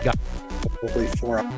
Got Hopefully 4 hours.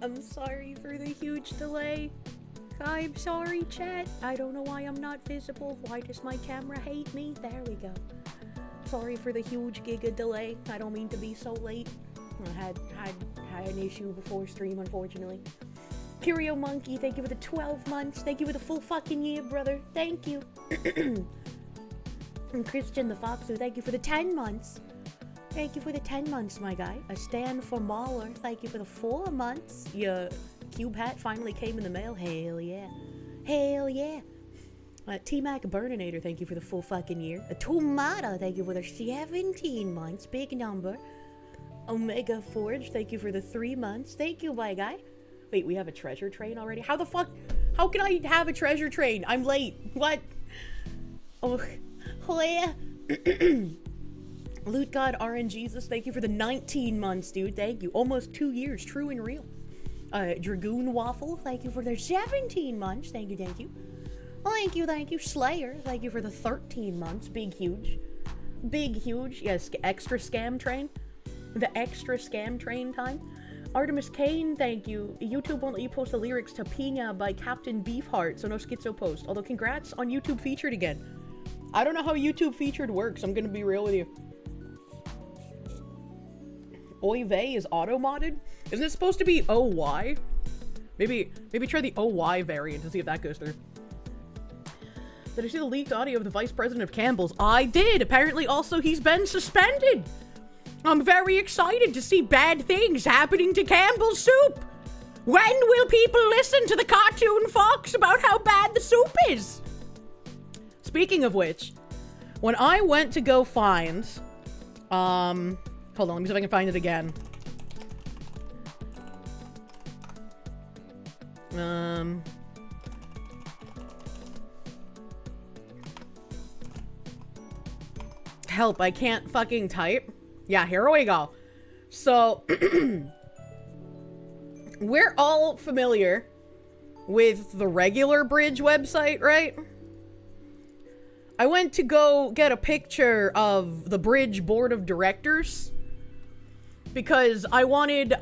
I'm sorry for the huge delay. I'm sorry, chat. I don't know why I'm not visible. Why does my camera hate me? There we go. Sorry for the huge giga delay. I don't mean to be so late. I had an issue before stream, unfortunately. Curio Monkey, thank you for the 12 months. Thank you for the full fucking year, brother. Thank you. And Christian the Foxu, thank you for the 10 months. Thank you for the 10 months, my guy. A stand for Mauler, thank you for the 4 months. Your cube hat finally came in the mail. Hell yeah. Hell yeah. T-Mac Burninator, thank you for the full fucking year. A Tomato, thank you for the 17 months. Big number. Omega Forge, thank you for the 3 months. Thank you, my guy. Wait, we have a treasure train already? How the fuck? How can I have a treasure train? I'm late. What? Oh, yeah. Loot God RNGesus, thank you for the 19 months, dude. Thank you. Almost 2 years, true and real. Dragoon Waffle, thank you for their 17 months. Thank you, thank you. Thank you. Slayer, thank you for the 13 months. Big, huge. Big, huge. Yes, extra scam train. The extra scam train time. Artemis Kane, thank you. YouTube won't let you post the lyrics to Pina by Captain Beefheart, so no schizo post. Although, congrats on YouTube Featured again. I don't know how YouTube Featured works, I'm gonna be real with you. Oy vey is auto-modded? Isn't it supposed to be OY? Maybe try the OY variant and see if that goes through. Did I see the leaked audio of the Vice President of Campbell's? I did! Apparently also he's been suspended! I'm very excited to see bad things happening to Campbell's soup! When will people listen to the cartoon fox about how bad the soup is? Speaking of which, when I went to go find, hold on, let me see if I can find it again. Help, I can't fucking type. Yeah, here we go. So, we're all familiar with the regular Bridge website, right? I went to go get a picture of the Bridge board of directors because I wanted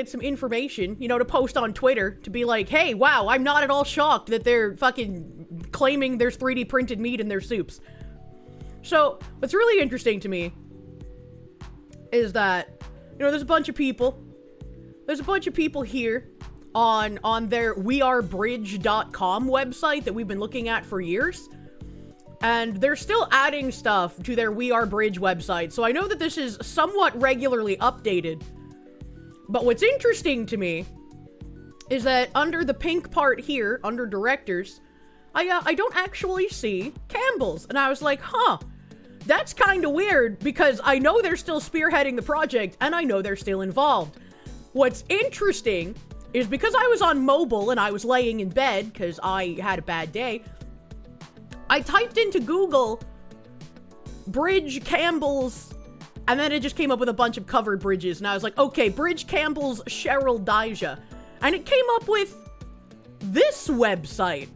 some information, you know, to post on Twitter to be like, hey, wow, I'm not at all shocked that they're fucking claiming there's 3D printed meat in their soups. So, what's really interesting to me is that, you know, there's a bunch of people here on their wearebridge.com website that we've been looking at for years. And they're still adding stuff to their We Are Bridge website, so I know that this is somewhat regularly updated. But what's interesting to me is that under the pink part here, under directors, I don't actually see Campbell's. And I was like, huh, that's kind of weird, because I know they're still spearheading the project, and I know they're still involved. What's interesting is because I was on mobile and I was laying in bed, because I had a bad day, I typed into Google Bridge Campbell's, and then it just came up with a bunch of covered bridges, and I was like, okay, Bridge Campbell's Cheryl Dijah. And it came up with this website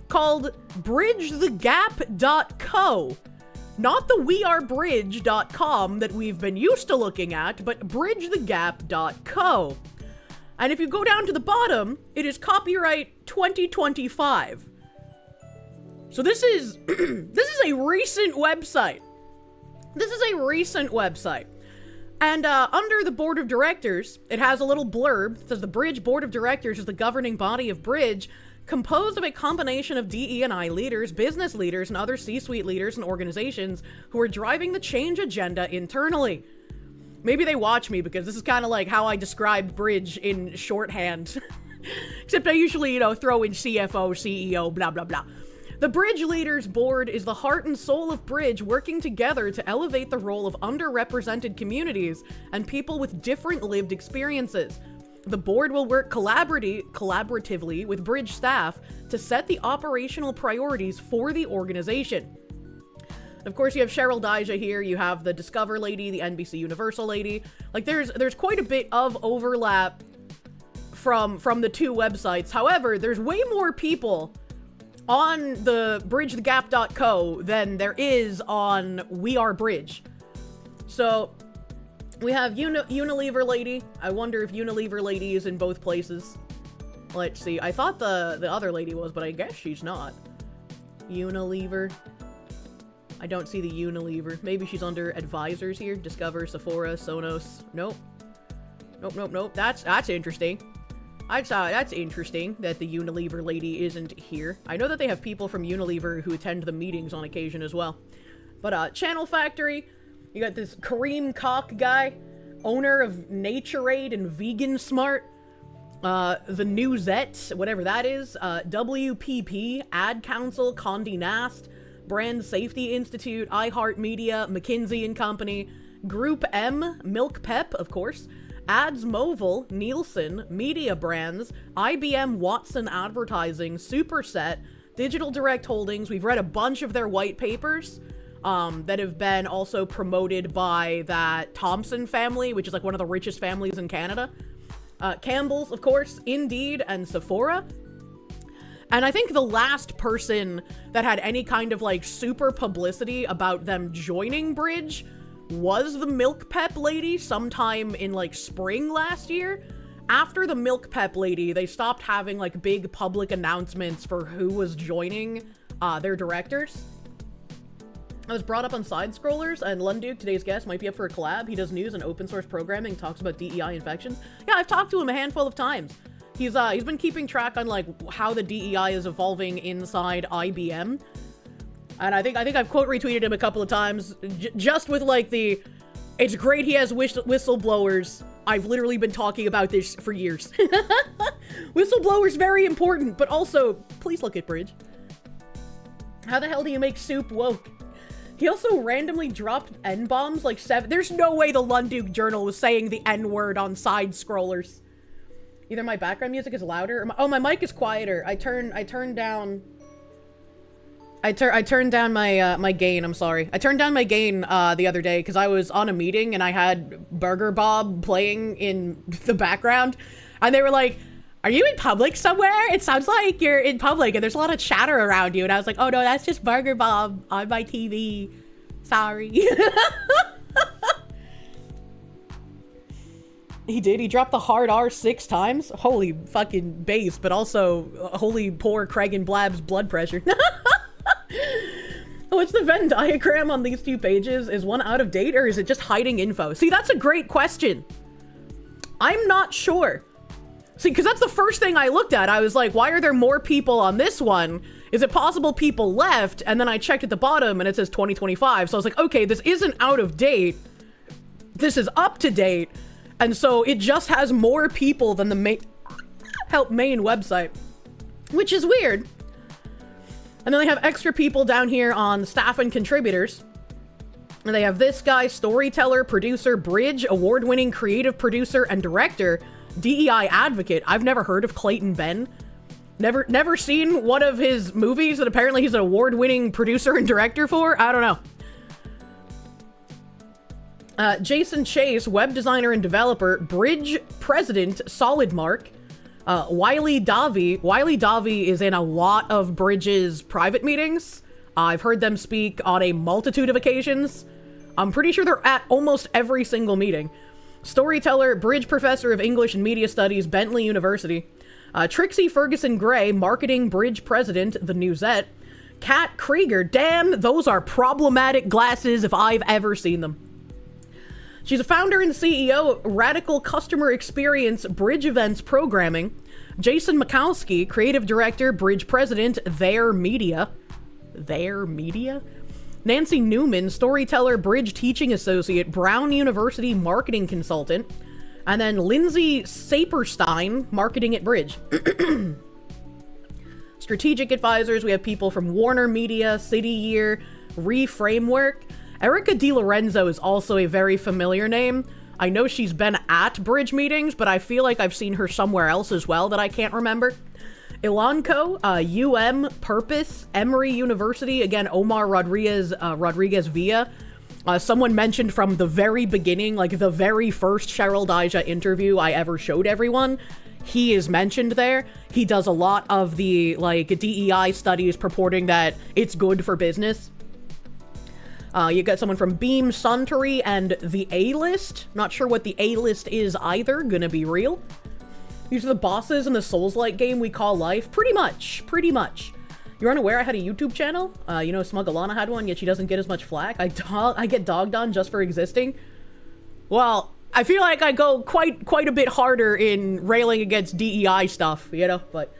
called bridgethegap.co. Not the wearebridge.com that we've been used to looking at, but bridgethegap.co. And if you go down to the bottom, it is copyright 2025. So this is a recent website. This is a recent website. And under the board of directors, it has a little blurb. It says the Bridge Board of Directors is the governing body of Bridge, composed of a combination of DE&I leaders, business leaders, and other C-suite leaders and organizations who are driving the change agenda internally. Maybe they watch me because this is kind of like how I describe Bridge in shorthand. Except I usually, you know, throw in CFO, CEO, blah, blah, blah. The Bridge Leaders Board is the heart and soul of Bridge, working together to elevate the role of underrepresented communities and people with different lived experiences. The board will work collaboratively with Bridge staff to set the operational priorities for the organization. Of course, you have Cheryl Dijah here, you have the Discover lady, the NBC Universal lady. Like, there's quite a bit of overlap from the two websites. However, there's way more people on the bridgethegap.co than there is on We Are Bridge. So, We have Unilever Lady. I wonder if Unilever Lady is in both places. Let's see. I thought the other lady was, but I guess she's not. Unilever. I don't see the Unilever. Maybe she's under advisors here. Discover, Sephora, Sonos. Nope. Nope. That's interesting. That's interesting that the Unilever lady isn't here. I know that they have people from Unilever who attend the meetings on occasion as well. But, Channel Factory, you got this Kareem Koch guy, owner of Naturade and Vegan Smart, the Newsette, whatever that is, WPP, Ad Council, Condé Nast, Brand Safety Institute, iHeartMedia, McKinsey & Company, Group M, Milk Pep, of course, Ads Mobile, Nielsen, Media Brands, IBM Watson Advertising, Superset, Digital Direct Holdings. We've read a bunch of their white papers that have been also promoted by that Thompson family, which is like one of the richest families in Canada. Campbell's, of course, Indeed, and Sephora. And I think the last person that had any kind of like super publicity about them joining Bridge was the Milk Pep lady sometime in like spring last year. After the Milk Pep lady, they stopped having like big public announcements for who was joining their directors. I was brought up on Side Scrollers, and Lunduke, today's guest, might be up for a collab. He does news and open source programming, talks about DEI infections. Yeah, I've talked to him a handful of times. He's been keeping track on like how the DEI is evolving inside IBM. And I think I've quote retweeted him a couple of times, just with like the, it's great he has whistleblowers. I've literally been talking about this for years. Whistleblowers very important, but also, please look at Bridge. How the hell do you make soup woke? He also randomly dropped N-bombs like 7. There's no way the Lunduke Journal was saying the N-word on Side Scrollers. Either my background music is louder, or my mic is quieter. I turned down my my gain. I'm sorry. I turned down my gain the other day because I was on a meeting and I had Burger Bob playing in the background, and they were like, "Are you in public somewhere? It sounds like you're in public and there's a lot of chatter around you." And I was like, "Oh no, that's just Burger Bob on my TV. Sorry." He did. He dropped the hard R 6 times. Holy fucking base, but also holy poor Craig and Blab's blood pressure. What's the Venn diagram on these two pages? Is one out of date or is it just hiding info? See, that's a great question. I'm not sure. See, because that's the first thing I looked at. I was like, why are there more people on this one? Is it possible people left? And then I checked at the bottom and it says 2025. So I was like, okay, this isn't out of date. This is up to date. And so it just has more people than the main website, which is weird. And then they have extra people down here on staff and contributors. And they have this guy, storyteller, producer, Bridge, award-winning creative producer and director, DEI advocate. I've never heard of Clayton Ben. Never seen one of his movies that apparently he's an award-winning producer and director for. I don't know. Jason Chase, web designer and developer, Bridge president, SolidMark. Wiley Davi. Wiley Davi is in a lot of Bridge's private meetings. I've heard them speak on a multitude of occasions. I'm pretty sure they're at almost every single meeting. Storyteller, Bridge professor of English and Media Studies, Bentley University. Trixie Ferguson Gray, marketing Bridge president, The Newsette. Kat Krieger, damn, those are problematic glasses if I've ever seen them. She's a founder and CEO, Radical Customer Experience, Bridge Events Programming. Jason Mikowski, creative director, Bridge president, Their Media. Their Media? Nancy Newman, storyteller, Bridge teaching associate, Brown University marketing consultant. And then Lindsay Saperstein, marketing at Bridge. Strategic advisors, we have people from Warner Media, City Year, Reframework. Erica DiLorenzo is also a very familiar name. I know she's been at Bridge meetings, but I feel like I've seen her somewhere else as well that I can't remember. Ilanco, Purpose, Emory University, again, Omar Rodriguez Villa. Someone mentioned from the very beginning, like the very first Cheryl Daija interview I ever showed everyone, he is mentioned there. He does a lot of the, like, DEI studies purporting that it's good for business. You got someone from Beam Suntory and the A-List. Not sure what the A-List is either, gonna be real. These are the bosses in the Souls-like game we call life. Pretty much. You're unaware I had a YouTube channel? You know, Smuggalana had one, yet she doesn't get as much flack. I get dogged on just for existing. Well, I feel like I go quite a bit harder in railing against DEI stuff, you know? But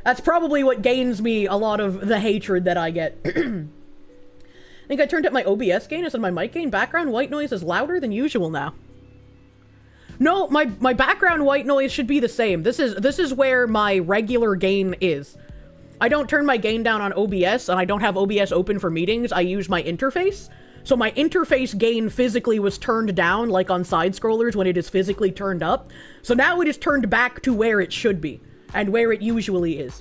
that's probably what gains me a lot of the hatred that I get. I think I turned up my OBS gain. I said my mic gain. Background white noise is louder than usual now. No, my background white noise should be the same. This is where my regular gain is. I don't turn my gain down on OBS, and I don't have OBS open for meetings. I use my interface. So my interface gain physically was turned down, like on side-scrollers when it is physically turned up. So now it is turned back to where it should be, and where it usually is.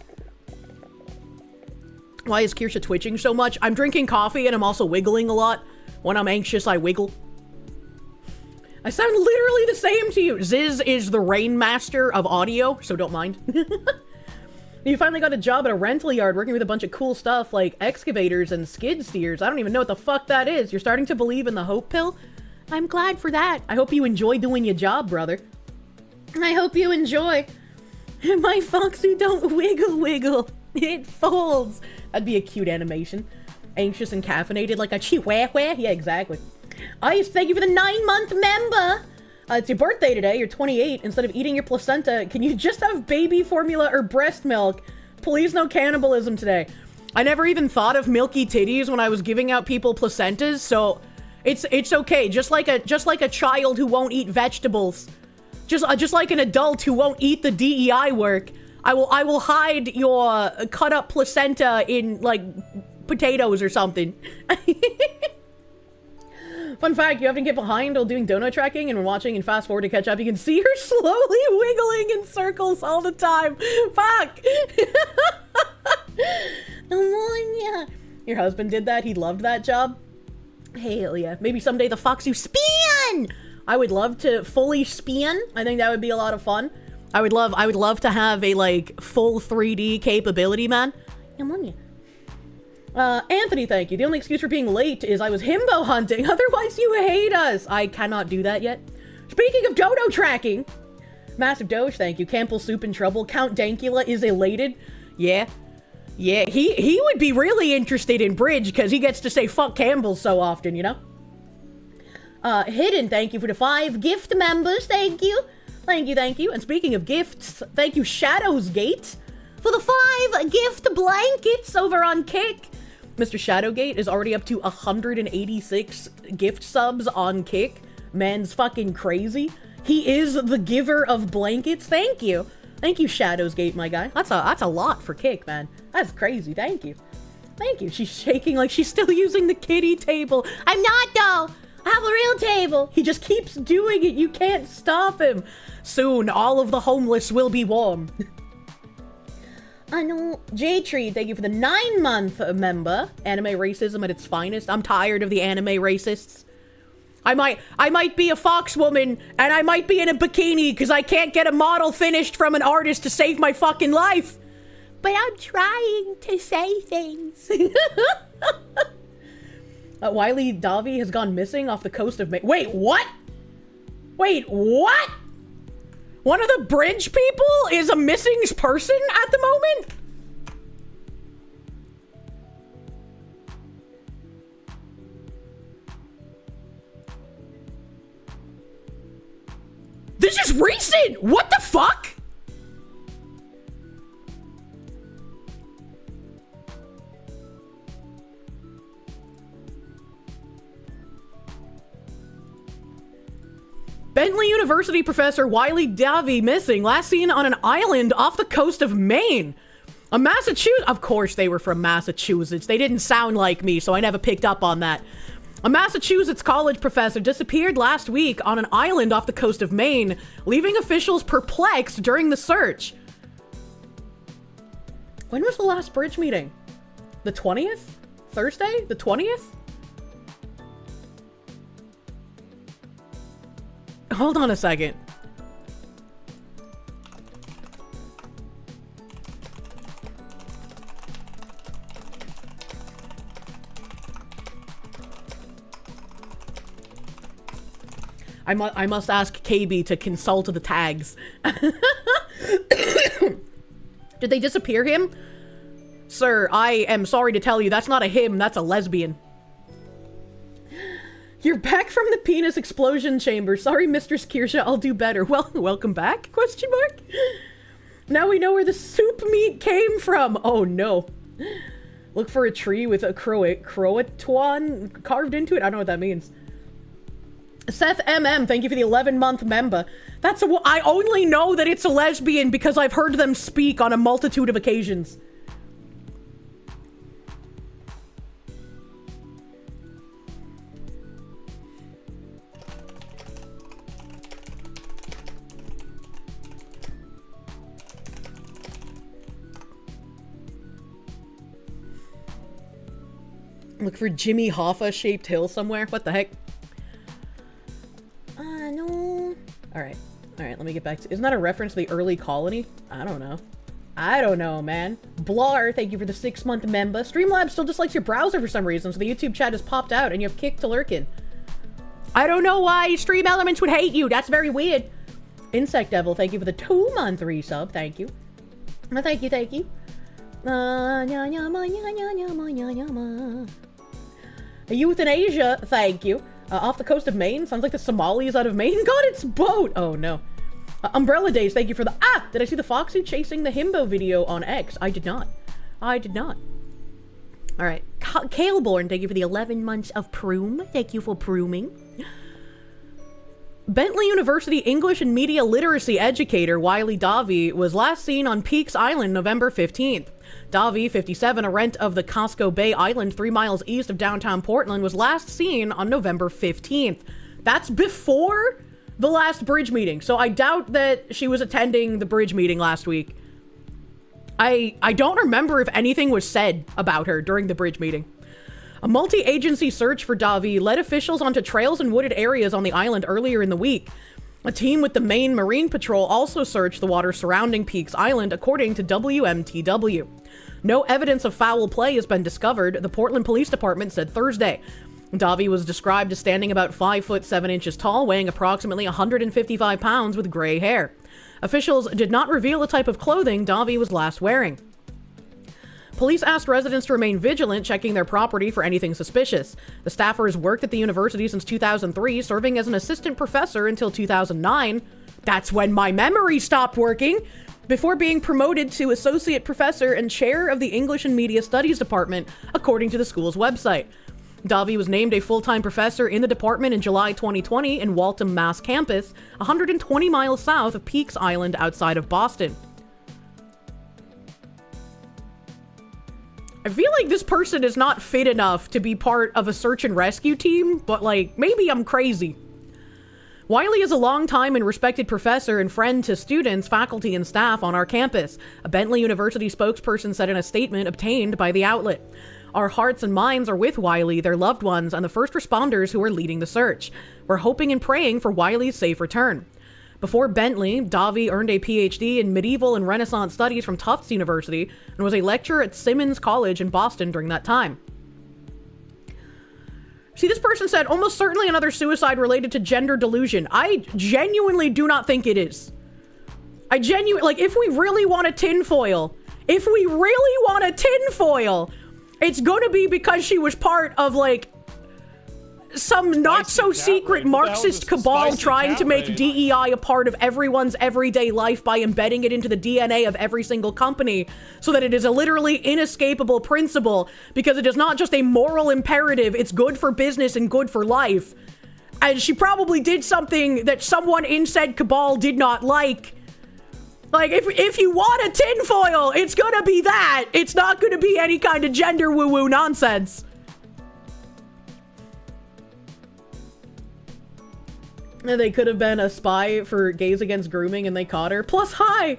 Why is Kirsche twitching so much? I'm drinking coffee, and I'm also wiggling a lot. When I'm anxious, I wiggle. I sound literally the same to you. Ziz is the Rainmaster of audio, so don't mind. You finally got a job at a rental yard working with a bunch of cool stuff like excavators and skid steers. I don't even know what the fuck that is. You're starting to believe in the hope pill? I'm glad for that. I hope you enjoy doing your job, brother. I hope you enjoy. My foxy don't wiggle. It folds. That'd be a cute animation. Anxious and caffeinated like a chihuahua. Yeah, exactly. Ice, thank you for the 9-month member. It's your birthday today. You're 28. Instead of eating your placenta, can you just have baby formula or breast milk? Please, no cannibalism today. I never even thought of milky titties when I was giving out people placentas, so it's okay. Just like a child who won't eat vegetables, just like an adult who won't eat the DEI work. I will hide your cut up placenta in like potatoes or something. Fun fact, you have to get behind while doing donut tracking, and when watching and fast forward to catch up, you can see her slowly wiggling in circles all the time. Fuck! Your husband did that? He loved that job? Hell yeah. Maybe someday the fox you spin! I would love to fully spin. I think that would be a lot of fun. I would love to have a, like, full 3D capability, man. Anthony, thank you. The only excuse for being late is I was himbo hunting. Otherwise, you hate us. I cannot do that yet. Speaking of dodo tracking. Massive Doge, thank you. Campbell Soup in trouble. Count Dankula is elated. Yeah. Yeah, he would be really interested in Bridge because he gets to say fuck Campbell so often, you know? Hidden, thank you for the 5 gift members. Thank you. Thank you. And speaking of gifts, thank you, Shadowsgate, for the 5 gift blankets over on Kick. Mr. Shadowgate is already up to 186 gift subs on Kick. Man's fucking crazy. He is the giver of blankets. Thank you. Thank you, Shadowsgate, my guy. That's a lot for Kick, man. That's crazy. Thank you. Thank you. She's shaking like she's still using the kitty table. I'm not, though. I have a real table. He just keeps doing it. You can't stop him. Soon, all of the homeless will be warm. I know. J-Tree, thank you for the 9-month member. Anime racism at its finest. I'm tired of the anime racists. I might be a fox woman, and I might be in a bikini because I can't get a model finished from an artist to save my fucking life. But I'm trying to say things. Wiley Davi has gone missing off the coast of Maine. Wait, what? Wait, what? One of the bridge people is a missing person at the moment? This is recent! What the fuck? Bentley University professor Wiley Davi missing, last seen on an island off the coast of Maine. A Massachusetts, of course they were from Massachusetts. They didn't sound like me, so I never picked up on that. A Massachusetts college professor disappeared last week on an island off the coast of Maine, leaving officials perplexed during the search. When was the last bridge meeting? The 20th? Thursday? The 20th? Hold on a second. I must ask KB to consult the tags. Did they disappear him? Sir, I am sorry to tell you, that's not a him, that's a lesbian. You're back from the penis explosion chamber. Sorry, Mistress Kirsche, I'll do better. Well, welcome back, question mark? Now we know where the soup meat came from. Oh no. Look for a tree with a croatoan carved into it. I don't know what that means. Seth MM, thank you for the 11-month member. I only know that it's a lesbian because I've heard them speak on a multitude of occasions. Look for Jimmy Hoffa-shaped hill somewhere. What the heck? No. Alright, let me get back to... Isn't that a reference to the early colony? I don't know, man. Blar, thank you for the 6-month member. Streamlabs still dislikes your browser for some reason, so the YouTube chat has popped out and you have kicked to lurkin. I don't know why Stream Elements would hate you. That's very weird. Insect Devil, thank you for the 2-month resub. Thank you. Thank you. Euthanasia, thank you. Off the coast of Maine, sounds like the Somalis out of Maine got its boat. Oh no. Umbrella Days, thank you for the... Did I see the Foxy chasing the himbo video on X? I did not. Alright. Kaleborn, thank you for the 11 months of Proom. Thank you for prooming. Bentley University English and Media Literacy educator Wiley Davi was last seen on Peaks Island November 15th. Davi, 57, a rent of the Casco Bay Island 3 miles east of downtown Portland, was last seen on November 15th. That's before the last bridge meeting, so I doubt that she was attending the bridge meeting last week. I don't remember if anything was said about her during the bridge meeting. A multi-agency search for Davi led officials onto trails and wooded areas on the island earlier in the week. A team with the Maine Marine Patrol also searched the water surrounding Peaks Island, according to WMTW. No evidence of foul play has been discovered, the Portland Police Department said Thursday. Davi was described as standing about 5 foot 7 inches tall, weighing approximately 155 pounds with gray hair. Officials did not reveal the type of clothing Davi was last wearing. Police asked residents to remain vigilant, checking their property for anything suspicious. The staffer has worked at the university since 2003, serving as an assistant professor until 2009. That's when my memory stopped working! Before being promoted to associate professor and chair of the English and Media Studies department, according to the school's website. Davi was named a full-time professor in the department in July 2020 in Waltham, Mass campus, 120 miles south of Peaks Island outside of Boston. I feel like this person is not fit enough to be part of a search and rescue team, but like, maybe I'm crazy. Wiley is a longtime and respected professor and friend to students, faculty, and staff on our campus, a Bentley University spokesperson said in a statement obtained by the outlet. Our hearts and minds are with Wiley, their loved ones, and the first responders who are leading the search. We're hoping and praying for Wiley's safe return. Before Bentley, Davi earned a PhD in medieval and Renaissance studies from Tufts University and was a lecturer at Simmons College in Boston during that time. See, this person said, almost certainly another suicide related to gender delusion. I genuinely do not think it is. Like, if we really want a tinfoil, it's gonna be because she was part of, like, some not-so-secret Marxist cabal trying to make DEI a part of everyone's everyday life by embedding it into the DNA of every single company so that it is a literally inescapable principle because it is not just a moral imperative, it's good for business and good for life. And she probably did something that someone in said cabal did not like. Like, if you want a tinfoil, it's gonna be that. It's not gonna be any kind of gender woo-woo nonsense. They could have been a spy for Gays Against Grooming and they caught her. Plus, hi!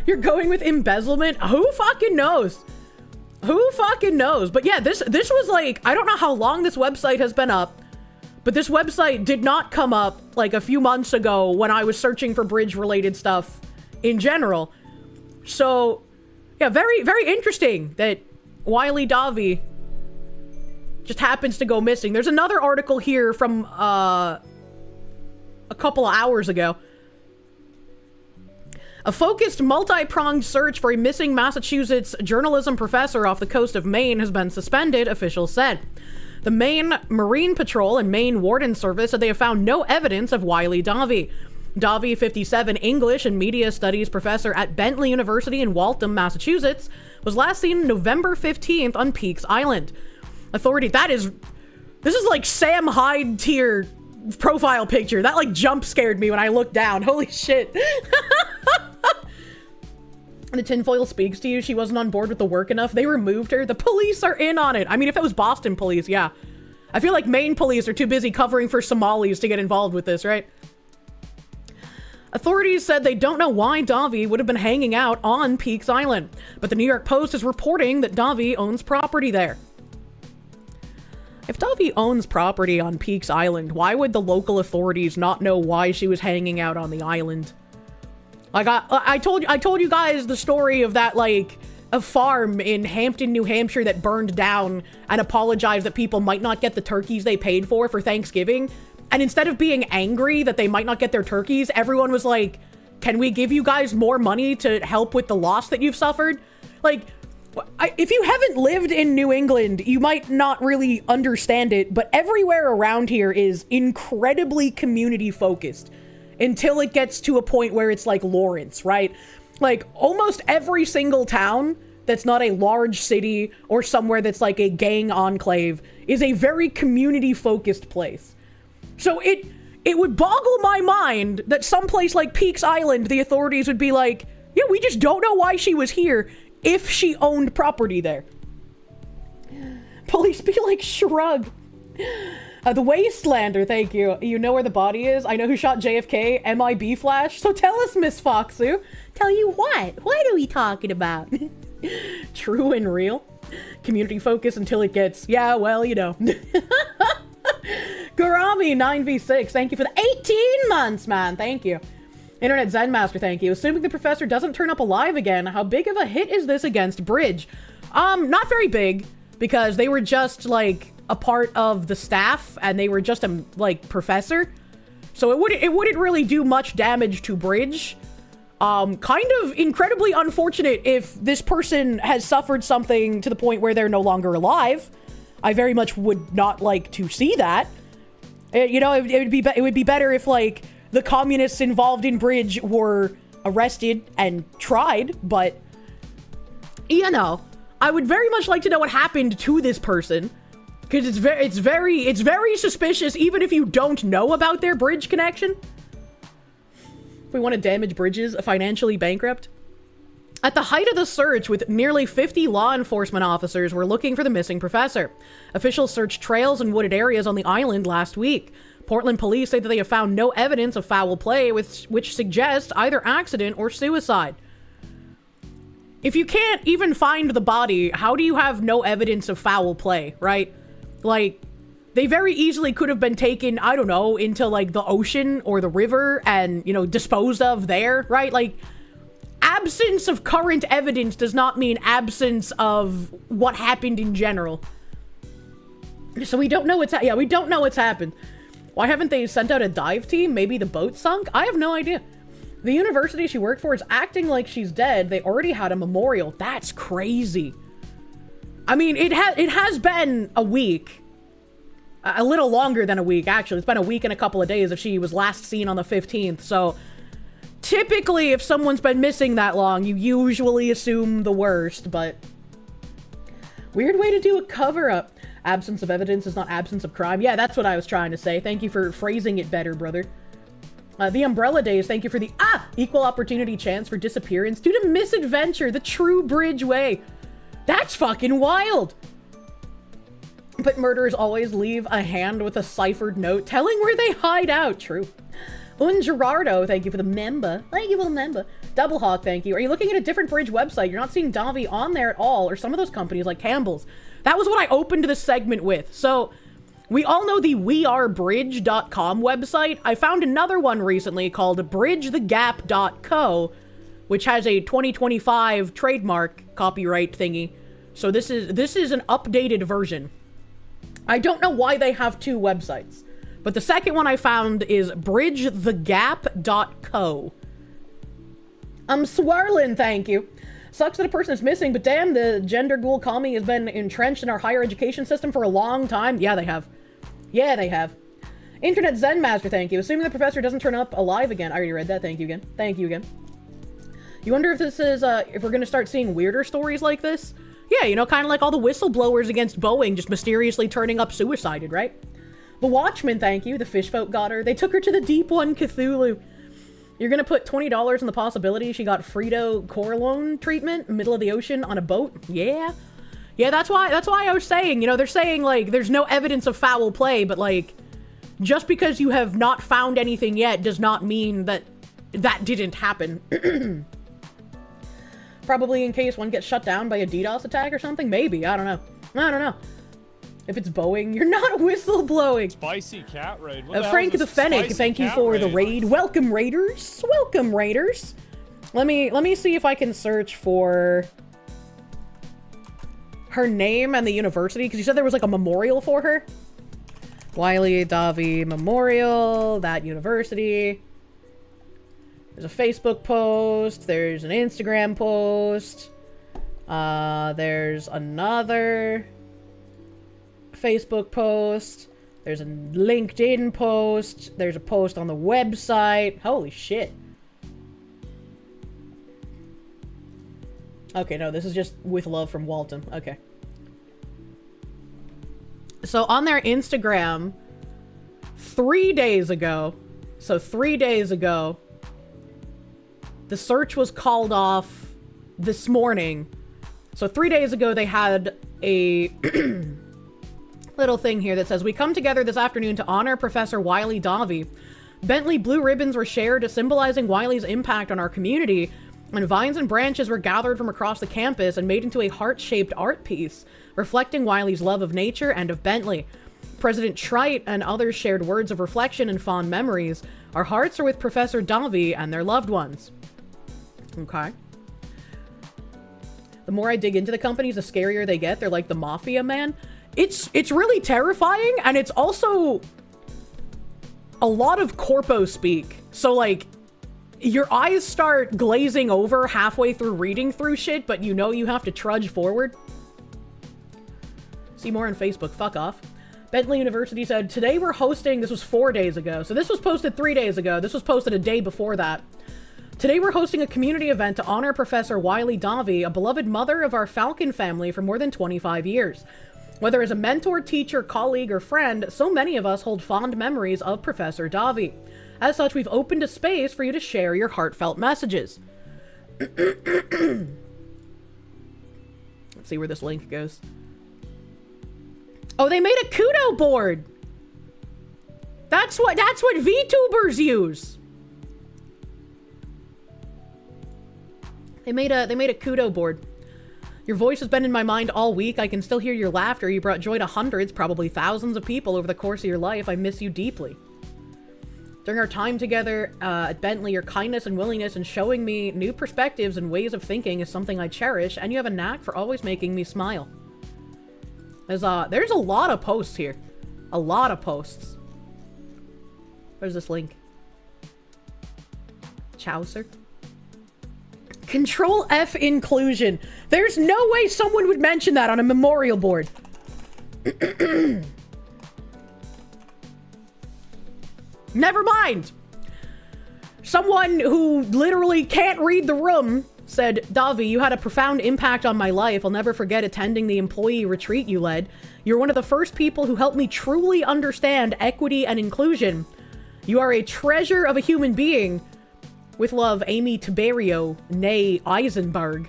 You're going with embezzlement? Who fucking knows? Who fucking knows? But yeah, this was like, I don't know how long this website has been up, but this website did not come up like a few months ago when I was searching for bridge-related stuff in general. So, yeah, very, very interesting that Wiley Davi just happens to go missing. There's another article here from, couple of hours ago. A focused, multi-pronged search for a missing Massachusetts journalism professor off the coast of Maine has been suspended, officials said. The Maine Marine Patrol and Maine Warden Service said they have found no evidence of Wiley Davey. Davey, 57, English and Media Studies professor at Bentley University in Waltham, Massachusetts, was last seen November 15th on Peaks Island. This is like Sam Hyde tier profile picture. That like jump scared me when I looked down. Holy shit. The tinfoil speaks to you. She wasn't on board with the work enough. They removed her. The police are in on it. I mean, if it was Boston police, yeah. I feel like Maine police are too busy covering for Somalis to get involved with this, right? Authorities said they don't know why Davey would have been hanging out on Peaks Island, but the New York Post is reporting that Davey owns property there. If Davey owns property on Peaks Island, why would the local authorities not know why she was hanging out on the island? Like, I told you guys the story of that, like, a farm in Hampton, New Hampshire that burned down and apologized that people might not get the turkeys they paid for Thanksgiving. And instead of being angry that they might not get their turkeys, everyone was like, can we give you guys more money to help with the loss that you've suffered? Like, if you haven't lived in New England, you might not really understand it, but everywhere around here is incredibly community focused. Until it gets to a point where it's like Lawrence, right? Like, almost every single town that's not a large city or somewhere that's like a gang enclave is a very community-focused place. So it would boggle my mind that someplace like Peaks Island, the authorities would be like, yeah, we just don't know why she was here if she owned property there. Police be like, shrug. The Wastelander, thank you. You know where the body is? I know who shot JFK, MIB Flash. So tell us, Miss Foxu. Tell you what? What are we talking about? True and real. Community focus until it gets, yeah, well, you know. Garami, 9v6, thank you for the 18 months, man. Thank you. Internet Zen Master, thank you. Assuming the professor doesn't turn up alive again, how big of a hit is this against Bridge? Not very big, because they were just, like, a part of the staff, and they were just a, like, professor. So it wouldn't really do much damage to Bridge. Kind of incredibly unfortunate if this person has suffered something to the point where they're no longer alive. I very much would not like to see that. You know, it would be better if, like, the communists involved in Bridge were arrested and tried, but, you know, I would very much like to know what happened to this person. Because it's very suspicious, even if you don't know about their Bridge connection. If we want to damage Bridges, financially bankrupt. At the height of the search, with nearly 50 law enforcement officers were looking for the missing professor. Officials searched trails and wooded areas on the island last week. Portland police say that they have found no evidence of foul play, which suggests either accident or suicide. If you can't even find the body, how do you have no evidence of foul play, right? Like, they very easily could have been taken, I don't know, into, like, the ocean or the river and, you know, disposed of there, right? Like, absence of current evidence does not mean absence of what happened in general. So we don't know we don't know what's happened. Why haven't they sent out a dive team? Maybe the boat sunk? I have no idea. The university she worked for is acting like she's dead. They already had a memorial. That's crazy. I mean, it has been a week. A little longer than a week, actually. It's been a week and a couple of days if she was last seen on the 15th. So, typically, if someone's been missing that long, you usually assume the worst, but... Weird way to do a cover-up. Absence of evidence is not absence of crime. Yeah, that's what I was trying to say. Thank you for phrasing it better, brother. The Umbrella Days, thank you for the, equal opportunity chance for disappearance due to misadventure, the true Bridge way. That's fucking wild! But murderers always leave a hand with a ciphered note telling where they hide out. True. Un Gerardo, thank you for the member. Thank you for the member. Double Hawk, thank you. Are you looking at a different Bridge website? You're not seeing Davey on there at all, or some of those companies like Campbell's. That was what I opened this segment with. So, we all know the wearebridge.com website. I found another one recently called bridgethegap.co, which has a 2025 trademark copyright thingy. So this is an updated version. I don't know why they have two websites. But the second one I found is bridgethegap.co. I'm swirling, thank you. Sucks that a person is missing, but damn, the gender ghoul commie has been entrenched in our higher education system for a long time. Yeah, they have. Yeah, they have. Internet Zen Master, thank you. Assuming the professor doesn't turn up alive again. I already read that. Thank you again. Thank you again. You wonder if this is, if we're gonna start seeing weirder stories like this? Yeah, you know, kind of like all the whistleblowers against Boeing just mysteriously turning up suicided, right? The Watchman, thank you. The fish folk got her. They took her to the deep one, Cthulhu. You're gonna put $20 on the possibility she got Frito Corleone treatment, middle of the ocean on a boat? Yeah. Yeah, that's why I was saying, you know, they're saying, like, there's no evidence of foul play, but, like, just because you have not found anything yet does not mean that that didn't happen. Probably in case one gets shut down by a DDoS attack or something? Maybe, I don't know. I don't know. If it's Boeing, you're not whistleblowing. Spicy cat raid. Frank the Fennec, thank you for the raid. Welcome, Raiders. Welcome, Raiders. Let me see if I can search for her name and the university, because you said there was like a memorial for her. Wiley Davi Memorial, that university. There's a Facebook post. There's an Instagram post. There's another Facebook post. There's a LinkedIn post. There's a post on the website. Holy shit. Okay, no, this is just with love from Walton. Okay. So on their Instagram, 3 days ago, the search was called off this morning. So 3 days ago, they had a little thing here that says, we come together this afternoon to honor Professor Wiley Davi. Bentley blue ribbons were shared, symbolizing Wiley's impact on our community, and vines and branches were gathered from across the campus and made into a heart-shaped art piece, reflecting Wiley's love of nature and of Bentley. President Trite and others shared words of reflection and fond memories. Our hearts are with Professor Davi and their loved ones. Okay. The more I dig into the companies, the scarier they get. They're like the mafia, man. It's really terrifying, and it's also a lot of corpo speak. So, like, your eyes start glazing over halfway through reading through shit, but you know you have to trudge forward. See more on Facebook. Fuck off. Bentley University said, today we're hosting... This was 4 days ago. So this was posted 3 days ago. This was posted a day before that. Today we're hosting a community event to honor Professor Wiley Davi, a beloved mother of our Falcon family for more than 25 years. Whether as a mentor, teacher, colleague, or friend, so many of us hold fond memories of Professor Davi. As such, we've opened a space for you to share your heartfelt messages. Let's see where this link goes. Oh, they made a kudo board! That's what VTubers use! They made a kudo board. Your voice has been in my mind all week. I can still hear your laughter. You brought joy to hundreds, probably thousands of people over the course of your life. I miss you deeply. During our time together at Bentley, your kindness and willingness in showing me new perspectives and ways of thinking is something I cherish, and you have a knack for always making me smile. There's a lot of posts here. A lot of posts. Where's this link? Chaucer? Control F inclusion. There's no way someone would mention that on a memorial board. Never mind. Someone who literally can't read the room said, Davi, you had a profound impact on my life. I'll never forget attending the employee retreat you led. You're one of the first people who helped me truly understand equity and inclusion. You are a treasure of a human being. With love, Amy Tiberio, nay Eisenberg.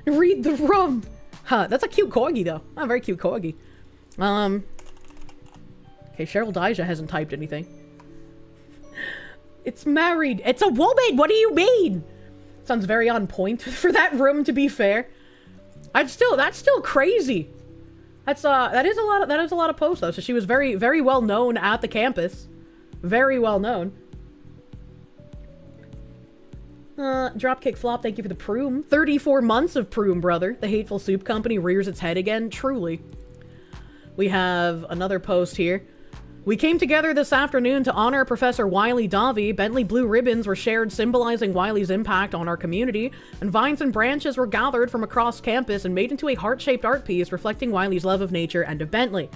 Read the room. Huh, that's a cute corgi, though. A very cute corgi. Okay, Cheryl Dyja hasn't typed anything. It's married. It's a woman. What do you mean? Sounds very on point for that room, to be fair. That's still crazy. That is a lot of posts, though. So she was very, very well known at the campus. Very well known. Dropkick Flop, thank you for the proom. 34 months of proom, brother. The Hateful Soup Company rears its head again. Truly. We have another post here. We came together this afternoon to honor Professor Wiley Davy. Bentley blue ribbons were shared symbolizing Wiley's impact on our community, and vines and branches were gathered from across campus and made into a heart-shaped art piece reflecting Wiley's love of nature and of Bentley.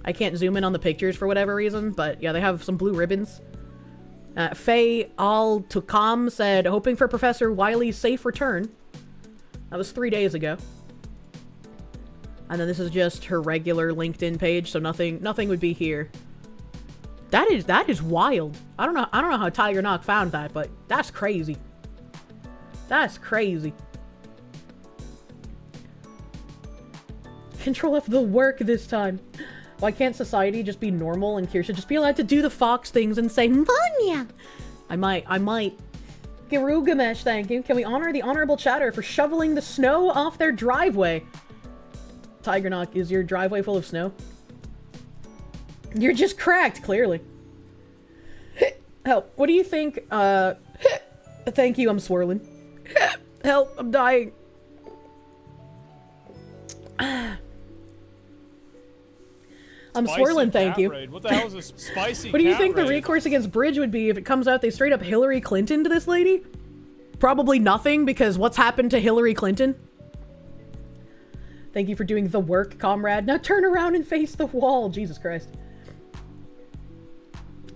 I can't zoom in on the pictures for whatever reason, but yeah, they have some blue ribbons. Faye Al-Tukam said, hoping for Professor Wiley's safe return. That was 3 days ago. And then this is just her regular LinkedIn page, so nothing would be here. That is wild. I don't know how Tiger Knock found that, but that's crazy. That's crazy. Control F the work this time. Why can't society just be normal and Kirsche just be allowed to do the fox things and say, Vanya? I might. Girugamesh, thank you. Can we honor the Honorable Chatter for shoveling the snow off their driveway? Tiger Knock, is your driveway full of snow? You're just cracked, clearly. Help, what do you think, thank you, I'm swirling. Help, I'm dying. I'm swirling, thank you. What the hell is this spicy What do you think raid? the recourse against Bridge would be if it comes out they straight up Hillary Clinton to this lady? Probably nothing, because what's happened to Hillary Clinton? Thank you for doing the work, comrade. Now turn around and face the wall. Jesus Christ.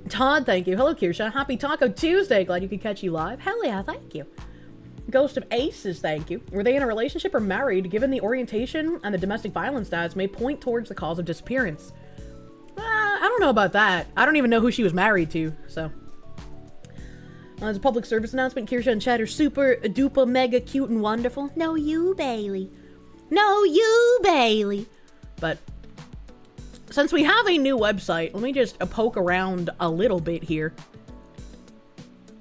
Todd, thank you. Hello, Kirsche. Happy Taco Tuesday. Glad you could catch you live. Hell yeah, thank you. Ghost of Aces, thank you. Were they in a relationship or married? Given the orientation and the domestic violence stats may point towards the cause of disappearance. I don't know about that. I don't even know who she was married to, so. As a public service announcement, Kirsche and Chad are super duper mega cute and wonderful. No, you, Bailey. No, you, Bailey. But since we have a new website, let me just poke around a little bit here.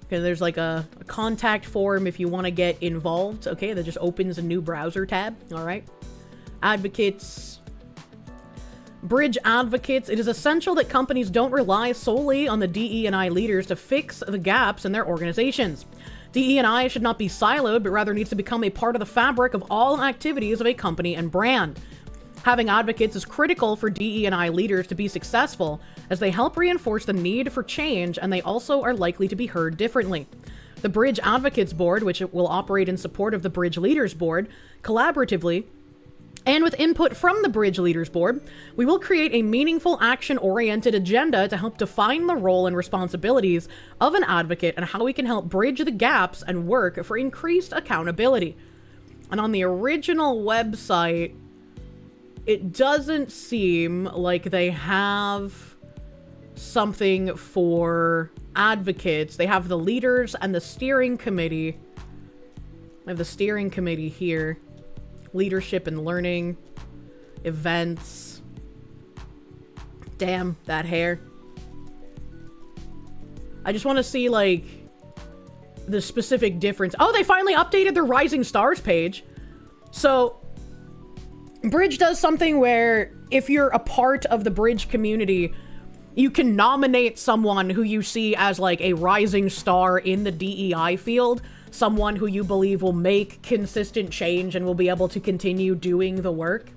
Okay, there's like a contact form if you want to get involved. Okay, that just opens a new browser tab. All right. Advocates. Bridge advocates. It is essential that companies don't rely solely on the DE&I leaders to fix the gaps in their organizations. DE&I should not be siloed, but rather needs to become a part of the fabric of all activities of a company and brand. Having advocates is critical for DE&I leaders to be successful, as they help reinforce the need for change, and they also are likely to be heard differently. The Bridge Advocates Board, which will operate in support of the Bridge Leaders Board, collaboratively, and with input from the Bridge Leaders Board, we will create a meaningful action-oriented agenda to help define the role and responsibilities of an advocate and how we can help bridge the gaps and work for increased accountability. And on the original website, it doesn't seem like they have something for advocates. They have the leaders and the steering committee. I have the steering committee here. Leadership and learning, events. Damn, that hair. I just want to see, like, the specific difference. Oh, they finally updated their Rising Stars page. So, Bridge does something where if you're a part of the Bridge community, you can nominate someone who you see as, like, a rising star in the DEI field. Someone who you believe will make consistent change and will be able to continue doing the work.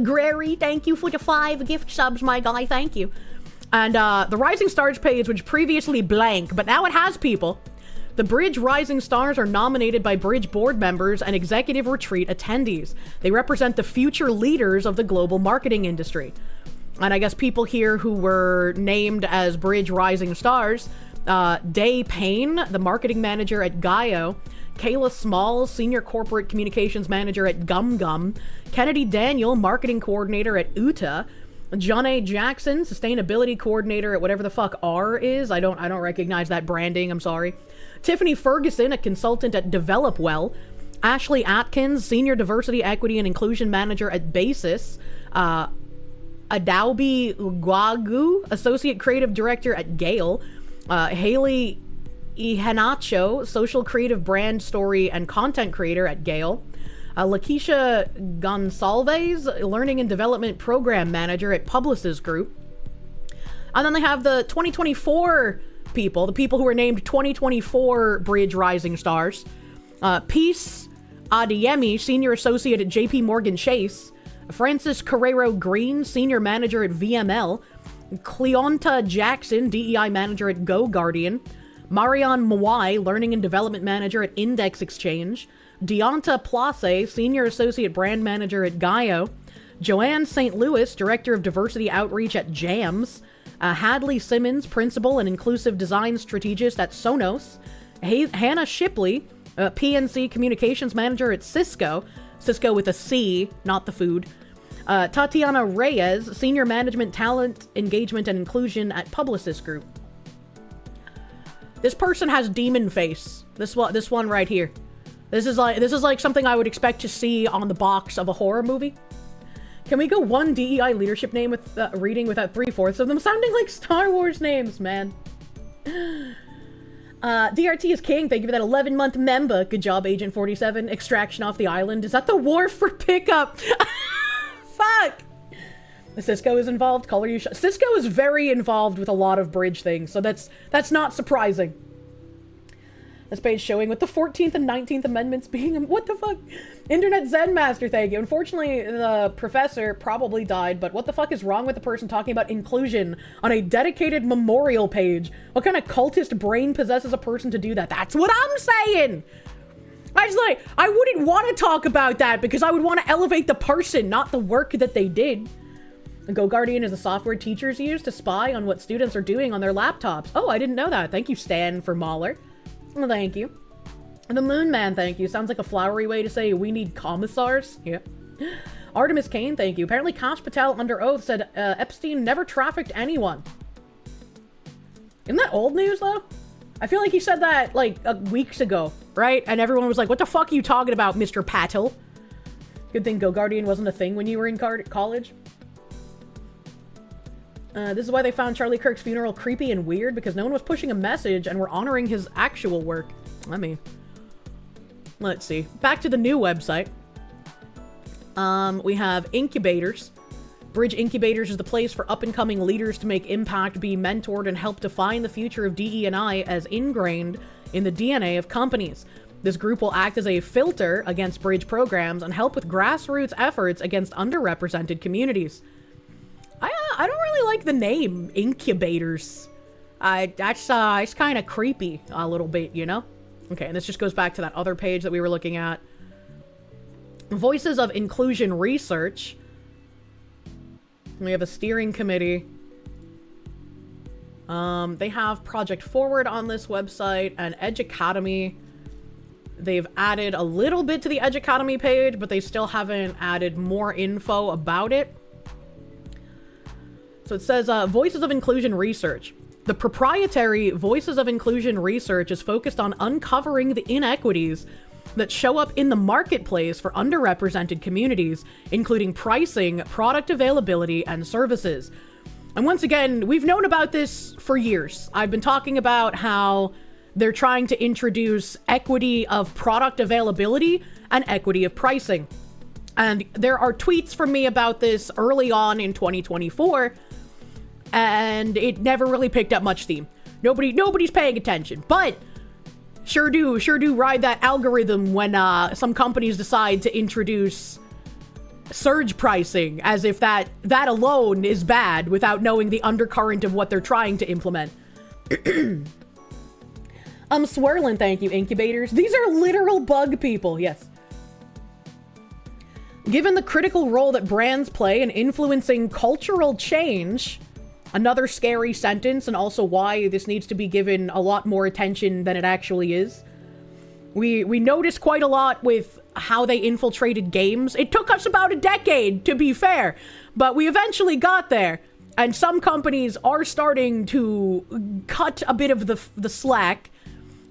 Grary, thank you for the 5 gift subs, my guy, thank you. And the Rising Stars page was previously blank, but now it has people. The Bridge Rising Stars are nominated by Bridge board members and executive retreat attendees. They represent the future leaders of the global marketing industry. And I guess people here who were named as Bridge Rising Stars, Day Payne, the marketing manager at Gaio, Kayla Smalls, senior corporate communications manager at Gum Gum, Kennedy Daniel, marketing coordinator at Uta, John A. Jackson, sustainability coordinator at whatever the fuck R is. I don't recognize that branding, I'm sorry. Tiffany Ferguson, a consultant at Develop Well, Ashley Atkins, senior diversity, equity, and inclusion manager at Basis, Adobe Guagu, associate creative director at Gale, Haley Ihanacho, social creative brand story and content creator at Gale, Lakeisha Gonsalves, learning and development program manager at Publicis Group. And then they have the 2024 people, the people who were named 2024 Bridge Rising Stars. Peace Adeyemi, senior associate at JP Morgan Chase, Francis Carrero Green, Senior Manager at VML. Cleonta Jackson, DEI Manager at Go Guardian. Marion Mwai, Learning and Development Manager at Index Exchange. Deonta Place, Senior Associate Brand Manager at Gaio. Joanne St. Louis, Director of Diversity Outreach at JAMS. Hadley Simmons, Principal and Inclusive Design Strategist at Sonos. Hannah Shipley, PNC Communications Manager at Cisco. Cisco with a C, not the food. Tatiana Reyes, Senior Management Talent, Engagement, and Inclusion at Publicis Group. This person has demon face. This one right here. This is like something I would expect to see on the box of a horror movie. Can we go one DEI leadership name with reading without 3/4 of them sounding like Star Wars names, man? DRT is king. Thank you for that 11-month member. Good job, Agent 47. Extraction off the island. Is that the wharf for pickup? Fuck! Cisco is involved. Color you Cisco is very involved with a lot of bridge things, so that's not surprising. This page showing with the 14th and 19th Amendments being... What the fuck? Internet Zen Master, thank you. Unfortunately, the professor probably died, but what the fuck is wrong with the person talking about inclusion on a dedicated memorial page? What kind of cultist brain possesses a person to do that? That's what I'm saying! I wouldn't want to talk about that because I would want to elevate the person, not the work that they did. The Go Guardian is the software teachers use to spy on what students are doing on their laptops. Oh, I didn't know that. Thank you, Stan, for Mahler. Well, thank you. The Moon Man, thank you. Sounds like a flowery way to say we need commissars. Yeah. Artemis Kane, thank you. Apparently Kash Patel under oath said Epstein never trafficked anyone. Isn't that old news, though? I feel like he said that, like, weeks ago, right? And everyone was like, what the fuck are you talking about, Mr. Patel? Good thing Go Guardian wasn't a thing when you were in college. This is why they found Charlie Kirk's funeral creepy and weird, because no one was pushing a message and were honoring his actual work. Let's see. Back to the new website. We have incubators. Bridge Incubators is the place for up-and-coming leaders to make impact, be mentored, and help define the future of DE&I as ingrained in the DNA of companies. This group will act as a filter against Bridge programs and help with grassroots efforts against underrepresented communities. I don't really like the name incubators. It's kind of creepy a little bit, you know? Okay, and this just goes back to that other page that we were looking at. Voices of Inclusion Research. We have a steering committee. They have Project Forward on this website and Edge Academy. They've added a little bit to the Edge Academy page, but they still haven't added more info about it. So it says, Voices of Inclusion Research. The proprietary Voices of Inclusion Research is focused on uncovering the inequities that show up in the marketplace for underrepresented communities, including pricing, product availability, and services. And once again, we've known about this for years. I've been talking about how they're trying to introduce equity of product availability and equity of pricing. And there are tweets from me about this early on in 2024, and it never really picked up much steam. Nobody's paying attention, but sure do ride that algorithm when some companies decide to introduce surge pricing, as if that alone is bad without knowing the undercurrent of what they're trying to implement. Swirlin, thank you, incubators. These are literal bug people, yes. Given the critical role that brands play in influencing cultural change, another scary sentence, and also why this needs to be given a lot more attention than it actually is. We noticed quite a lot with how they infiltrated games. It took us about a decade, to be fair, but we eventually got there. And some companies are starting to cut a bit of the slack,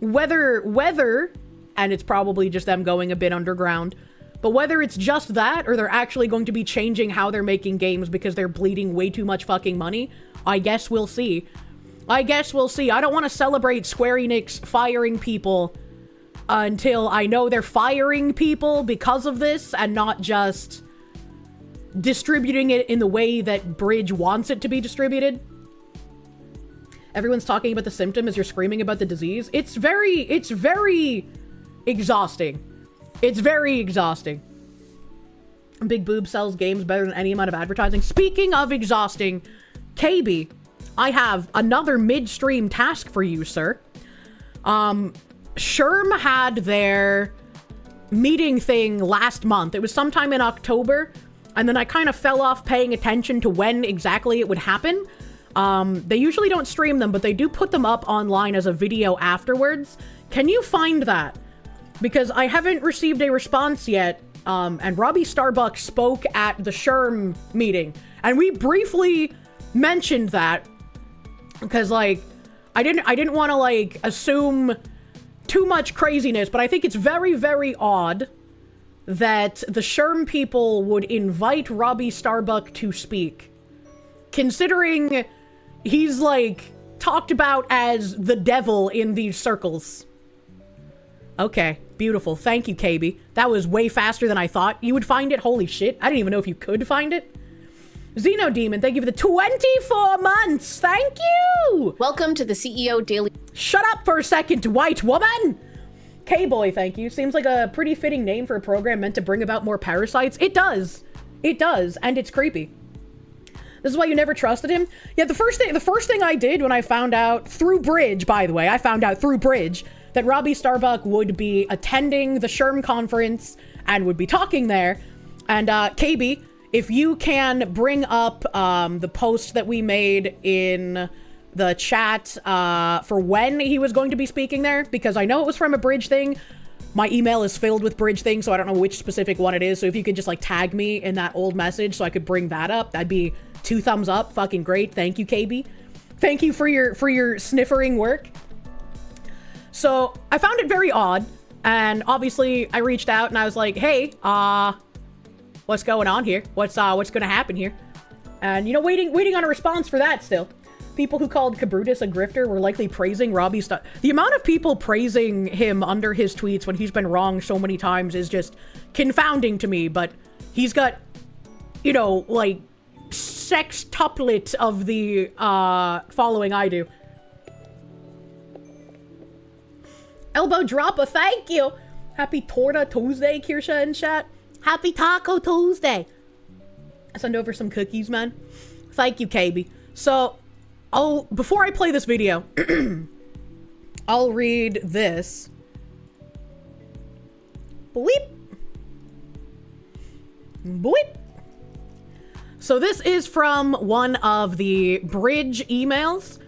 whether, and it's probably just them going a bit underground, but whether it's just that or they're actually going to be changing how they're making games because they're bleeding way too much fucking money, I guess we'll see. I don't want to celebrate Square Enix firing people until I know they're firing people because of this and not just distributing it in the way that Bridge wants it to be distributed. Everyone's talking about the symptom as you're screaming about the disease. It's very exhausting. It's very exhausting. Big Boob sells games better than any amount of advertising. Speaking of exhausting, KB, I have another midstream task for you, sir. Sherm had their meeting thing last month. It was sometime in October, and then I kind of fell off paying attention to when exactly it would happen. They usually don't stream them, but they do put them up online as a video afterwards. Can you find that? Because I haven't received a response yet. And Robbie Starbuck spoke at the Sherm meeting, and we briefly mentioned that because, like, I didn't want to, like, assume too much craziness, but I think it's very, very odd that the Sherm people would invite Robbie Starbuck to speak, considering he's, like, talked about as the devil in these circles. Okay, beautiful. Thank you, KB. That was way faster than I thought you would find it. Holy shit. I didn't even know if you could find it. Xenodemon, thank you for the 24 months. Thank you. Welcome to the CEO Daily. Shut up for a second, white woman. K-Boy, thank you. Seems like a pretty fitting name for a program meant to bring about more parasites. It does. It does, and it's creepy. This is why you never trusted him? Yeah, the first thing I did when I found out, through Bridge, by the way, I found out through Bridge, that Robbie Starbuck would be attending the Sherm conference and would be talking there. And KB, if you can bring up the post that we made in the chat for when he was going to be speaking there, because I know it was from a Bridge thing. My email is filled with Bridge things, so I don't know which specific one it is. So if you could just, like, tag me in that old message so I could bring that up, that'd be 2 thumbs up. Fucking great. Thank you, KB. Thank you for your sniffering work. So I found it very odd, and obviously I reached out and I was like, hey, what's going on here? What's gonna happen here? And, you know, waiting on a response for that still. People who called Kabrutus a grifter were likely praising Robbie stuff. The amount of people praising him under his tweets when he's been wrong so many times is just confounding to me, but he's got, you know, like, sextuplet of the following I do. Elbow dropper, thank you. Happy Torta Tuesday, Kirsche in chat. Happy Taco Tuesday. I send over some cookies, man. Thank you, KB. So, before I play this video, I'll read this. Bleep. Bleep. So this is from one of the Bridge emails.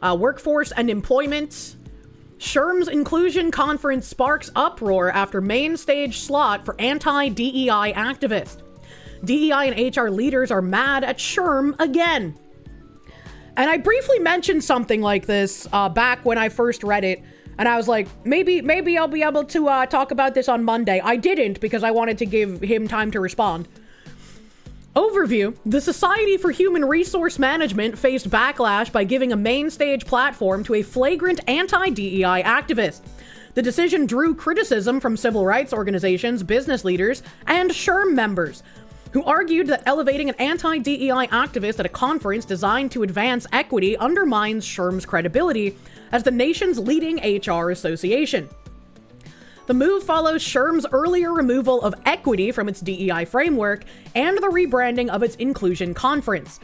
Workforce and employment. Sherm's inclusion conference sparks uproar after main stage slot for anti-DEI activist. DEI and HR leaders are mad at Sherm again. And I briefly mentioned something like this back when I first read it, and I was like, maybe I'll be able to talk about this on Monday. I didn't, because I wanted to give him time to respond. Overview. The Society for Human Resource Management faced backlash by giving a main stage platform to a flagrant anti-DEI activist. The decision drew criticism from civil rights organizations, business leaders, and Sherm members, who argued that elevating an anti-DEI activist at a conference designed to advance equity undermines Sherm's credibility as the nation's leading HR association. The move follows Sherm's earlier removal of equity from its DEI framework and the rebranding of its inclusion conference.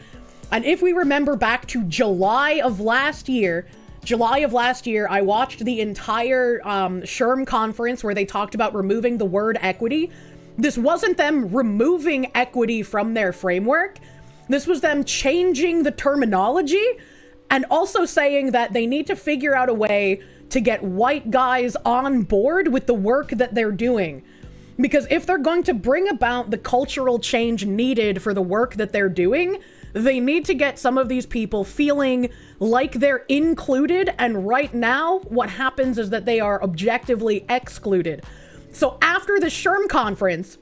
And if we remember back to July of last year, I watched the entire Sherm conference where they talked about removing the word equity. This wasn't them removing equity from their framework. This was them changing the terminology and also saying that they need to figure out a way to get white guys on board with the work that they're doing. Because if they're going to bring about the cultural change needed for the work that they're doing, they need to get some of these people feeling like they're included, and right now, what happens is that they are objectively excluded. So after the Sherm conference,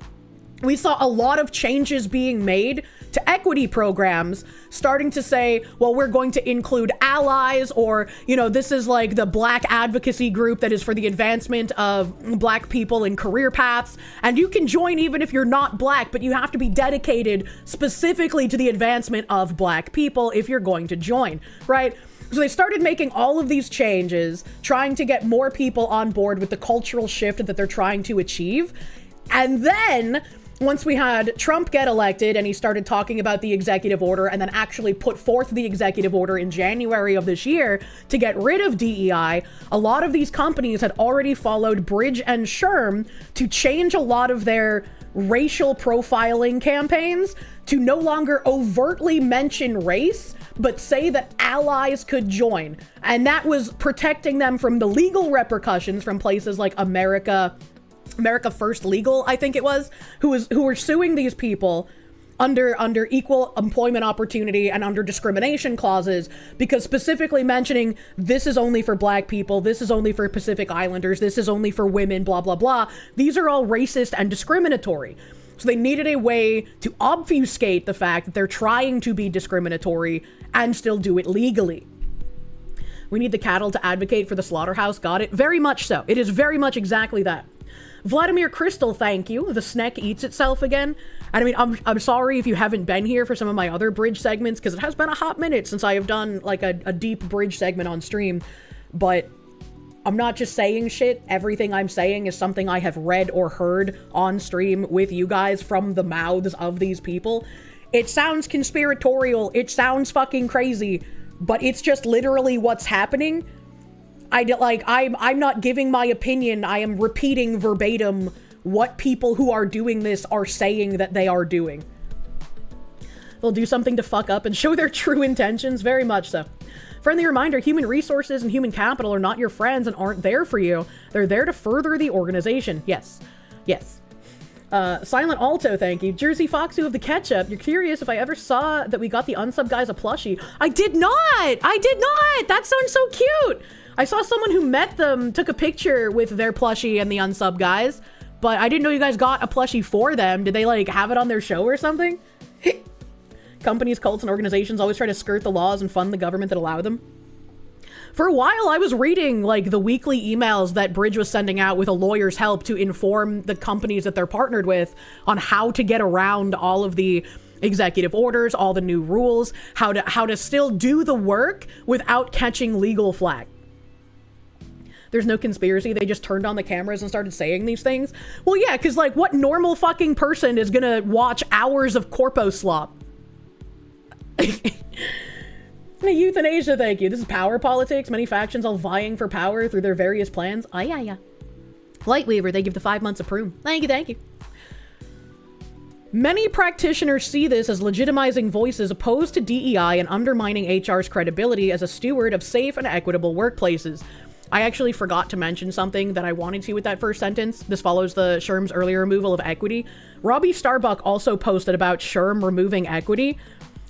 we saw a lot of changes being made to equity programs, starting to say, well, we're going to include allies, or, you know, this is like the Black advocacy group that is for the advancement of Black people in career paths. And you can join even if you're not Black, but you have to be dedicated specifically to the advancement of Black people if you're going to join, right? So they started making all of these changes, trying to get more people on board with the cultural shift that they're trying to achieve. And then once we had Trump get elected and he started talking about the executive order and then actually put forth the executive order in January of this year to get rid of DEI, a lot of these companies had already followed Bridge and Sherm to change a lot of their racial profiling campaigns to no longer overtly mention race, but say that allies could join. And that was protecting them from the legal repercussions from places like America First Legal, I think it was, who were suing these people under equal employment opportunity and under discrimination clauses, because specifically mentioning this is only for black people, this is only for Pacific Islanders, this is only for women, blah, blah, blah. These are all racist and discriminatory. So they needed a way to obfuscate the fact that they're trying to be discriminatory and still do it legally. We need the cattle to advocate for the slaughterhouse. Got it? Very much so. It is very much exactly that. Vladimir Crystal, thank you. The snack eats itself again. And I mean, I'm sorry if you haven't been here for some of my other bridge segments, because it has been a hot minute since I have done like a deep bridge segment on stream. But I'm not just saying shit. Everything I'm saying is something I have read or heard on stream with you guys from the mouths of these people. It sounds conspiratorial. It sounds fucking crazy, but it's just literally what's happening. I'm not giving my opinion. I am repeating verbatim what people who are doing this are saying that they are doing. They'll do something to fuck up and show their true intentions. Very much so. Friendly reminder, human resources and human capital are not your friends and aren't there for you. They're there to further the organization. Yes. Yes. Silent Alto, thank you. Jersey Foxu of the Ketchup. You're curious if I ever saw that we got the unsub guys a plushie. I did not! I did not! That sounds so cute! I saw someone who met them, took a picture with their plushie and the unsub guys, but I didn't know you guys got a plushie for them. Did they like have it on their show or something? Companies, cults, and organizations always try to skirt the laws and fund the government that allow them. For a while, I was reading like the weekly emails that Bridge was sending out with a lawyer's help to inform the companies that they're partnered with on how to get around all of the executive orders, all the new rules, how to still do the work without catching legal flack. There's no conspiracy. They just turned on the cameras and started saying these things. Well, yeah, because like what normal fucking person is gonna watch hours of corpo slop? Euthanasia, thank you. This is power politics. Many factions all vying for power through their various plans. Ah, yeah. Lightweaver, they give the 5 months of prune. Thank you, thank you. Many practitioners see this as legitimizing voices opposed to DEI and undermining HR's credibility as a steward of safe and equitable workplaces. I actually forgot to mention something that I wanted to with that first sentence. This follows the Sherm's earlier removal of equity. Robbie Starbuck also posted about Sherm removing equity,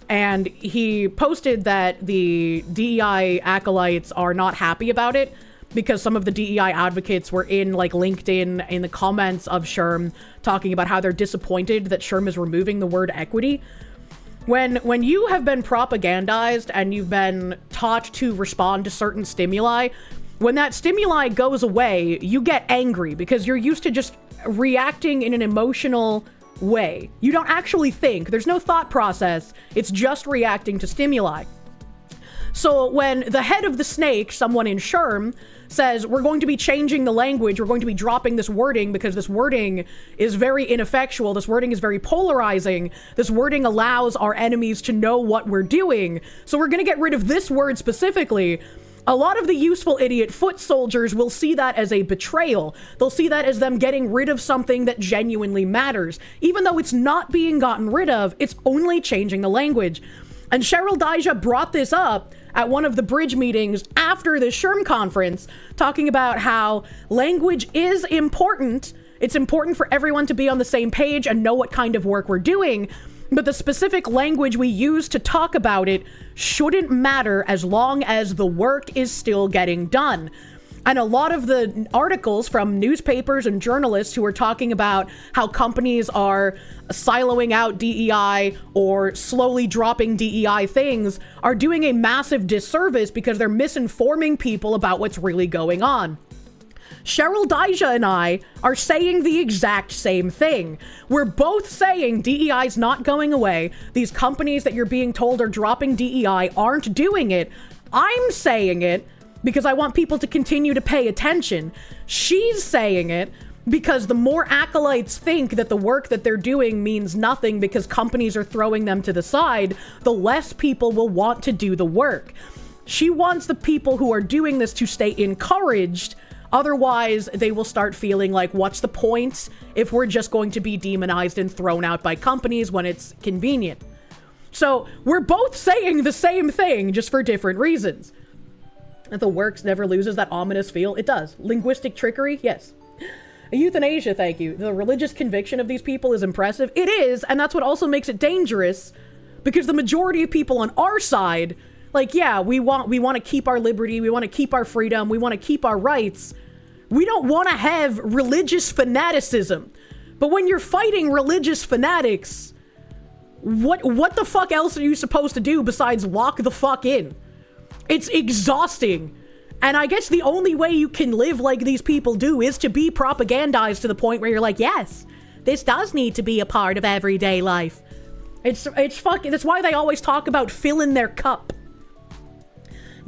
and he posted that the DEI acolytes are not happy about it because some of the DEI advocates were in like LinkedIn in the comments of Sherm talking about how they're disappointed that Sherm is removing the word equity. When you have been propagandized and you've been taught to respond to certain stimuli, when that stimuli goes away, you get angry because you're used to just reacting in an emotional way. You don't actually think. There's no thought process. It's just reacting to stimuli. So when the head of the snake, someone in Sherm, says, we're going to be changing the language, we're going to be dropping this wording because this wording is very ineffectual, this wording is very polarizing, this wording allows our enemies to know what we're doing, so we're going to get rid of this word specifically. A lot of the useful idiot foot soldiers will see that as a betrayal. They'll see that as them getting rid of something that genuinely matters. Even though it's not being gotten rid of, it's only changing the language. And Cheryl Daija brought this up at one of the bridge meetings after the Sherm conference, talking about how language is important. It's important for everyone to be on the same page and know what kind of work we're doing. But the specific language we use to talk about it shouldn't matter as long as the work is still getting done. And a lot of the articles from newspapers and journalists who are talking about how companies are siloing out DEI or slowly dropping DEI things are doing a massive disservice because they're misinforming people about what's really going on. Cheryl Daija and I are saying the exact same thing. We're both saying DEI is not going away. These companies that you're being told are dropping DEI aren't doing it. I'm saying it because I want people to continue to pay attention. She's saying it Because the more acolytes think that the work that they're doing means nothing because companies are throwing them to the side, the less people will want to do the work. She wants the people who are doing this to stay encouraged. Otherwise, they will start feeling like, what's the point if we're just going to be demonized and thrown out by companies when it's convenient? So we're both saying the same thing, just for different reasons. That the works never loses that ominous feel. It does. Linguistic trickery? Yes. Euthanasia, thank you. The religious conviction of these people is impressive. It is, and that's what also makes it dangerous, because the majority of people on our side, like, yeah, we want to keep our liberty, we want to keep our freedom, we want to keep our rights. We don't want to have religious fanaticism. But when you're fighting religious fanatics, what the fuck else are you supposed to do besides lock the fuck in? It's exhausting. And I guess the only way you can live like these people do is to be propagandized to the point where you're like, yes, this does need to be a part of everyday life. It's fucking, that's why they always talk about filling their cup.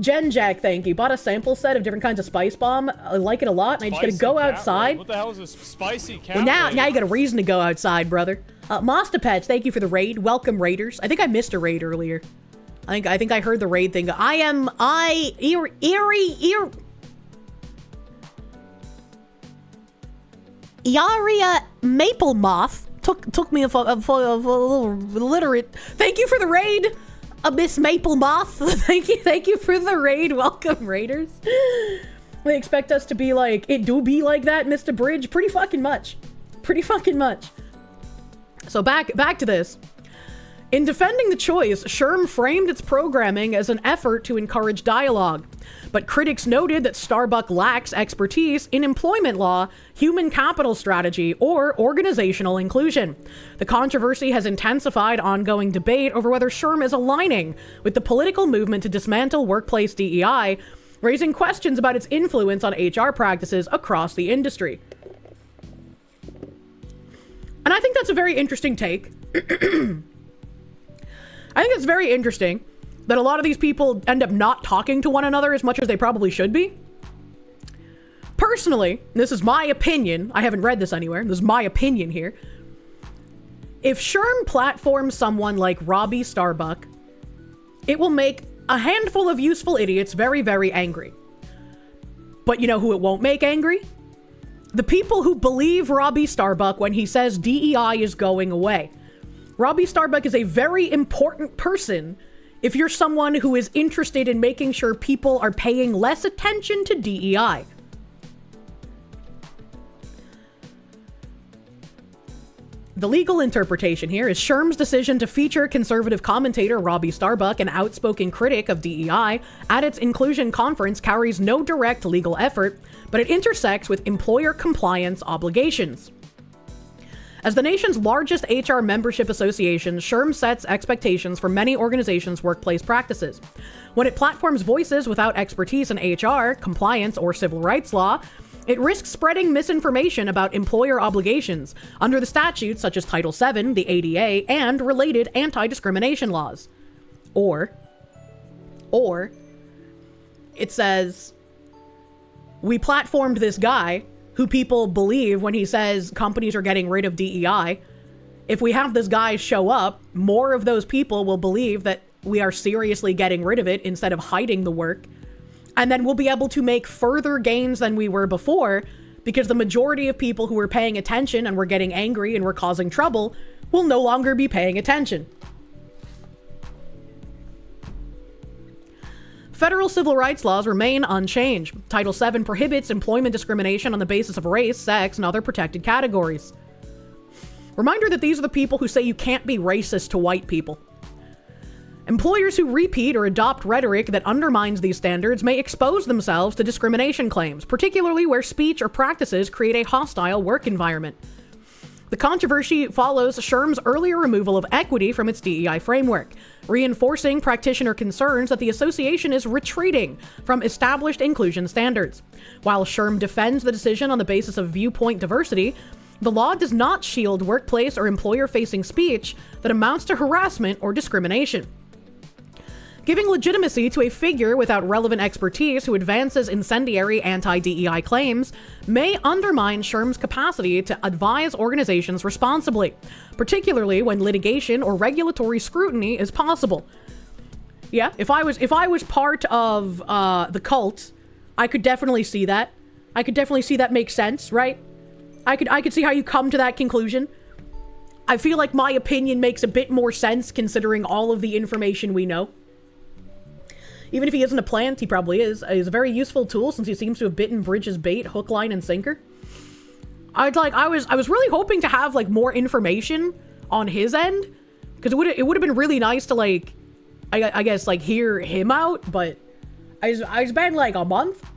Jen Jack, thank you. Bought a sample set of different kinds of spice bomb. I like it a lot, and I just gotta go outside. What the hell is a spicy cat? Well, now you got a reason to go outside, brother. Master Pets, thank you for the raid. Welcome, raiders. I think I missed a raid earlier. I think I heard the raid thing. Iaria Maple Moth took me a little illiterate. Thank you for the raid, Miss Maple Moth. Thank you for the raid. Welcome, raiders. They expect us to be like, it do be like that, Mr. Bridge. Pretty fucking much. So back to this. In defending the choice, Sherm framed its programming as an effort to encourage dialogue. But critics noted that Starbucks lacks expertise in employment law, human capital strategy, or organizational inclusion. The controversy has intensified ongoing debate over whether Sherm is aligning with the political movement to dismantle workplace DEI, raising questions about its influence on HR practices across the industry. And I think that's a very interesting take. I think it's very interesting that a lot of these people end up not talking to one another as much as they probably should be. Personally, this is my opinion. I haven't read this anywhere. This is my opinion here. If Sherm platforms someone like Robbie Starbuck, it will make a handful of useful idiots very, very angry. But you know who it won't make angry? The people who believe Robbie Starbuck when he says DEI is going away. Robbie Starbuck is a very important person if you're someone who is interested in making sure people are paying less attention to DEI. The legal interpretation here is Sherm's decision to feature conservative commentator Robbie Starbuck, an outspoken critic of DEI, at its inclusion conference carries no direct legal effort, but it intersects with employer compliance obligations. As the nation's largest HR membership association, Sherm sets expectations for many organizations' workplace practices. When it platforms voices without expertise in HR, compliance, or civil rights law, it risks spreading misinformation about employer obligations under the statutes such as Title VII, the ADA, and related anti-discrimination laws. Or it says, we platformed this guy who people believe when he says companies are getting rid of DEI. If we have this guy show up, more of those people will believe that we are seriously getting rid of it instead of hiding the work. And then we'll be able to make further gains than we were before, because the majority of people who were paying attention and were getting angry and were causing trouble will no longer be paying attention. Federal civil rights laws remain unchanged. Title VII prohibits employment discrimination on the basis of race, sex, and other protected categories. Reminder that these are the people who say you can't be racist to white people. Employers who repeat or adopt rhetoric that undermines these standards may expose themselves to discrimination claims, particularly where speech or practices create a hostile work environment. The controversy follows Sherm's earlier removal of equity from its DEI framework, reinforcing practitioner concerns that the association is retreating from established inclusion standards. While Sherm defends the decision on the basis of viewpoint diversity, the law does not shield workplace or employer-facing speech that amounts to harassment or discrimination. Giving legitimacy to a figure without relevant expertise who advances incendiary anti-DEI claims may undermine SHRM's capacity to advise organizations responsibly, particularly when litigation or regulatory scrutiny is possible. Yeah, if I was part of the cult, I could definitely see that. I could definitely see that make sense, right? I could see how you come to that conclusion. I feel like my opinion makes a bit more sense considering all of the information we know. Even if he isn't a plant, he probably is. He's a very useful tool since he seems to have bitten Bridge's bait, hook, line, and sinker. I was really hoping to have like more information on his end, because it would have been really nice to like, I guess like hear him out. But it's been like a month.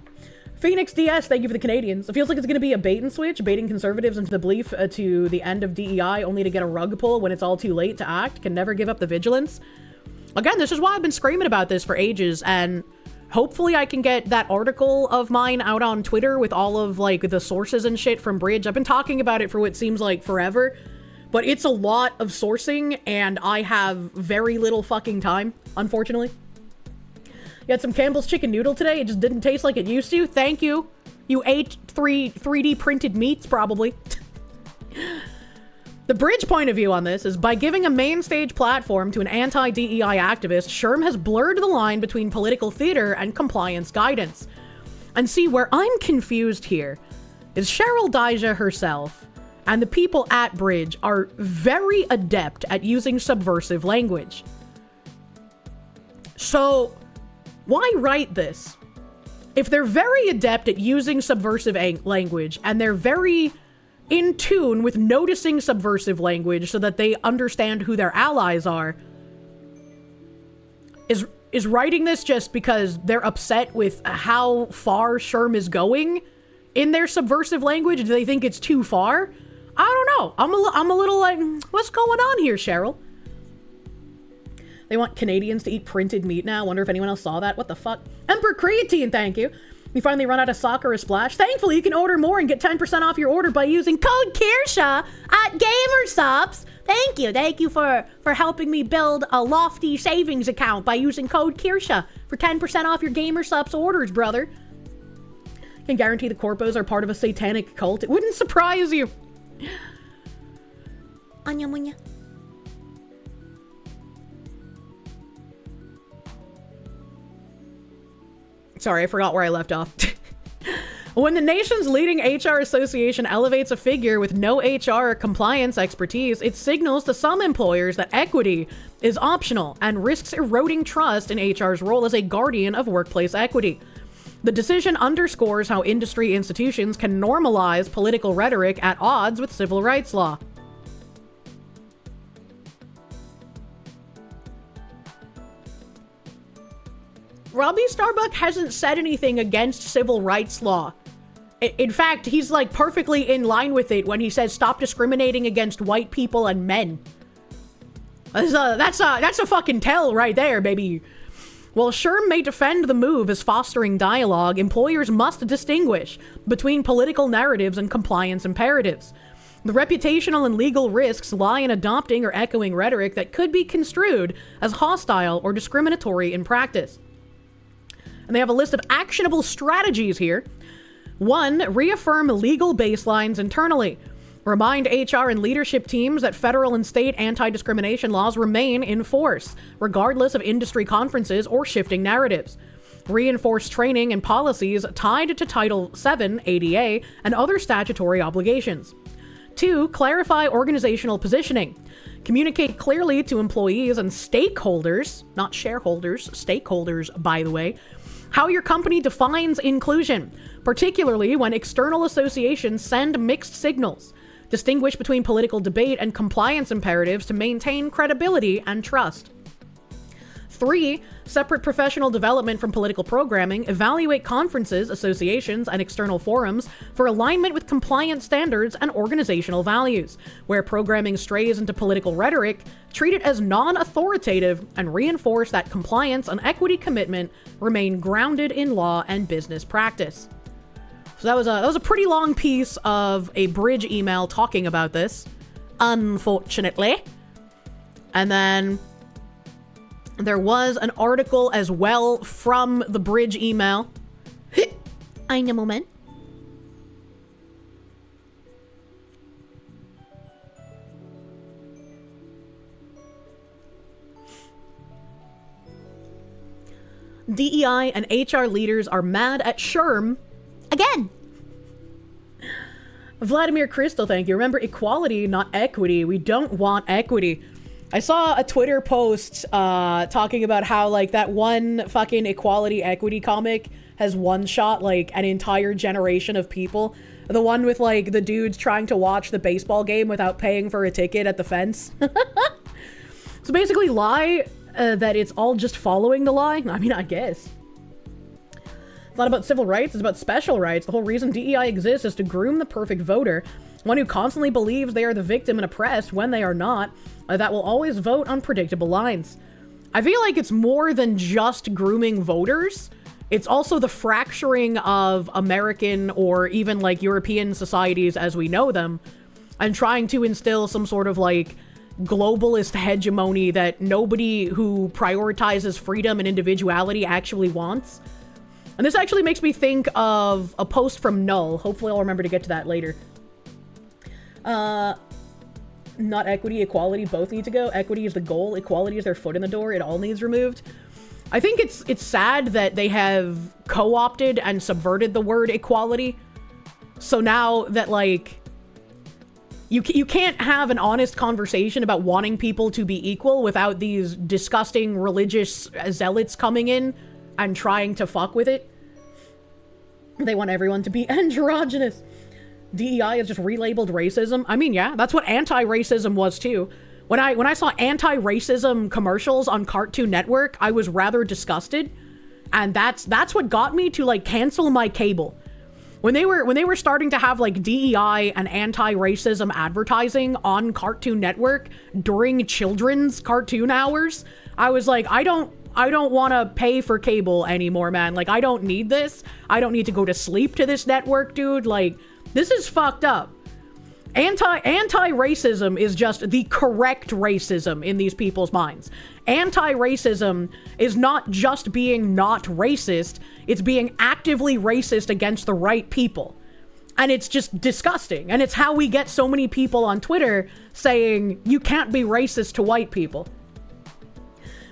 Phoenix DS, thank you for the Canadians. It feels like it's going to be a bait and switch, baiting conservatives into the belief to the end of DEI, only to get a rug pull when it's all too late to act. Can never give up the vigilance. Again, this is why I've been screaming about this for ages, and hopefully I can get that article of mine out on Twitter with all of, like, the sources and shit from Bridge. I've been talking about it for what seems like forever, but it's a lot of sourcing, and I have very little fucking time, unfortunately. You had some Campbell's chicken noodle today? It just didn't taste like it used to? Thank you. You ate 3D printed meats, probably. The Bridge point of view on this is, by giving a main stage platform to an anti-DEI activist, SHRM has blurred the line between political theater and compliance guidance. And see, where I'm confused here is Cheryl Daija herself and the people at Bridge are very adept at using subversive language. So, why write this? If they're very adept at using subversive language and they're very in tune with noticing subversive language so that they understand who their allies are, is writing this just because they're upset with how far SHRM is going in their subversive language? Do they think it's too far? I don't know. I'm a little like, what's going on here, Cheryl? They want Canadians to eat printed meat now. Wonder if anyone else saw that. What the fuck? Emperor Creatine, thank you. We finally run out of Sakura Splash. Thankfully, you can order more and get 10% off your order by using code Kirsche at GamerSups. Thank you. Thank you for helping me build a lofty savings account by using code Kirsche for 10% off your GamerSups orders, brother. Can guarantee the corpos are part of a satanic cult. It wouldn't surprise you. Anya munya. Sorry, I forgot where I left off. When the nation's leading HR association elevates a figure with no HR compliance expertise, it signals to some employers that equity is optional and risks eroding trust in HR's role as a guardian of workplace equity. The decision underscores how industry institutions can normalize political rhetoric at odds with civil rights law. Robbie Starbuck hasn't said anything against civil rights law. In fact, he's like perfectly in line with it when he says stop discriminating against white people and men. That's a fucking tell right there, baby. While SHRM may defend the move as fostering dialogue, employers must distinguish between political narratives and compliance imperatives. The reputational and legal risks lie in adopting or echoing rhetoric that could be construed as hostile or discriminatory in practice. And they have a list of actionable strategies here. 1. Reaffirm legal baselines internally. Remind HR and leadership teams that federal and state anti-discrimination laws remain in force, regardless of industry conferences or shifting narratives. Reinforce training and policies tied to Title VII ADA and other statutory obligations. 2. Clarify organizational positioning. Communicate clearly to employees and stakeholders, not shareholders, stakeholders, by the way, how your company defines inclusion, particularly when external associations send mixed signals. Distinguish between political debate and compliance imperatives to maintain credibility and trust. 3. Separate professional development from political programming. Evaluate conferences, associations, and external forums for alignment with compliance standards and organizational values. Where programming strays into political rhetoric, treat it as non-authoritative and reinforce that compliance and equity commitment remain grounded in law and business practice. So that was a pretty long piece of a Bridge email talking about this, unfortunately. And then There was an article as well from the Bridge email. Eine Moment. DEI and HR leaders are mad at Sherm again. Vladimir Crystal, thank you. Remember, equality, not equity. We don't want equity. I saw a Twitter post talking about how, like, that one fucking equality equity comic has one-shot, like, an entire generation of people. The one with, like, the dudes trying to watch the baseball game without paying for a ticket at the fence. So basically, lie that it's all just following the lie. I mean, I guess. It's not about civil rights, it's about special rights. The whole reason DEI exists is to groom the perfect voter, one who constantly believes they are the victim and oppressed when they are not, that will always vote on predictable lines. I feel like it's more than just grooming voters. It's also the fracturing of American or even like European societies as we know them, and trying to instill some sort of like globalist hegemony that nobody who prioritizes freedom and individuality actually wants. And this actually makes me think of a post from Null. Hopefully I'll remember to get to that later. Not equity, equality, both need to go. Equity is the goal, equality is their foot in the door, it all needs removed. I think it's sad that they have co-opted and subverted the word equality. So now that, like, you can't have an honest conversation about wanting people to be equal without these disgusting religious zealots coming in and trying to fuck with it. They want everyone to be androgynous. DEI is just relabeled racism. I mean, yeah, that's what anti-racism was too. When I saw anti-racism commercials on Cartoon Network, I was rather disgusted. And that's what got me to, like, cancel my cable. When they were starting to have, like, DEI and anti-racism advertising on Cartoon Network during children's cartoon hours, I was like, I don't want to pay for cable anymore, man. Like, I don't need this. I don't need to go to sleep to this network, dude. Like, this is fucked up. Anti-racism is just the correct racism in these people's minds. Anti-racism is not just being not racist, it's being actively racist against the right people. And it's just disgusting. And it's how we get so many people on Twitter saying, you can't be racist to white people.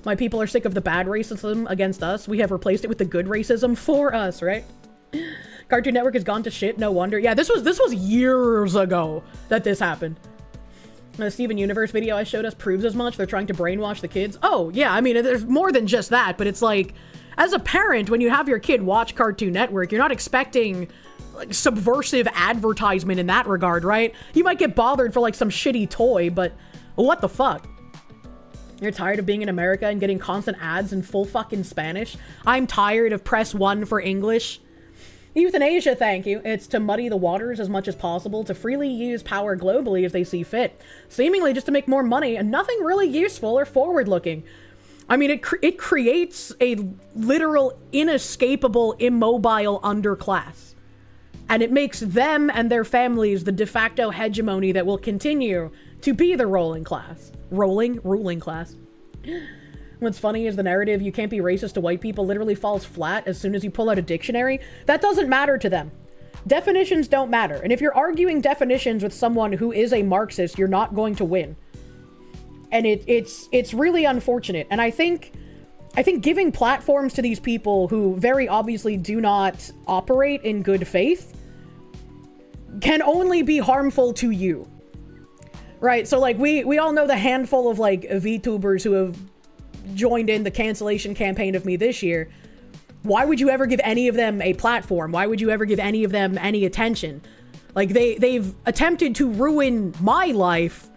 My people are sick of the bad racism against us. We have replaced it with the good racism for us, right? Cartoon Network has gone to shit, no wonder. Yeah, this was years ago that this happened. The Steven Universe video I showed us proves as much. They're trying to brainwash the kids. Oh, yeah, I mean, there's more than just that, but it's like, as a parent, when you have your kid watch Cartoon Network, you're not expecting, like, subversive advertisement in that regard, right? You might get bothered for, like, some shitty toy, but what the fuck? You're tired of being in America and getting constant ads in full fucking Spanish? I'm tired of press 1 for English. Euthanasia, thank you. It's to muddy the waters as much as possible, to freely use power globally as they see fit, seemingly just to make more money, and nothing really useful or forward-looking. I mean, it creates a literal, inescapable, immobile underclass. And it makes them and their families the de facto hegemony that will continue to be the ruling class. Ruling class. What's funny is the narrative, you can't be racist to white people, literally falls flat as soon as you pull out a dictionary. That doesn't matter to them. Definitions don't matter. And if you're arguing definitions with someone who is a Marxist, you're not going to win. And it's really unfortunate. And I think giving platforms to these people who very obviously do not operate in good faith can only be harmful to you. Right? So, like, we all know the handful of, like, VTubers who have joined in the cancellation campaign of me this year. Why would you ever give any of them a platform? Why would you ever give any of them any attention? Like, they've attempted to ruin my life.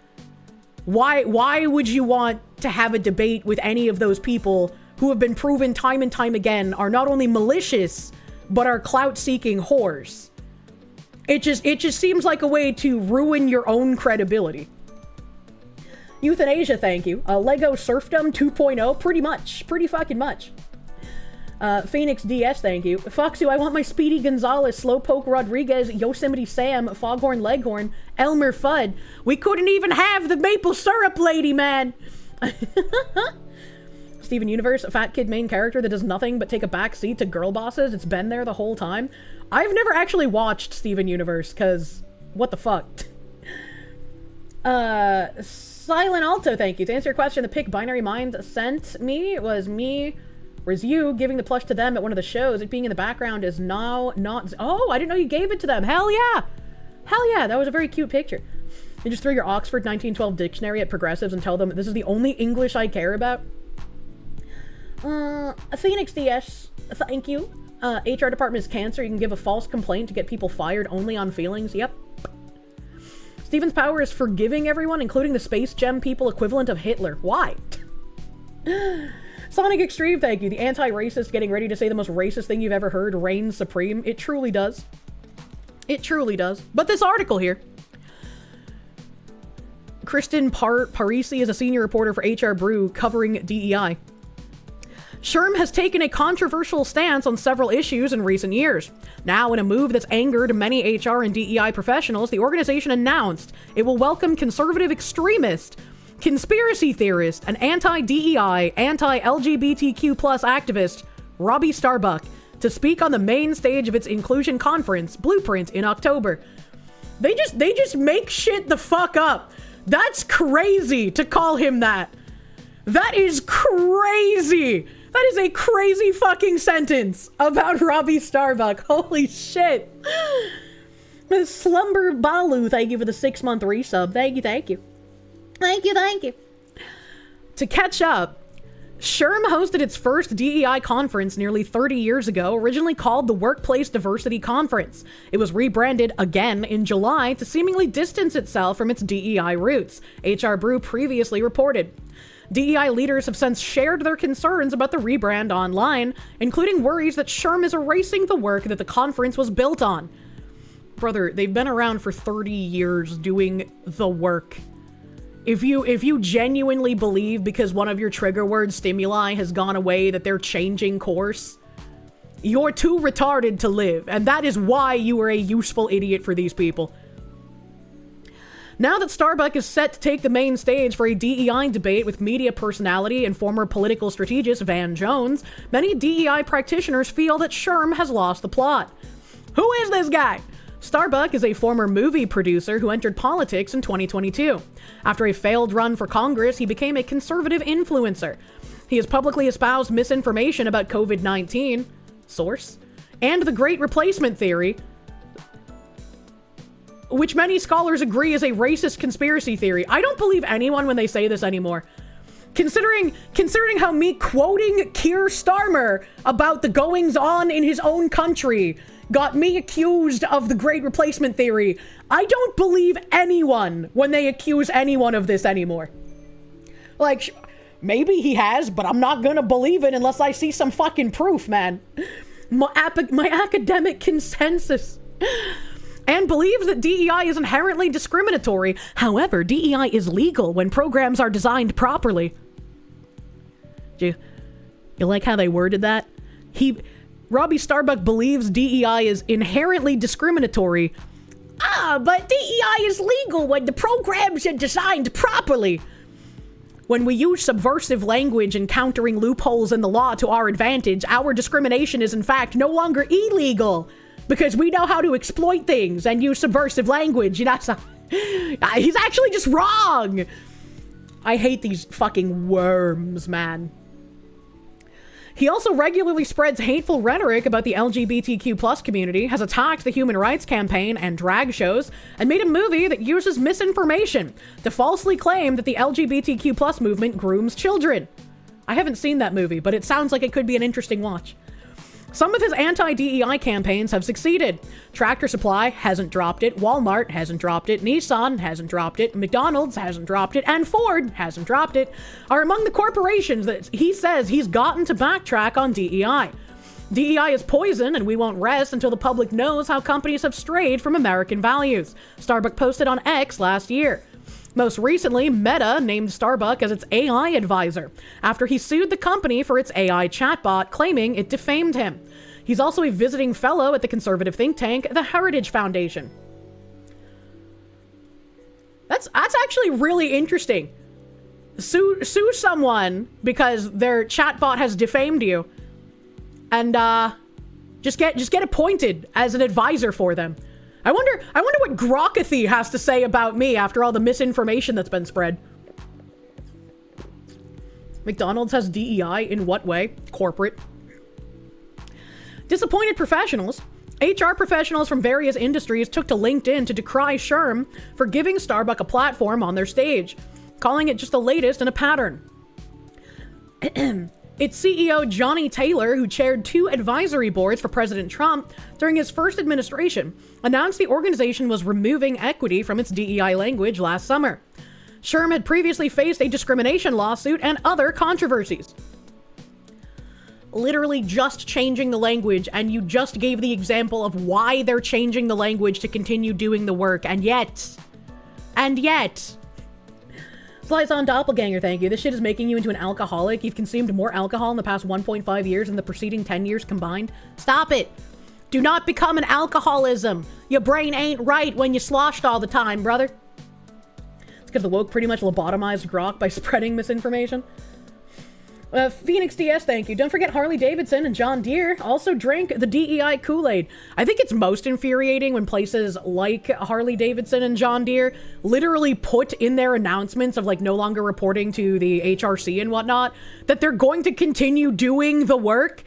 Why would you want to have a debate with any of those people who have been proven time and time again are not only malicious, but are clout-seeking whores? It just seems like a way to ruin your own credibility. Euthanasia, thank you. Lego Serfdom 2.0, pretty much. Pretty fucking much. Phoenix DS, thank you. Foxy, I want my Speedy Gonzalez, Slowpoke Rodriguez, Yosemite Sam, Foghorn Leghorn, Elmer Fudd. We couldn't even have the maple syrup lady, man. Steven Universe, a fat kid main character that does nothing but take a back seat to girl bosses. It's been there the whole time. I've never actually watched Steven Universe, because what the fuck? Silent Alto, thank you. To answer your question, the pic Binary Mind sent me was you giving the plush to them at one of the shows. It being in the background is now not... Oh, I didn't know you gave it to them. Hell yeah! Hell yeah, that was a very cute picture. You just throw your Oxford 1912 dictionary at progressives and tell them this is the only English I care about. Phoenix DS, thank you. HR department is cancer. You can give a false complaint to get people fired only on feelings. Yep. Steven's power is forgiving everyone, including the space gem people equivalent of Hitler. Why? Sonic Extreme, thank you. The anti-racist getting ready to say the most racist thing you've ever heard reigns supreme. It truly does. It truly does. But this article here. Kristen Parisi is a senior reporter for HR Brew covering DEI. SHRM has taken a controversial stance on several issues in recent years. Now, in a move that's angered many HR and DEI professionals, the organization announced it will welcome conservative extremist, conspiracy theorist, and anti-DEI, anti-LGBTQ+ activist Robbie Starbuck to speak on the main stage of its inclusion conference, Blueprint, in October. They just make shit the fuck up. That's crazy to call him that. That is crazy. That is a crazy fucking sentence about Robbie Starbuck. Holy shit. Slumber Balu, thank you for the 6-month resub. Thank you, thank you. Thank you, thank you. To catch up, SHRM hosted its first DEI conference nearly 30 years ago, originally called the Workplace Diversity Conference. It was rebranded again in July to seemingly distance itself from its DEI roots, HR Brew previously reported. DEI leaders have since shared their concerns about the rebrand online, including worries that SHRM is erasing the work that the conference was built on. Brother, they've been around for 30 years doing the work. If you genuinely believe because one of your trigger word stimuli has gone away that they're changing course, you're too retarded to live, and that is why you are a useful idiot for these people. Now that Starbuck is set to take the main stage for a DEI debate with media personality and former political strategist Van Jones, many DEI practitioners feel that SHRM has lost the plot. Who is this guy? Starbuck is a former movie producer who entered politics in 2022. After a failed run for Congress, he became a conservative influencer. He has publicly espoused misinformation about COVID-19, source, and the Great Replacement Theory, which many scholars agree is a racist conspiracy theory. I don't believe anyone when they say this anymore. Considering how me quoting Keir Starmer about the goings-on in his own country got me accused of the Great Replacement Theory, I don't believe anyone when they accuse anyone of this anymore. Like, maybe he has, but I'm not gonna believe it unless I see some fucking proof, man. My academic consensus. And believes that DEI is inherently discriminatory. However, DEI is legal when programs are designed properly. You like how they worded that? Robbie Starbuck believes DEI is inherently discriminatory. But DEI is legal when the programs are designed properly. When we use subversive language and countering loopholes in the law to our advantage, our discrimination is in fact no longer illegal. Because we know how to exploit things and use subversive language. You know, so, he's actually just wrong. I hate these fucking worms, man. He also regularly spreads hateful rhetoric about the LGBTQ+ community, has attacked the Human Rights Campaign and drag shows, and made a movie that uses misinformation to falsely claim that the LGBTQ+ movement grooms children. I haven't seen that movie, but it sounds like it could be an interesting watch. Some of his anti-DEI campaigns have succeeded. Tractor Supply hasn't dropped it, Walmart hasn't dropped it, Nissan hasn't dropped it, McDonald's hasn't dropped it, and Ford hasn't dropped it, are among the corporations that he says he's gotten to backtrack on DEI. DEI is poison, and we won't rest until the public knows how companies have strayed from American values, Starbuck posted on X last year. Most recently, Meta named Starbuck as its AI advisor after he sued the company for its AI chatbot, claiming it defamed him. He's also a visiting fellow at the conservative think tank, the Heritage Foundation. That's actually really interesting. sue someone because their chatbot has defamed you, and just get appointed as an advisor for them. I wonder what Grokathy has to say about me after all the misinformation that's been spread. McDonald's has DEI in what way? Corporate. Disappointed professionals. HR professionals from various industries took to LinkedIn to decry Sherm for giving Starbucks a platform on their stage, calling it just the latest in a pattern. Its CEO, Johnny Taylor, who chaired 2 advisory boards for President Trump during his first administration, announced the organization was removing equity from its DEI language last summer. Sherm had previously faced a discrimination lawsuit and other controversies. Literally just changing the language, and you just gave the example of why they're changing the language to continue doing the work, and yet... Slice on Doppelganger, thank you. This shit is making you into an alcoholic. You've consumed more alcohol in the past 1.5 years than the preceding 10 years combined. Stop it. Do not become an alcoholism. Your brain ain't right when you sloshed all the time, brother. It's because the woke pretty much lobotomized Grok by spreading misinformation. Phoenix DS, thank you. Don't forget Harley Davidson and John Deere also drink the DEI Kool-Aid. I think it's most infuriating when places like Harley Davidson and John Deere literally put in their announcements of like no longer reporting to the HRC and whatnot that they're going to continue doing the work.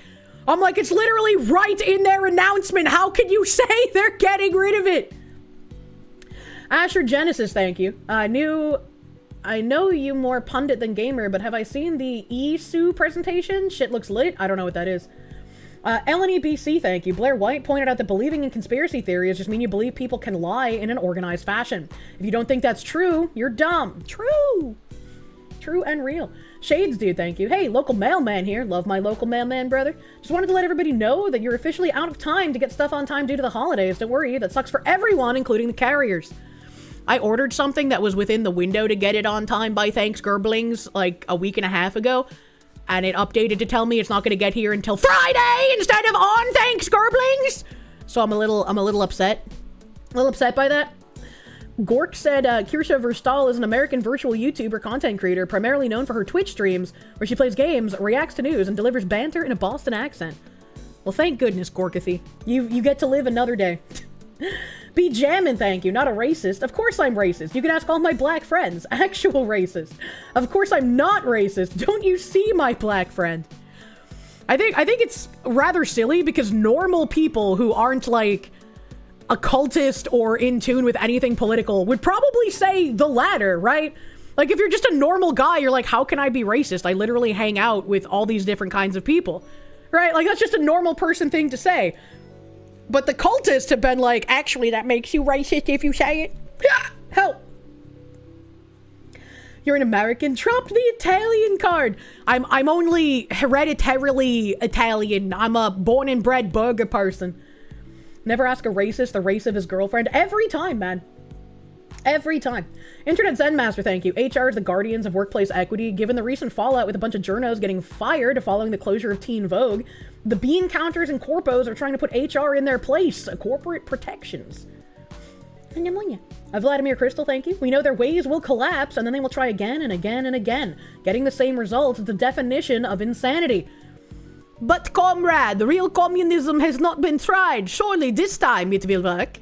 I'm like, it's literally right in their announcement. How can you say they're getting rid of it? Asher Genesis, thank you. I know you more pundit than gamer, but have I seen the ESU presentation? Shit looks lit. I don't know what that is. Eleni BC, thank you. Blair White pointed out that believing in conspiracy theories just mean you believe people can lie in an organized fashion. If you don't think that's true, you're dumb. True. True and real. Shades dude, thank you. Hey, local mailman here. Love my local mailman, brother. Just wanted to let everybody know that you're officially out of time to get stuff on time due to the holidays. Don't worry, that sucks for everyone, including the carriers. I ordered something that was within the window to get it on time by Thanks Gerblings like a week and a half ago, and it updated to tell me it's not going to get here until Friday instead of on Thanks Gerblings. So I'm a little upset. A little upset by that. Gork said Kirsche Verstal is an American virtual YouTuber content creator primarily known for her Twitch streams where she plays games, reacts to news, and delivers banter in a Boston accent. Well, thank goodness, Gorkathy. You get to live another day. Be jammin', thank you. Not a racist. Of course I'm racist. You can ask all my black friends. Actual racist. Of course I'm not racist. Don't you see my black friend? I think it's rather silly because normal people who aren't like a cultist or in tune with anything political would probably say the latter, right? Like if you're just a normal guy, you're like, how can I be racist? I literally hang out with all these different kinds of people, right? Like that's just a normal person thing to say. But the cultists have been like, actually, that makes you racist if you say it. Help. You're an American. Trump the Italian card. I'm only hereditarily Italian. I'm a born and bred burger person. Never ask a racist the race of his girlfriend. Every time, man. Every time. Internet Zen Master, thank you. HR is the guardians of workplace equity. Given the recent fallout with a bunch of journos getting fired following the closure of Teen Vogue, the bean counters and corpos are trying to put HR in their place. Corporate protections. Vladimir Crystal, thank you. We know their ways will collapse and then they will try again and again and again. Getting the same results is the definition of insanity. But comrade, real communism has not been tried. Surely this time it will work.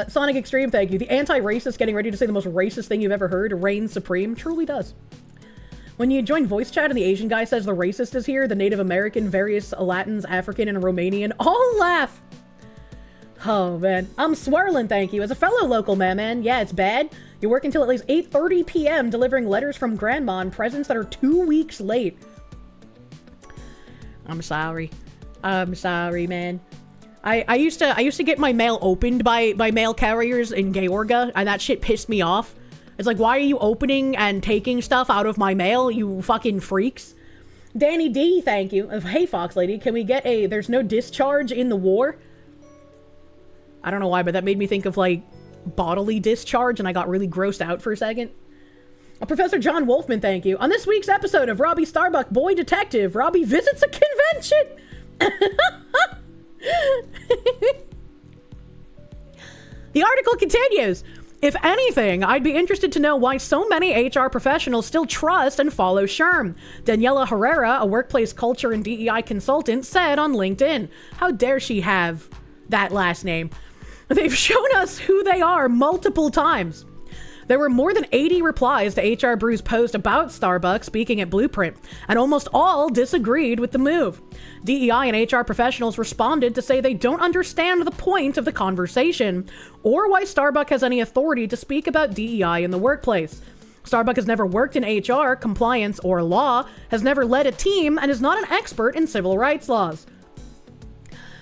Sonic Extreme, thank you. The anti-racist getting ready to say the most racist thing you've ever heard reigns supreme. Truly does. When you join voice chat and the Asian guy says the racist is here, the Native American, various Latins, African, and Romanian all laugh. Oh, man. I'm swirling, thank you. As a fellow local man, yeah, it's bad. You work until at least 8:30 p.m. delivering letters from grandma and presents that are 2 weeks late. I'm sorry. I'm sorry, man. I used to get my mail opened by mail carriers in Georgia, and that shit pissed me off. It's like, why are you opening and taking stuff out of my mail, you fucking freaks? Danny D, thank you. Hey, Fox Lady, can we get a there's no discharge in the war? I don't know why, but that made me think of, like, bodily discharge, and I got really grossed out for a second. Professor John Wolfman, thank you. On this week's episode of Robbie Starbuck, Boy Detective, Robbie visits a convention! The article continues. If anything, I'd be interested to know why so many HR professionals still trust and follow Sherm. Daniela Herrera, a workplace culture and DEI consultant, said on LinkedIn. How dare she have that last name? They've shown us who they are multiple times. There were more than 80 replies to HR Brew's post about Starbucks speaking at Blueprint, and almost all disagreed with the move. DEI and HR professionals responded to say they don't understand the point of the conversation or why Starbucks has any authority to speak about DEI in the workplace. Starbucks has never worked in HR, compliance, or law, has never led a team, and is not an expert in civil rights laws.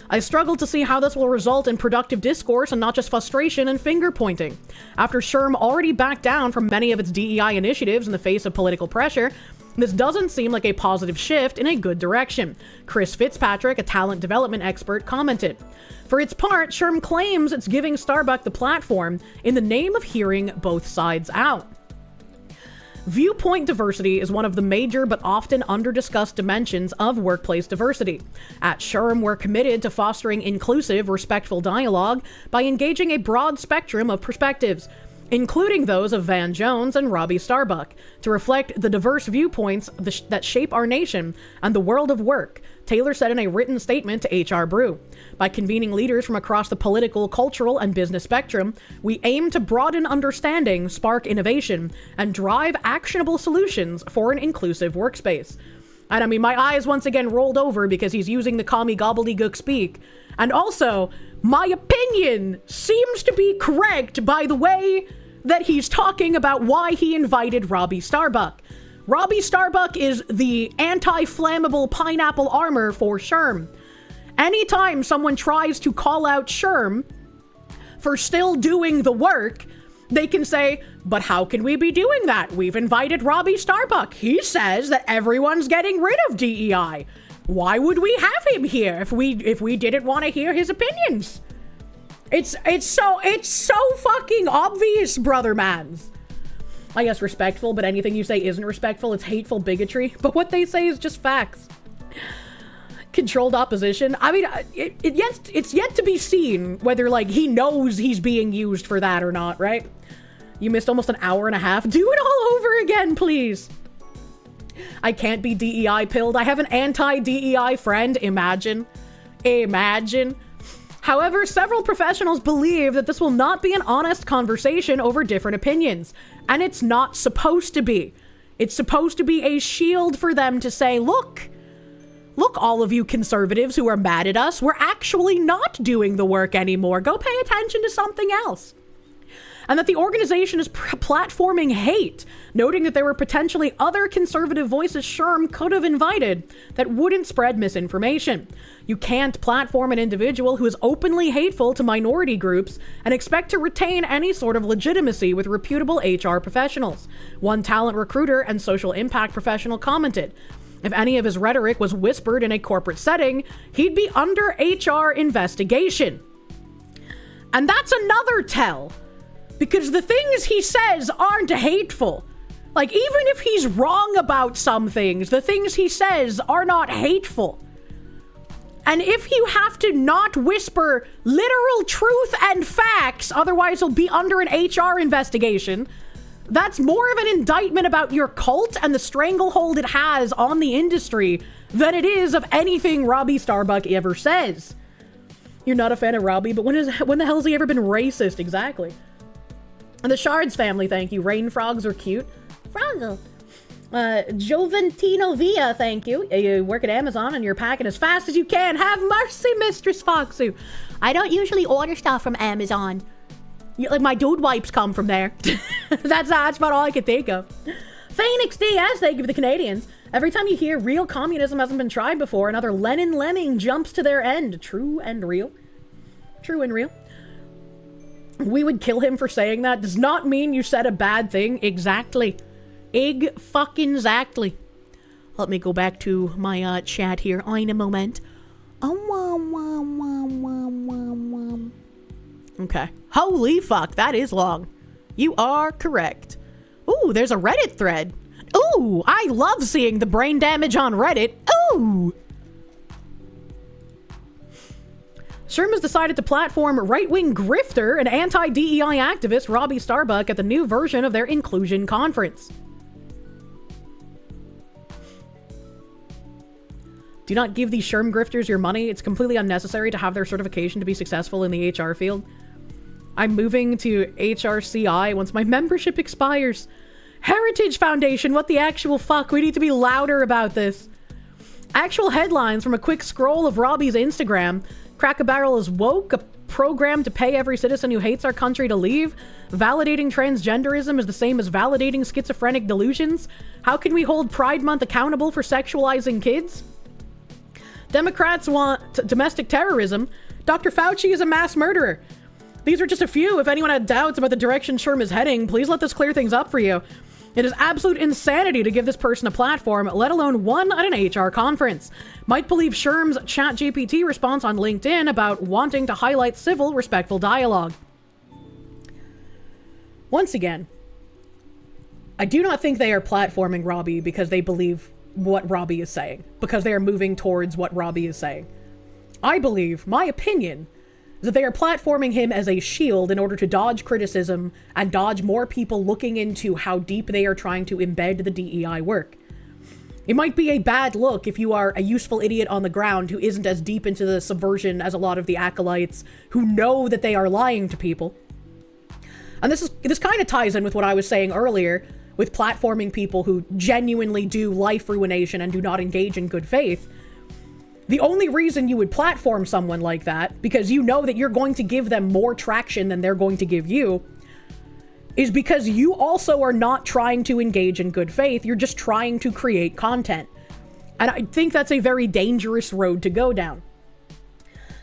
I struggle to see how this will result in productive discourse and not just frustration and finger pointing. After Sherm already backed down from many of its DEI initiatives in the face of political pressure, this doesn't seem like a positive shift in a good direction. Chris Fitzpatrick, a talent development expert, commented. For its part, Sherm claims it's giving Starbucks the platform in the name of hearing both sides out. Viewpoint diversity is one of the major but often under-discussed dimensions of workplace diversity. At Sherm, we're committed to fostering inclusive, respectful dialogue by engaging a broad spectrum of perspectives, including those of Van Jones and Robbie Starbuck, to reflect the diverse viewpoints that shape our nation and the world of work, Taylor said in a written statement to HR Brew. By convening leaders from across the political, cultural, and business spectrum, we aim to broaden understanding, spark innovation, and drive actionable solutions for an inclusive workspace. And I mean, my eyes once again rolled over because he's using the commie gobbledygook speak. And also, my opinion seems to be correct by the way that he's talking about why he invited Robbie Starbuck. Robbie Starbuck is the anti-flammable pineapple armor for Sherm. Anytime someone tries to call out Sherm for still doing the work, they can say, but how can we be doing that? We've invited Robbie Starbuck. He says that everyone's getting rid of DEI. Why would we have him here if we didn't want to hear his opinions? It's so fucking obvious, brother mans. I guess respectful, but anything you say isn't respectful. It's hateful bigotry. But what they say is just facts. Controlled opposition. I mean, it's yet to be seen whether, like, he knows he's being used for that or not, right? You missed almost an hour and a half. Do it all over again, please. I can't be DEI pilled. I have an anti-DEI friend. Imagine. However, several professionals believe that this will not be an honest conversation over different opinions. And it's not supposed to be. It's supposed to be a shield for them to say, look, all of you conservatives who are mad at us, we're actually not doing the work anymore. Go pay attention to something else. And that the organization is platforming hate, noting that there were potentially other conservative voices Sherm could have invited that wouldn't spread misinformation. You can't platform an individual who is openly hateful to minority groups and expect to retain any sort of legitimacy with reputable HR professionals. One talent recruiter and social impact professional commented, if any of his rhetoric was whispered in a corporate setting, he'd be under HR investigation. And that's another tell. Because the things he says aren't hateful. Like, even if he's wrong about some things, the things he says are not hateful. And if you have to not whisper literal truth and facts, otherwise he'll be under an HR investigation, that's more of an indictment about your cult and the stranglehold it has on the industry than it is of anything Robbie Starbuck ever says. You're not a fan of Robbie, but when the hell has he ever been racist? Exactly. And the Shards family, thank you. Rain frogs are cute. Froggle. Joventino Villa, thank you. You work at Amazon and you're packing as fast as you can. Have mercy, Mistress Foxu. I don't usually order stuff from Amazon. Like, my dude wipes come from there. That's about all I can think of. Phoenix DS, thank you for the Canadians. Every time you hear real communism hasn't been tried before, another Lenin lemming jumps to their end. True and real. True and real. We would kill him for saying that does not mean you said a bad thing. Exactly. Fucking-exactly. Let me go back to my chat here in a moment. Okay. Holy fuck, that is long. You are correct. Ooh, there's a Reddit thread. Ooh, I love seeing the brain damage on Reddit. Ooh. Sherm has decided to platform right-wing grifter and anti-DEI activist Robbie Starbuck at the new version of their inclusion conference. Do not give these Sherm grifters your money. It's completely unnecessary to have their certification to be successful in the HR field. I'm moving to HRCI once my membership expires. Heritage Foundation, what the actual fuck? We need to be louder about this. Actual headlines from a quick scroll of Robbie's Instagram. Crack a Barrel is woke, a program to pay every citizen who hates our country to leave. Validating transgenderism is the same as validating schizophrenic delusions. How can we hold Pride Month accountable for sexualizing kids? Democrats want domestic terrorism. Dr. Fauci is a mass murderer. These are just a few. If anyone had doubts about the direction Sherm is heading, please let this clear things up for you. It is absolute insanity to give this person a platform, let alone one at an HR conference. Might believe Sherm's ChatGPT response on LinkedIn about wanting to highlight civil, respectful dialogue. Once again, I do not think they are platforming Robbie because they believe what Robbie is saying, because they are moving towards what Robbie is saying. I believe, my opinion, is that they are platforming him as a shield in order to dodge criticism and dodge more people looking into how deep they are trying to embed the DEI work. It might be a bad look if you are a useful idiot on the ground who isn't as deep into the subversion as a lot of the acolytes who know that they are lying to people. And this kind of ties in with what I was saying earlier with platforming people who genuinely do life ruination and do not engage in good faith. The only reason you would platform someone like that, because you know that you're going to give them more traction than they're going to give you, is because you also are not trying to engage in good faith. You're just trying to create content. And I think that's a very dangerous road to go down.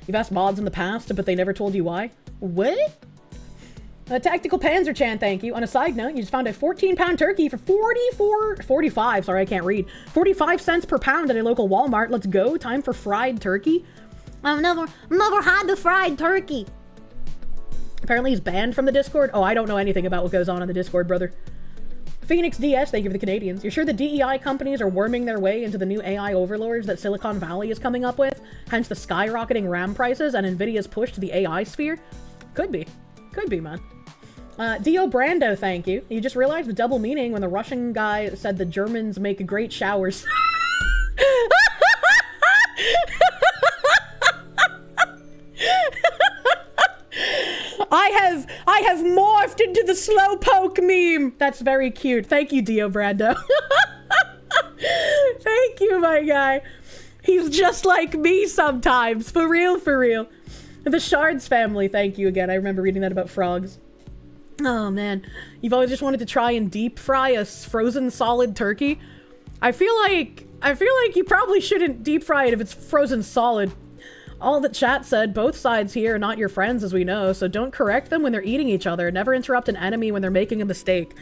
You've asked mods in the past, but they never told you why. What? Tactical Panzerchan, thank you. On a side note, you just found a 14-pound turkey for 45, sorry, I can't read. 45 cents per pound at a local Walmart. Let's go. Time for fried turkey. I've never had the fried turkey. Apparently he's banned from the Discord. Oh, I don't know anything about what goes on in the Discord, brother. Phoenix DS, thank you for the Canadians. You're sure the DEI companies are worming their way into the new AI overlords that Silicon Valley is coming up with? Hence the skyrocketing RAM prices and Nvidia's push to the AI sphere? Could be. Could be, man. Dio Brando, thank you. You just realized the double meaning when the Russian guy said the Germans make great showers. I have morphed into the slowpoke meme. That's very cute. Thank you, Dio Brando. Thank you, my guy. He's just like me sometimes. For real, for real. The Shards family, thank you again. I remember reading that about frogs. Oh man, you've always just wanted to try and deep fry a frozen solid turkey. I feel like you probably shouldn't deep fry it if it's frozen solid. All that chat said, both sides here are not your friends as we know, so don't correct them when they're eating each other. Never interrupt an enemy when they're making a mistake.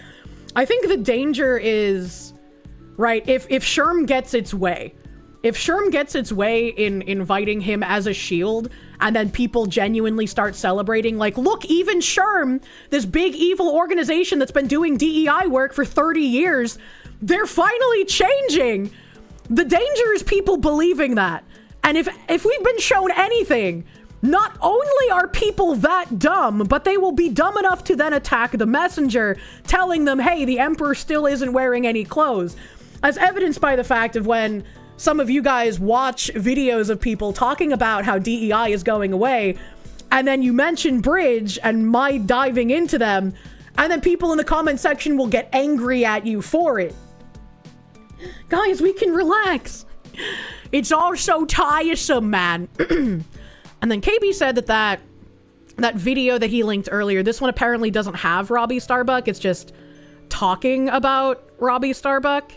I think the danger is, right, if Sherm gets its way. If Sherm gets its way in inviting him as a shield, and then people genuinely start celebrating, like, look, even Sherm, this big evil organization that's been doing DEI work for 30 years, they're finally changing. The danger is people believing that. And if we've been shown anything, not only are people that dumb, but they will be dumb enough to then attack the messenger, telling them, hey, the Emperor still isn't wearing any clothes. As evidenced by the fact of when some of you guys watch videos of people talking about how DEI is going away, and then you mention Bridge and my diving into them, and then people in the comment section will get angry at you for it. Guys, we can relax. It's all so tiresome, man. And then KB said that video that he linked earlier, this one apparently doesn't have Robbie Starbuck. It's just talking about Robbie Starbuck.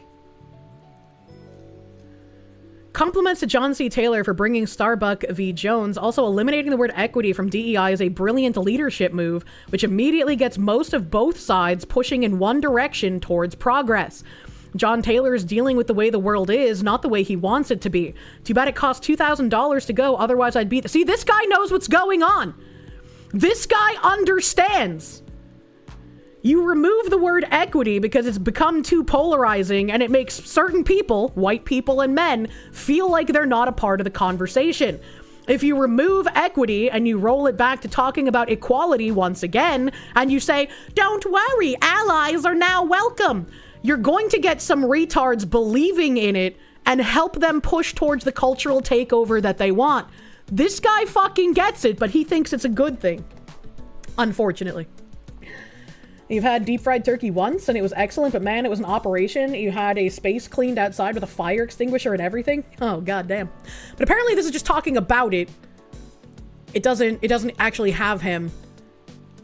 Compliments to John C. Taylor for bringing Starbuck v. Jones. Also, eliminating the word equity from DEI is a brilliant leadership move, which immediately gets most of both sides pushing in one direction towards progress. John Taylor is dealing with the way the world is, not the way he wants it to be. Too bad it cost $2,000 to go, otherwise I'd be... See, this guy knows what's going on. This guy understands. You remove the word equity because it's become too polarizing and it makes certain people, white people and men, feel like they're not a part of the conversation. If you remove equity and you roll it back to talking about equality once again, and you say, don't worry, allies are now welcome, you're going to get some retards believing in it and help them push towards the cultural takeover that they want. This guy fucking gets it, but he thinks it's a good thing. Unfortunately. You've had deep fried turkey once and it was excellent, but man, it was an operation. You had a space cleaned outside with a fire extinguisher and everything. Oh, goddamn. But apparently this is just talking about it. It doesn't actually have him.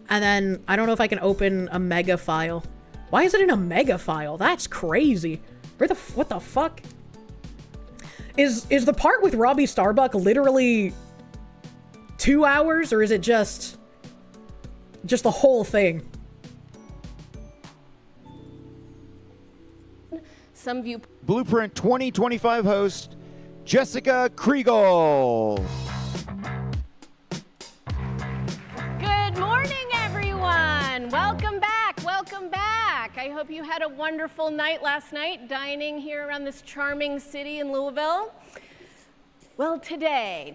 And then I don't know if I can open a mega file. Why is it in a mega file? That's crazy. What the fuck? Is the part with Robbie Starbuck literally 2 hours, or is it just the whole thing? Some view Blueprint 2025 host Jessica Kriegel. Good morning, everyone. Welcome back. Welcome back. I hope you had a wonderful night last night dining here around this charming city in Louisville. Well, today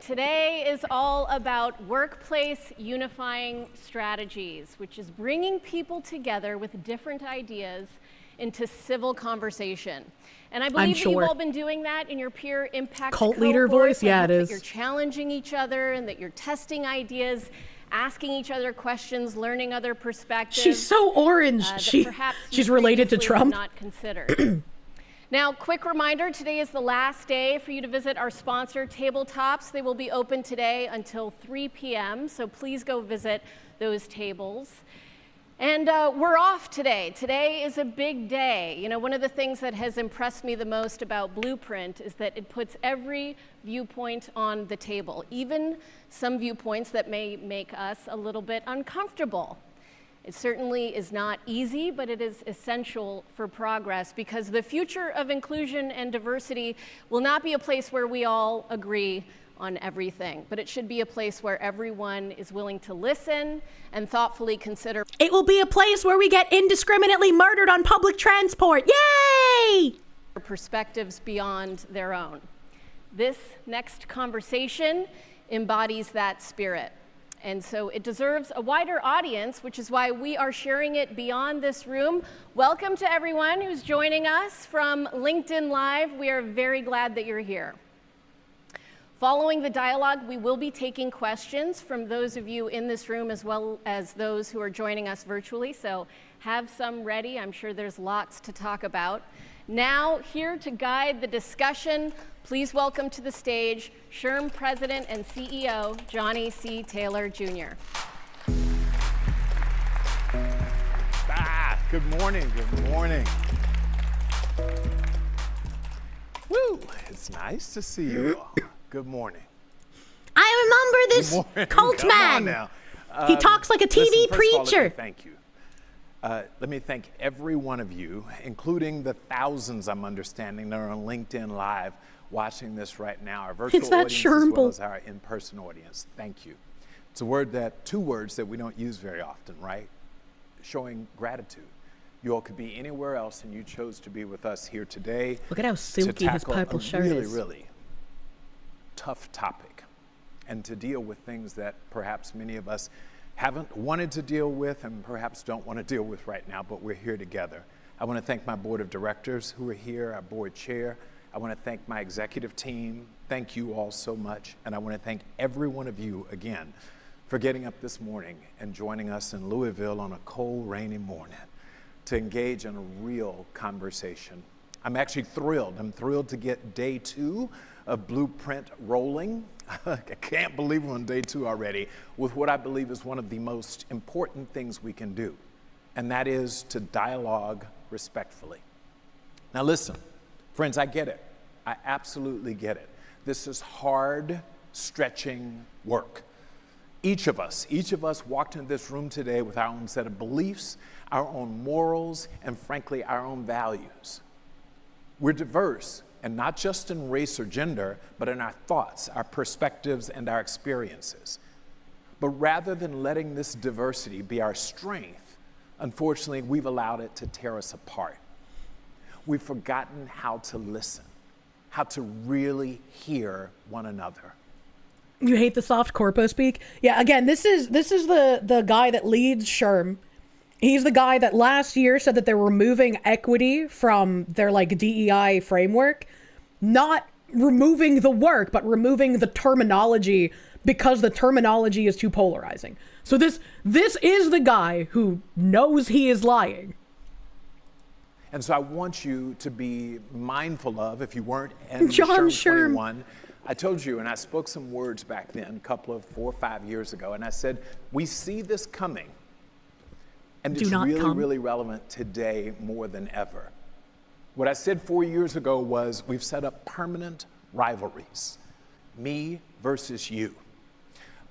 is all about workplace unifying strategies, which is bringing people together with different ideas into civil conversation. And I believe that you've all been doing that in your peer impact cult leader voice. Yeah, it is. That you're challenging each other and that you're testing ideas, asking each other questions, learning other perspectives. She's so orange. She's related to Trump. Not considered. Now, quick reminder, today is the last day for you to visit our sponsor tabletops. They will be open today until 3 p.m., so please go visit those tables. And we're off today. Today is a big day. You know, one of the things that has impressed me the most about Blueprint is that it puts every viewpoint on the table, even some viewpoints that may make us a little bit uncomfortable. It certainly is not easy, but it is essential for progress, because the future of inclusion and diversity will not be a place where we all agree on everything, but it should be a place where everyone is willing to listen and thoughtfully consider. It will be a place where we get indiscriminately murdered on public transport. Yay! Perspectives beyond their own. This next conversation embodies that spirit. And so it deserves a wider audience, which is why we are sharing it beyond this room. Welcome to everyone who's joining us from LinkedIn Live. We are very glad that you're here. Following the dialogue, we will be taking questions from those of you in this room as well as those who are joining us virtually, so have some ready. I'm sure there's lots to talk about. Now, here to guide the discussion, please welcome to the stage SHRM President and CEO, Johnny C. Taylor, Jr. Good morning, good morning. Woo, it's nice to see you all. Good morning. I remember this cult man. He talks like a TV preacher. Thank you. Let me thank every one of you, including the thousands I'm understanding that are on LinkedIn Live watching this right now, our virtual audience as well as our in-person audience. Thank you. It's two words that we don't use very often, right? Showing gratitude. You all could be anywhere else, and you chose to be with us here today. Look at how silky his purple shirt is. Really tough topic, and to deal with things that perhaps many of us haven't wanted to deal with and perhaps don't want to deal with right now, but we're here together. I want to thank my board of directors who are here, our board chair. I want to thank my executive team. Thank you all so much. And I want to thank every one of you again for getting up this morning and joining us in Louisville on a cold, rainy morning to engage in a real conversation. I'm actually thrilled. I'm thrilled to get day 2 of Blueprint rolling. I can't believe we're on day 2 already with what I believe is one of the most important things we can do, and that is to dialogue respectfully. Now listen, friends, I get it. I absolutely get it. This is hard, stretching work. Each of us walked into this room today with our own set of beliefs, our own morals, and frankly, our own values. We're diverse, and not just in race or gender, but in our thoughts, our perspectives, and our experiences. But rather than letting this diversity be our strength, unfortunately, we've allowed it to tear us apart. We've forgotten how to listen, how to really hear one another. You hate the soft corpo speak? Yeah, again, this is the guy that leads SHRM. He's the guy that last year said that they're removing equity from their, like, DEI framework. Not removing the work, but removing the terminology because the terminology is too polarizing. So this is the guy who knows he is lying. And so I want you to be mindful of, if you weren't in John SHRM 21, I told you, and I spoke some words back then, a couple of 4 or 5 years ago, and I said, we see this coming. And it's really relevant today more than ever. What I said 4 years ago was we've set up permanent rivalries, me versus you.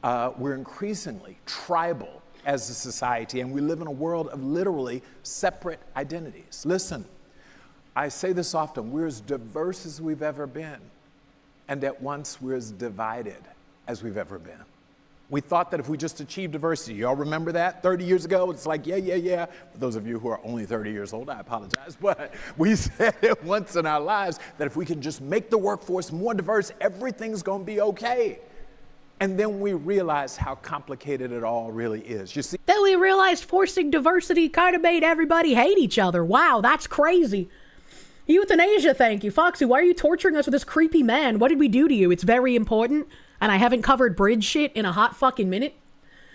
We're increasingly tribal as a society, and we live in a world of literally separate identities. Listen, I say this often, we're as diverse as we've ever been, and at once we're as divided as we've ever been. We thought that if we just achieved diversity, y'all remember that 30 years ago? It's like, yeah. For those of you who are only 30 years old, I apologize, but we said it once in our lives that if we can just make the workforce more diverse, everything's gonna be okay. And then we realized how complicated it all really is. You see? Then we realized forcing diversity kind of made everybody hate each other. Wow, that's crazy. Euthanasia, thank you. Foxy, why are you torturing us with this creepy man? What did we do to you? It's very important. And I haven't covered bridge shit in a hot fucking minute.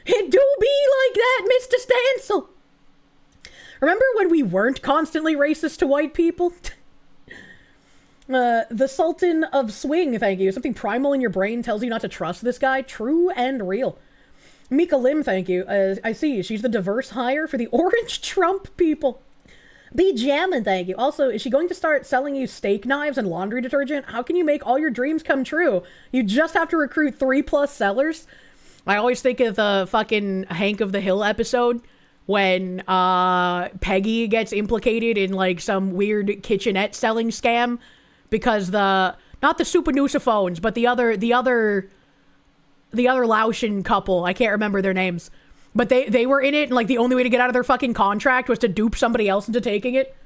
It do be like that, Mr. Stancil. Remember when we weren't constantly racist to white people? The Sultan of Swing, thank you. Something primal in your brain tells you not to trust this guy. True and real. Mika Lim, thank you. I see. She's the diverse hire for the Orange Trump people. Be jammin', thank you. Also, is she going to start selling you steak knives and laundry detergent? How can you make all your dreams come true? You just have to recruit 3+ sellers. I always think of the fucking Hank of the Hill episode when Peggy gets implicated in like some weird kitchenette selling scam because not the Supanusophones, but the other Laotian couple, I can't remember their names. But they were in it, and like the only way to get out of their fucking contract was to dupe somebody else into taking it.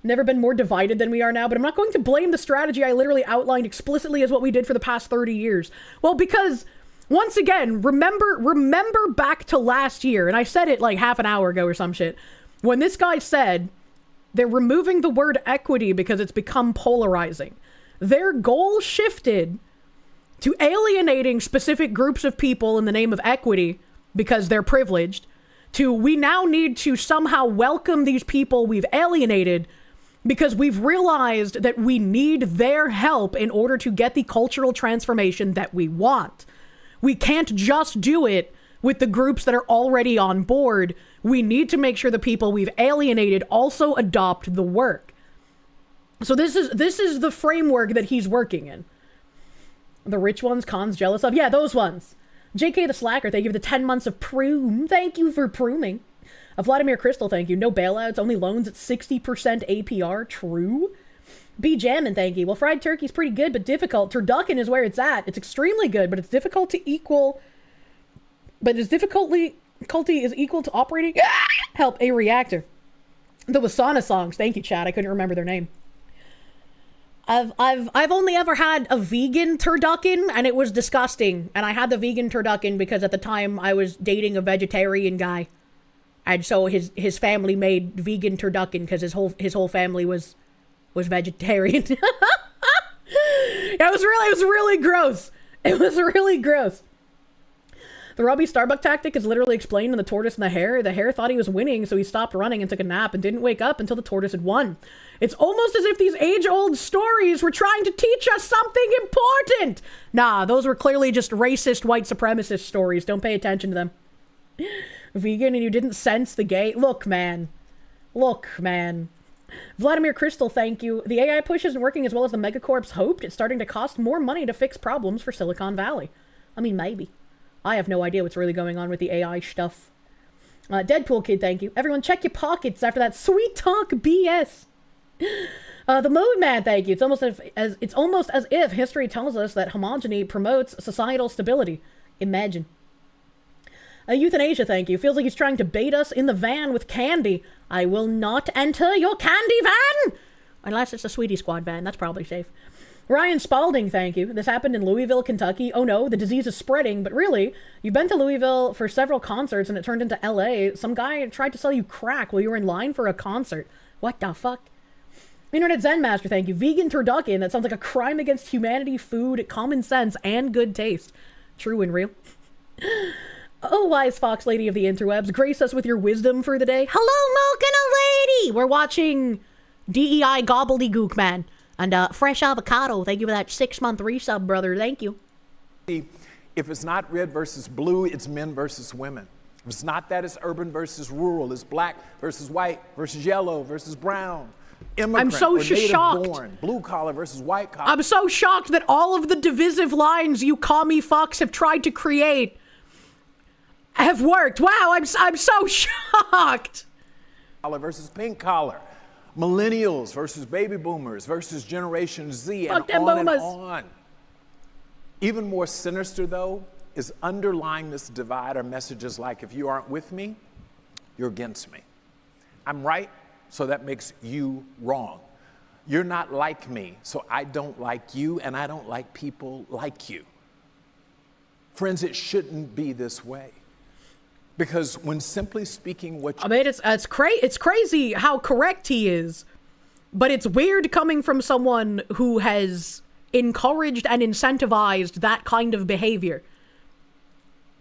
Never been more divided than we are now, but I'm not going to blame the strategy I literally outlined explicitly as what we did for the past 30 years. Well, because, once again, remember back to last year, and I said it like half an hour ago or some shit, when this guy said they're removing the word equity because it's become polarizing. Their goal shifted to alienating specific groups of people in the name of equity because they're privileged, to we now need to somehow welcome these people we've alienated because we've realized that we need their help in order to get the cultural transformation that we want. We can't just do it with the groups that are already on board. We need to make sure the people we've alienated also adopt the work. So this is the framework that he's working in. The rich ones Khan's jealous of? Yeah, those ones. JK the Slacker, thank you for the 10 months of prune. Thank you for pruning. Vladimir Crystal, thank you. No bailouts, only loans at 60% APR. True. B Jammin, thank you. Well, fried turkey's pretty good, but difficult. Turducken is where it's at. It's extremely good, but it's difficult to equal... But its difficulty is equal to operating... help a reactor. The Wasana songs. Thank you, Chad. I couldn't remember their name. I've only ever had a vegan turducken, and it was disgusting. And I had the vegan turducken because at the time I was dating a vegetarian guy, and so his family made vegan turducken because his whole family was vegetarian. It was really gross. It was really gross. The Robbie Starbuck tactic is literally explained in The Tortoise and the Hare. The hare thought he was winning, so he stopped running and took a nap and didn't wake up until the tortoise had won. It's almost as if these age-old stories were trying to teach us something important. Nah, those were clearly just racist white supremacist stories. Don't pay attention to them. Vegan and you didn't sense the gay... Look, man. Vladimir Crystal, thank you. The AI push isn't working as well as the megacorps hoped. It's starting to cost more money to fix problems for Silicon Valley. I mean, maybe. I have no idea what's really going on with the AI stuff. Deadpool Kid, thank you. Everyone check your pockets after that sweet talk BS. The Moon Man, thank you. It's almost as if history tells us that homogeny promotes societal stability. Imagine. Euthanasia, thank you. Feels like he's trying to bait us in the van with candy. I will not enter your candy van! Unless it's a Sweetie Squad van. That's probably safe. Ryan Spalding, thank you. This happened in Louisville, Kentucky. Oh no, the disease is spreading, but really, you've been to Louisville for several concerts and it turned into LA. Some guy tried to sell you crack while you were in line for a concert. What the fuck? Internet Zen Master, thank you. Vegan turducken, that sounds like a crime against humanity, food, common sense, and good taste. True and real. Oh, wise fox lady of the interwebs, grace us with your wisdom for the day. Hello, Mocha lady! We're watching DEI gobbledygook, man. And fresh avocado, thank you for that 6-month resub, brother. Thank you. If it's not red versus blue, it's men versus women. If it's not that, it's urban versus rural. It's black versus white versus yellow versus brown. Immigrant I'm so or native shocked. born. Blue collar versus white collar. I'm so shocked that all of the divisive lines you commie fucks have tried to create have worked. Wow, I'm so shocked. Collar versus pink collar. Millennials versus baby boomers versus Generation Z, Fuck and them on boomers. and on. Even more sinister, though, is underlying this divide are messages like, if you aren't with me, you're against me. I'm right, so that makes you wrong. You're not like me, so I don't like you, and I don't like people like you. Friends, it shouldn't be this way. Because when simply speaking what you... I mean, it's crazy how correct he is, but it's weird coming from someone who has encouraged and incentivized that kind of behavior.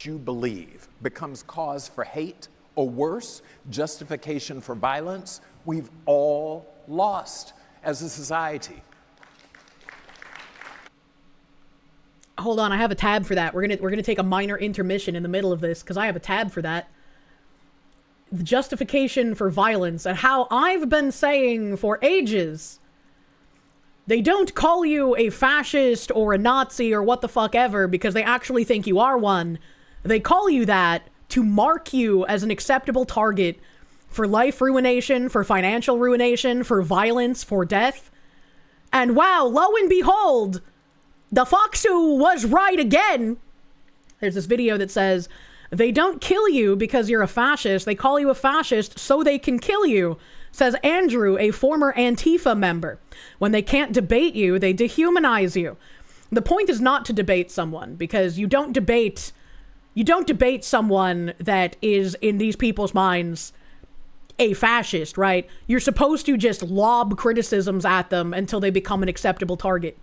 you believe becomes cause for hate, or worse, justification for violence, we've all lost as a society. Hold on, I have a tab for that. We're gonna take a minor intermission in the middle of this because I have a tab for that. The justification for violence, and how I've been saying for ages, they don't call you a fascist or a Nazi or what the fuck ever because they actually think you are one. They call you that to mark you as an acceptable target for life ruination, for financial ruination, for violence, for death. And wow, lo and behold, the Foxu was right again. There's this video that says, they don't kill you because you're a fascist. They call you a fascist so they can kill you, says Andrew, a former Antifa member. When they can't debate you, they dehumanize you. The point is not to debate someone, because you don't debate someone that is, in these people's minds, a fascist, right? You're supposed to just lob criticisms at them until they become an acceptable target.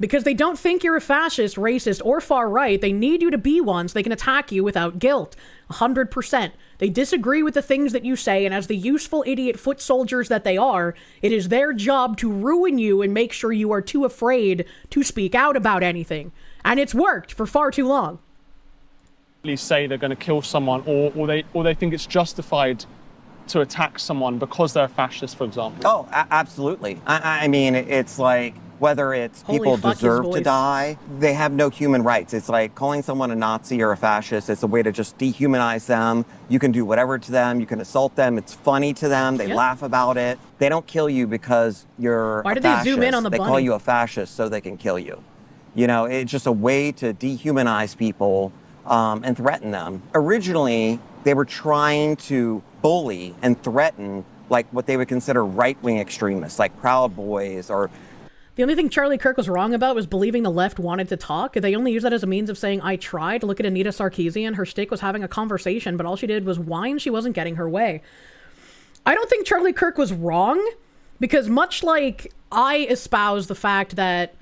Because they don't think you're a fascist, racist, or far right. They need you to be one so they can attack you without guilt. 100%. They disagree with the things that you say, and as the useful idiot foot soldiers that they are, it is their job to ruin you and make sure you are too afraid to speak out about anything. And it's worked for far too long. Say they're going to kill someone, or they think it's justified to attack someone because they're a fascist, for example. Oh, absolutely. I mean, it's like, whether it's people deserve to die, they have no human rights. It's like calling someone a Nazi or a fascist. It's a way to just dehumanize them. You can do whatever to them. You can assault them. It's funny to them. They laugh about it. They don't kill you because you're Why a did fascist. they zoom in on the They bunny? call you a fascist so they can kill you. You know, it's just a way to dehumanize people and threaten them. Originally, they were trying to bully and threaten like what they would consider right-wing extremists, like Proud Boys or... The only thing Charlie Kirk was wrong about was believing the left wanted to talk. They only use that as a means of saying, I tried. Look at Anita Sarkeesian. Her stick was having a conversation, but all she did was whine she wasn't getting her way. I don't think Charlie Kirk was wrong, because much like I espouse the fact that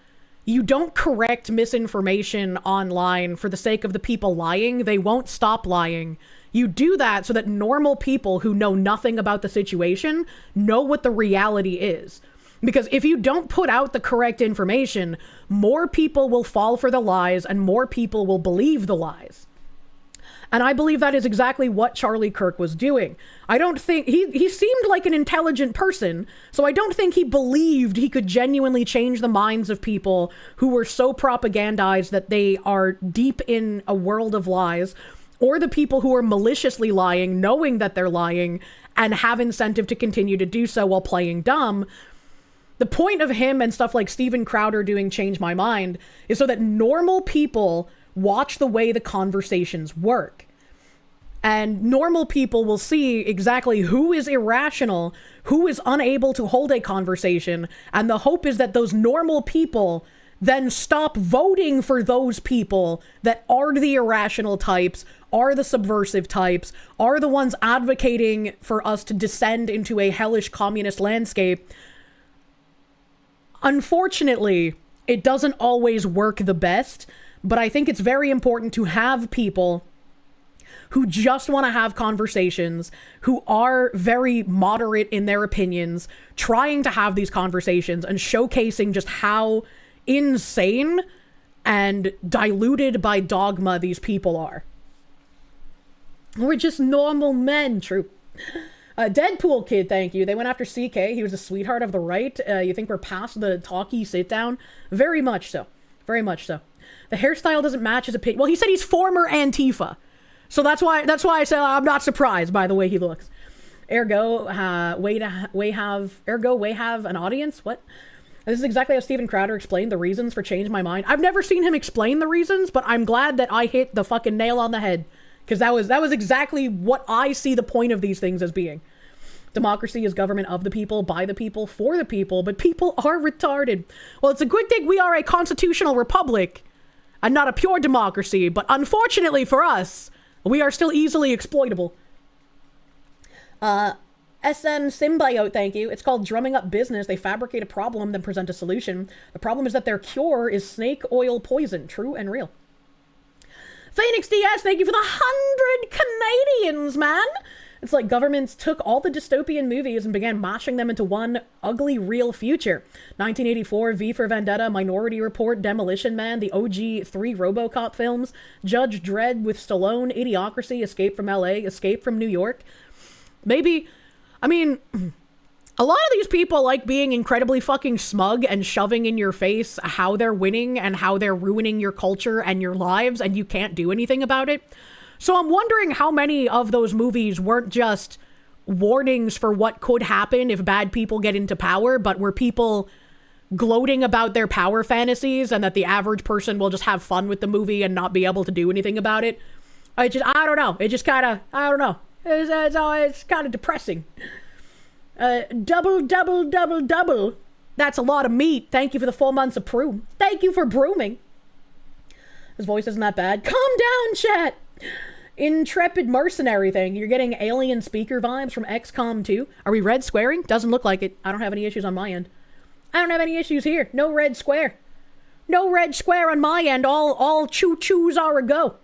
you don't correct misinformation online for the sake of the people lying, they won't stop lying. You do that so that normal people who know nothing about the situation know what the reality is. Because if you don't put out the correct information, more people will fall for the lies and more people will believe the lies. And I believe that is exactly what Charlie Kirk was doing. I don't think he seemed like an intelligent person, so I don't think he believed he could genuinely change the minds of people who were so propagandized that they are deep in a world of lies, or the people who are maliciously lying, knowing that they're lying, and have incentive to continue to do so while playing dumb. The point of him and stuff like Steven Crowder doing Change My Mind is so that normal people watch the way the conversations work. And normal people will see exactly who is irrational, who is unable to hold a conversation, and the hope is that those normal people then stop voting for those people that are the irrational types, are the subversive types, are the ones advocating for us to descend into a hellish communist landscape. Unfortunately, it doesn't always work the best, but I think it's very important to have people who just want to have conversations, who are very moderate in their opinions, trying to have these conversations and showcasing just how insane and diluted by dogma these people are. We're just normal men, true. Deadpool Kid, thank you. They went after CK. He was a sweetheart of the right. You think we're past the talky sit down? Very much so. Very much so. The hairstyle doesn't match his opinion. Well, he said he's former Antifa. So that's why I said I'm not surprised by the way he looks. Ergo, we have an audience? What? This is exactly how Steven Crowder explained the reasons for Change My Mind. I've never seen him explain the reasons, but I'm glad that I hit the fucking nail on the head. Because that was exactly what I see the point of these things as being. Democracy is government of the people, by the people, for the people, but people are retarded. Well, it's a good thing we are a constitutional republic and not a pure democracy, but unfortunately for us, we are still easily exploitable. SM Symbiote, thank you. It's called drumming up business. They fabricate a problem, then present a solution. The problem is that their cure is snake oil poison. True and real. Phoenix DS, thank you for the 100 Canadians, man. It's like governments took all the dystopian movies and began mashing them into one ugly, real future. 1984, V for Vendetta, Minority Report, Demolition Man, the OG 3 RoboCop films, Judge Dredd with Stallone, Idiocracy, Escape from LA, Escape from New York. Maybe, I mean, a lot of these people like being incredibly fucking smug and shoving in your face how they're winning and how they're ruining your culture and your lives, and you can't do anything about it. So I'm wondering how many of those movies weren't just warnings for what could happen if bad people get into power, but were people gloating about their power fantasies and that the average person will just have fun with the movie and not be able to do anything about it. I don't know. It just kind of, I don't know. It's kind of depressing. Double. That's a lot of meat. Thank you for the 4 months of broom. Thank you for brooming. His voice isn't that bad. Calm down, chat. Intrepid mercenary thing. You're getting alien speaker vibes from XCOM 2. Are we red squaring? Doesn't look like it. I don't have any issues on my end. I don't have any issues here. No red square. No red square on my end. All choo-choos are a go.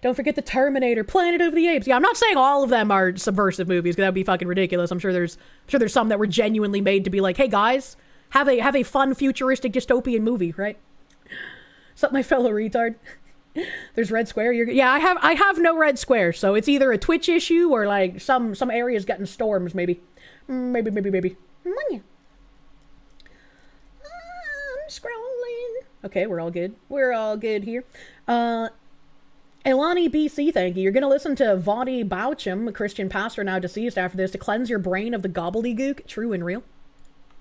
Don't forget the Terminator, Planet of the Apes. Yeah, I'm not saying all of them are subversive movies, because that would be fucking ridiculous. I'm sure there's some that were genuinely made to be like, hey guys, have a fun futuristic dystopian movie, right? What's up, my fellow retard? There's red square. Yeah, I have no red square, so it's either a Twitch issue or like some areas getting storms, maybe. Maybe. I'm scrolling. Okay, we're all good. We're all good here. Elani BC, thank you. You're going to listen to VoD Archive, a Christian pastor now deceased after this, to cleanse your brain of the gobbledygook. True and real.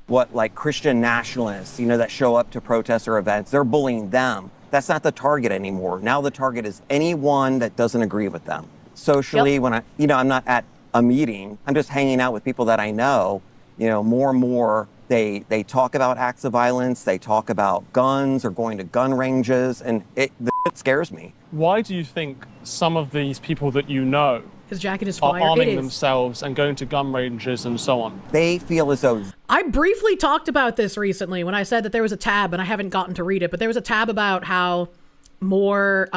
What, like Christian nationalists, that show up to protests or events, they're bullying them. That's not the target anymore. Now the target is anyone that doesn't agree with them. Socially, when I'm not at a meeting, I'm just hanging out with people that I know, more and more they talk about acts of violence, they talk about guns or going to gun ranges, and it scares me. Why do you think some of these people that you know his jacket is are fire. arming themselves and going to gun ranges and so on? They feel as though... I briefly talked about this recently when I said that there was a tab, and I haven't gotten to read it, but there was a tab about how more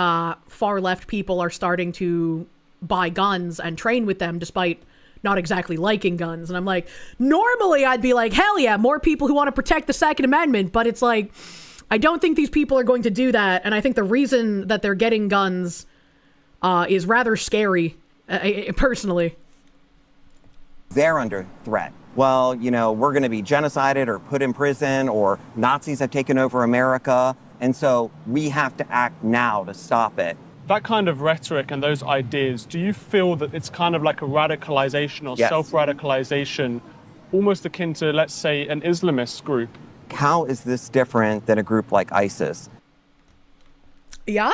far left people are starting to buy guns and train with them despite not exactly liking guns. And I'm like, normally I'd be like, hell yeah, more people who want to protect the Second Amendment, but it's like, I don't think these people are going to do that, and I think the reason that they're getting guns is rather scary, personally. They're under threat. Well, we're going to be genocided or put in prison, or Nazis have taken over America, and so we have to act now to stop it. That kind of rhetoric and those ideas, do you feel that it's kind of like a radicalization or Yes. self-radicalization, almost akin to, let's say, an Islamist group? How is this different than a group like ISIS? Yeah?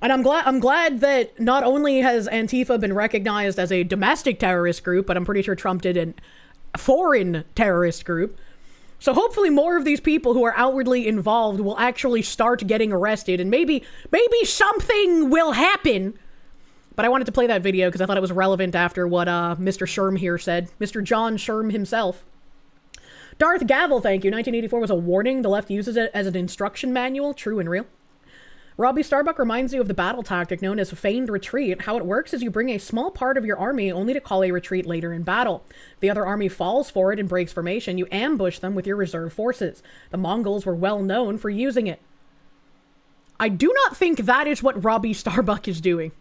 And I'm glad that not only has Antifa been recognized as a domestic terrorist group, but I'm pretty sure Trump did a foreign terrorist group. So hopefully more of these people who are outwardly involved will actually start getting arrested, and maybe something will happen. But I wanted to play that video because I thought it was relevant after what Mr. Sherm here said. Mr. John Sherm himself. Darth Gavel, thank you. 1984 was a warning. The left uses it as an instruction manual. True and real. Robbie Starbuck reminds you of the battle tactic known as feigned retreat. How it works is you bring a small part of your army only to call a retreat later in battle. The other army falls for it and breaks formation. You ambush them with your reserve forces. The Mongols were well known for using it. I do not think that is what Robbie Starbuck is doing.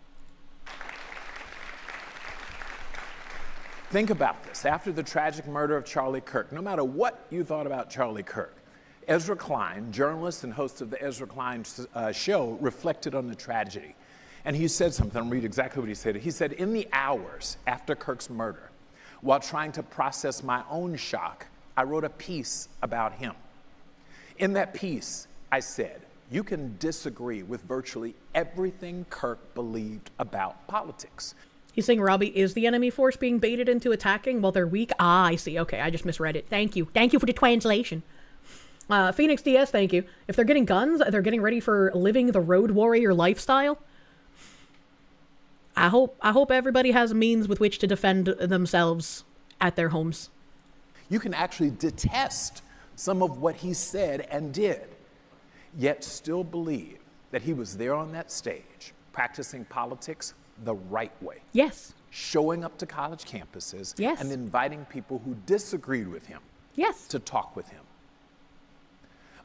Think about this. After the tragic murder of Charlie Kirk, no matter what you thought about Charlie Kirk, Ezra Klein, journalist and host of the Ezra Klein show, reflected on the tragedy. And he said something, I'll read exactly what he said. He said, in the hours after Kirk's murder, while trying to process my own shock, I wrote a piece about him. In that piece, I said, you can disagree with virtually everything Kirk believed about politics. He's saying Robbie is the enemy force being baited into attacking while they're weak. Ah, I see. Okay, I just misread it. Thank you. Thank you for the translation. Phoenix DS, thank you. If they're getting guns, they're getting ready for living the road warrior lifestyle. I hope everybody has a means with which to defend themselves at their homes. You can actually detest some of what he said and did, yet still believe that he was there on that stage, practicing politics the right way. Yes. Showing up to college campuses. Yes. And inviting people who disagreed with him. Yes. To talk with him.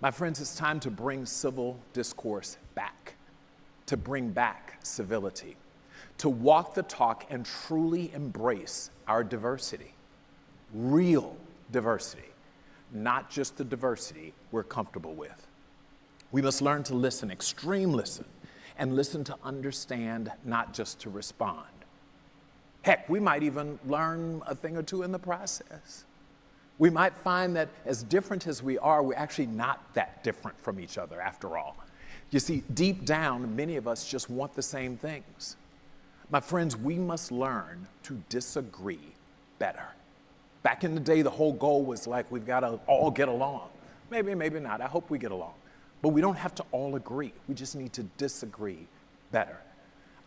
My friends, it's time to bring civil discourse back, to bring back civility, to walk the talk and truly embrace our diversity, real diversity, not just the diversity we're comfortable with. We must learn to listen, extreme listen, and listen to understand, not just to respond. Heck, we might even learn a thing or two in the process. We might find that as different as we are, we're actually not that different from each other after all. You see, deep down, many of us just want the same things. My friends, we must learn to disagree better. Back in the day, the whole goal was like, we've got to all get along. Maybe, maybe not. I hope we get along. But we don't have to all agree. We just need to disagree better.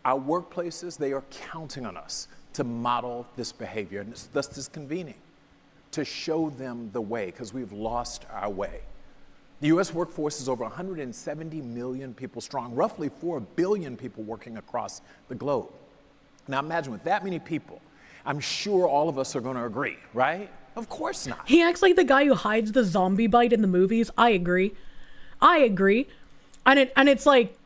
Our workplaces, they are counting on us to model this behavior, and it's thus disconvening to show them the way, because we've lost our way. The U.S. workforce is over 170 million people strong, roughly 4 billion people working across the globe. Now imagine with that many people, I'm sure all of us are going to agree, right? Of course not. He acts like the guy who hides the zombie bite in the movies. I agree. And it's like,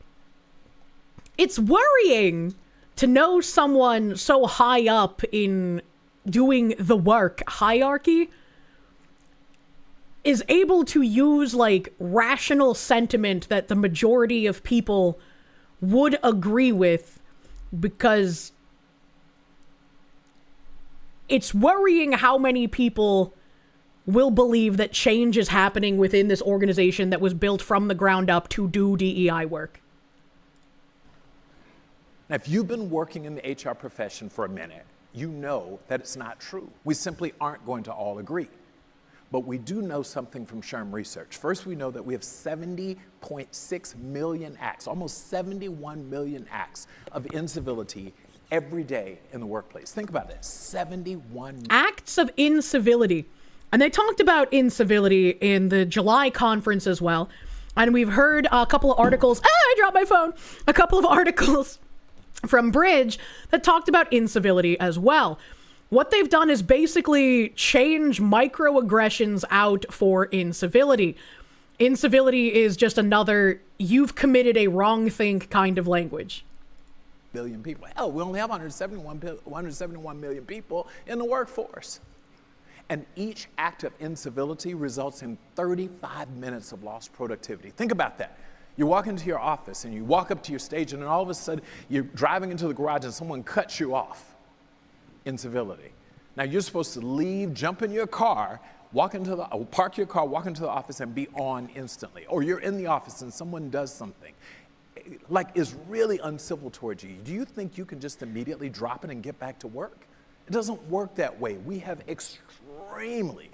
it's worrying to know someone so high up in doing the work hierarchy is able to use like rational sentiment that the majority of people would agree with, because it's worrying how many people will believe that change is happening within this organization that was built from the ground up to do DEI work. Now, if you've been working in the HR profession for a minute, you know that it's not true. We simply aren't going to all agree. But we do know something from SHRM research. First, we know that we have 70.6 million acts, almost 71 million acts of incivility every day in the workplace. Think about this, 71 acts of incivility. And they talked about incivility in the July conference as well. And we've heard a couple of articles, I dropped my phone, a couple of articles from Bridge that talked about incivility as well. What they've done is basically change microaggressions out for incivility. Incivility is just another, you've committed a wrong think kind of language. Billion people. Hell, we only have 171 million people in the workforce. And each act of incivility results in 35 minutes of lost productivity. Think about that. You walk into your office and you walk up to your stage, and then all of a sudden you're driving into the garage and someone cuts you off. Incivility. Now you're supposed to leave, jump in your car, park your car, walk into the office and be on instantly. Or you're in the office and someone does something. like is really uncivil towards you, do you think you can just immediately drop it and get back to work? It doesn't work that way. We have extremely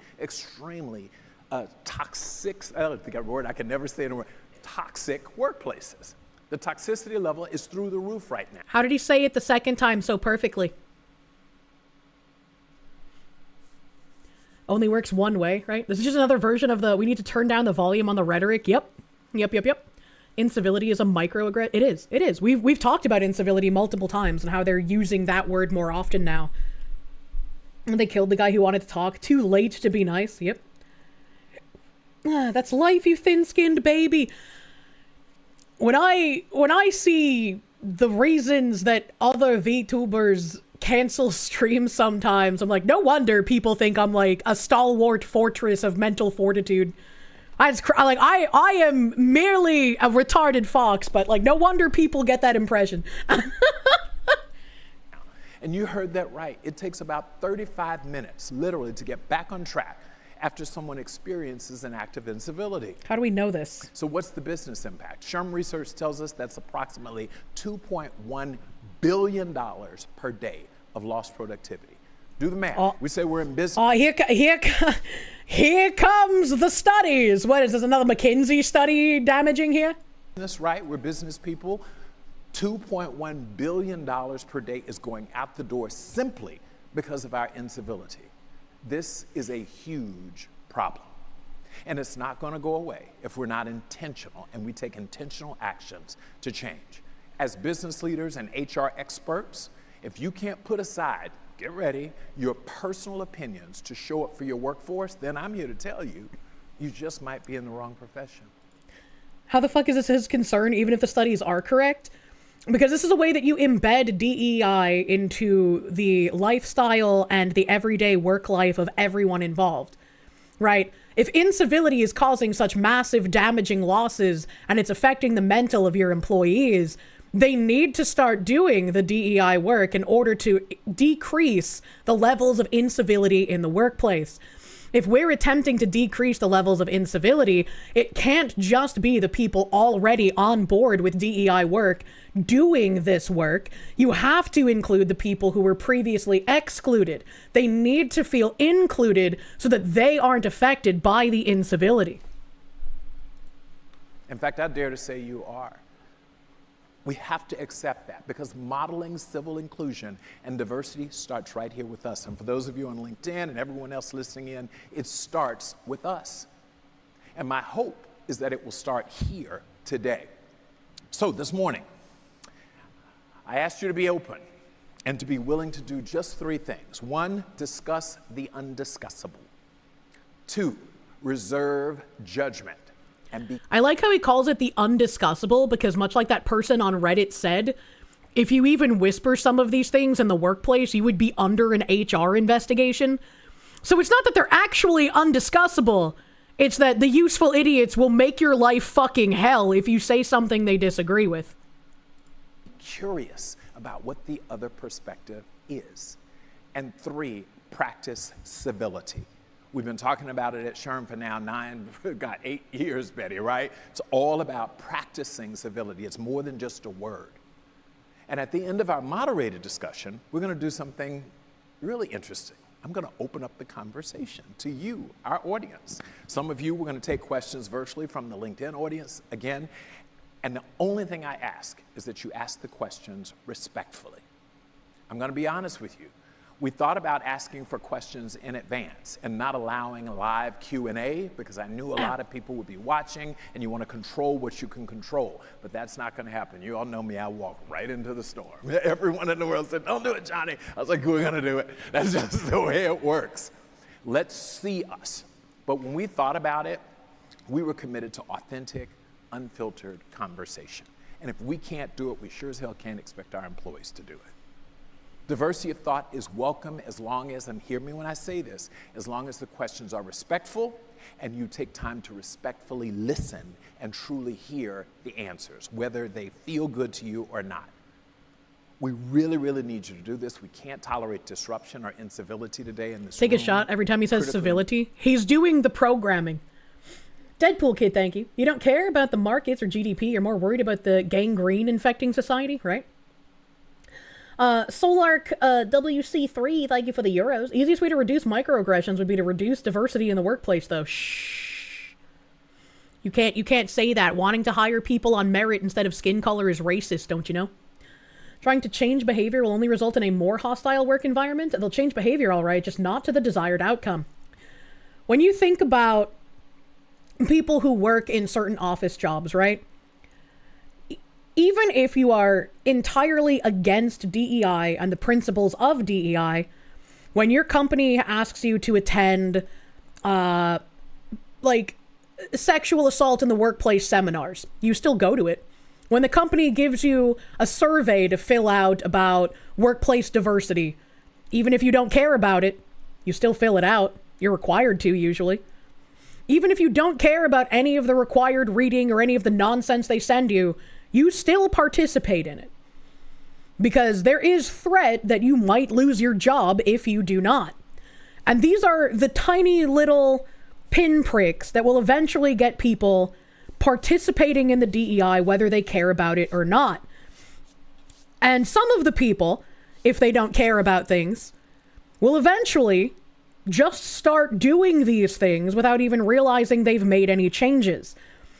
toxic, I don't think I word, I can never say it in a word, toxic workplaces. The toxicity level is through the roof right now. How did he say it the second time so perfectly? Only works one way, right? This is just another version of the, we need to turn down the volume on the rhetoric. Yep. Incivility is a microaggression. It is. We've talked about incivility multiple times and how they're using that word more often now. And they killed the guy who wanted to talk. Too late to be nice. Yep. That's life, you thin-skinned baby. When I see the reasons that other VTubers cancel streams sometimes, I'm like, no wonder people think I'm like a stalwart fortress of mental fortitude. I am merely a retarded fox, but like, no wonder people get that impression. And you heard that right. It takes about 35 minutes, literally, to get back on track after someone experiences an act of incivility. How do we know this? So what's the business impact? Sherm Research tells us that's approximately $2.1 billion per day of lost productivity. Do the math. We say we're in business. Here comes the studies. What is this, another McKinsey study damaging here? That's right, we're business people. $2.1 billion per day is going out the door simply because of our incivility. This is a huge problem. And it's not going to go away if we're not intentional and we take intentional actions to change. As business leaders and HR experts, if you can't put aside, get ready, your personal opinions to show up for your workforce, then I'm here to tell you, you just might be in the wrong profession. How the fuck is this his concern, even if the studies are correct? Because this is a way that you embed DEI into the lifestyle and the everyday work life of everyone involved, right? If incivility is causing such massive damaging losses and it's affecting the mental of your employees, they need to start doing the DEI work in order to decrease the levels of incivility in the workplace. If we're attempting to decrease the levels of incivility, it can't just be the people already on board with DEI work doing this work. You have to include the people who were previously excluded. They need to feel included so that they aren't affected by the incivility. In fact, I dare to say you are. We have to accept that because modeling civil inclusion and diversity starts right here with us. And for those of you on LinkedIn and everyone else listening in, it starts with us. And my hope is that it will start here today. So this morning, I asked you to be open and to be willing to do just three things. 1, discuss the undiscussable. 2, reserve judgment. I like how he calls it the undiscussable, because much like that person on Reddit said, if you even whisper some of these things in the workplace, you would be under an HR investigation. So it's not that they're actually undiscussable. It's that the useful idiots will make your life fucking hell if you say something they disagree with. Curious about what the other perspective is. And 3, practice civility. We've been talking about it at Sherm for now 8 years, Betty, right? It's all about practicing civility. It's more than just a word. And at the end of our moderated discussion, we're going to do something really interesting. I'm going to open up the conversation to you, our audience. Some of you, we're going to take questions virtually from the LinkedIn audience again. And the only thing I ask is that you ask the questions respectfully. I'm going to be honest with you. We thought about asking for questions in advance and not allowing a live Q&A because I knew a lot of people would be watching and you want to control what you can control. But that's not going to happen. You all know me. I walk right into the storm. Everyone in the world said, don't do it, Johnny. I was like, we're going to do it. That's just the way it works. Let's see us. But when we thought about it, we were committed to authentic, unfiltered conversation. And if we can't do it, we sure as hell can't expect our employees to do it. Diversity of thought is welcome as long as, and hear me when I say this, as long as the questions are respectful and you take time to respectfully listen and truly hear the answers, whether they feel good to you or not. We really, really need you to do this. We can't tolerate disruption or incivility today in this room. Take a shot every time he says civility. He's doing the programming. Deadpool Kid, thank you. You don't care about the markets or GDP. You're more worried about the gangrene infecting society, right? Solark WC3, thank you for the euros. Easiest way to reduce microaggressions would be to reduce diversity in the workplace, though. Shh. You can't say that. Wanting to hire people on merit instead of skin color is racist, don't you know? Trying to change behavior will only result in a more hostile work environment. They'll change behavior, all right, just not to the desired outcome. When you think about people who work in certain office jobs, right? Even if you are entirely against DEI and the principles of DEI, when your company asks you to attend, like, sexual assault in the workplace seminars, you still go to it. When the company gives you a survey to fill out about workplace diversity, even if you don't care about it, you still fill it out. You're required to, usually. Even if you don't care about any of the required reading or any of the nonsense they send you, you still participate in it. Because there is threat that you might lose your job if you do not. And these are the tiny little pinpricks that will eventually get people participating in the DEI, whether they care about it or not. And some of the people, if they don't care about things, will eventually just start doing these things without even realizing they've made any changes.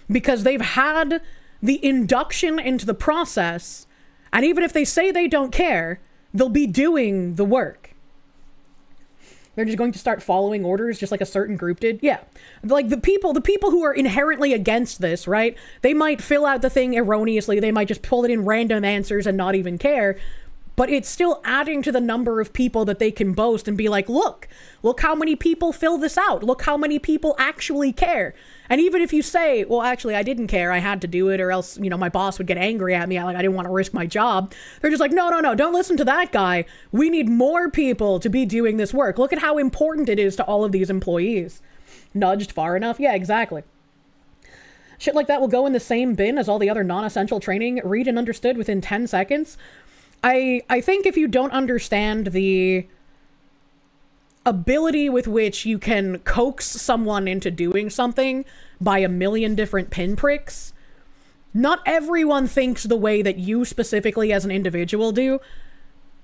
Because they've had the induction into the process, and even if they say they don't care, they'll be doing the work. They're just going to start following orders just like a certain group did. Yeah. Like the people who are inherently against this, right? They might fill out the thing erroneously. They might just pull it in random answers and not even care. But it's still adding to the number of people that they can boast and be like, look how many people fill this out. Look how many people actually care. And even if you say, well, actually, I didn't care. I had to do it or else, my boss would get angry at me. I didn't want to risk my job. They're just like, no, don't listen to that guy. We need more people to be doing this work. Look at how important it is to all of these employees. Nudged far enough? Yeah, exactly. Shit like that will go in the same bin as all the other non-essential training, read and understood within 10 seconds. I think if you don't understand the ability with which you can coax someone into doing something by a million different pinpricks, not everyone thinks the way that you specifically as an individual do.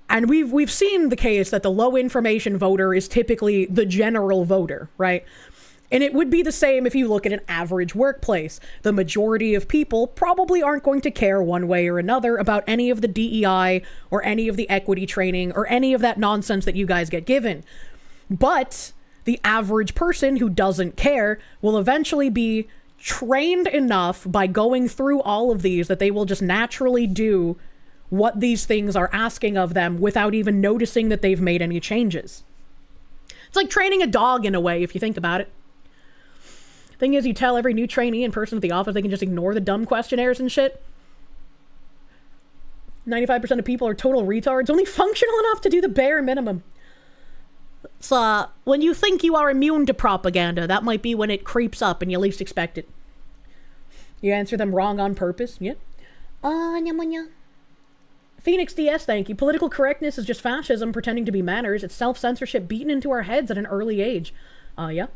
And we've seen the case that the low information voter is typically the general voter, right? And it would be the same if you look at an average workplace. The majority of people probably aren't going to care one way or another about any of the DEI or any of the equity training or any of that nonsense that you guys get given. But the average person who doesn't care will eventually be trained enough by going through all of these that they will just naturally do what these things are asking of them without even noticing that they've made any changes. It's like training a dog in a way, if you think about it. Thing is, you tell every new trainee in person at the office they can just ignore the dumb questionnaires and shit. 95% of people are total retards, only functional enough to do the bare minimum. So, when you think you are immune to propaganda, that might be when it creeps up and you least expect it. You answer them wrong on purpose, yeah. Phoenix DS, thank you. Political correctness is just fascism pretending to be manners. It's self-censorship beaten into our heads at an early age. Yeah.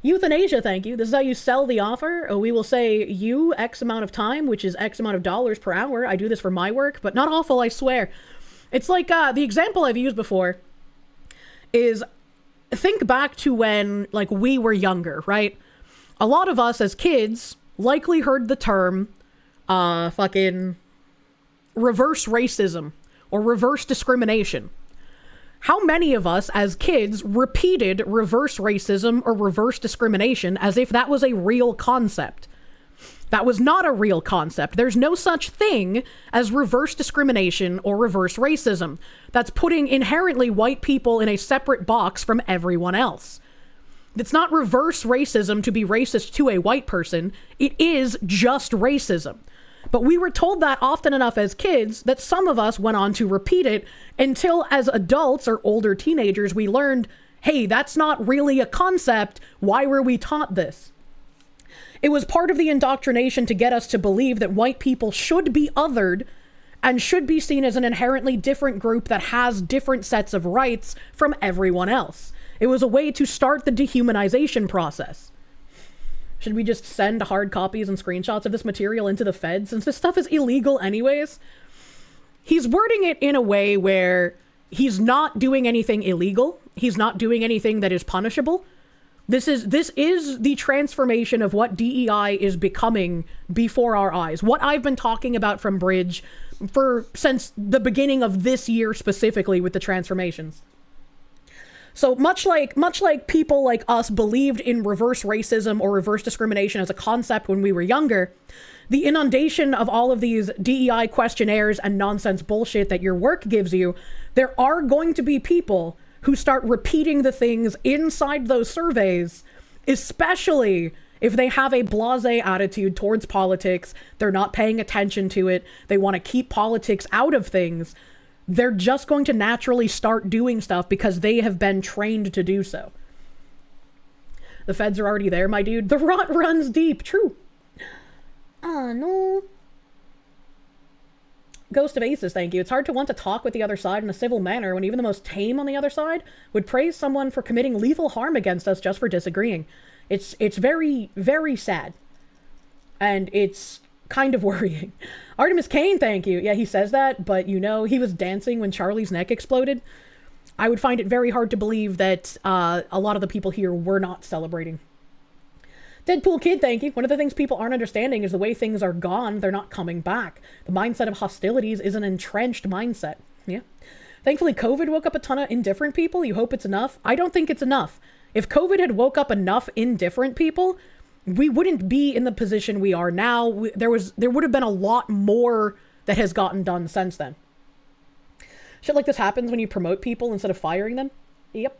Euthanasia, thank you. This is how you sell the offer. We will say you X amount of time, which is X amount of dollars per hour. I do this for my work, but not awful, I swear. It's like the example I've used before is think back to when we were younger, right? A lot of us as kids likely heard the term fucking reverse racism or reverse discrimination. How many of us as kids repeated reverse racism or reverse discrimination as if that was a real concept? That was not a real concept. There's no such thing as reverse discrimination or reverse racism. That's putting inherently white people in a separate box from everyone else. It's not reverse racism to be racist to a white person. It is just racism. But we were told that often enough as kids that some of us went on to repeat it until as adults or older teenagers we learned, hey, that's not really a concept. Why were we taught this? It was part of the indoctrination to get us to believe that white people should be othered and should be seen as an inherently different group that has different sets of rights from everyone else. It was a way to start the dehumanization process. Should we just send hard copies and screenshots of this material into the feds since this stuff is illegal anyways? He's wording it in a way where he's not doing anything illegal. He's not doing anything that is punishable. This is the transformation of what DEI is becoming before our eyes. What I've been talking about from Bridge since the beginning of this year specifically with the transformations. So much like people like us believed in reverse racism or reverse discrimination as a concept when we were younger, the inundation of all of these DEI questionnaires and nonsense bullshit that your work gives you, there are going to be people who start repeating the things inside those surveys, especially if they have a blasé attitude towards politics, they're not paying attention to it, they want to keep politics out of things. They're just going to naturally start doing stuff because they have been trained to do so. The feds are already there, my dude. The rot runs deep. True. No. Ghost of Aces, thank you. It's hard to want to talk with the other side in a civil manner when even the most tame on the other side would praise someone for committing lethal harm against us just for disagreeing. It's very, very sad. And it's kind of worrying. Artemis Kane, thank you. Yeah, he says that, but you know, he was dancing when Charlie's neck exploded. I would find it very hard to believe that a lot of the people here were not celebrating. Deadpool Kid, thank you. One of the things people aren't understanding is the way things are gone, they're not coming back. The mindset of hostilities is an entrenched mindset. Yeah. Thankfully, COVID woke up a ton of indifferent people. You hope it's enough? I don't think it's enough. If COVID had woke up enough indifferent people, we wouldn't be in the position we are now. There would have been a lot more that has gotten done since then. Shit like this happens when you promote people instead of firing them. Yep.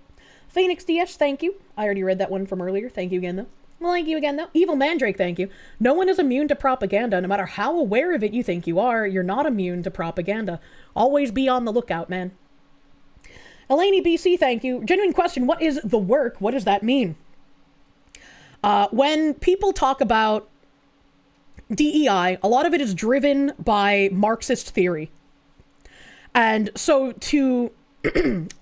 Phoenix DS, thank you. I already read that one from earlier. Thank you again, though. Well, thank you again, though. Evil Mandrake, thank you. No one is immune to propaganda. No matter how aware of it you think you are, you're not immune to propaganda. Always be on the lookout, man. Eleni BC, thank you. Genuine question, what is the work? What does that mean? When people talk about DEI, a lot of it is driven by Marxist theory. And so to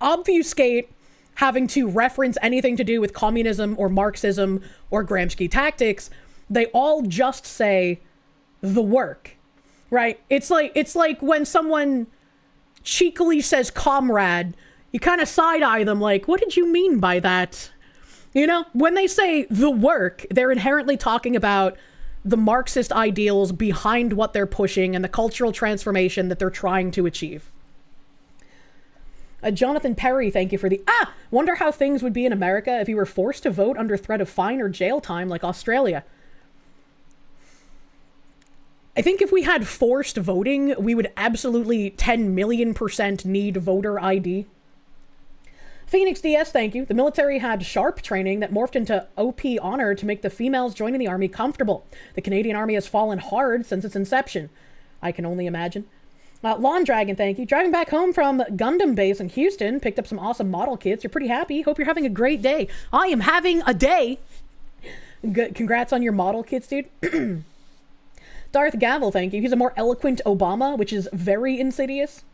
obfuscate having to reference anything to do with communism or Marxism or Gramsci tactics, they all just say the work, right? It's like when someone cheekily says comrade, you kind of side-eye them like, what did you mean by that? You know, when they say the work, they're inherently talking about the Marxist ideals behind what they're pushing and the cultural transformation that they're trying to achieve. Jonathan Perry, thank you for the... Wonder how things would be in America if you were forced to vote under threat of fine or jail time like Australia. I think if we had forced voting, we would absolutely 10 million% need voter ID. Phoenix DS, thank you. The military had SHARP training that morphed into OP honor to make the females joining the army comfortable. The Canadian Army has fallen hard since its inception. I can only imagine. Lawn Dragon, thank you. Driving back home from Gundam Base in Houston, picked up some awesome model kits. You're pretty happy. Hope you're having a great day. I am having a day. Good. Congrats on your model kits, dude. Darth Gavel, thank you. He's a more eloquent Obama, which is very insidious.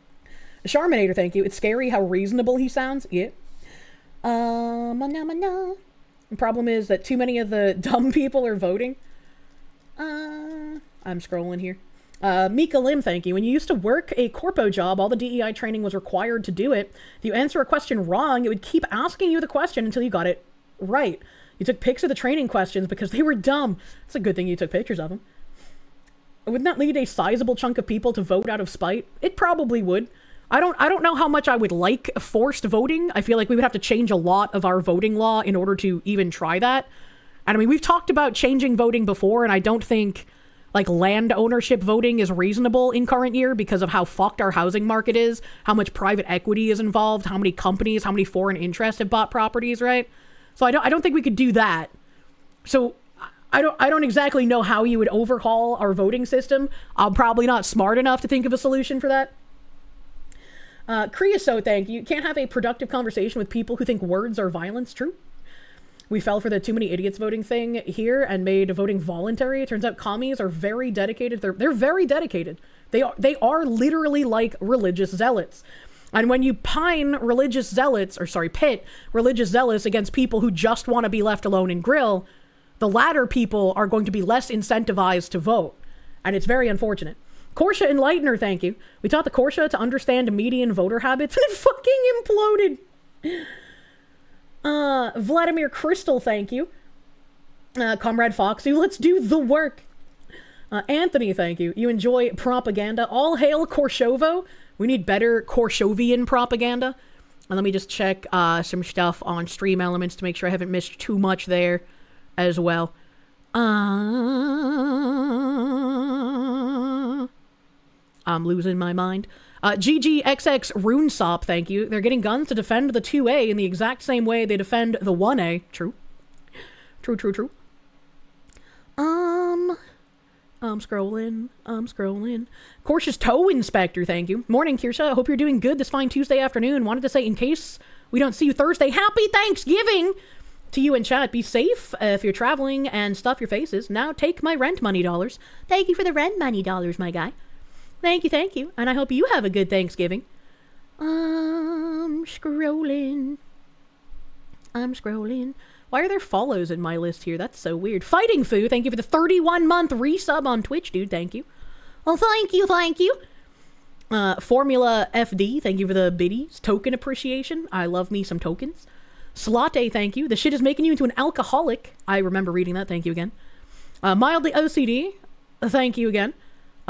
Charminator, thank you. It's scary how reasonable he sounds. Yeah. The problem is that too many of the dumb people are voting. I'm scrolling here. Mika Lim, thank you. When you used to work a corpo job, all the DEI training was required to do it. If you answer a question wrong, it would keep asking you the question until you got it right. You took pics of the training questions because they were dumb. It's a good thing you took pictures of them. Wouldn't that lead a sizable chunk of people to vote out of spite? It probably would. I don't know how much I would like forced voting. I feel like we would have to change a lot of our voting law in order to even try that. And I mean, we've talked about changing voting before, and I don't think like land ownership voting is reasonable in current year because of how fucked our housing market is, how much private equity is involved, how many companies, how many foreign interests have bought properties, right? So I don't think we could do that. So I don't exactly know how you would overhaul our voting system. I'm probably not smart enough to think of a solution for that. Creosote, thank you. Can't have a productive conversation with people who think words are violence. True. We fell for the too many idiots voting thing here and made voting voluntary. It turns out commies are very dedicated. They're very dedicated. They are literally like religious zealots. And when you pit religious zealots against people who just want to be left alone and grill, the latter people are going to be less incentivized to vote. And it's very unfortunate. Kirsche Enlightener, thank you. We taught the Kirsche to understand median voter habits, and it fucking imploded. Vladimir Crystal, thank you. Comrade Foxy, let's do the work. Anthony, thank you. You enjoy propaganda. All hail Korshovo. We need better Korshovian propaganda. And let me just check some stuff on Stream Elements to make sure I haven't missed too much there as well. I'm losing my mind. GGXX Runesop, thank you. They're getting guns to defend the 2A in the exact same way they defend the 1A. True. True. I'm scrolling. Kirsche's Toe Inspector, thank you. Morning, Kirsche. I hope you're doing good this fine Tuesday afternoon. Wanted to say, in case we don't see you Thursday, Happy Thanksgiving to you in chat. Be safe if you're traveling and stuff your faces. Now take my rent money dollars. Thank you for the rent money dollars, my guy. Thank you. And I hope you have a good Thanksgiving. I'm scrolling. Why are there follows in my list here? That's so weird. Fighting Foo, thank you for the 31-month resub on Twitch, dude. Thank you. Well, thank you. Formula FD, thank you for the biddies. Token appreciation. I love me some tokens. Slate, thank you. The shit is making you into an alcoholic. I remember reading that. Thank you again. Mildly OCD, thank you again.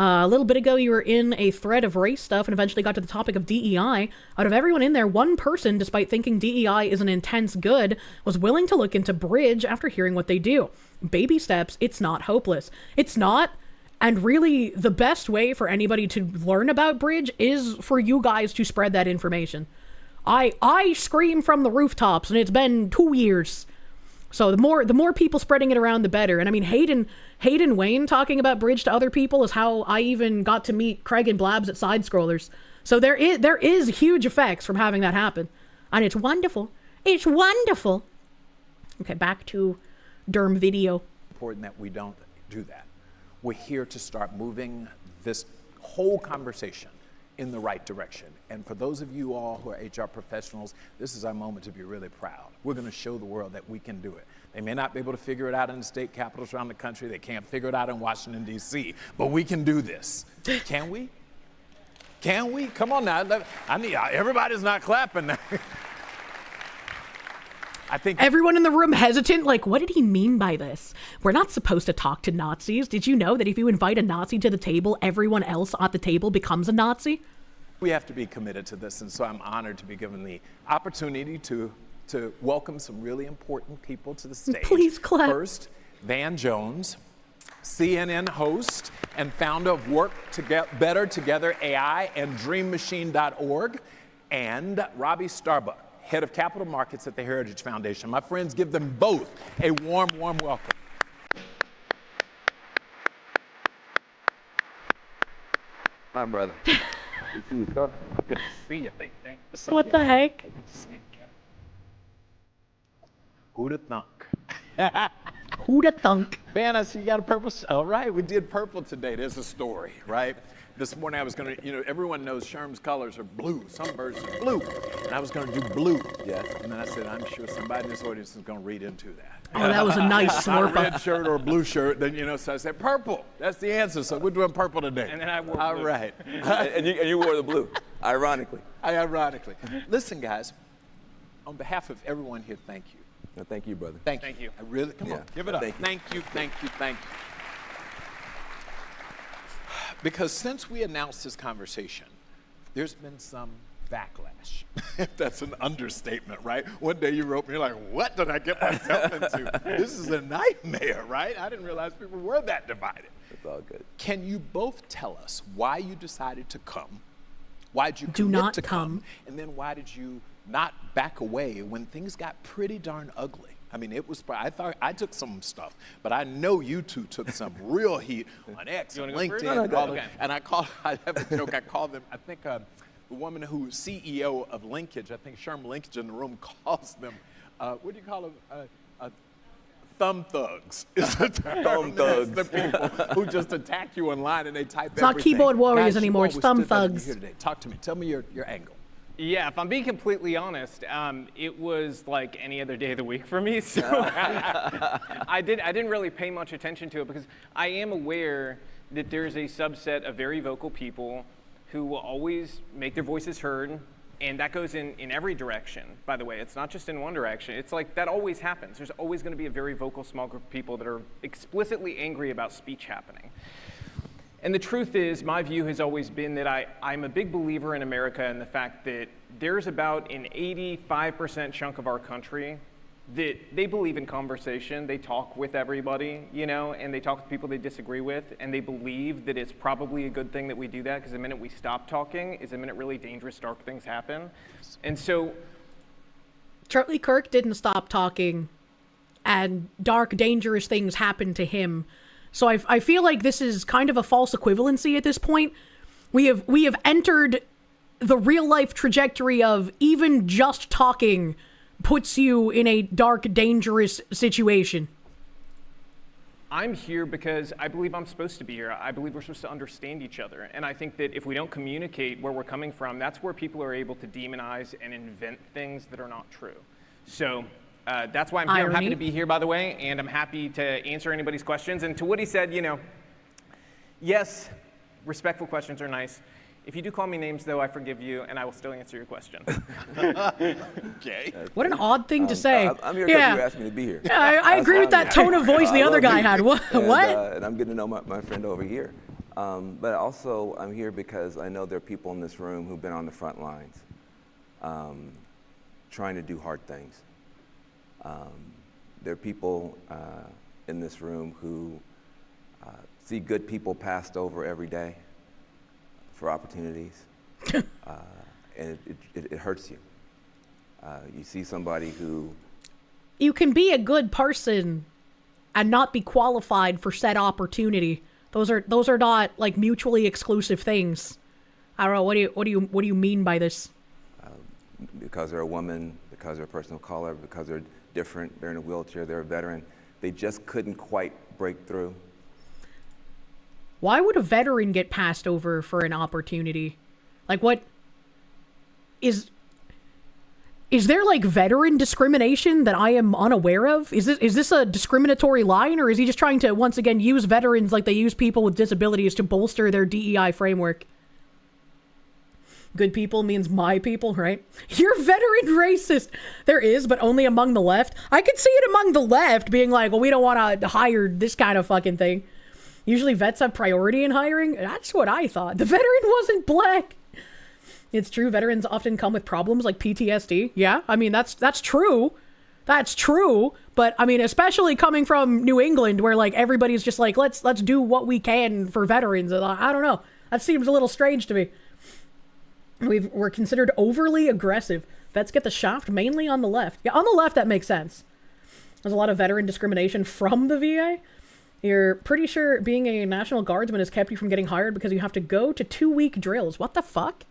A little bit ago, you were in a thread of race stuff and eventually got to the topic of DEI. Out of everyone in there, one person, despite thinking DEI is an intense good, was willing to look into Bridge after hearing what they do. Baby steps, it's not hopeless. It's not, and really, the best way for anybody to learn about Bridge is for you guys to spread that information. I scream from the rooftops, and it's been 2 years. So the more people spreading it around, the better. And I mean, Hayden Wayne talking about Bridge to other people is how I even got to meet Craig and Blabs at Side Scrollers. So there is huge effects from having that happen. And it's wonderful. It's wonderful. Okay, back to Derm video. Important that we don't do that. We're here to start moving this whole conversation in the right direction. And for those of you all who are HR professionals, this is our moment to be really proud. We're going to show the world that we can do it. They may not be able to figure it out in the state capitals around the country. They can't figure it out in Washington, D.C. But we can do this. Can we? Can we? Come on now. Everybody's not clapping now. I think everyone in the room hesitant, like, what did he mean by this? We're not supposed to talk to Nazis. Did you know that if you invite a Nazi to the table, everyone else at the table becomes a Nazi? We have to be committed to this, and so I'm honored to be given the opportunity to welcome some really important people to the stage. Please clap. First, Van Jones, CNN host and founder of Work Better Together AI and DreamMachine.org, and Robbie Starbuck, head of capital markets at the Heritage Foundation. My friends, give them both a warm welcome. My brother. Good to see you. What the heck? Who'da thunk? Who'da thunk? Man, I see you got a purple. All right, we did purple today. There's a story, right? This morning I was going to, everyone knows Sherm's colors are blue. Some birds are blue. And I was going to do blue. Yeah. And then I said, I'm sure somebody in this audience is going to read into that. Oh, that was a nice slurp. Not a red shirt or a blue shirt. Then, so I said, purple. That's the answer. So we're doing purple today. And then I wore blue. All right. and you wore the blue, ironically. Ironically. Listen, guys, on behalf of everyone here, thank you. No, thank you, brother. Thank you. I really, come on, give it up. Thank you. Thank you. Because since we announced this conversation, there's been some backlash. If that's an understatement, right? One day you wrote me, you're like, what did I get myself into? This is a nightmare, right? I didn't realize people were that divided. It's all good. Can you both tell us why you decided to come? Why did you Do commit not to come. And then why did you not back away when things got pretty darn ugly? I mean, I thought I took some stuff, but I know you two took some real heat on X and LinkedIn. And I have a joke, I call them, I think the woman who's CEO of Linkage, I think Sherm Linkage in the room calls them, what do you call them? Thumb thugs. Thumb thugs. The people who just attack you online and they type everything. It's not keyboard warriors Guys, anymore, it's thumb thugs. Here today. Talk to me. Tell me your angle. Yeah, if I'm being completely honest, it was like any other day of the week for me. So I didn't really pay much attention to it because I am aware that there's a subset of very vocal people who will always make their voices heard. And that goes in every direction, by the way. It's not just in one direction. It's like that always happens. There's always going to be a very vocal small group of people that are explicitly angry about speech happening. And the truth is, my view has always been that I'm a big believer in America and the fact that there's about an 85% chunk of our country that they believe in conversation. They talk with everybody, you know, and they talk with people they disagree with, and they believe that it's probably a good thing that we do that because the minute we stop talking is the minute really dangerous, dark things happen. And so Charlie Kirk didn't stop talking, and dark, dangerous things happened to him. So I feel like this is kind of a false equivalency at this point. We have entered the real life trajectory of even just talking puts you in a dark, dangerous situation. I'm here because I believe I'm supposed to be here. I believe we're supposed to understand each other. And I think that if we don't communicate where we're coming from, that's where people are able to demonize and invent things that are not true. So that's why I'm here. I'm happy to be here, by the way, and I'm happy to answer anybody's questions. And to what he said, you know, yes, respectful questions are nice. If you do call me names, though, I forgive you, and I will still answer your question. Okay. What an odd thing to say. I'm here because you asked me to be here. Yeah, I agree with that tone of voice the other guy had. What? And I'm getting to know my friend over here. But also, I'm here because I know there are people in this room who've been on the front lines trying to do hard things. There are people in this room who see good people passed over every day for opportunities, and it hurts you. You see somebody who... You can be a good person and not be qualified for said opportunity. Those are not like mutually exclusive things. I don't know. What do you mean by this? Because they're a woman, because they're a person of color, because they're different, they're in a wheelchair, they're a veteran, they just couldn't quite break through. Why would a veteran get passed over for an opportunity? Like, what is there like veteran discrimination that I am unaware of? Is this a discriminatory line, or is he just trying to once again use veterans like they use people with disabilities to bolster their DEI framework? Good people means my people, right? You're veteran racist. There is, but only among the left. I could see it among the left being like, well, we don't want to hire this kind of fucking thing. Usually vets have priority in hiring. That's what I thought. The veteran wasn't black. It's true. Veterans often come with problems like PTSD. Yeah, I mean, that's true. That's true. But I mean, especially coming from New England where like everybody's just like, let's do what we can for veterans. I don't know. That seems a little strange to me. We're considered overly aggressive. Vets get the shaft mainly on the left. Yeah, on the left, that makes sense. There's a lot of veteran discrimination from the VA. You're pretty sure being a National Guardsman has kept you from getting hired because you have to go to 2-week drills. What the fuck?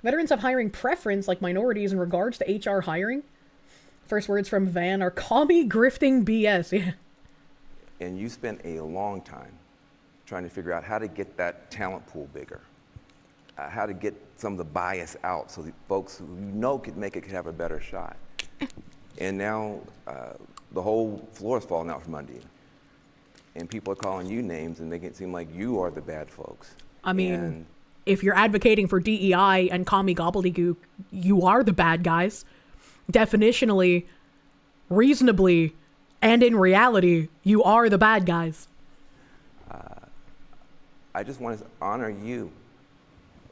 Veterans have hiring preference like minorities in regards to HR hiring. First words from Van are commie grifting BS. Yeah. And you spent a long time trying to figure out how to get that talent pool bigger, how to get some of the bias out so that folks who you know could make it could have a better shot. And now the whole floor is falling out from under you. And people are calling you names and making it seem like you are the bad folks. I mean, if you're advocating for DEI and commie gobbledygook, you are the bad guys. Definitionally, reasonably, and in reality, you are the bad guys. I just want to honor you.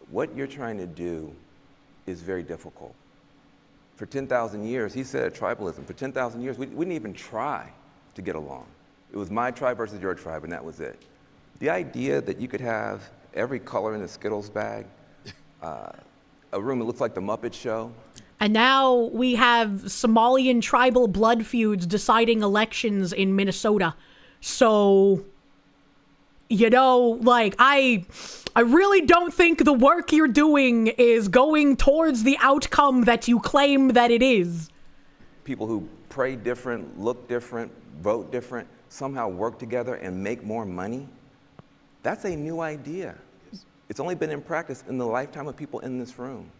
What you're trying to do is very difficult. For 10,000 years, he said tribalism, for 10,000 years, we didn't even try to get along. It was my tribe versus your tribe, and that was it. The idea that you could have every color in the Skittles bag, a room that looks like the Muppet Show. And now we have Somalian tribal blood feuds deciding elections in Minnesota. So, you know, like, I really don't think the work you're doing is going towards the outcome that you claim that it is. People who pray different, look different, vote different, somehow work together and make more money, that's a new idea. It's only been in practice in the lifetime of people in this room.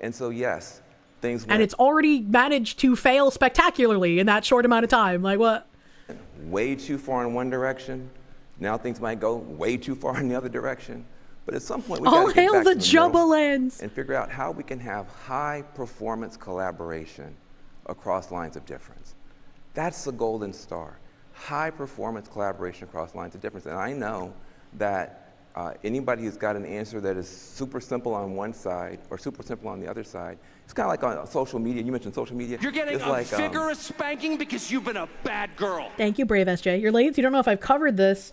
And so, yes, things went And it's already managed to fail spectacularly in that short amount of time. Like, what? way too far in one direction. Now things might go way too far in the other direction. But at some point, we All got to get hail back the to the middle Jubalans. and figure out how we can have high-performance collaboration across lines of difference. That's the golden star. High-performance collaboration across lines of difference. And I know that anybody who's got an answer that is super simple on one side or super simple on the other side, it's kind of like on social media. You mentioned social media. You're getting it's a like, vigorous spanking because you've been a bad girl. Thank you, Brave SJ. You're late, so you don't know if I've covered this.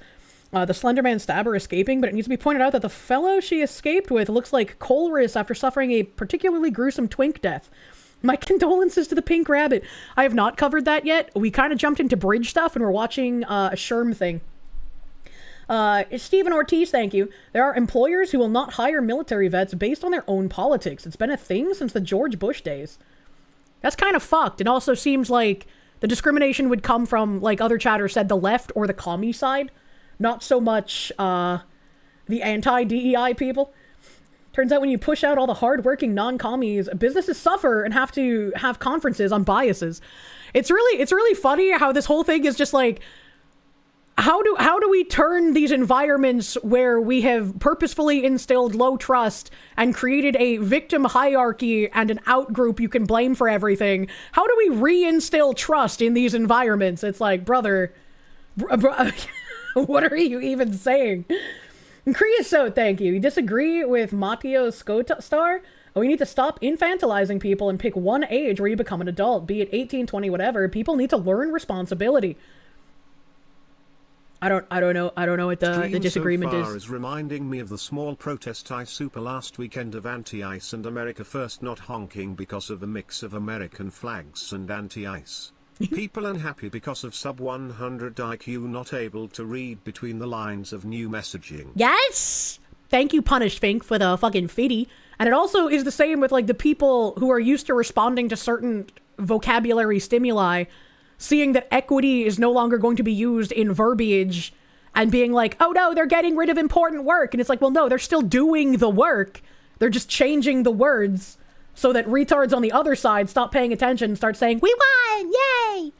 The Slenderman stabber escaping, but it needs to be pointed out that the fellow she escaped with looks like Colress after suffering a particularly gruesome twink death. My condolences to the pink rabbit. I have not covered that yet. We kind of jumped into bridge stuff and we're watching a Sherm thing. Stephen Ortiz, thank you. There are employers who will not hire military vets based on their own politics. It's been a thing since the George Bush days. That's kind of fucked. It also seems like the discrimination would come from, like other chatters said, the left or the commie side. Not so much the anti-DEI people. Turns out when you push out all the hard-working non-commies, businesses suffer and have to have conferences on biases. It's really funny how this whole thing is just like, how do we turn these environments where we have purposefully instilled low trust and created a victim hierarchy and an out-group you can blame for everything? How do we reinstill trust in these environments? It's like, brother, what are you even saying? Creosote, thank you. You disagree with Matteo Star? We need to stop infantilizing people and pick one age where you become an adult, be it 18, 20, whatever. People need to learn responsibility. I don't know what the disagreement so far is. Reminding me of the small protest I super last weekend of anti-ice and America First not honking because of a mix of American flags and anti-ice. People unhappy because of sub 100 IQ not able to read between the lines of new messaging. Yes! Thank you, Punished Fink, for the fucking fitty. And it also is the same with, like, the people who are used to responding to certain vocabulary stimuli, seeing that equity is no longer going to be used in verbiage and being like, oh no, they're getting rid of important work. And it's like, well, no, they're still doing the work. They're just changing the words so that retards on the other side stop paying attention and start saying, we won! Yay!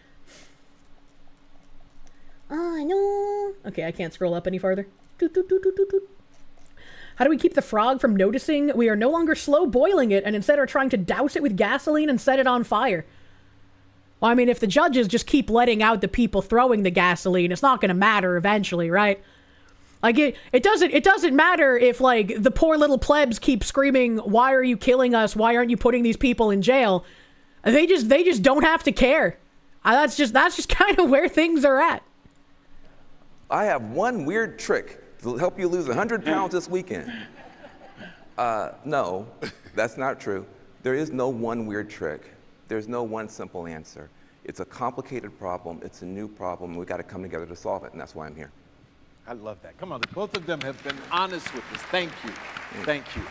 Oh, no. Okay, I can't scroll up any farther. How do we keep the frog from noticing we are no longer slow boiling it and instead are trying to douse it with gasoline and set it on fire? Well, I mean, if the judges just keep letting out the people throwing the gasoline, it's not going to matter eventually, right? Like, it doesn't matter if, like, the poor little plebs keep screaming, why are you killing us? Why aren't you putting these people in jail? They just don't have to care. That's just kind of where things are at. I have one weird trick to help you lose 100 pounds this weekend. No, that's not true. There is no one weird trick. There's no one simple answer. It's a complicated problem. It's a new problem. We've got to come together to solve it, and that's why I'm here. I love that. Come on, both of them have been honest with us. Thank you. Thank you.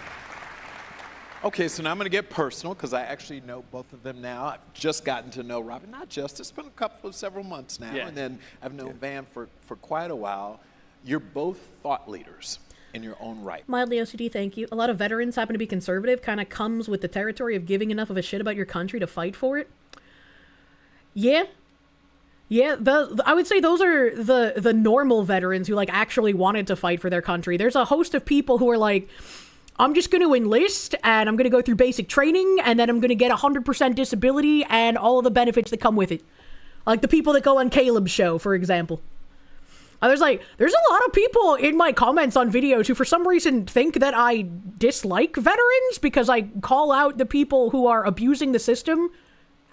Okay, so now I'm going to get personal because I actually know both of them now. I've just gotten to know Robin. Not just, it's been several months now. Yeah. And then I've known Van for quite a while. You're both thought leaders in your own right. Mildly OCD, thank you. A lot of veterans happen to be conservative. Kind of comes with the territory of giving enough of a shit about your country to fight for it. Yeah. Yeah, I would say those are the normal veterans who, like, actually wanted to fight for their country. There's a host of people who are like, I'm just going to enlist, and I'm going to go through basic training, and then I'm going to get 100% disability and all of the benefits that come with it. Like the people that go on Caleb's show, for example. There's a lot of people in my comments on videos who for some reason think that I dislike veterans because I call out the people who are abusing the system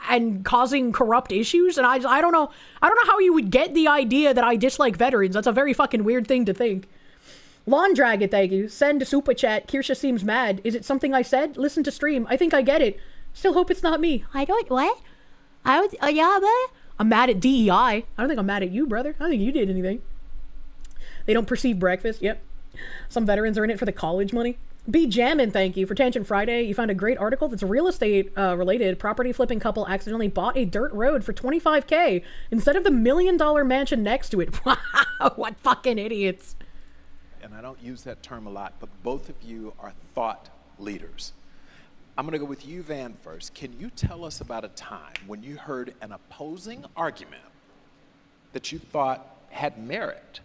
and causing corrupt issues, and I don't know how you would get the idea that I dislike veterans. That's a very fucking weird thing to think. Lawn Dragon, thank you. Send a super chat. Kirsche seems mad. Is it something I said? Listen to stream. I think I get it. Still hope it's not me. I don't, what? Yeah, but I'm mad at DEI. I don't think I'm mad at you, brother. I don't think you did anything. They don't perceive breakfast. Yep. Some veterans are in it for the college money. B Jammin', thank you. For Tangent Friday, you found a great article that's real estate related. Property flipping couple accidentally bought a dirt road for $25K instead of the $1 million mansion next to it. Wow, what fucking idiots. And I don't use that term a lot, but both of you are thought leaders. I'm going to go with you, Van, first. Can you tell us about a time when you heard an opposing argument that you thought had merit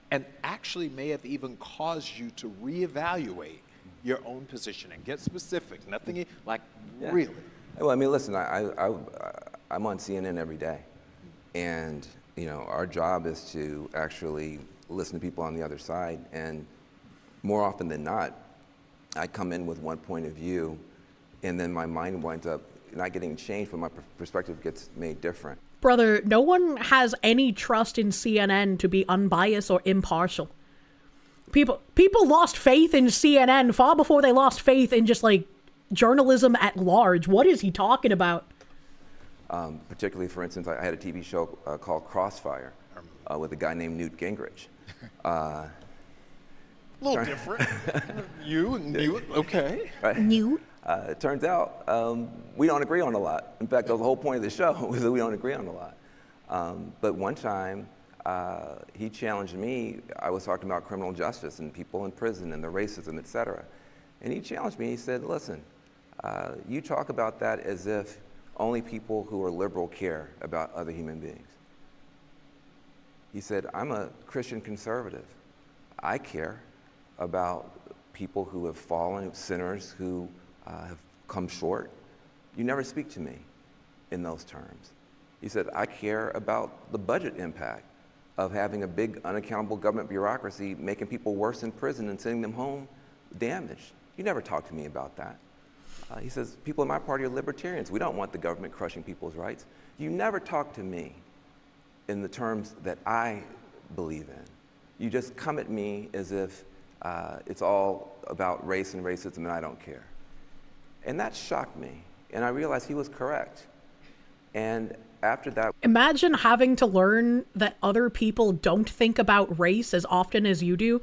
and actually may have even caused you to reevaluate your own position? And get specific, nothing like really. Well, I mean, listen, I'm on CNN every day. And, you know, our job is to actually listen to people on the other side. And more often than not, I come in with one point of view, and then my mind winds up not getting changed, but my perspective gets made different. Brother, no one has any trust in CNN to be unbiased or impartial. People lost faith in CNN far before they lost faith in just, like, journalism at large. What is he talking about? Particularly, for instance, I had a TV show called Crossfire with a guy named Newt Gingrich. A little different. You and Newt, okay. Right. Newt? It turns out we don't agree on a lot. In fact, the whole point of the show was that we don't agree on a lot. But one time, he challenged me. I was talking about criminal justice and people in prison and the racism, et cetera. And he challenged me. He said, listen, you talk about that as if only people who are liberal care about other human beings. He said, I'm a Christian conservative. I care about people who have fallen, sinners who have come short. You never speak to me in those terms. He said, I care about the budget impact of having a big unaccountable government bureaucracy making people worse in prison and sending them home damaged. You never talk to me about that. He says, people in my party are libertarians. We don't want the government crushing people's rights. You never talk to me in the terms that I believe in. You just come at me as if it's all about race and racism and I don't care. And that shocked me. And I realized he was correct. And after that... Imagine having to learn that other people don't think about race as often as you do.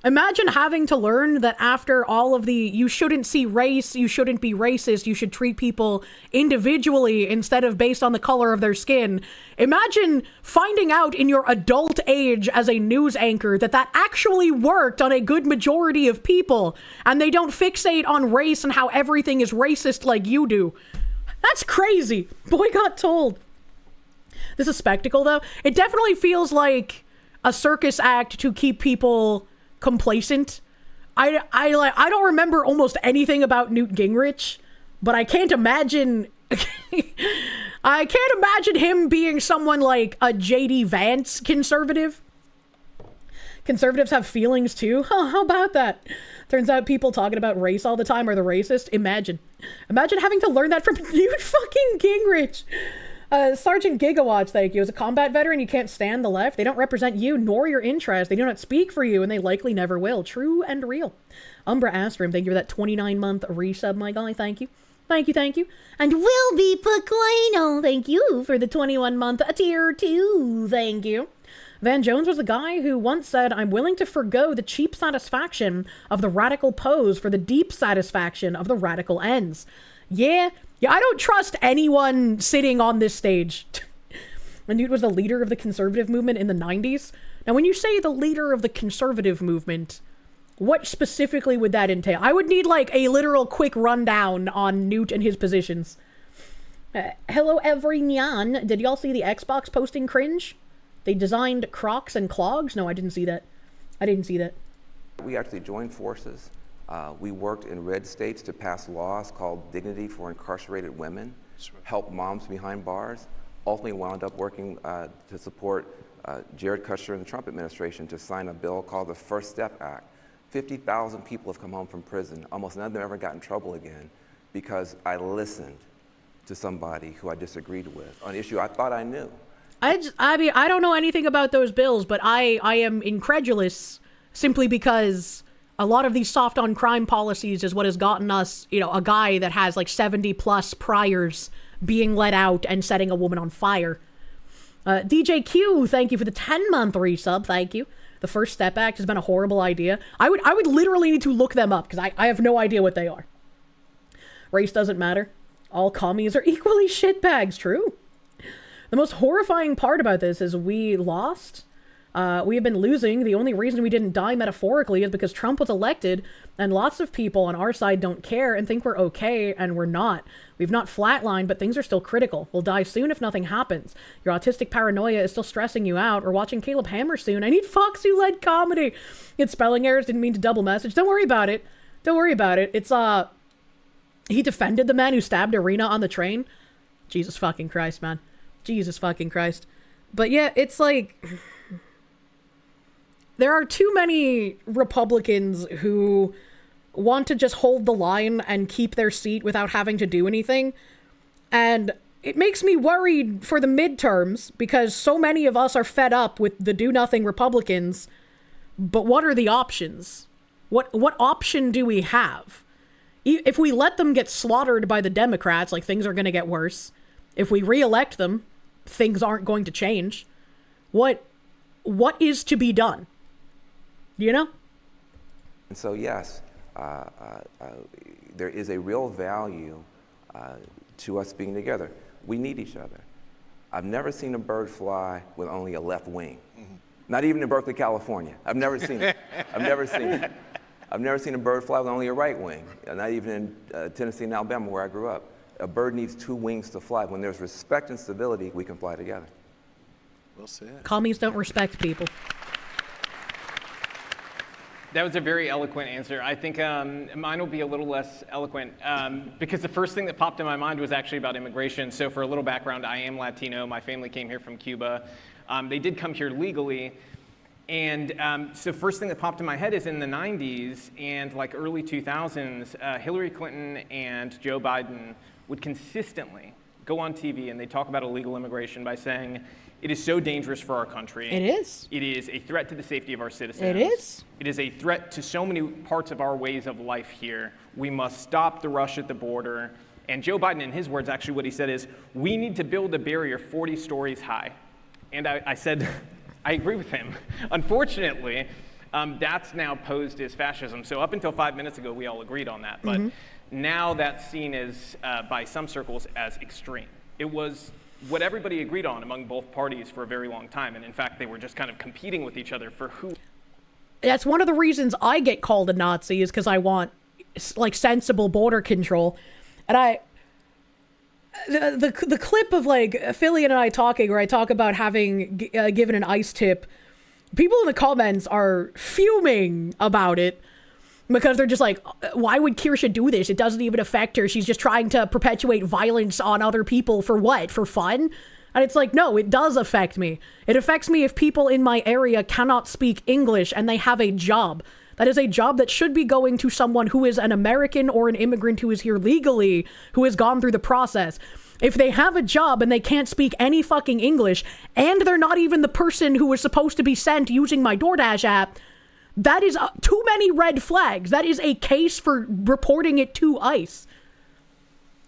Imagine having to learn that after all of the, you shouldn't see race, you shouldn't be racist, you should treat people individually instead of based on the color of their skin. Imagine finding out in your adult age as a news anchor that that actually worked on a good majority of people, and they don't fixate on race and how everything is racist like you do. That's crazy. Boy got told. This is a spectacle, though. It definitely feels like a circus act to keep people complacent. I don't remember almost anything about Newt Gingrich, but I can't imagine him being someone like a J.D. Vance conservative. Conservatives have feelings too. Huh, how about that? Turns out people talking about race all the time are the racist. Imagine having to learn that from Newt fucking Gingrich. Sergeant Gigawatts, thank you. As a combat veteran, you can't stand the left. They don't represent you nor your interests. They do not speak for you, and they likely never will. True and real. Umbra Astrum, thank you for that 29-month resub, my guy. Thank you. Thank you, thank you. And Will Be Paquino, thank you for the 21-month tier 2. Thank you. Van Jones was the guy who once said, I'm willing to forgo the cheap satisfaction of the radical pose for the deep satisfaction of the radical ends. Yeah, I don't trust anyone sitting on this stage. And Newt was the leader of the conservative movement in the 90s. Now, when you say the leader of the conservative movement, what specifically would that entail? I would need, like, a literal quick rundown on Newt and his positions. Hello, everyone. Did y'all see the Xbox posting cringe? They designed Crocs and clogs? No, I didn't see that. We actually joined forces. We worked in red states to pass laws called Dignity for Incarcerated Women, help moms behind bars, ultimately wound up working to support Jared Kushner and the Trump administration to sign a bill called the First Step Act. 50,000 people have come home from prison. Almost none of them ever got in trouble again because I listened to somebody who I disagreed with on an issue I thought I knew. I mean, I don't know anything about those bills, but I am incredulous simply because a lot of these soft on crime policies is what has gotten us, you know, a guy that has like 70 plus priors being let out and setting a woman on fire. DJ Q, thank you for the 10-month resub. Thank you. The First Step Act has been a horrible idea. I would literally need to look them up because I have no idea what they are. Race doesn't matter. All commies are equally shitbags. True. The most horrifying part about this is we lost We have been losing. The only reason we didn't die metaphorically is because Trump was elected, and lots of people on our side don't care and think we're okay, and we're not. We've not flatlined, but things are still critical. We'll die soon if nothing happens. Your autistic paranoia is still stressing you out. We're watching Caleb Hammer soon. I need Foxy-led comedy. It's spelling errors. Didn't mean to double message. Don't worry about it. Don't worry about it. It's, he defended the man who stabbed Arena on the train. Jesus fucking Christ, man. Jesus fucking Christ. But yeah, it's like... There are too many Republicans who want to just hold the line and keep their seat without having to do anything. And it makes me worried for the midterms because so many of us are fed up with the do-nothing Republicans. But what are the options? What option do we have? If we let them get slaughtered by the Democrats, like, things are going to get worse. If we re-elect them, things aren't going to change. What is to be done? You know? And so, yes, there is a real value to us being together. We need each other. I've never seen a bird fly with only a left wing. Mm-hmm. Not even in Berkeley, California. I've never seen it. I've never seen it. I've never seen a bird fly with only a right wing. Not even in Tennessee and Alabama, where I grew up. A bird needs two wings to fly. When there's respect and stability, we can fly together. Well said. Commies don't respect people. That was a very eloquent answer. I think mine will be a little less eloquent because the first thing that popped in my mind was actually about immigration. So for a little background, I am Latino. My family came here from Cuba. They did come here legally. And so first thing that popped in my head is in the 90s and like early 2000s, Hillary Clinton and Joe Biden would consistently go on TV and they talk about illegal immigration by saying, it is so dangerous for our country. It is. It is a threat to the safety of our citizens. It is. It is a threat to so many parts of our ways of life here. We must stop the rush at the border. And Joe Biden, in his words, actually what he said is, we need to build a barrier 40 stories high. And I said, I agree with him. Unfortunately, that's now posed as fascism. So up until 5 minutes ago, we all agreed on that. But now that's seen as, by some circles, as extreme. It was what everybody agreed on among both parties for a very long time. And in fact, they were just kind of competing with each other for who. That's one of the reasons I get called a Nazi is because I want, like, sensible border control. And the clip of, like, Philly and I talking, where I talk about having given an ice tip, people in the comments are fuming about it. Because they're just like, why would Kirsche do this? It doesn't even affect her. She's just trying to perpetuate violence on other people for what? For fun? And it's like, no, it does affect me. It affects me if people in my area cannot speak English and they have a job. That is a job that should be going to someone who is an American or an immigrant who is here legally, who has gone through the process. If they have a job and they can't speak any fucking English, and they're not even the person who was supposed to be sent using my DoorDash app, that is too many red flags. That is a case for reporting it to ICE.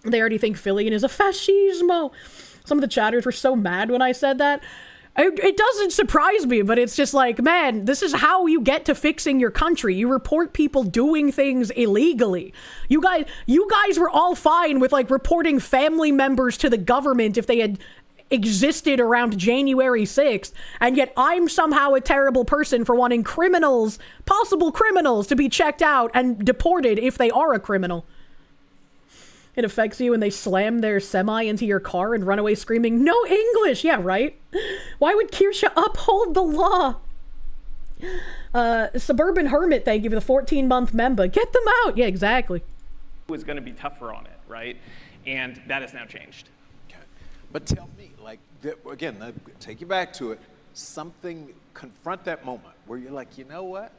They already think Phillian is a fascismo. Some of the chatters were so mad when I said that. It doesn't surprise me, but it's just like, man, this is how you get to fixing your country. You report people doing things illegally. You guys were all fine with, like, reporting family members to the government if they had existed around January 6th, and yet I'm somehow a terrible person for wanting criminals, possible criminals, to be checked out and deported if they are a criminal. It affects you when they slam their semi into your car and run away screaming, no English! Yeah, right? Why would Kirsche uphold the law? Suburban Hermit, thank you for the 14-month member. Get them out! Yeah, exactly. It was going to be tougher on it, right? And that has now changed. Okay. But tell me, like, again, take you back to it, confront that moment where you're like, you know what?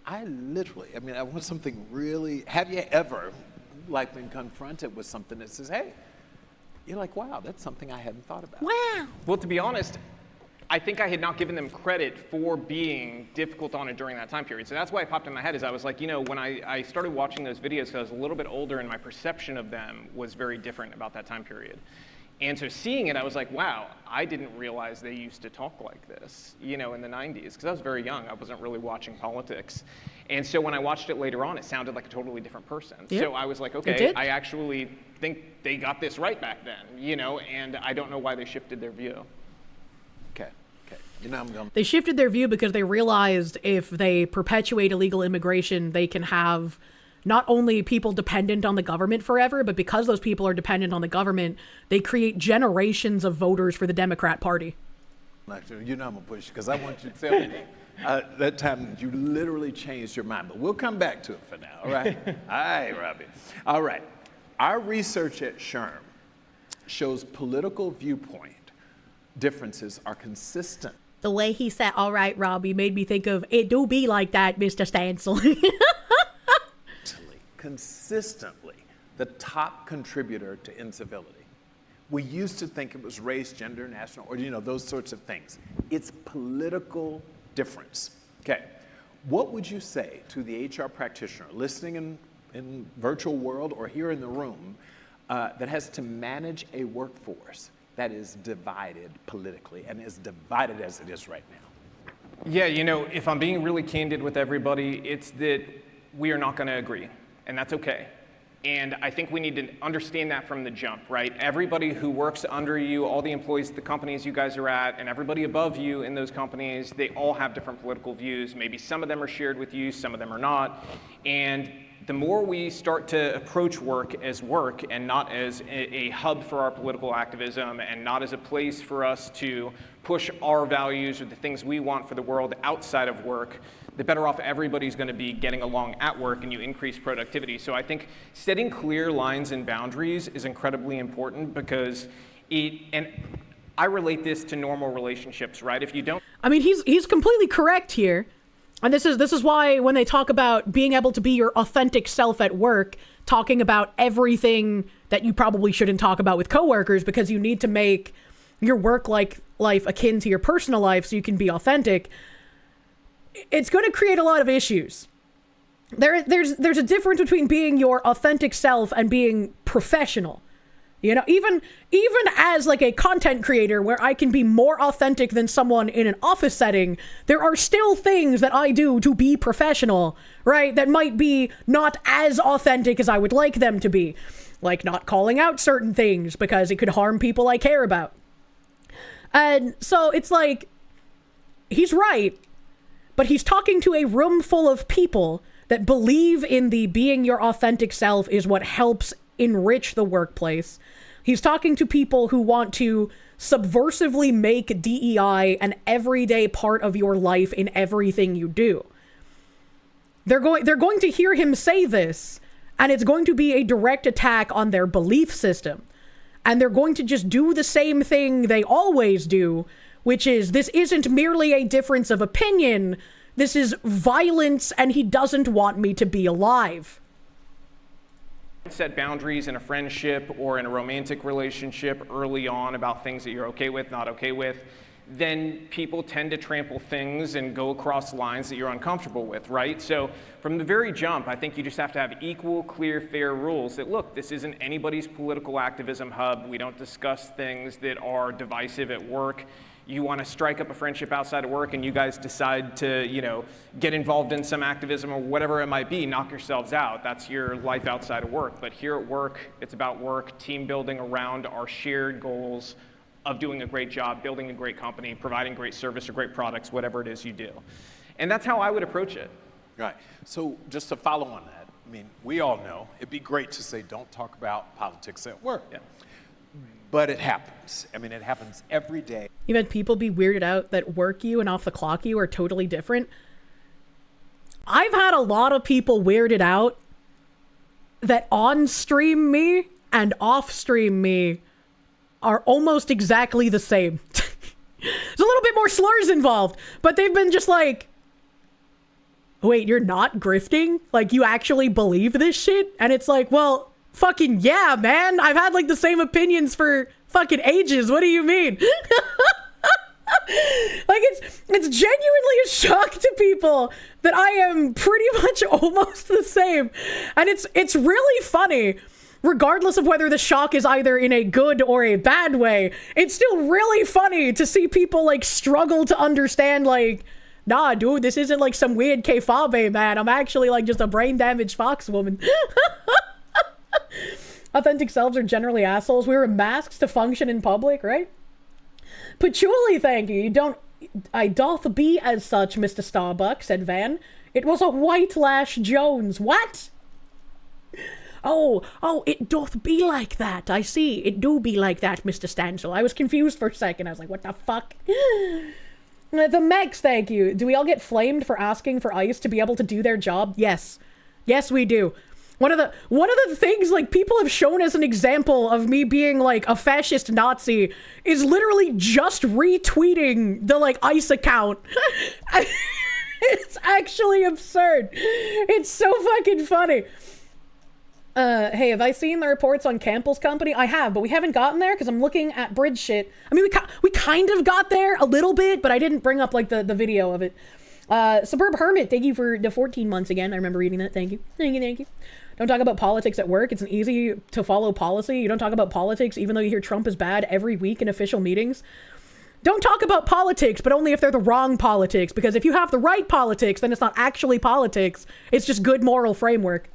I want something really, have you ever, like, been confronted with something that says, hey, you're like, wow, that's something I hadn't thought about. Wow. Well, to be honest, I think I had not given them credit for being difficult on it during that time period. So that's why it popped in my head is I was like, you know, when I started watching those videos, I was a little bit older and my perception of them was very different about that time period. And so seeing it, I was like, wow, I didn't realize they used to talk like this, you know, in the 90s, because I was very young. I wasn't really watching politics. And so when I watched it later on, it sounded like a totally different person. Yep. So I was like, okay, I actually think they got this right back then, you know, and I don't know why they shifted their view. Okay. They shifted their view because they realized if they perpetuate illegal immigration, they can have not only people dependent on the government forever, but because those people are dependent on the government, they create generations of voters for the Democrat Party. You know I'm gonna push because I want you to tell me that time you literally changed your mind, but we'll come back to it for now, all right? All right, Robbie. All right. Our research at SHRM shows political viewpoint differences are consistent. The way he said, all right, Robbie, made me think of, it do be like that, Mr. Stancil. Consistently, the top contributor to incivility. We used to think it was race, gender, national, or those sorts of things. It's political difference. Okay, what would you say to the HR practitioner listening in virtual world or here in the room that has to manage a workforce that is divided politically and as divided as it is right now? Yeah, if I'm being really candid with everybody, it's that we are not going to agree, and that's okay. And I think we need to understand that from the jump, right? Everybody who works under you, all the employees at the companies you guys are at, and everybody above you in those companies, they all have different political views. Maybe some of them are shared with you, some of them are not. And the more we start to approach work and not as a hub for our political activism and not as a place for us to push our values or the things we want for the world outside of work, the better off everybody's going to be getting along at work, and you increase productivity. So I think setting clear lines and boundaries is incredibly important because and I relate this to normal relationships, right? If you don't... I mean, he's completely correct here. And this is why when they talk about being able to be your authentic self at work, talking about everything that you probably shouldn't talk about with coworkers, because you need to make your work life akin to your personal life so you can be authentic. It's going to create a lot of issues. There's a difference between being your authentic self and being professional. Even as like a content creator where I can be more authentic than someone in an office setting, there are still things that I do to be professional, right? That might be not as authentic as I would like them to be. Like not calling out certain things because it could harm people I care about. And so it's like, he's right. But he's talking to a room full of people that believe in the being your authentic self is what helps enrich the workplace. He's talking to people who want to subversively make DEI an everyday part of your life in everything you do. They're going to hear him say this, and it's going to be a direct attack on their belief system. And they're going to just do the same thing they always do, which is, this isn't merely a difference of opinion, this is violence, and he doesn't want me to be alive. Set boundaries in a friendship or in a romantic relationship early on about things that you're okay with, not okay with, then people tend to trample things and go across lines that you're uncomfortable with, right? So from the very jump, I think you just have to have equal, clear, fair rules that, look, this isn't anybody's political activism hub. We don't discuss things that are divisive at work. You want to strike up a friendship outside of work and you guys decide to, get involved in some activism or whatever it might be, knock yourselves out. That's your life outside of work. But here at work, it's about work, team building around our shared goals of doing a great job, building a great company, providing great service or great products, whatever it is you do. And that's how I would approach it. Right. So just to follow on that, I mean, we all know it'd be great to say don't talk about politics at work. Yeah. But it happens. I mean, it happens every day. You've had people be weirded out that work you and off the clock you are totally different. I've had a lot of people weirded out that on stream me and off stream me are almost exactly the same. There's a little bit more slurs involved, but they've been just like, wait, you're not grifting? Like, you actually believe this shit? And it's like, well, fucking yeah, man. I've had like the same opinions for fucking ages. What do you mean? Like, it's genuinely a shock to people that I am pretty much almost the same. And it's really funny. Regardless of whether the shock is either in a good or a bad way, it's still really funny to see people like struggle to understand, like, nah, dude, this isn't like some weird kayfabe, man. I'm actually like just a brain damaged fox woman. Authentic selves are generally assholes. We wear masks to function in public, right? Patchouli, thank you. You don't I doth be as such, Mr. Starbuck, said Van. It was a White Lash Jones. What? Oh, it doth be like that. I see. It do be like that, Mr. Stansel. I was confused for a second. I was like, what the fuck? The Mex, thank you. Do we all get flamed for asking for ICE to be able to do their job? Yes. Yes, we do. One of the things, like, people have shown as an example of me being, like, a fascist Nazi is literally just retweeting the, like, ICE account. It's actually absurd. It's so fucking funny. Hey, have I seen the reports on Campbell's company? I have, but we haven't gotten there because I'm looking at bridge shit. I mean, we kind of got there a little bit, but I didn't bring up, like, the video of it. Suburb Hermit, thank you for the 14 months again. I remember reading that. Thank you. Thank you, thank you. Don't talk about politics at work. It's an easy to follow policy. You don't talk about politics even though you hear Trump is bad every week in official meetings. Don't talk about politics, but only if they're the wrong politics, because if you have the right politics, then it's not actually politics. It's just good moral framework.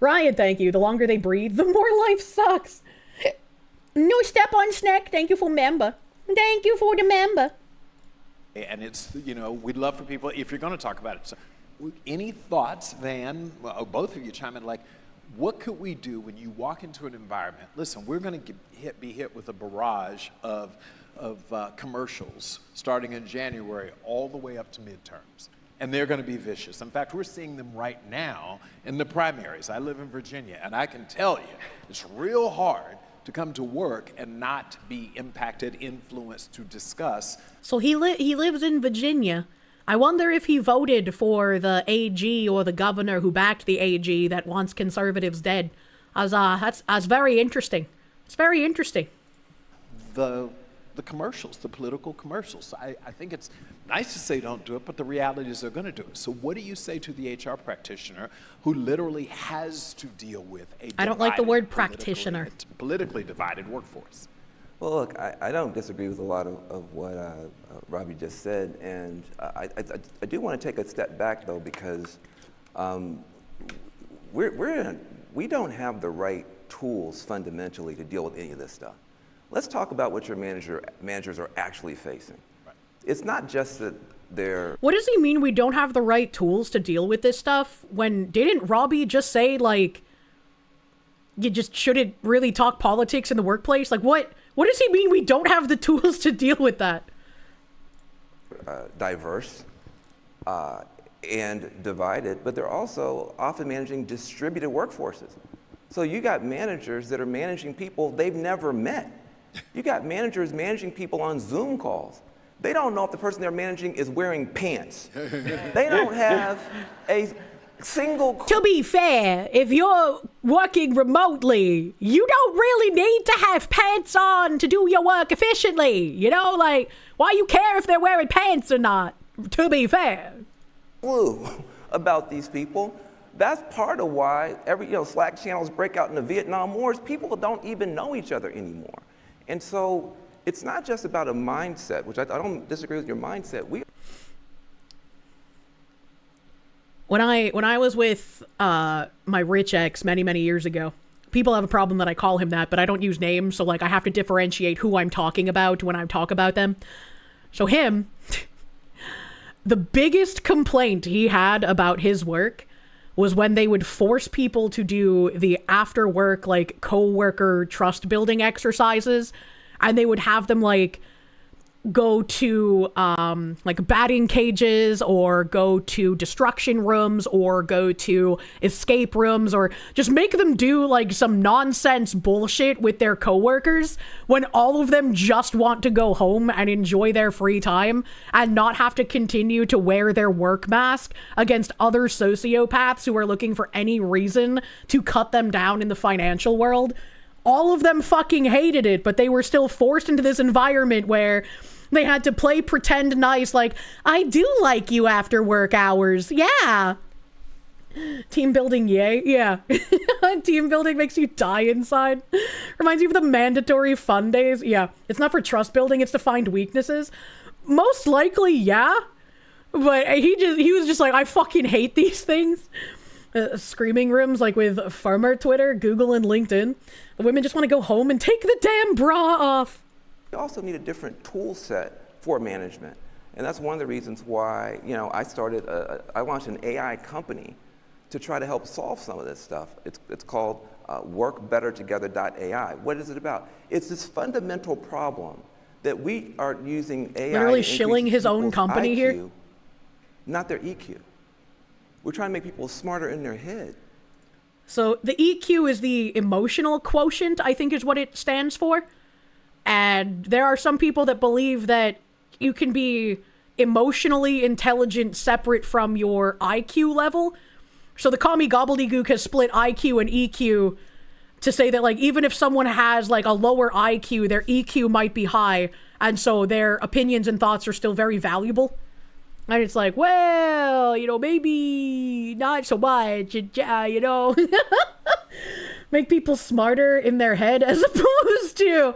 Ryan, thank you. The longer they breathe, the more life sucks. No step on snack. Thank you for member. Thank you for the member. And it's, you know, we'd love for people, if you're going to talk about it, so any thoughts, Van, well, both of you chime in, like, what could we do when you walk into an environment? Listen, we're going to be hit with a barrage of commercials starting in January all the way up to midterms. And they're going to be vicious. In fact, we're seeing them right now in the primaries. I live in Virginia, and I can tell you, it's real hard to come to work and not be impacted, influenced, to discuss. So he lives in Virginia. I wonder if he voted for the AG or the governor who backed the AG that wants conservatives dead. That's very interesting. It's very interesting. The commercials, the political commercials. I think it's nice to say don't do it, but the reality is they're going to do it. So what do you say to the HR practitioner who literally has to deal with a I don't like the word practitioner. Politically divided workforce? Well, look, I don't disagree with a lot of what Robbie just said, and I do want to take a step back, though, because we don't have the right tools fundamentally to deal with any of this stuff. Let's talk about what your managers are actually facing. Right. It's not just that they're... What does he mean we don't have the right tools to deal with this stuff? When didn't Robbie just say, like, you just shouldn't really talk politics in the workplace? Like, what does he mean we don't have the tools to deal with that? Diverse and divided, but they're also often managing distributed workforces. So you got managers that are managing people they've never met. You got managers managing people on Zoom calls. They don't know if the person they're managing is wearing pants. They don't have a single... To be fair, if you're working remotely, you don't really need to have pants on to do your work efficiently. You know, like, why you care if they're wearing pants or not? To be fair. Clue about these people. That's part of why Slack channels break out in the Vietnam Wars. People don't even know each other anymore. And so it's not just about a mindset, which I don't disagree with your mindset. When I was with my rich ex many years ago, people have a problem that I call him that, but I don't use names, so like I have to differentiate who I'm talking about when I talk about them. So him, the biggest complaint he had about his work was when they would force people to do the after work, like, co-worker trust building exercises, and they would have them, like, go to, like, batting cages, or go to destruction rooms, or go to escape rooms, or just make them do, like, some nonsense bullshit with their coworkers when all of them just want to go home and enjoy their free time and not have to continue to wear their work mask against other sociopaths who are looking for any reason to cut them down in the financial world. All of them fucking hated it, but they were still forced into this environment where they had to play pretend nice, like, I do like you after work hours. Yeah. Team building, yay. Yeah. Team building makes you die inside. Reminds you of the mandatory fun days. Yeah. It's not for trust building, it's to find weaknesses. Most likely, yeah. But he was just like, I fucking hate these things. Screaming rooms, like with Farmer Twitter, Google, and LinkedIn. The women just want to go home and take the damn bra off. You also need a different tool set for management. And that's one of the reasons why, you know, I launched an AI company to try to help solve some of this stuff. It's called workbettertogether.ai. What is it about? It's this fundamental problem that we are using AI literally to shilling his own company IQ, here? Not their EQ. We're trying to make people smarter in their head. So the EQ is the emotional quotient, I think is what it stands for. And there are some people that believe that you can be emotionally intelligent separate from your IQ level. So the commie gobbledygook has split IQ and EQ to say that, like, even if someone has, like, a lower IQ, their EQ might be high, and so their opinions and thoughts are still very valuable. And it's like, well, you know, maybe not so much, you know. Make people smarter in their head as opposed to...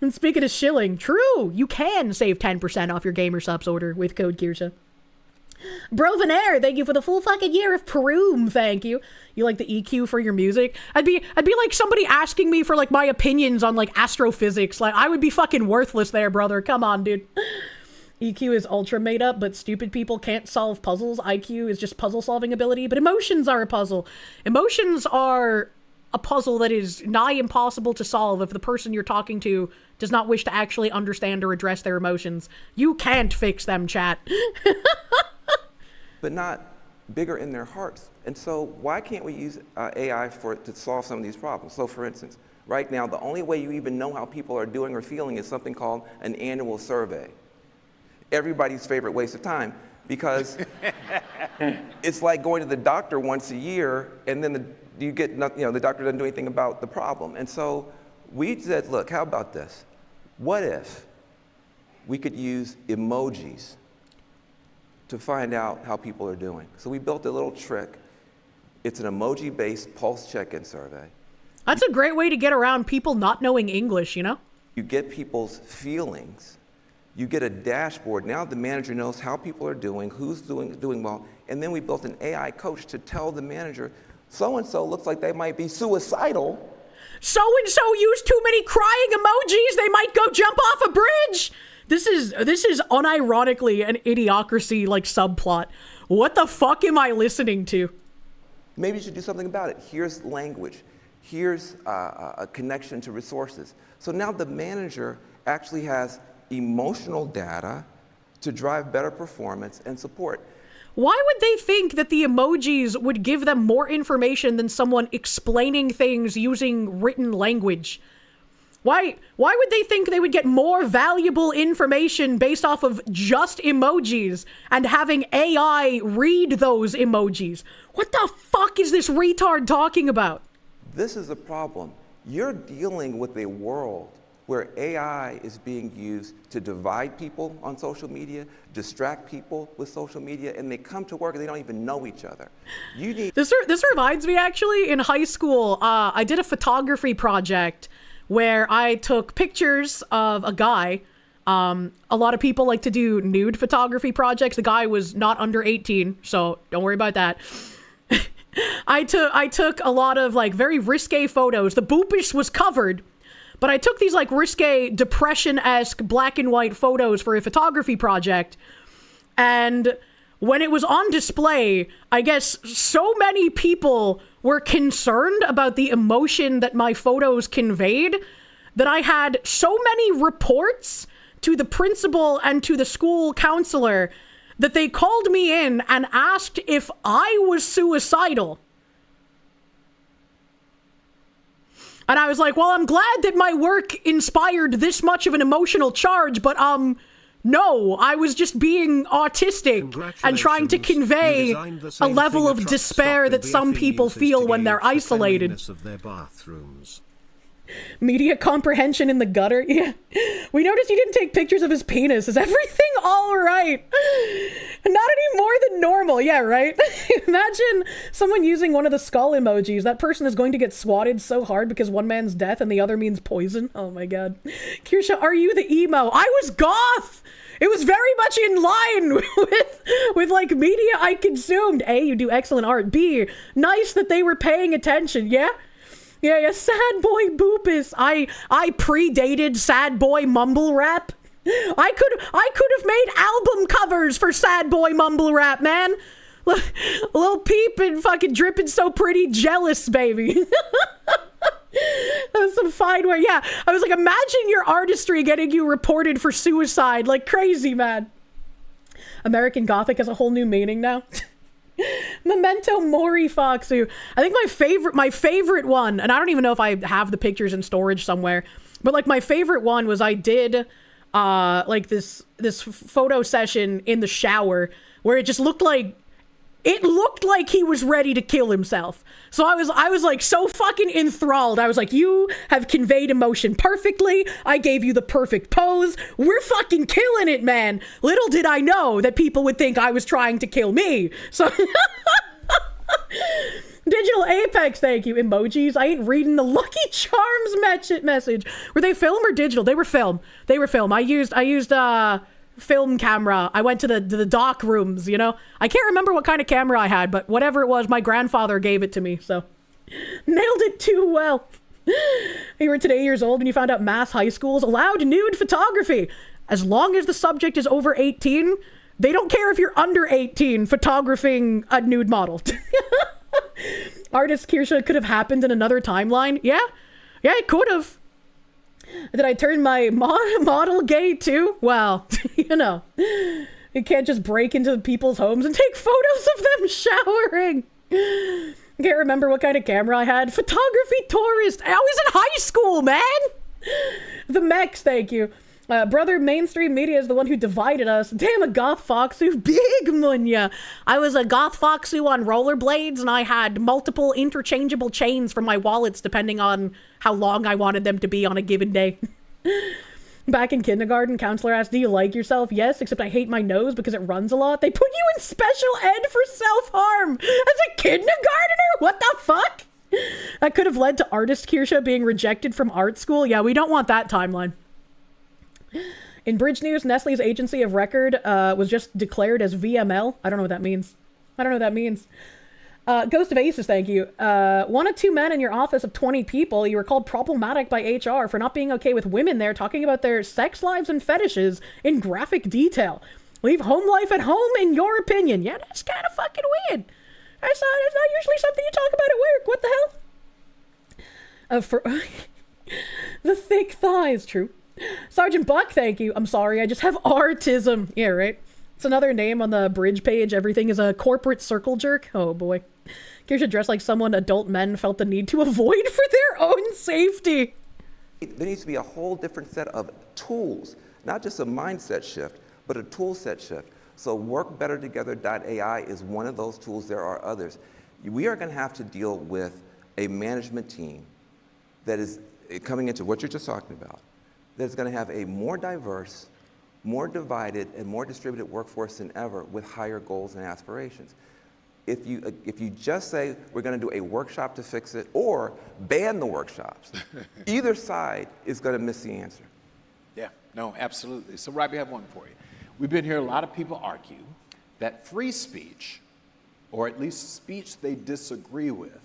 And speaking of shilling, true, you can save 10% off your Gamer Subs order with code Kirsche. Brovenair, thank you for the full fucking year of Peroom, thank you. You like the EQ for your music? I'd be like somebody asking me for, like, my opinions on, like, astrophysics. Like, I would be fucking worthless there, brother. Come on, dude. EQ is ultra made up, but stupid people can't solve puzzles. IQ is just puzzle solving ability, but emotions are a puzzle. Emotions are a puzzle that is nigh impossible to solve if the person you're talking to does not wish to actually understand or address their emotions. You can't fix them, chat. But not bigger in their hearts. And so why can't we use AI to solve some of these problems? So for instance, right now, the only way you even know how people are doing or feeling is something called an annual survey. Everybody's favorite waste of time, because it's like going to the doctor once a year and then you get nothing, you know, the doctor doesn't do anything about the problem. And so we said, look, how about this? What if we could use emojis to find out how people are doing? So we built a little trick. It's an emoji-based pulse check-in survey. That's a great way to get around people not knowing English, you know? You get people's feelings. You get a dashboard. Now the manager knows how people are doing, who's doing well, and then we built an AI coach to tell the manager, so-and-so looks like they might be suicidal. So-and-so used too many crying emojis, they might go jump off a bridge. This is unironically an idiocracy, like, subplot. What the fuck am I listening to? Maybe you should do something about it. Here's language. Here's a connection to resources. So now the manager actually has emotional data to drive better performance and support. Why would they think that the emojis would give them more information than someone explaining things using written language? Why would they think they would get more valuable information based off of just emojis and having AI read those emojis? What the fuck is this retard talking about? This is a problem. You're dealing with a world where AI is being used to divide people on social media, distract people with social media, and they come to work and they don't even know each other. This reminds me, actually, in high school, I did a photography project where I took pictures of a guy. A lot of people like to do nude photography projects. The guy was not under 18, so don't worry about that. I took a lot of, like, very risque photos. The boopish was covered, but I took these, like, risque, depression-esque black and white photos for a photography project. And when it was on display, I guess so many people were concerned about the emotion that my photos conveyed that I had so many reports to the principal and to the school counselor that they called me in and asked if I was suicidal. And I was like, well, I'm glad that my work inspired this much of an emotional charge, but no, I was just being autistic and trying to convey a level of despair that some people feel when they're isolated. Media comprehension in the gutter. Yeah. We noticed you didn't take pictures of his penis. Is everything all right? Not any more than normal. Yeah, right? Imagine someone using one of the skull emojis. That person is going to get swatted so hard because one man's death and the other means poison. Oh my god. Kirsche, are you the emo? I was goth! It was very much in line with like media I consumed. A, you do excellent art. B, nice that they were paying attention. Yeah? Yeah, sad boy boopus. I predated sad boy mumble rap. I could have made album covers for Sad Boy Mumble Rap, man. Lil Peep and fucking Drippin' So Pretty Jealous, baby. That's some fine way. Yeah, I was like, imagine your artistry getting you reported for suicide. Like, crazy, man. American Gothic has a whole new meaning now. Memento Mori Foxu. I think my favorite one, and I don't even know if I have the pictures in storage somewhere, but like my favorite one was I did like this photo session in the shower where it just looked like he was ready to kill himself. So I was like so fucking enthralled. I was like, you have conveyed emotion perfectly. I gave you the perfect pose. We're fucking killing it, man. Little did I know that people would think I was trying to kill me. So Digital Apex, thank you. Emojis. I ain't reading the Lucky Charms message. Were they film or digital? They were film. I used film camera. I went to the dock rooms, you know. I can't remember what kind of camera I had, but whatever it was, my grandfather gave it to me, so nailed it too well. You were today years old and you found out mass high schools allowed nude photography. As long as the subject is over 18, they don't care if you're under 18 photographing a nude model. Artist Kirsche could have happened in another timeline. Yeah, it could have. Did I turn my model gay too? Well, you know, you can't just break into people's homes and take photos of them showering. I can't remember what kind of camera I had. Photography tourist. I was in high school, man. The Mex, thank you. Brother, mainstream media is the one who divided us. Damn, a goth foxu. Big munya. I was a goth foxu on rollerblades, and I had multiple interchangeable chains for my wallets depending on how long I wanted them to be on a given day. Back in kindergarten, counselor asked, do you like yourself? Yes, except I hate my nose because it runs a lot. They put you in special ed for self-harm. As a kindergartner? What the fuck? That could have led to artist Kirsche being rejected from art school. Yeah, we don't want that timeline. In Bridge News, Nestle's agency of record was just declared as VML. I don't know what that means. Ghost of Aces, thank you. One of two men in your office of 20 people, you were called problematic by HR for not being okay with women there talking about their sex lives and fetishes in graphic detail. Leave home life at home, in your opinion. Yeah, that's kind of fucking weird. That's not usually something you talk about at work. What the hell? The thick thighs, true. Sergeant Buck, thank you. I'm sorry, I just have artism. Yeah, right? It's another name on the bridge page. Everything is a corporate circle jerk. Oh, boy. Kirsche dressed like someone adult men felt the need to avoid for their own safety. There needs to be a whole different set of tools, not just a mindset shift, but a tool set shift. So workbettertogether.ai is one of those tools. There are others. We are going to have to deal with a management team that is coming into what you're just talking about, that's going to have a more diverse, more divided, and more distributed workforce than ever with higher goals and aspirations. If you just say we're going to do a workshop to fix it or ban the workshops, either side is going to miss the answer. Yeah, no, absolutely. So, Robbie, I have one for you. We've been here, a lot of people argue that free speech, or at least speech they disagree with,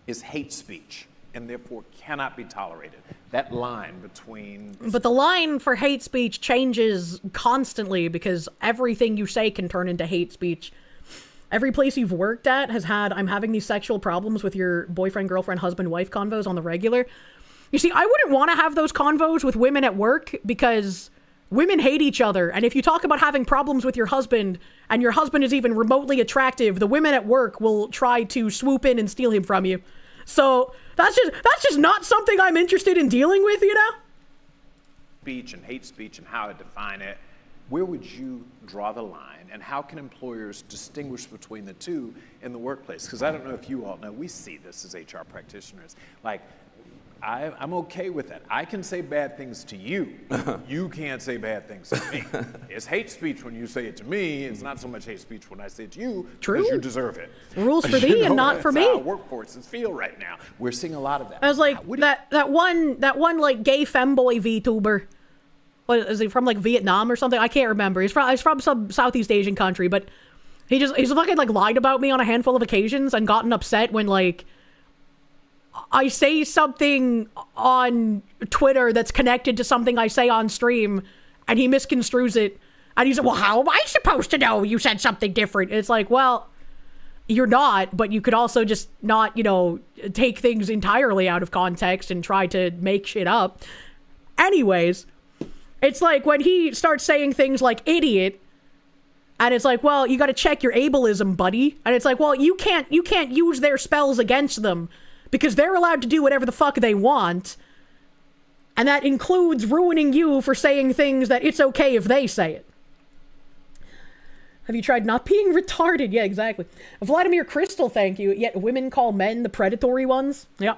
is hate speech and therefore cannot be tolerated. That line between... But the line for hate speech changes constantly because everything you say can turn into hate speech. Every place you've worked at has had, I'm having these sexual problems with your boyfriend, girlfriend, husband, wife convos on the regular. You see, I wouldn't want to have those convos with women at work because women hate each other. And if you talk about having problems with your husband and your husband is even remotely attractive, the women at work will try to swoop in and steal him from you. So that's just not something I'm interested in dealing with, you know? Speech and hate speech and how to define it. Where would you draw the line, and how can employers distinguish between the two in the workplace? Because I don't know if you all know, we see this as HR practitioners. Like, I'm okay with that. I can say bad things to you. You can't say bad things to me. It's hate speech when you say it to me. It's not so much hate speech when I say it to you. True. Because you deserve it. Rules for thee and not for me. That's how workforces feel right now. We're seeing a lot of that. I was like, that one like gay femboy VTuber. What is he from, like Vietnam or something? I can't remember. He's from some Southeast Asian country, but he's fucking like lied about me on a handful of occasions and gotten upset when like I say something on Twitter that's connected to something I say on stream, and he misconstrues it, and he's like, well, how am I supposed to know you said something different? And it's like, well, you're not, but you could also just not, you know, take things entirely out of context and try to make shit up. Anyways, it's like when he starts saying things like idiot, and it's like, well, you got to check your ableism, buddy. And it's like, well, you can't use their spells against them because they're allowed to do whatever the fuck they want. And that includes ruining you for saying things that it's okay if they say it. Have you tried not being retarded? Yeah, exactly. Vladimir Crystal, thank you. Yet women call men the predatory ones. Yeah.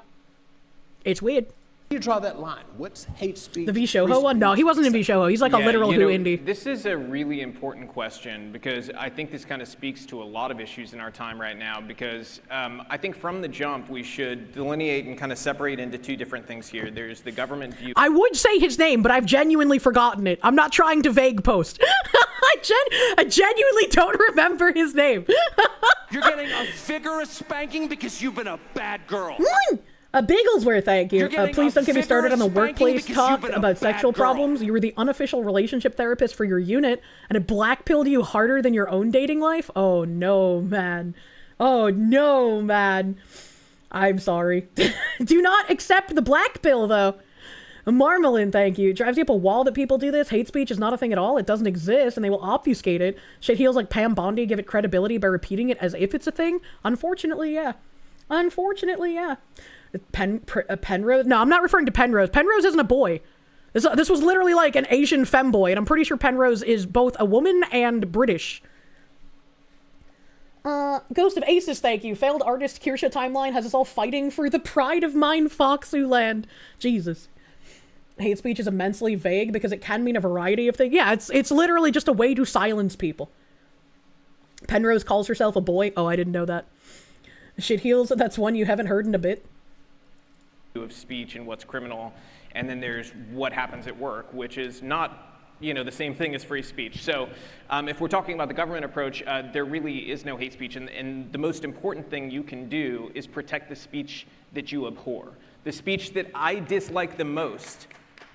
It's weird. You draw that line. What's hate speech? The V-Shoho one? No, he wasn't in V-Shoho. He's like a literal Who indie. This is a really important question because I think this kind of speaks to a lot of issues in our time right now because I think from the jump we should delineate and kind of separate into two different things here. There's the government view. I would say his name, but I've genuinely forgotten it. I'm not trying to vague post. I genuinely don't remember his name. You're getting a vigorous spanking because you've been a bad girl. Bigglesworth, thank you. Please don't get me started on the workplace talk about sexual problems. You were the unofficial relationship therapist for your unit, and it blackpilled you harder than your own dating life? Oh, no, man. Oh, no, man. I'm sorry. Do not accept the black pill, though. Marmalin, thank you. Drives you up a wall that people do this. Hate speech is not a thing at all. It doesn't exist, and they will obfuscate it. Shit heels like Pam Bondi give it credibility by repeating it as if it's a thing. Unfortunately, yeah. Unfortunately, yeah. Penrose? No, I'm not referring to Penrose. Penrose isn't a boy. This was literally like an Asian femboy, and I'm pretty sure Penrose is both a woman and British. Ghost of Aces, thank you. Failed artist Kirsche timeline has us all fighting for the pride of mine Foxu land. Jesus. Hate speech is immensely vague because it can mean a variety of things. Yeah, it's literally just a way to silence people. Penrose calls herself a boy. Oh, I didn't know that. Shit heels, that's one you haven't heard in a bit. Of speech and what's criminal, and then there's what happens at work, which is not, you know, the same thing as free speech. So if we're talking about the government approach, there really is no hate speech, and the most important thing you can do is protect the speech that you abhor. The speech that I dislike the most,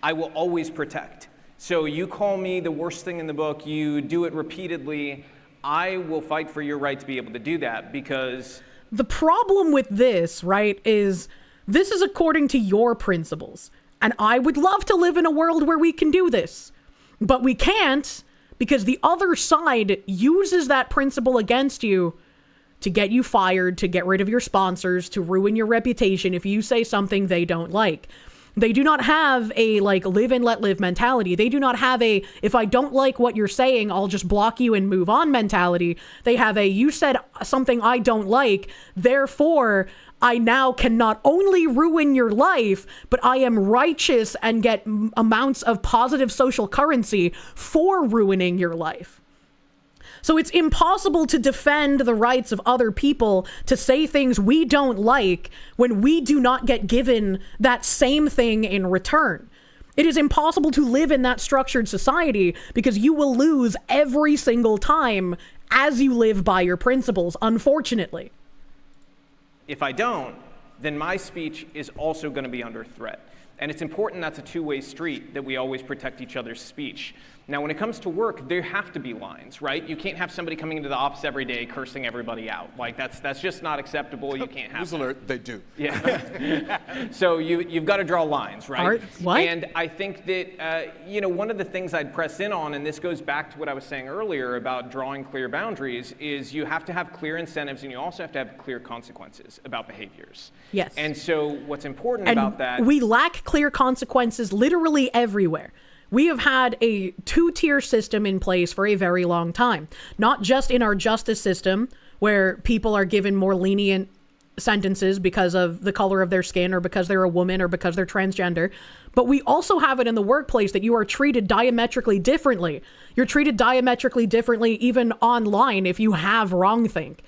I will always protect. So you call me the worst thing in the book, you do it repeatedly, I will fight for your right to be able to do that because... The problem with this, right, is this is according to your principles. And I would love to live in a world where we can do this. But we can't because the other side uses that principle against you to get you fired, to get rid of your sponsors, to ruin your reputation if you say something they don't like. They do not have a, like, live and let live mentality. They do not have a, if I don't like what you're saying, I'll just block you and move on mentality. They have a, you said something I don't like, therefore, I now can not only ruin your life, but I am righteous and get amounts of positive social currency for ruining your life. So it's impossible to defend the rights of other people to say things we don't like when we do not get given that same thing in return. It is impossible to live in that structured society because you will lose every single time as you live by your principles, unfortunately. If I don't, then my speech is also going to be under threat. And it's important that's a two-way street, that we always protect each other's speech. Now, when it comes to work, there have to be lines, right? You can't have somebody coming into the office every day cursing everybody out. Like, that's just not acceptable. You can't have News alert, they do. Yeah. So you've got to draw lines, right? What? And I think that, you know, one of the things I'd press in on, and this goes back to what I was saying earlier about drawing clear boundaries, is you have to have clear incentives and you also have to have clear consequences about behaviors. Yes. And so what's important and about that... we lack clear consequences literally everywhere. We have had a two-tier system in place for a very long time. Not just in our justice system, where people are given more lenient sentences because of the color of their skin or because they're a woman or because they're transgender, but we also have it in the workplace that you are treated diametrically differently. You're treated diametrically differently even online if you have wrongthink.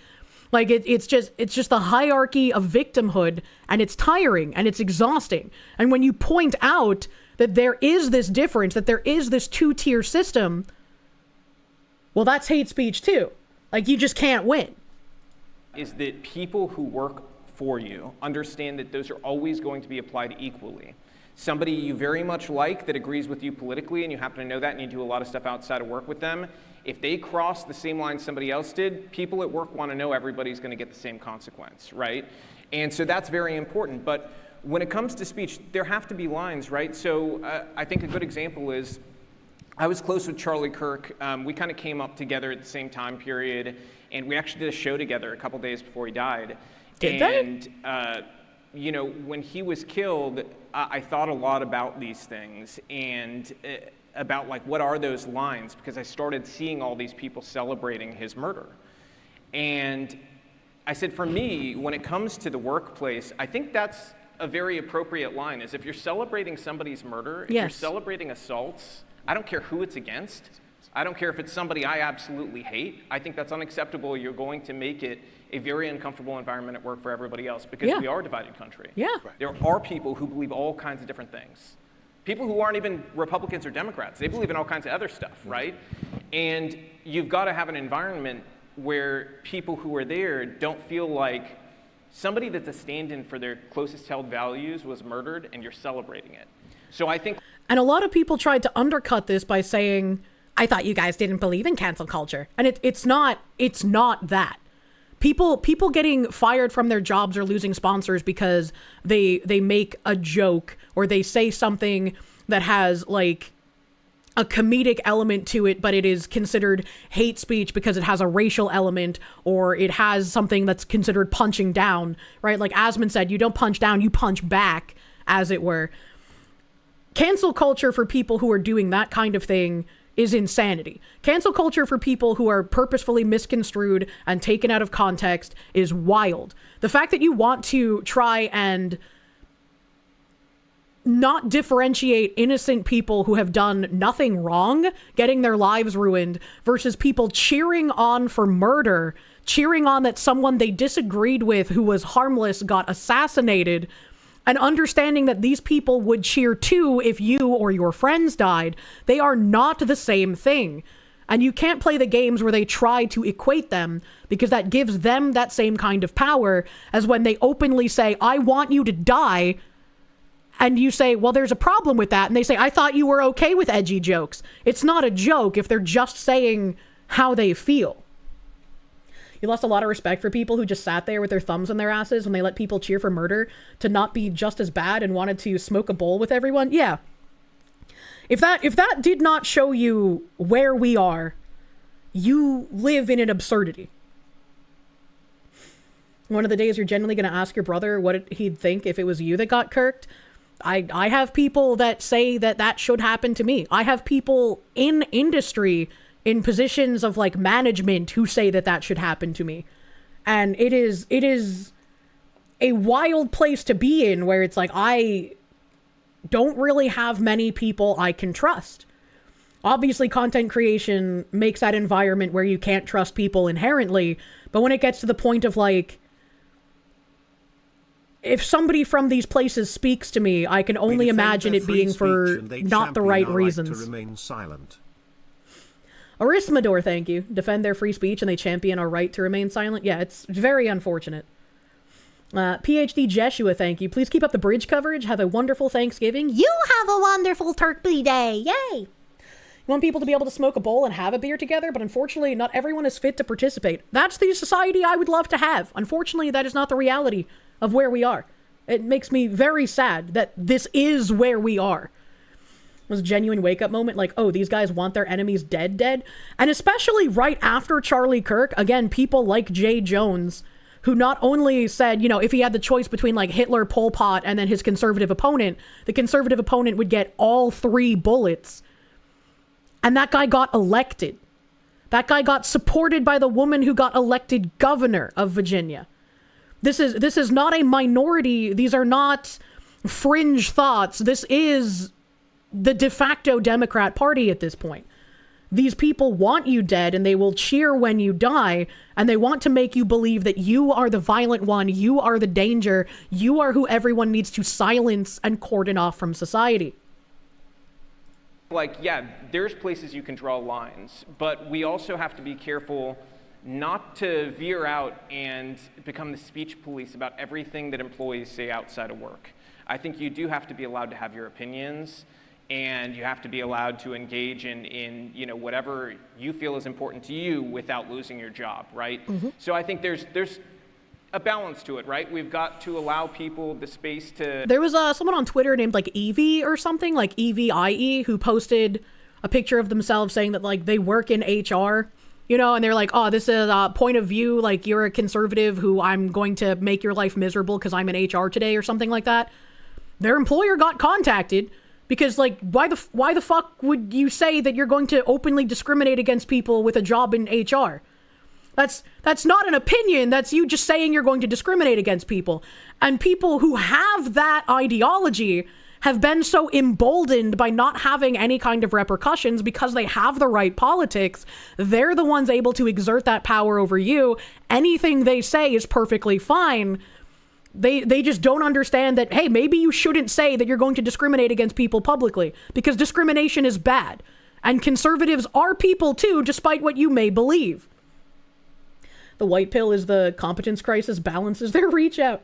Like, it's just the hierarchy of victimhood, and it's tiring, and it's exhausting. And when you point out that there is this difference, that there is this two-tier system, well, that's hate speech too. Like, you just can't win. Is that people who work for you understand that those are always going to be applied equally. somebody you very much like that agrees with you politically and you happen to know that and you do a lot of stuff outside of work with them, if they cross the same line somebody else did, people at work want to know everybody's going to get the same consequence, right? And so that's very important. But when it comes to speech, there have to be lines, right? So I think a good example is I was close with Charlie Kirk. We kind of came up together at the same time period, and we actually did a show together a couple days before he died. And you know, when he was killed, I thought a lot about these things and about like, what are those lines? Because I started seeing all these people celebrating his murder. And I said, for me, when it comes to the workplace, I think that's a very appropriate line, is if you're celebrating somebody's murder, if you're celebrating assaults, I don't care who it's against. I don't care if it's somebody I absolutely hate. I think that's unacceptable. You're going to make it a very uncomfortable environment at work for everybody else, because we are a divided country. There are people who believe all kinds of different things. People who aren't even Republicans or Democrats, they believe in all kinds of other stuff, right? And you've got to have an environment where people who are there don't feel like somebody that's a stand-in for their closest held values was murdered and you're celebrating it. So I think... And a lot of people tried to undercut this by saying, I thought you guys didn't believe in cancel culture. And it's not that. People getting fired from their jobs or losing sponsors because they make a joke or they say something that has like a comedic element to it, but it is considered hate speech because it has a racial element, or it has something that's considered punching down, right? Like Asmund said, you don't punch down, you punch back, as it were. Cancel culture for people who are doing that kind of thing is insanity. Cancel culture for people who are purposefully misconstrued and taken out of context is wild. The fact that you want to try and not differentiate innocent people who have done nothing wrong, getting their lives ruined, versus people cheering on for murder, cheering on that someone they disagreed with who was harmless got assassinated, and understanding that these people would cheer too if you or your friends died, they are not the same thing. And you can't play the games where they try to equate them, because that gives them that same kind of power as when they openly say, I want you to die. And you say, well, there's a problem with that. And they say, I thought you were okay with edgy jokes. It's not a joke if they're just saying how they feel. You lost a lot of respect for people who just sat there with their thumbs in their asses when they let people cheer for murder to not be just as bad and wanted to smoke a bowl with everyone. Yeah. If that did not show you where we are, you live in an absurdity. One of the days you're generally going to ask your brother what he'd think if it was you that got kirked. I have people that say that should happen to me. I have people in industry in positions of like management who say that should happen to me. And it is a wild place to be in, where it's like, I don't really have many people I can trust. Obviously, content creation makes that environment where you can't trust people inherently. But when it gets to the point of like, if somebody from these places speaks to me, I can only imagine it being for not the right reasons. To remain silent. Arismador, thank you. Defend their free speech and they champion our right to remain silent. Yeah, it's very unfortunate. PhD Jeshua, thank you. Please keep up the bridge coverage. Have a wonderful Thanksgiving. You have a wonderful Turkey Day. Yay! You want people to be able to smoke a bowl and have a beer together, but unfortunately, not everyone is fit to participate. That's the society I would love to have. Unfortunately, that is not the reality of where we are. It makes me very sad that this is where we are. It was a genuine wake-up moment, like, oh, these guys want their enemies dead. And especially right after Charlie Kirk, again, people like Jay Jones, who not only said, you know, if he had the choice between like Hitler, Pol Pot, and then his conservative opponent, the conservative opponent would get all 3 bullets. And that guy got elected. That guy got supported by the woman who got elected governor of Virginia. This is not a minority. These are not fringe thoughts. This is the de facto Democrat Party at this point. These people want you dead, and they will cheer when you die, and they want to make you believe that you are the violent one, you are the danger, you are who everyone needs to silence and cordon off from society. Like, yeah, there's places you can draw lines, but we also have to be careful not to veer out and become the speech police about everything that employees say outside of work. I think you do have to be allowed to have your opinions, and you have to be allowed to engage in you know, whatever you feel is important to you without losing your job, right? So I think there's a balance to it, right? We've got to allow people the space to... There was someone on Twitter named like Evie or something, like EVIE, who posted a picture of themselves saying that like they work in HR, you know, and they're like, oh, this is a point of view, like you're a conservative who I'm going to make your life miserable because I'm in HR today or something like that. Their employer got contacted because like, why the fuck would you say that you're going to openly discriminate against people with a job in HR? That's not an opinion. That's you just saying you're going to discriminate against people. And people who have that ideology have been so emboldened by not having any kind of repercussions because they have the right politics. They're the ones able to exert that power over you. Anything they say is perfectly fine. They just don't understand that, hey, maybe you shouldn't say that you're going to discriminate against people publicly because discrimination is bad. And conservatives are people too, despite what you may believe. The white pill is the competence crisis balances their reach out.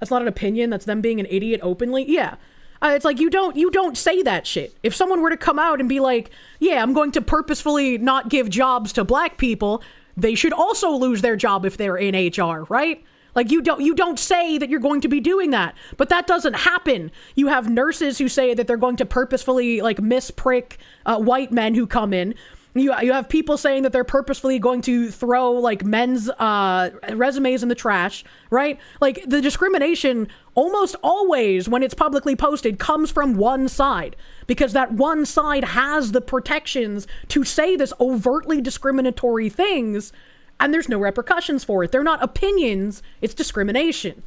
That's not an opinion. That's them being an idiot openly. Yeah. It's like, you don't say that shit. If someone were to come out and be like, yeah, I'm going to purposefully not give jobs to black people, they should also lose their job if they're in HR, right? Like, you don't say that you're going to be doing that, but that doesn't happen. You have nurses who say that they're going to purposefully like misprick white men who come in. You have people saying that they're purposefully going to throw like men's resumes in the trash, right? Like the discrimination almost always when it's publicly posted comes from one side because that one side has the protections to say this overtly discriminatory things and there's no repercussions for it. They're not opinions, it's discrimination.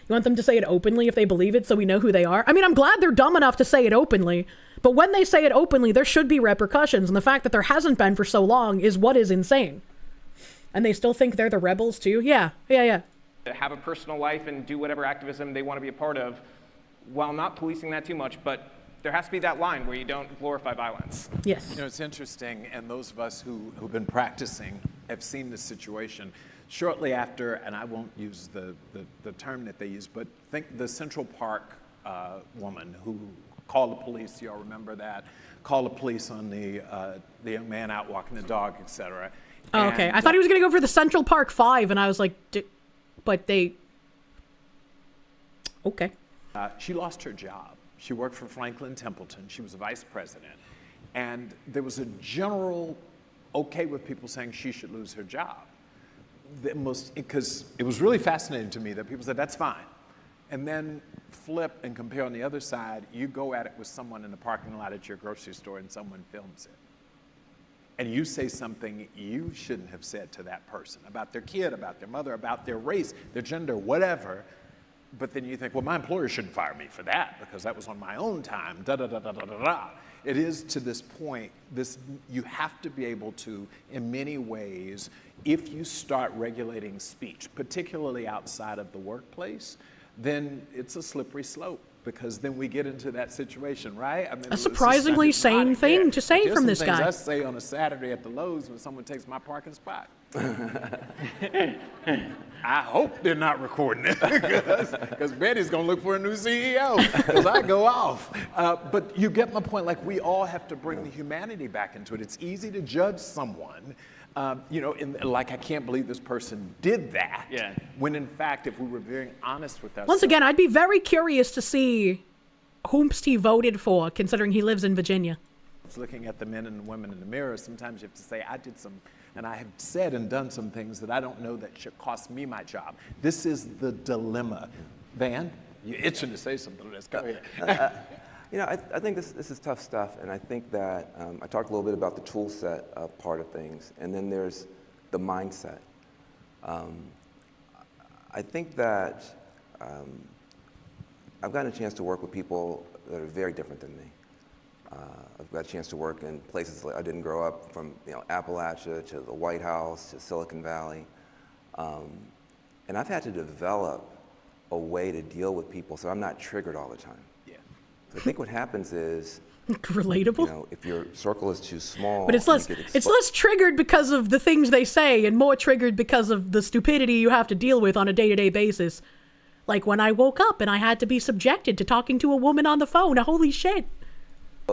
You want them to say it openly if they believe it so we know who they are? I mean, I'm glad they're dumb enough to say it openly, but when they say it openly, there should be repercussions, and the fact that there hasn't been for so long is what is insane. And they still think they're the rebels too? Yeah. To have a personal life and do whatever activism they want to be a part of while not policing that too much, but there has to be that line where you don't glorify violence. Yes. You know, it's interesting, and those of us who've been practicing have seen this situation. Shortly after, and I won't use the term that they use, but think the Central Park woman who called the police, y'all remember that? Called the police on the young man out walking the dog, etc. Oh, okay. I thought he was going to go for the Central Park 5, and I was like, but they... Okay. She lost her job. She worked for Franklin Templeton. She was a vice president. And there was a general okay with people saying she should lose her job. Because it was really fascinating to me that people said, that's fine. And then flip and compare on the other side, you go at it with someone in the parking lot at your grocery store and someone films it. And you say something you shouldn't have said to that person about their kid, about their mother, about their race, their gender, whatever. But then you think, well, my employer shouldn't fire me for that because that was on my own time, da-da-da-da-da-da-da. It is to this point, you have to be able to, in many ways, if you start regulating speech, particularly outside of the workplace, then it's a slippery slope because then we get into that situation, right? I mean, a surprisingly sane thing to say from this guy. I say on a Saturday at the Lowe's when someone takes my parking spot. I hope they're not recording it because Betty's going to look for a new CEO because I go off. But you get my point. Like, we all have to bring the humanity back into it. It's easy to judge someone, like, I can't believe this person did that. Yeah. When, in fact, if we were very honest with ourselves. Once again, I'd be very curious to see whomst he voted for, considering he lives in Virginia. Looking at the men and the women in the mirror, sometimes you have to say, I did some, and I have said and done some things that I don't know that should cost me my job. This is the dilemma. Van, you're itching to say something to this. Go ahead. You know, I think this is tough stuff, and I think that I talked a little bit about the tool set part of things, and then there's the mindset. I think that I've gotten a chance to work with people that are very different than me. I've got a chance to work in places like I didn't grow up, from Appalachia to the White House to Silicon Valley, and I've had to develop a way to deal with people so I'm not triggered all the time. Yeah. So I think what happens is, relatable. you know, if your circle is too small, but it's less triggered because of the things they say and more triggered because of the stupidity you have to deal with on a day-to-day basis. Like when I woke up and I had to be subjected to talking to a woman on the phone. Holy shit.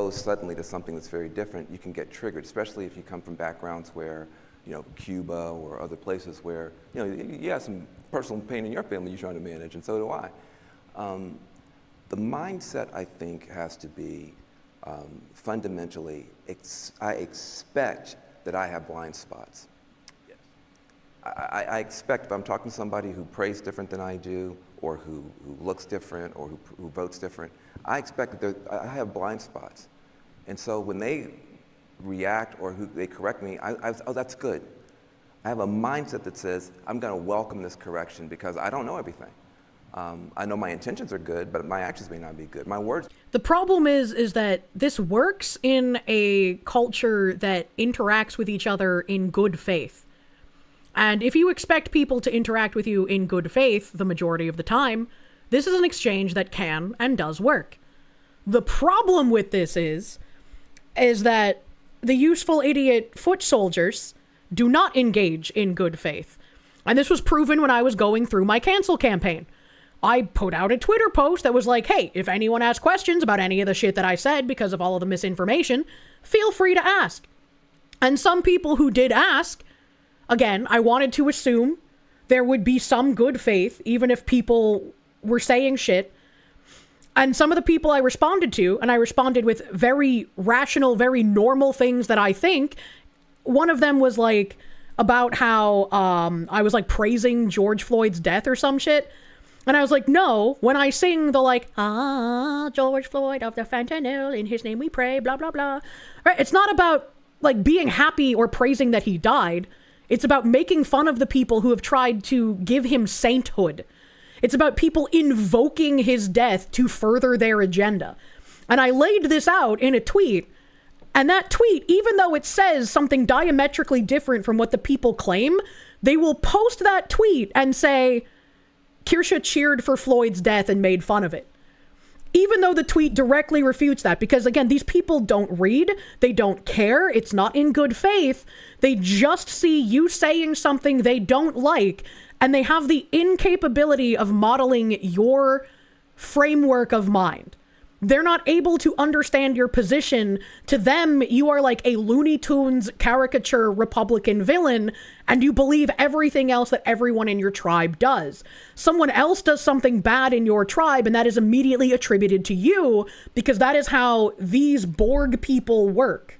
Suddenly to something that's very different, you can get triggered, especially if you come from backgrounds where, you know, Cuba or other places where, you know, you have some personal pain in your family you're trying to manage, and so do I. The mindset, I think, has to be fundamentally, I expect that I have blind spots. Yes. I expect if I'm talking to somebody who prays different than I do, or who looks different, or who votes different, I expect that I have blind spots. And so when they react or they correct me, oh, that's good. I have a mindset that says, I'm going to welcome this correction because I don't know everything. I know my intentions are good, but my actions may not be good. My words. The problem is that this works in a culture that interacts with each other in good faith. And if you expect people to interact with you in good faith the majority of the time, this is an exchange that can and does work. The problem with this is that the useful idiot foot soldiers do not engage in good faith. And this was proven when I was going through my cancel campaign. I put out a Twitter post that was like, hey, if anyone has questions about any of the shit that I said because of all of the misinformation, feel free to ask. And some people who did ask, again, I wanted to assume there would be some good faith, even if people were saying shit. And some of the people I responded to, and I responded with very rational, very normal things that I think. One of them was like about how I was like praising George Floyd's death or some shit. And I was like, no, when I sing the like, George Floyd of the fentanyl, in his name we pray, blah, blah, blah. Right? It's not about like being happy or praising that he died. It's about making fun of the people who have tried to give him sainthood. It's about people invoking his death to further their agenda. And I laid this out in a tweet. And that tweet, even though it says something diametrically different from what the people claim, they will post that tweet and say, Kirsche cheered for Floyd's death and made fun of it. Even though the tweet directly refutes that, because again, these people don't read, they don't care, it's not in good faith, they just see you saying something they don't like, and they have the incapability of modeling your framework of mind. They're not able to understand your position. To them, you are like a Looney Tunes caricature Republican villain, and you believe everything else that everyone in your tribe does. Someone else does something bad in your tribe, and that is immediately attributed to you, because that is how these Borg people work.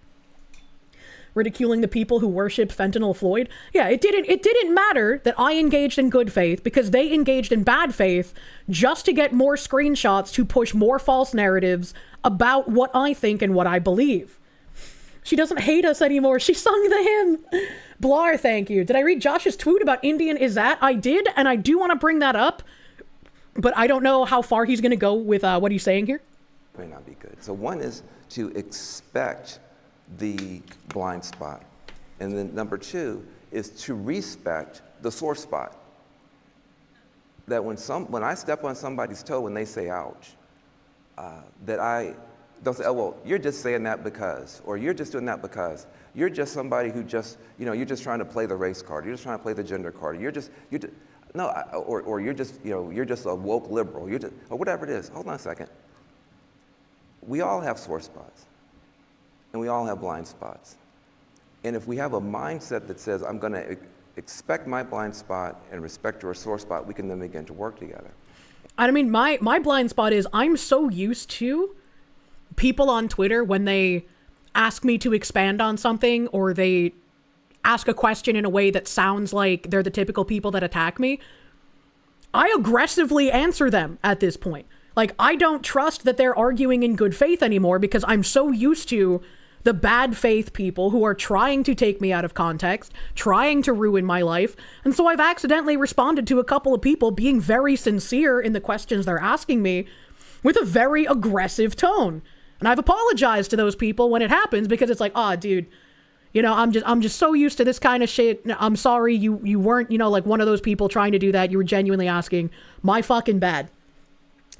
Ridiculing the people who worship Fentanyl Floyd. Yeah, it didn't matter that I engaged in good faith because they engaged in bad faith just to get more screenshots to push more false narratives about what I think and what I believe. She doesn't hate us anymore. She sung the hymn. Blar, thank you. Did I read Josh's tweet about Indian is that? I did, and I do want to bring that up, but I don't know how far he's going to go with what he's saying here. May not be good. So one is to expect the blind spot. And then number two is to respect the sore spot. That when I step on somebody's toe when they say ouch, that I don't say, oh, well, you're just saying that because, or you're just doing that because, you're just somebody who just, you know, you're just trying to play the race card, you're just trying to play the gender card, or you're just, you know, you're just a woke liberal, or whatever it is. Hold on a second. We all have sore spots. And we all have blind spots. And if we have a mindset that says, I'm going to expect my blind spot and respect your sore spot, we can then begin to work together. I mean, my blind spot is I'm so used to people on Twitter when they ask me to expand on something or they ask a question in a way that sounds like they're the typical people that attack me. I aggressively answer them at this point. Like, I don't trust that they're arguing in good faith anymore because I'm so used to the bad faith people who are trying to take me out of context, trying to ruin my life. And so I've accidentally responded to a couple of people being very sincere in the questions they're asking me with a very aggressive tone. And I've apologized to those people when it happens because it's like, dude, you know, I'm just so used to this kind of shit. I'm sorry you weren't, you know, like one of those people trying to do that. You were genuinely asking. My fucking bad.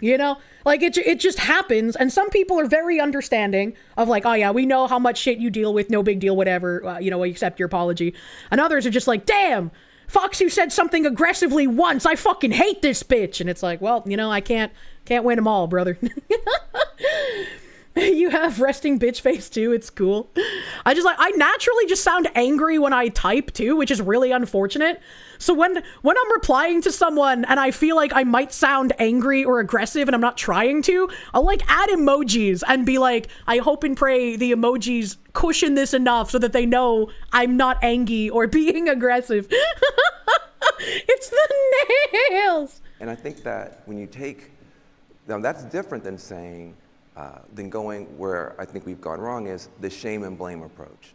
You know, like it just happens. And some people are very understanding of like, oh yeah, we know how much shit you deal with. No big deal, whatever. You know, we accept your apology. And others are just like, damn, Fox, you said something aggressively once. I fucking hate this bitch. And it's like, well, you know, I can't win them all, brother. You have resting bitch face too. It's cool. I naturally just sound angry when I type too, which is really unfortunate. So when I'm replying to someone and I feel like I might sound angry or aggressive and I'm not trying to, I'll like add emojis and be like, I hope and pray the emojis cushion this enough so that they know I'm not angry or being aggressive. It's the nails. And I think that when you now that's different than saying, then going where I think we've gone wrong is the shame and blame approach.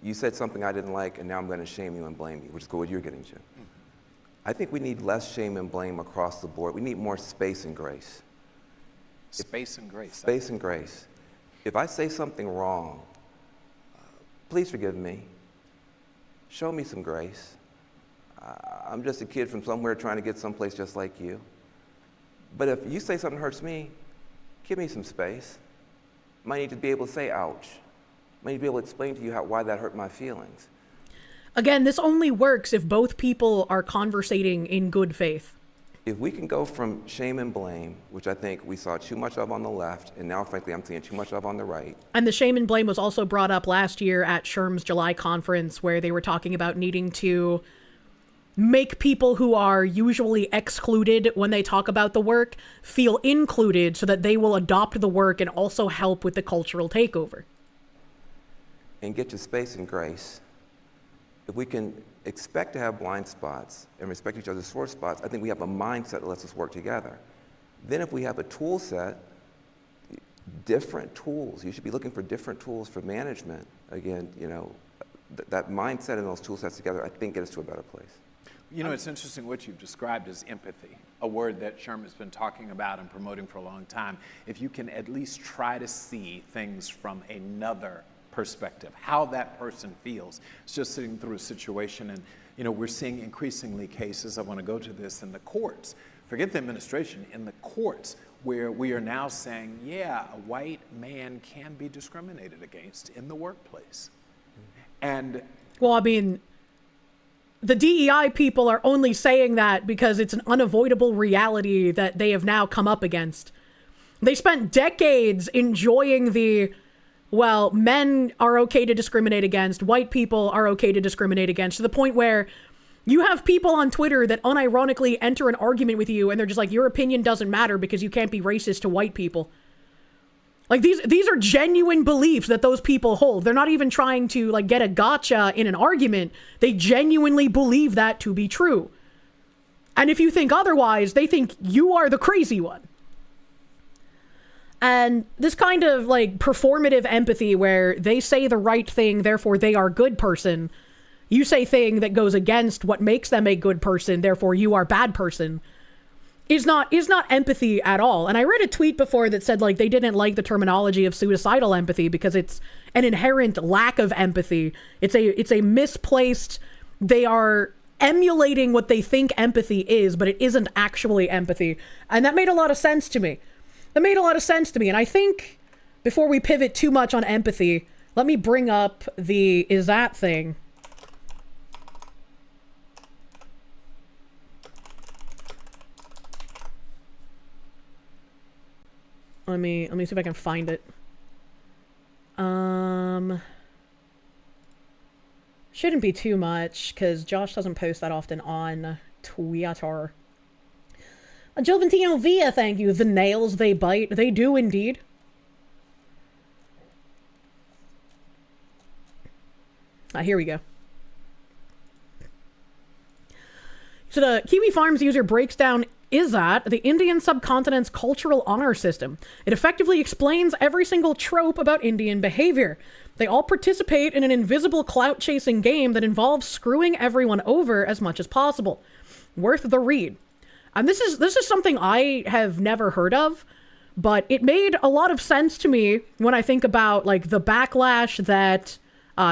You said something I didn't like, and now I'm going to shame you and blame you, which is what you're getting to. I think we need less shame and blame across the board. We need more space and grace. Space and grace. Space and grace. If I say something wrong, please forgive me. Show me some grace. I'm just a kid from somewhere trying to get someplace just like you. But if you say something hurts me, give me some space. Might need to be able to say, ouch. Might need to be able to explain to you why that hurt my feelings. Again, this only works if both people are conversating in good faith. If we can go from shame and blame, which I think we saw too much of on the left, and now frankly I'm seeing too much of on the right. And the shame and blame was also brought up last year at Sherm's July conference, where they were talking about needing to make people who are usually excluded when they talk about the work feel included so that they will adopt the work and also help with the cultural takeover. And get to space and grace. If we can expect to have blind spots and respect each other's sore spots, I think we have a mindset that lets us work together. Then if we have a tool set, different tools, you should be looking for different tools for management. Again, you know, that mindset and those tool sets together, I think, get us to a better place. You know, it's interesting what you've described as empathy, a word that Sherman's been talking about and promoting for a long time. If you can at least try to see things from another perspective, how that person feels. It's just sitting through a situation, and you know, we're seeing increasingly cases, I want to go to this, in the courts, forget the administration, in the courts, where we are now saying, yeah, a white man can be discriminated against in the workplace. And well, I mean, the DEI people are only saying that because it's an unavoidable reality that they have now come up against. They spent decades enjoying the, well, men are okay to discriminate against, white people are okay to discriminate against, to the point where you have people on Twitter that unironically enter an argument with you and they're just like, your opinion doesn't matter because you can't be racist to white people. Like, these are genuine beliefs that those people hold. They're not even trying to, like, get a gotcha in an argument. They genuinely believe that to be true. And if you think otherwise, they think you are the crazy one. And this kind of, like, performative empathy where they say the right thing, therefore they are a good person. You say thing that goes against what makes them a good person, therefore you are a bad person, is not empathy at all. And I read a tweet before that said, like, they didn't like the terminology of suicidal empathy because it's an inherent lack of empathy. It's a misplaced, they are emulating what they think empathy is, but it isn't actually empathy. And that made a lot of sense to me. And I think before we pivot too much on empathy, let me bring up the is that thing. Let me see if I can find it. Shouldn't be too much because Josh doesn't post that often on Twitter. Joventino Via, thank you. The nails they bite. They do indeed. Here we go. So the Kiwi Farms user breaks down Izzat, the Indian subcontinent's cultural honor system. It effectively explains every single trope about Indian behavior. They all participate in an invisible clout-chasing game that involves screwing everyone over as much as possible. Worth the read. And this is something I have never heard of, but it made a lot of sense to me when I think about, like, the backlash that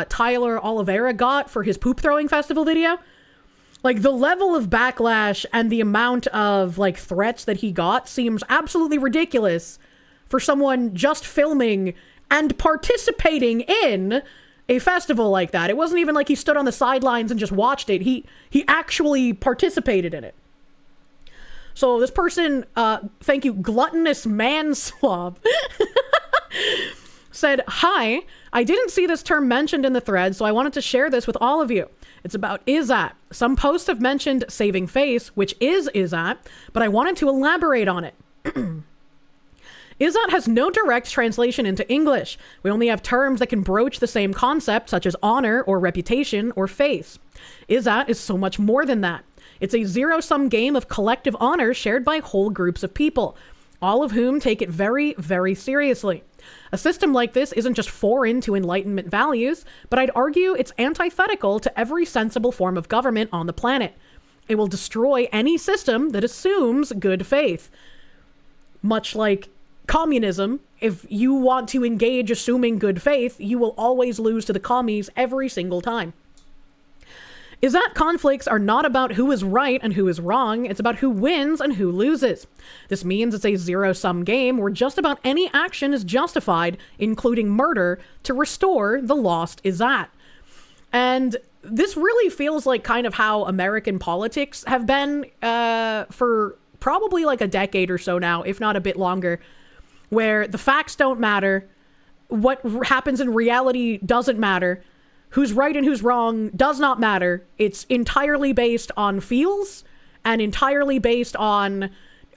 Tyler Oliveira got for his poop throwing festival video. Like, the level of backlash and the amount of, like, threats that he got seems absolutely ridiculous for someone just filming and participating in a festival like that. It wasn't even like he stood on the sidelines and just watched it. He actually participated in it. So this person, thank you, Gluttonous Manswab, said, "Hi, I didn't see this term mentioned in the thread, so I wanted to share this with all of you. It's about Izzat. Some posts have mentioned saving face, which is Izzat, but I wanted to elaborate on it. Izzat has no direct translation into English. We only have terms that can broach the same concept, such as honor or reputation or face. Izzat is so much more than that. It's a zero-sum game of collective honor shared by whole groups of people, all of whom take it very, very seriously. A system like this isn't just foreign to Enlightenment values, but I'd argue it's antithetical to every sensible form of government on the planet. It will destroy any system that assumes good faith. Much like communism, if you want to engage assuming good faith, you will always lose to the commies every single time. Izzat conflicts are not about who is right and who is wrong, it's about who wins and who loses. This means it's a zero-sum game where just about any action is justified, including murder, to restore the lost Izzat. And this really feels like kind of how American politics have been for probably like a decade or so now, if not a bit longer, where the facts don't matter, what happens in reality doesn't matter, who's right and who's wrong does not matter. It's entirely based on feels and entirely based on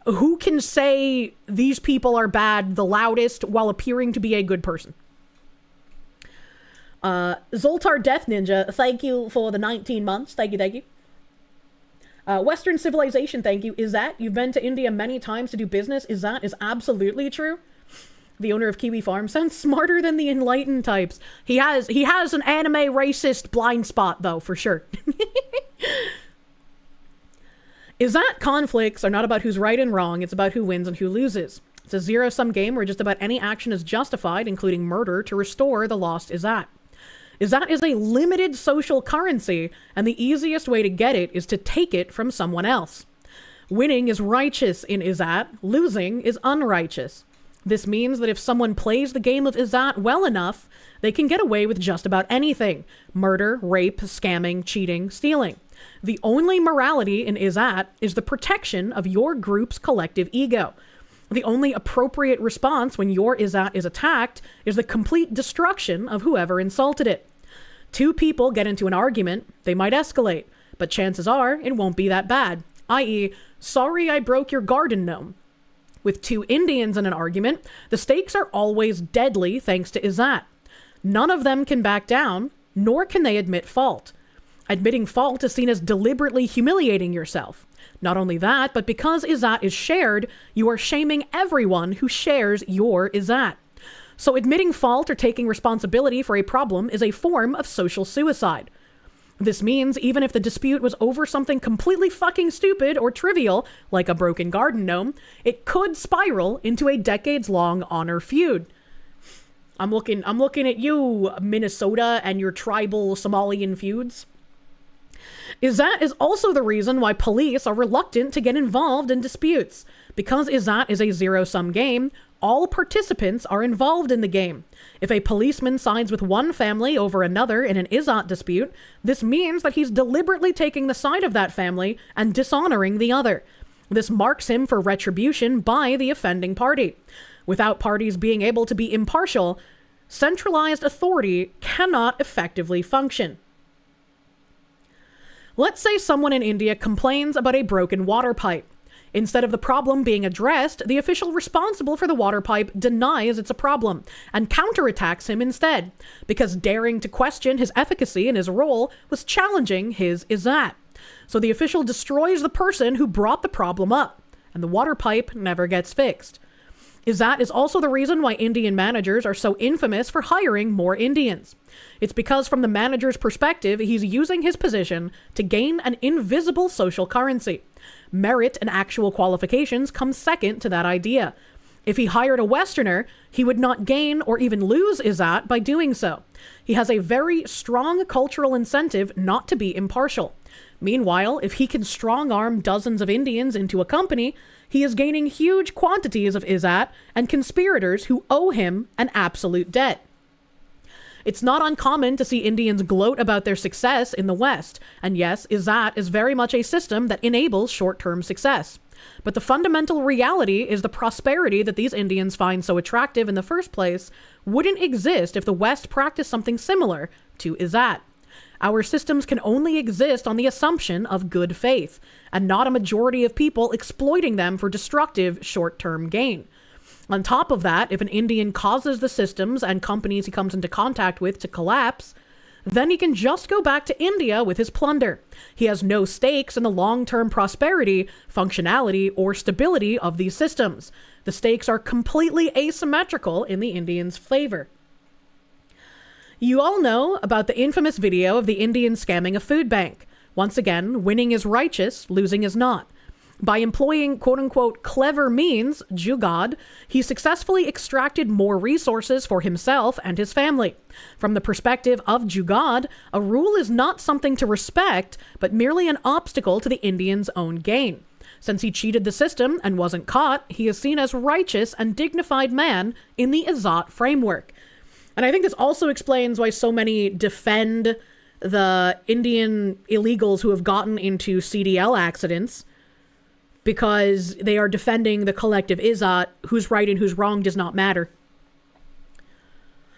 who can say these people are bad the loudest while appearing to be a good person. Zoltar Death Ninja, thank you for the 19 months. Thank you. Western Civilization, thank you. Izzat, you've been to India many times to do business. Izzat is absolutely true. The owner of Kiwi Farm sounds smarter than the enlightened types. He has an anime racist blind spot, though, for sure. Izzat conflicts are not about who's right and wrong, it's about who wins and who loses. It's a zero-sum game where just about any action is justified, including murder, to restore the lost Izzat. Izzat is a limited social currency, and the easiest way to get it is to take it from someone else. Winning is righteous in Izzat, losing is unrighteous. This means that if someone plays the game of Izzat well enough, they can get away with just about anything. Murder, rape, scamming, cheating, stealing. The only morality in Izzat is the protection of your group's collective ego. The only appropriate response when your Izzat is attacked is the complete destruction of whoever insulted it. Two people get into an argument, they might escalate, but chances are it won't be that bad. I.e., sorry I broke your garden gnome. With two Indians in an argument, the stakes are always deadly thanks to Izzat. None of them can back down, nor can they admit fault. Admitting fault is seen as deliberately humiliating yourself. Not only that, but because Izzat is shared, you are shaming everyone who shares your Izzat. So admitting fault or taking responsibility for a problem is a form of social suicide. This means even if the dispute was over something completely fucking stupid or trivial, like a broken garden gnome, it could spiral into a decades-long honor feud. I'm looking at you, Minnesota, and your tribal Somalian feuds. Izzat is also the reason why police are reluctant to get involved in disputes. Because Izzat is a zero-sum game, all participants are involved in the game. If a policeman sides with one family over another in an Izzat dispute, this means that he's deliberately taking the side of that family and dishonoring the other. This marks him for retribution by the offending party. Without parties being able to be impartial, centralized authority cannot effectively function. Let's say someone in India complains about a broken water pipe. Instead of the problem being addressed, the official responsible for the water pipe denies it's a problem and counterattacks him instead, because daring to question his efficacy in his role was challenging his Izzat. So the official destroys the person who brought the problem up, and the water pipe never gets fixed. Izzat is also the reason why Indian managers are so infamous for hiring more Indians. It's because from the manager's perspective, he's using his position to gain an invisible social currency. Merit and actual qualifications come second to that idea. If he hired a Westerner, he would not gain or even lose Izzat by doing so. He has a very strong cultural incentive not to be impartial. Meanwhile, if he can strong-arm dozens of Indians into a company, he is gaining huge quantities of Izzat and conspirators who owe him an absolute debt. It's not uncommon to see Indians gloat about their success in the West, and yes, Izzat is very much a system that enables short-term success. But the fundamental reality is the prosperity that these Indians find so attractive in the first place wouldn't exist if the West practiced something similar to Izzat. Our systems can only exist on the assumption of good faith, and not a majority of people exploiting them for destructive short-term gain. On top of that, if an Indian causes the systems and companies he comes into contact with to collapse, then he can just go back to India with his plunder. He has no stakes in the long-term prosperity, functionality, or stability of these systems. The stakes are completely asymmetrical in the Indians' favor. You all know about the infamous video of the Indians scamming a food bank. Once again, winning is righteous, losing is not. By employing quote-unquote clever means, jugad, he successfully extracted more resources for himself and his family. From the perspective of jugad, a rule is not something to respect, but merely an obstacle to the Indians' own gain. Since he cheated the system and wasn't caught, he is seen as righteous and dignified man in the Izzat framework. And I think this also explains why so many defend the Indian illegals who have gotten into CDL accidents, because they are defending the collective Izzat, who's right and who's wrong does not matter.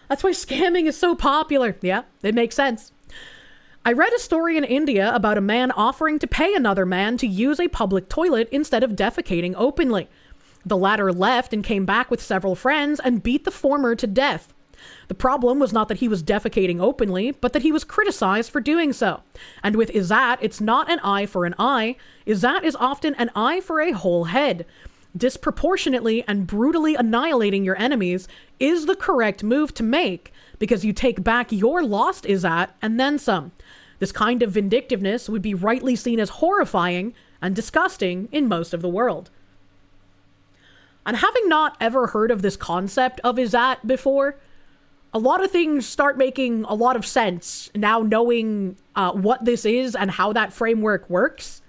That's why scamming is so popular. Yeah, it makes sense. I read a story in India about a man offering to pay another man to use a public toilet instead of defecating openly. The latter left and came back with several friends and beat the former to death. The problem was not that he was defecating openly, but that he was criticized for doing so. And with Izzat, it's not an eye for an eye. Izzat is often an eye for a whole head. Disproportionately and brutally annihilating your enemies is the correct move to make, because you take back your lost Izzat and then some. This kind of vindictiveness would be rightly seen as horrifying and disgusting in most of the world. And having not ever heard of this concept of Izzat before, a lot of things start making a lot of sense now, knowing what this is and how that framework works.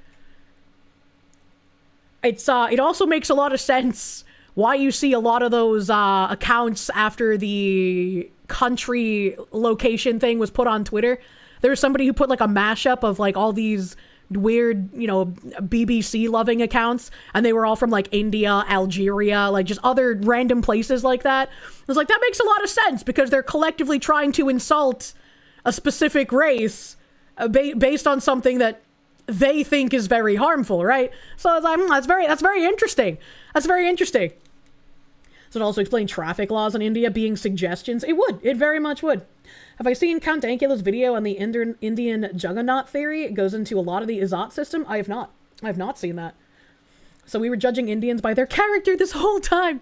It also makes a lot of sense why you see a lot of those accounts after the country location thing was put on Twitter. There was somebody who put like a mashup of like all these weird, BBC loving accounts, and they were all from like India, Algeria, like just other random places like that. I was like, that makes a lot of sense, because they're collectively trying to insult a specific race based on something that they think is very harmful, right? So I was like, that's very interesting. That's very interesting. Does it also explain traffic laws in India being suggestions? It very much would. Have I seen Count Dankula's video on the Indian Juggernaut theory? It goes into a lot of the Izzat system. I have not seen that. So we were judging Indians by their character this whole time.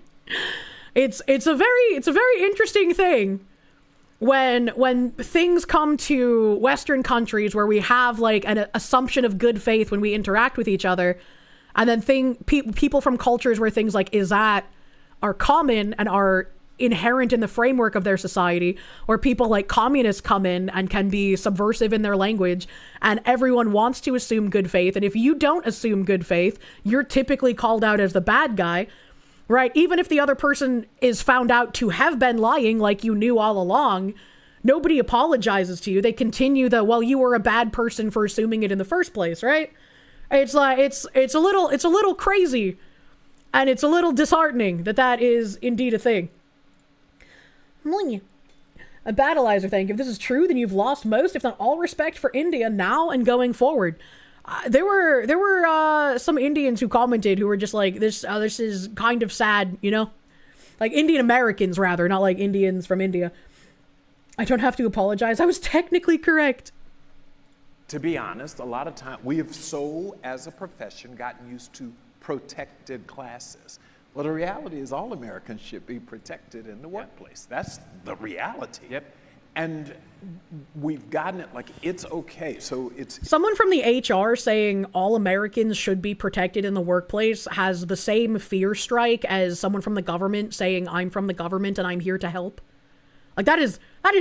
It's a very interesting thing when things come to Western countries where we have like an assumption of good faith when we interact with each other, and then people from cultures where things like Izzat are common and are inherent in the framework of their society, or people like communists come in and can be subversive in their language, and everyone wants to assume good faith. And if you don't assume good faith, you're typically called out as the bad guy, right? Even if the other person is found out to have been lying like you knew all along, nobody apologizes to you. They continue well, you were a bad person for assuming it in the first place, right? It's like, it's a little crazy, and it's a little disheartening that is indeed a thing. A Battleizer, thank you. If this is true, then you've lost most, if not all, respect for India now and going forward. There were some Indians who commented who were just like, this is kind of sad, like Indian Americans rather, not like Indians from India. I don't have to apologize. I was technically correct. To be honest, a lot of time we have as a profession, gotten used to protected classes. Well, the reality is all Americans should be protected in the workplace. That's the reality. Yep. And we've gotten it like it's okay. So it's someone from the HR saying all Americans should be protected in the workplace has the same fear strike as someone from the government saying I'm from the government and I'm here to help. Like that is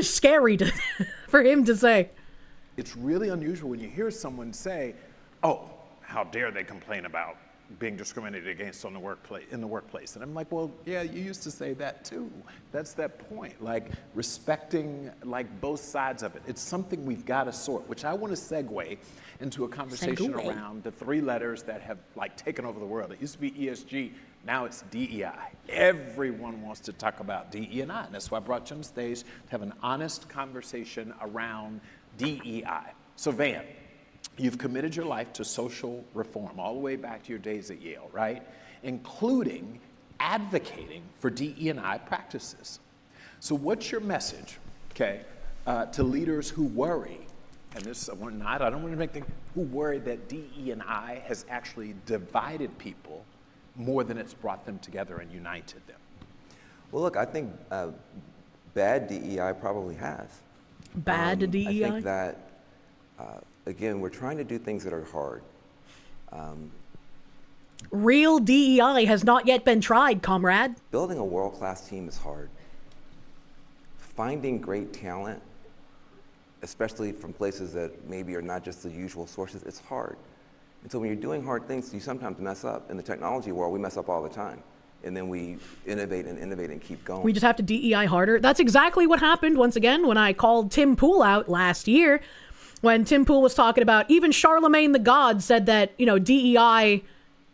scary to for him to say. It's really unusual when you hear someone say, "Oh, how dare they complain about being discriminated against in the workplace." And I'm like, well, yeah, you used to say that too. That's that point, like respecting like both sides of it. It's something we've got to sort, which I want to segue into a conversation around the 3 letters that have like taken over the world. It used to be ESG, now it's DEI. Everyone wants to talk about DEI, and that's why I brought you on stage to have an honest conversation around DEI. So Van, you've committed your life to social reform all the way back to your days at Yale, right? Including advocating for DE&I practices. So what's your message, okay, to leaders who worry, and this, I don't want to make things, who worry that DE&I has actually divided people more than it's brought them together and united them? Well, look, I think bad DEI probably has. Bad DEI? I think that again, we're trying to do things that are hard. Real DEI has not yet been tried, comrade. Building a world-class team is hard. Finding great talent, especially from places that maybe are not just the usual sources, it's hard. And so when you're doing hard things, you sometimes mess up. In the technology world, we mess up all the time. And then we innovate and keep going. We just have to DEI harder. That's exactly what happened, once again, when I called Tim Pool out last year. When Tim Pool was talking about, even Charlemagne the God said that, DEI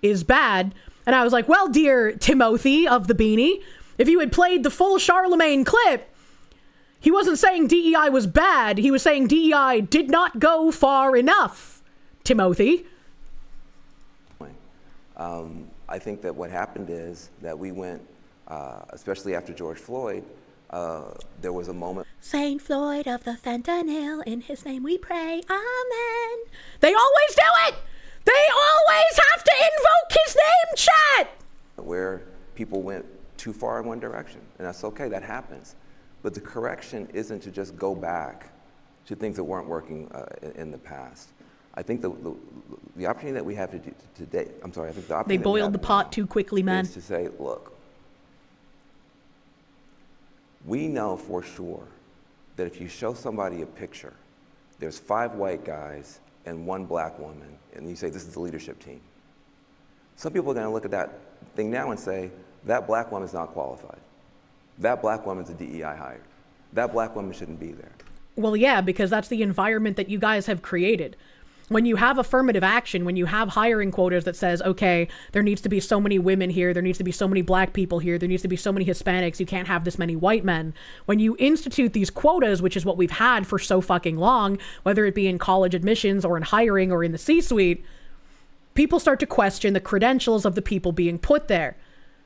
is bad. And I was like, well, dear Timothy of the Beanie, if you had played the full Charlemagne clip, he wasn't saying DEI was bad. He was saying DEI did not go far enough, Timothy. I think that what happened is that we went, especially after George Floyd, there was a moment. Saint Floyd of the fentanyl, in his name we pray, amen. They always do it! They always have to invoke his name, chat! Where people went too far in one direction, and that's okay, that happens. But the correction isn't to just go back to things that weren't working in the past. I think the opportunity that we have today, I think the opportunity they boiled the pot too quickly, man. Is to say, look, we know for sure that if you show somebody a picture, there's 5 white guys and 1 black woman, and you say, this is the leadership team. Some people are going to look at that thing now and say, that black woman's not qualified. That black woman's a DEI hire. That black woman shouldn't be there. Well, yeah, because that's the environment that you guys have created. When you have affirmative action, when you have hiring quotas that says, okay, there needs to be so many women here, there needs to be so many black people here, there needs to be so many Hispanics, you can't have this many white men. When you institute these quotas, which is what we've had for so fucking long, whether it be in college admissions or in hiring or in the C-suite, people start to question the credentials of the people being put there.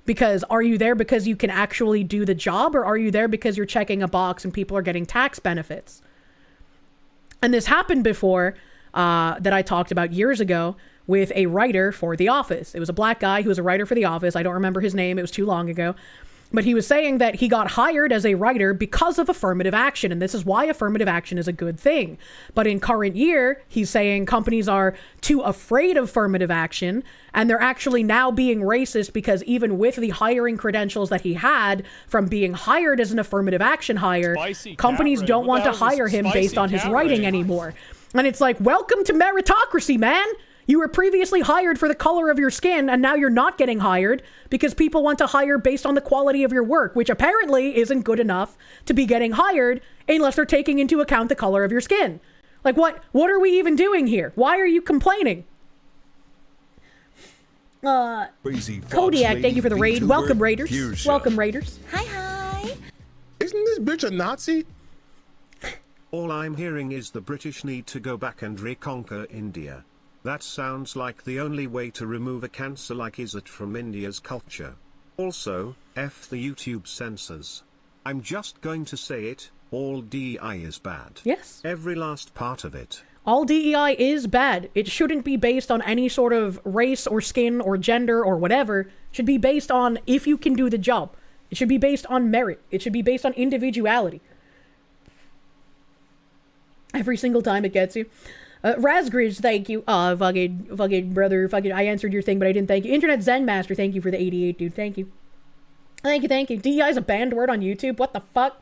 Because are you there because you can actually do the job, or are you there because you're checking a box and people are getting tax benefits? And this happened before, that I talked about years ago with a writer for The Office. It was a black guy who was a writer for The Office. I don't remember his name. It was too long ago. But he was saying that he got hired as a writer because of affirmative action. And this is why affirmative action is a good thing. But in current year, he's saying companies are too afraid of affirmative action. And they're actually now being racist because even with the hiring credentials that he had from being hired as an affirmative action hire, companies don't want to hire him based on his writing anymore. And it's like, welcome to meritocracy, man. You were previously hired for the color of your skin, and now you're not getting hired because people want to hire based on the quality of your work, which apparently isn't good enough to be getting hired unless they're taking into account the color of your skin. Like, what are we even doing here? Why are you complaining? Kodiak, thank you for the raid. Welcome, Raiders. Kirsche. Welcome, Raiders. Hi. Isn't this bitch a Nazi? All I'm hearing is the British need to go back and reconquer India. That sounds like the only way to remove a cancer like it from India's culture. Also, F the YouTube censors. I'm just going to say it, all DEI is bad. Yes. Every last part of it. All DEI is bad. It shouldn't be based on any sort of race or skin or gender or whatever. It should be based on if you can do the job. It should be based on merit. It should be based on individuality. Every single time it gets you. Razgridge, thank you. Fucking brother, I answered your thing, but I didn't thank you. Internet Zen Master, thank you for the 88, dude. Thank you. Thank you. DEI is a banned word on YouTube. What the fuck?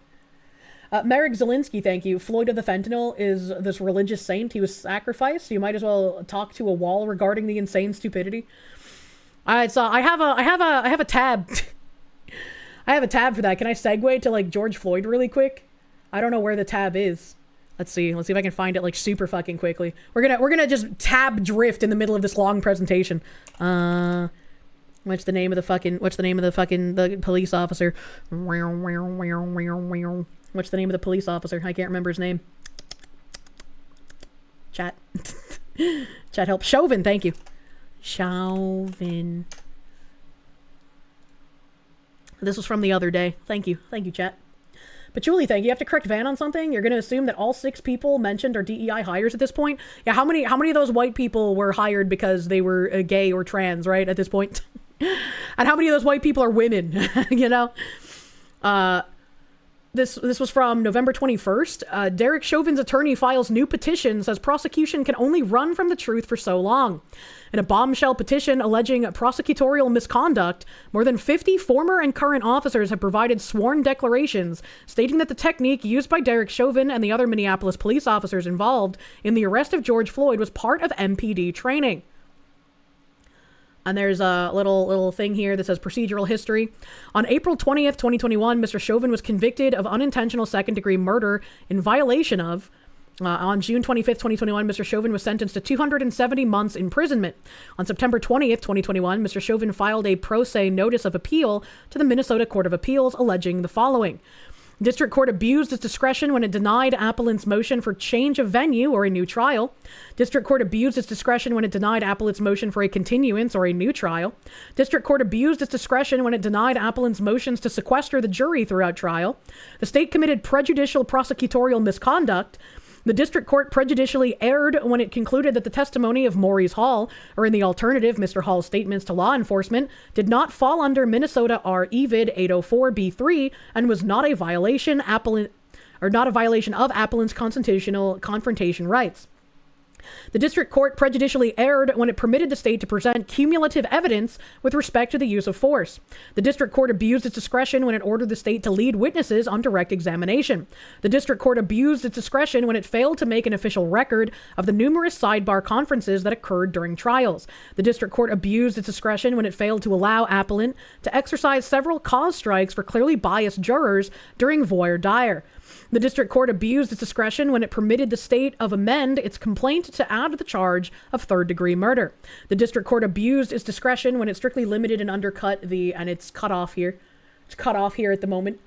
Merrick Zelinsky, thank you. Floyd of the Fentanyl is this religious saint. He was sacrificed. You might as well talk to a wall regarding the insane stupidity. Alright, so I have a tab. I have a tab for that. Can I segue to like George Floyd really quick? I don't know where the tab is. Let's see if I can find it like super fucking quickly. We're gonna just tab drift in the middle of this long presentation. What's the name of the police officer? What's the name of the police officer? I can't remember his name. Chat. Chat help. Chauvin, thank you. Chauvin. This was from the other day. Thank you, chat. Patchouli, thank you. You have to correct Van on something. You're going to assume that all 6 people mentioned are DEI hires at this point. Yeah, how many of those white people were hired because they were gay or trans, right, at this point? And how many of those white people are women, you know? This was from November 21st. Derek Chauvin's attorney files new petition, says prosecution can only run from the truth for so long. In a bombshell petition alleging prosecutorial misconduct, more than 50 former and current officers have provided sworn declarations stating that the technique used by Derek Chauvin and the other Minneapolis police officers involved in the arrest of George Floyd was part of MPD training. And there's a little thing here that says procedural history. On April 20th, 2021, Mr. Chauvin was convicted of unintentional second-degree murder in violation of... on June 25th, 2021, Mr. Chauvin was sentenced to 270 months imprisonment. On September 20th, 2021, Mr. Chauvin filed a pro se notice of appeal to the Minnesota Court of Appeals alleging the following. District Court abused its discretion when it denied appellant's motion for change of venue or a new trial. District Court abused its discretion when it denied appellant's motion for a continuance or a new trial. District Court abused its discretion when it denied appellant's motions to sequester the jury throughout trial. The state committed prejudicial prosecutorial misconduct. The district court prejudicially erred when it concluded that the testimony of Maurice Hall, or in the alternative, Mr. Hall's statements to law enforcement, did not fall under Minnesota R. EVID 804b3 and was not a violation of appellant's constitutional confrontation rights. The district court prejudicially erred when it permitted the state to present cumulative evidence with respect to the use of force. The district court abused its discretion when it ordered the state to lead witnesses on direct examination. The district court abused its discretion when it failed to make an official record of the numerous sidebar conferences that occurred during trials. The district court abused its discretion when it failed to allow appellant to exercise several cause strikes for clearly biased jurors during voir dire. The district court abused its discretion when it permitted the state of amend its complaint to add the charge of third-degree murder. The district court abused its discretion when it strictly limited and undercut and it's cut off here. It's cut off here at the moment.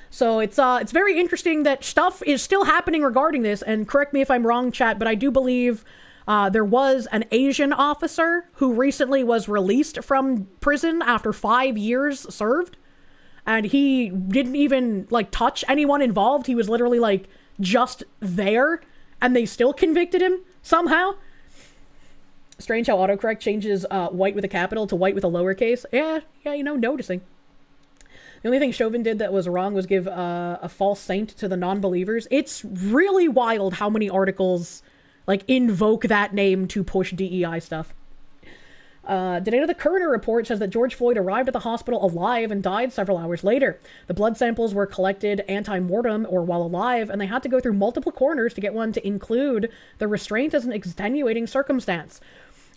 So it's very interesting that stuff is still happening regarding this, and correct me if I'm wrong, chat, but I do believe there was an Asian officer who recently was released from prison after 5 years served. And he didn't even, like, touch anyone involved. He was literally, like, just there. And they still convicted him somehow. Strange how autocorrect changes white with a capital to white with a lowercase. Yeah, you know, noticing. The only thing Chauvin did that was wrong was give a false saint to the non-believers. It's really wild how many articles, like, invoke that name to push DEI stuff. Did I know the coroner report says that George Floyd arrived at the hospital alive and died several hours later. The blood samples were collected ante-mortem or while alive, and they had to go through multiple coroners to get one to include the restraint as an extenuating circumstance.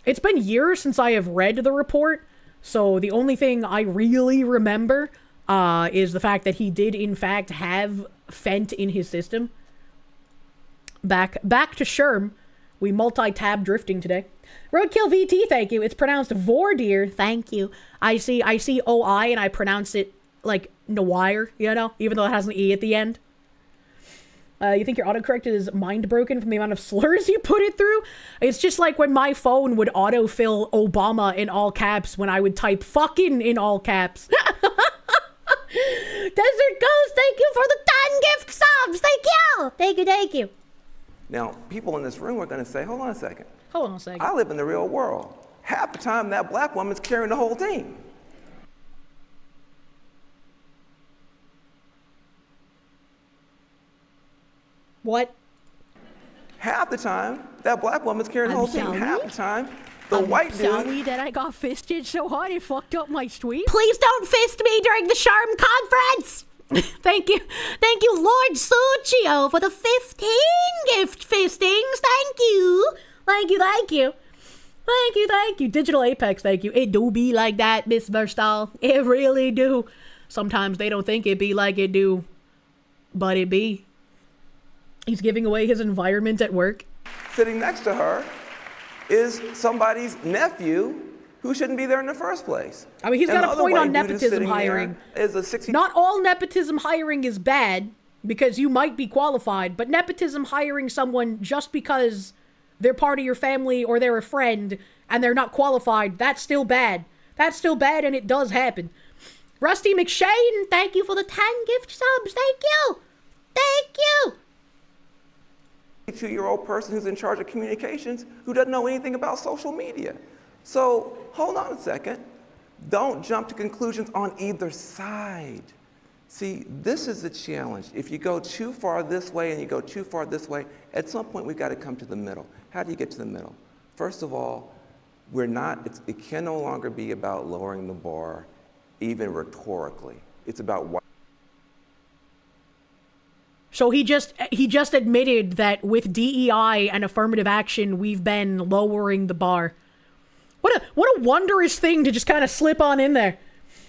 It's been years since I have read the report, so the only thing I really remember is the fact that he did in fact have fent in his system. Back to Sherm. We multi-tab drifting today. Roadkill VT, thank you. It's pronounced Vordir, thank you. I see OI and I pronounce it like Noir, you know, even though it has an E at the end. You think your autocorrect is mind broken from the amount of slurs you put it through? It's just like when my phone would autofill Obama in all caps when I would type fucking in all caps. Desert Ghost, thank you for the 10 gift subs. Thank you. Now, people in this room are going to say, hold on a second. I live in the real world. Half the time, that black woman's carrying the whole team. What? Half the time, that black woman's carrying the whole team. sorry? Half the time, the white dude. Sorry that I got fisted so hard it fucked up my stream. Please don't fist me during the Sharm conference. Thank you, Lord Suchio, for the 15 gift fistings. Thank you. Digital Apex, thank you. It do be like that, Miss Verstal. It really do. Sometimes they don't think it be like it do, but it be. He's giving away his environment at work. Sitting next to her is somebody's nephew who shouldn't be there in the first place. I mean, he's And got the a other point white on dude who's nepotism sitting hiring. there is a 60. Not all nepotism hiring is bad, because you might be qualified, but nepotism hiring someone just because they're part of your family or they're a friend and they're not qualified, that's still bad. That's still bad, and it does happen. Rusty McShane, thank you for the 10 gift subs. Thank you. 2-year-old person who's in charge of communications who doesn't know anything about social media. So hold on a second. Don't jump to conclusions on either side. See, this is the challenge. If you go too far this way and you go too far this way, at some point we've got to come to the middle. How do you get to the middle? First of all, it can no longer be about lowering the bar, even rhetorically. It's about So he just admitted that with DEI and affirmative action, we've been lowering the bar. What a wondrous thing to just kind of slip on in there.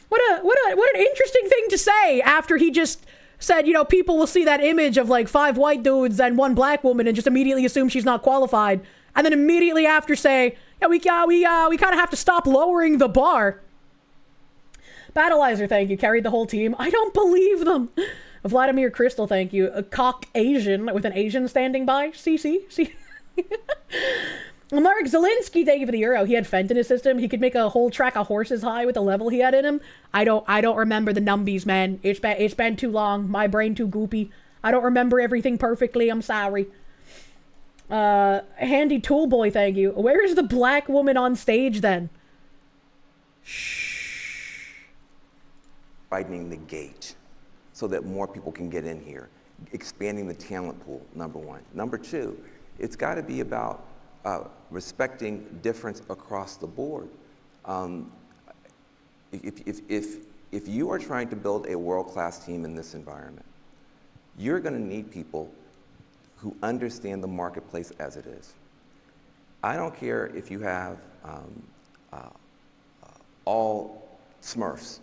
What an interesting thing to say after he just said, people will see that image of like 5 white dudes and 1 black woman and just immediately assume she's not qualified, and then immediately after say, yeah, we kind of have to stop lowering the bar. Battleizer, thank you. Carried the whole team. I don't believe them. Vladimir Crystal, thank you. A cock Asian with an Asian standing by. See. Mark Zelinsky, thank you for the euro. He had Fent in his system. He could make a whole track of horses high with the level he had in him. I don't remember the numbies, man. It's been too long. My brain too goopy. I don't remember everything perfectly. I'm sorry. Handy Tool Boy, thank you. Where is the black woman on stage then? widening the gate so that more people can get in here, expanding the talent pool, number one. Number two, it's got to be about respecting difference across the board. If you are trying to build a world-class team in this environment, you're going to need people who understand the marketplace as it is. I don't care if you have all Smurfs,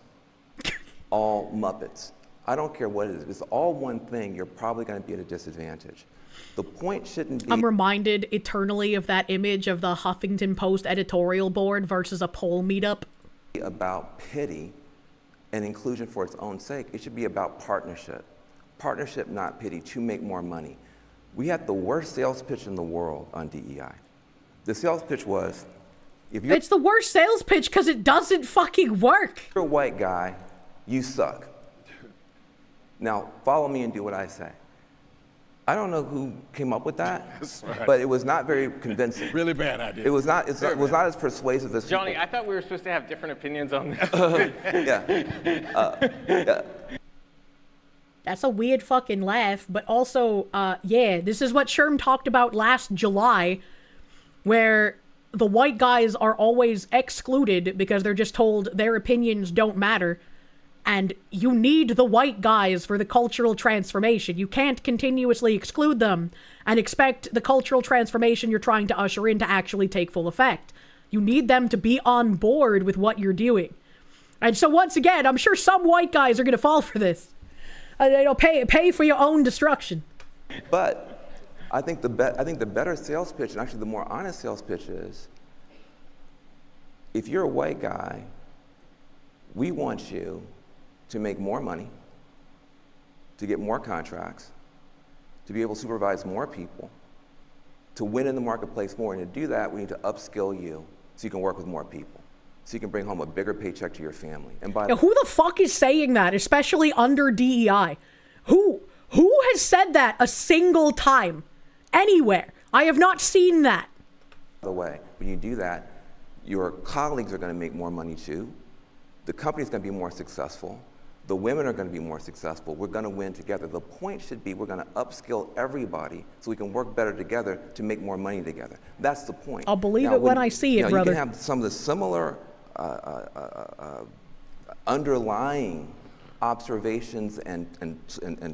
all Muppets. I don't care what it is. If it's all one thing, you're probably going to be at a disadvantage. The point shouldn't be... I'm reminded eternally of that image of the Huffington Post editorial board versus a poll meetup. ...about pity and inclusion for its own sake. It should be about partnership. Partnership, not pity, to make more money. We had the worst sales pitch in the world on DEI. The sales pitch was, if you're... It's the worst sales pitch because it doesn't fucking work. If you're a white guy, you suck. Now, follow me and do what I say. I don't know who came up with that, right, but it was not very convincing. Really bad idea. It was not as persuasive as Johnny, people. I thought we were supposed to have different opinions on this. Yeah. That's a weird fucking laugh, but also, yeah, this is what Sherm talked about last July, where the white guys are always excluded because they're just told their opinions don't matter. And you need the white guys for the cultural transformation. You can't continuously exclude them and expect the cultural transformation you're trying to usher in to actually take full effect. You need them to be on board with what you're doing. And so once again, I'm sure some white guys are going to fall for this. Pay for your own destruction. But I think the better sales pitch, and actually the more honest sales pitch is, if you're a white guy, we want you to make more money, to get more contracts, to be able to supervise more people, to win in the marketplace more. And to do that, we need to upskill you so you can work with more people, so you can bring home a bigger paycheck to your family. And by who the fuck is saying that, especially under DEI? Who has said that a single time, anywhere? I have not seen that. By the way, when you do that, your colleagues are going to make more money too. The company's going to be more successful. The women are going to be more successful. We're going to win together. The point should be we're going to upskill everybody so we can work better together to make more money together. That's the point. I'll believe it when I see it, brother. You can have some of the similar underlying observations and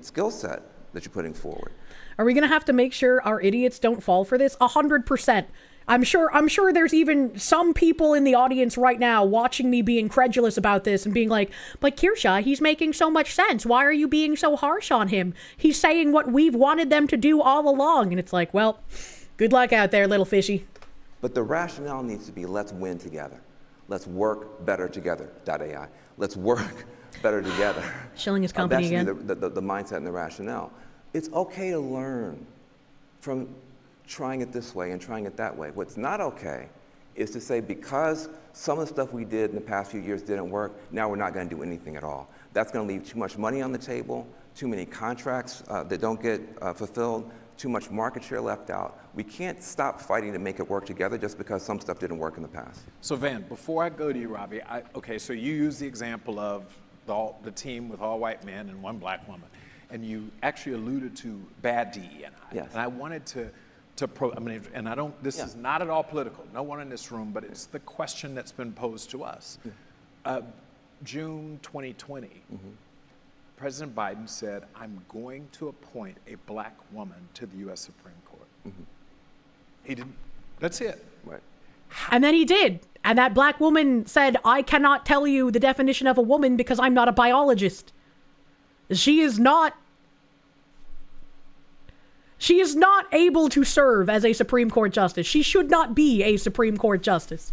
skill set that you're putting forward. Are we going to have to make sure our idiots don't fall for this? 100%. I'm sure there's even some people in the audience right now watching me be incredulous about this and being like, but Kirsche, he's making so much sense. Why are you being so harsh on him? He's saying what we've wanted them to do all along. And it's like, well, good luck out there, little fishy. But the rationale needs to be, let's win together. Let's work better together, .ai. Let's work better together. Shilling his company again. That should be the mindset and the rationale. It's okay to learn from trying it this way and trying it that way. What's not okay is to say because some of the stuff we did in the past few years didn't work, now we're not going to do anything at all. That's going to leave too much money on the table, too many contracts that don't get fulfilled, too much market share left out. We can't stop fighting to make it work together just because some stuff didn't work in the past. So Van, before I go to you, Robbie, okay, so you use the example of the team with all white men and one black woman, and you actually alluded to bad DE&I. Yes. And I wanted this is not at all political, no one in this room, but it's the question that's been posed to us. June 2020, President Biden said, I'm going to appoint a black woman to the US Supreme Court. He didn't, that's it. Right. And then he did. And that black woman said, I cannot tell you the definition of a woman because I'm not a biologist. She is not able to serve as a Supreme Court justice. She should not be a Supreme Court justice.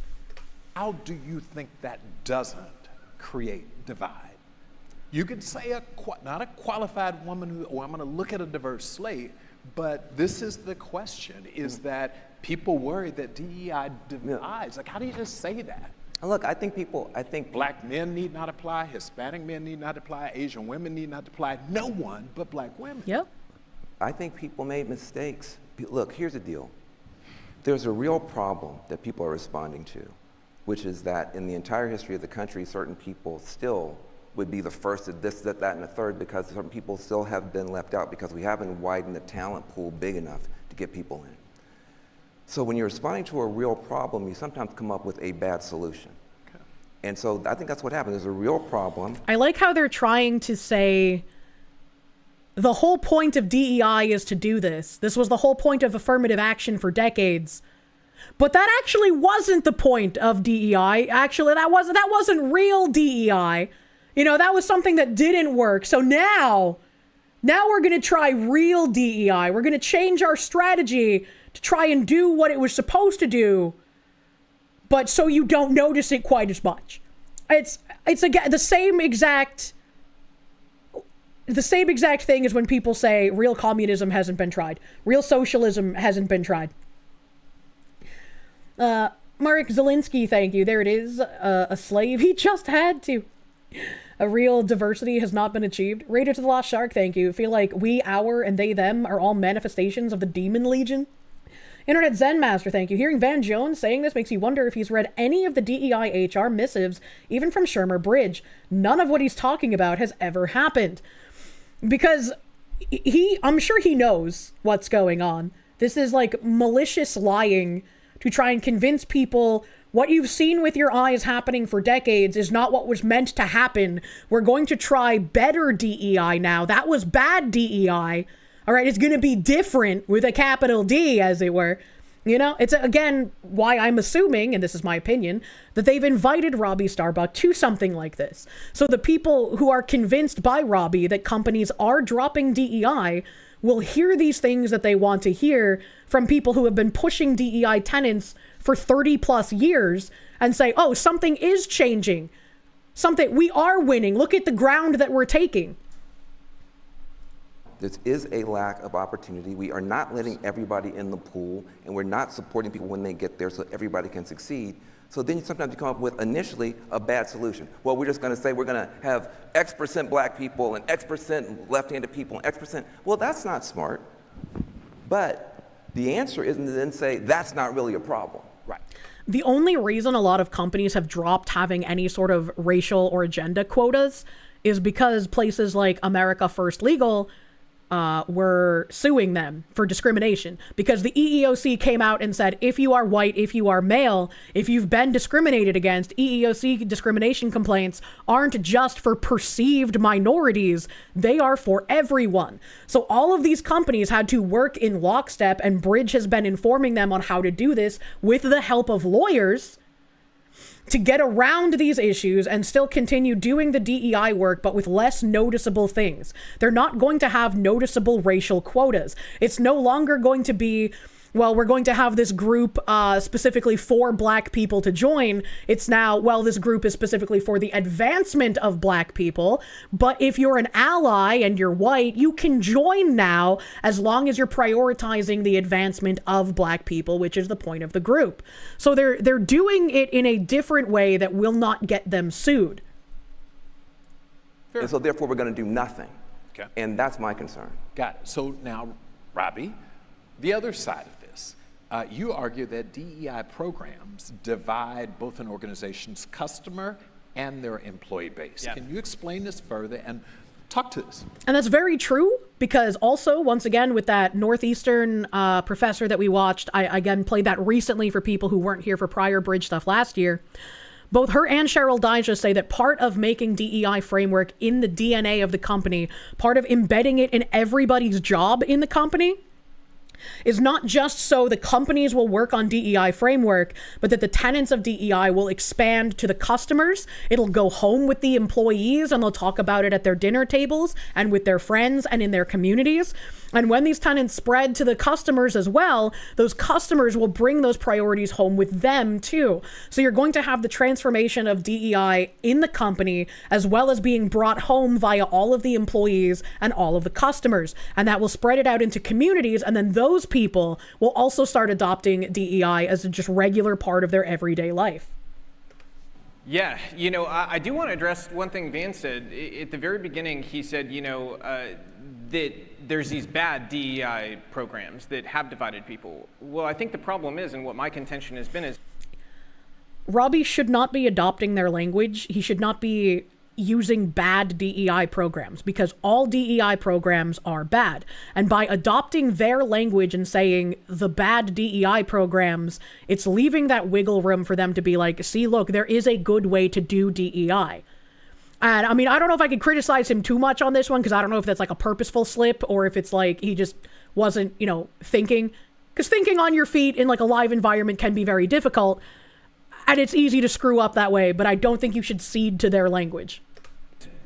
How do you think that doesn't create divide? You could say not a qualified woman I'm going to look at a diverse slate, but this is the question, is that people worry that DEI divides. Like, how do you just say that? Look, I think black men need not apply, Hispanic men need not apply, Asian women need not apply, no one but black women. Yep. I think people made mistakes. Look, here's the deal. There's a real problem that people are responding to, which is that in the entire history of the country, certain people still would be the first at this, that, and the third, because certain people still have been left out because we haven't widened the talent pool big enough to get people in. So when you're responding to a real problem, you sometimes come up with a bad solution. Okay. And so I think that's what happened. There's a real problem. I like how they're trying to say the whole point of DEI is to do this. This was the whole point of affirmative action for decades. But that actually wasn't the point of DEI. Actually, that wasn't real DEI. You know, that was something that didn't work. So now we're going to try real DEI. We're going to change our strategy to try and do what it was supposed to do, but so you don't notice it quite as much. It's again the same exact thing as when people say real communism hasn't been tried. Real socialism hasn't been tried. Marek Zelinsky, thank you. There it is. A slave. He just had to. A real diversity has not been achieved. Raider to the Lost Shark, thank you. I feel like we, our, and they, them are all manifestations of the Demon Legion. Internet Zen Master, thank you. Hearing Van Jones saying this makes you wonder if he's read any of the DEI HR missives, even from Shermer Bridge. None of what he's talking about has ever happened. Because I'm sure he knows what's going on. This is like malicious lying to try and convince people what you've seen with your eyes happening for decades is not what was meant to happen. We're going to try better DEI now. That was bad DEI. All right, it's going to be different with a capital D, as it were. You know, it's, again, why I'm assuming, and this is my opinion, that they've invited Robbie Starbuck to something like this. So the people who are convinced by Robbie that companies are dropping DEI will hear these things that they want to hear from people who have been pushing DEI tenets for 30 plus years and say, oh, something is changing. We are winning. Look at the ground that we're taking. This is a lack of opportunity. We are not letting everybody in the pool, and we're not supporting people when they get there so everybody can succeed. So then sometimes you come up with initially a bad solution. Well, we're just going to say we're going to have X% black people and X% left-handed people and X%. Well, that's not smart. But the answer isn't to then say that's not really a problem. Right. The only reason a lot of companies have dropped having any sort of racial or agenda quotas is because places like America First Legal were suing them for discrimination, because the EEOC came out and said, if you are white, if you are male, if you've been discriminated against, EEOC discrimination complaints aren't just for perceived minorities, they are for everyone. So all of these companies had to work in lockstep, and Bridge has been informing them on how to do this with the help of lawyers to get around these issues and still continue doing the DEI work, but with less noticeable things. They're not going to have noticeable racial quotas. It's no longer going to be, well, we're going to have this group specifically for black people to join. It's now, well, this group is specifically for the advancement of black people. But if you're an ally and you're white, you can join now as long as you're prioritizing the advancement of black people, which is the point of the group. So they're doing it in a different way that will not get them sued. And so therefore we're going to do nothing. Okay. And that's my concern. Got it. So now, Robbie, the other side of this, you argue that DEI programs divide both an organization's customer and their employee base. Yeah. Can you explain this further and talk to us? And that's very true, because also, once again, with that Northeastern professor that we watched, I again played that recently for people who weren't here for prior Bridge stuff last year. Both her and Cheryl Dijja say that part of making DEI framework in the DNA of the company, part of embedding it in everybody's job in the company, is not just so the companies will work on DEI framework, but that the tenets of DEI will expand to the customers. It'll go home with the employees, and they'll talk about it at their dinner tables and with their friends and in their communities. And when these tenets spread to the customers as well, those customers will bring those priorities home with them too. So you're going to have the transformation of DEI in the company, as well as being brought home via all of the employees and all of the customers. And that will spread it out into communities, and then those people will also start adopting DEI as a just regular part of their everyday life. Yeah, you know, I do want to address one thing Van said. At the very beginning, he said, you know, that there's these bad DEI programs that have divided people. Well, I think the problem is, and what my contention has been is, Robbie should not be adopting their language. He should not be using bad DEI programs, because all DEI programs are bad. And by adopting their language and saying the bad DEI programs, it's leaving that wiggle room for them to be like, see, look, there is a good way to do DEI. And I mean, I don't know if I could criticize him too much on this one, because I don't know if that's like a purposeful slip or if it's like he just wasn't, you know, thinking. Because thinking on your feet in like a live environment can be very difficult. And it's easy to screw up that way, but I don't think you should cede to their language.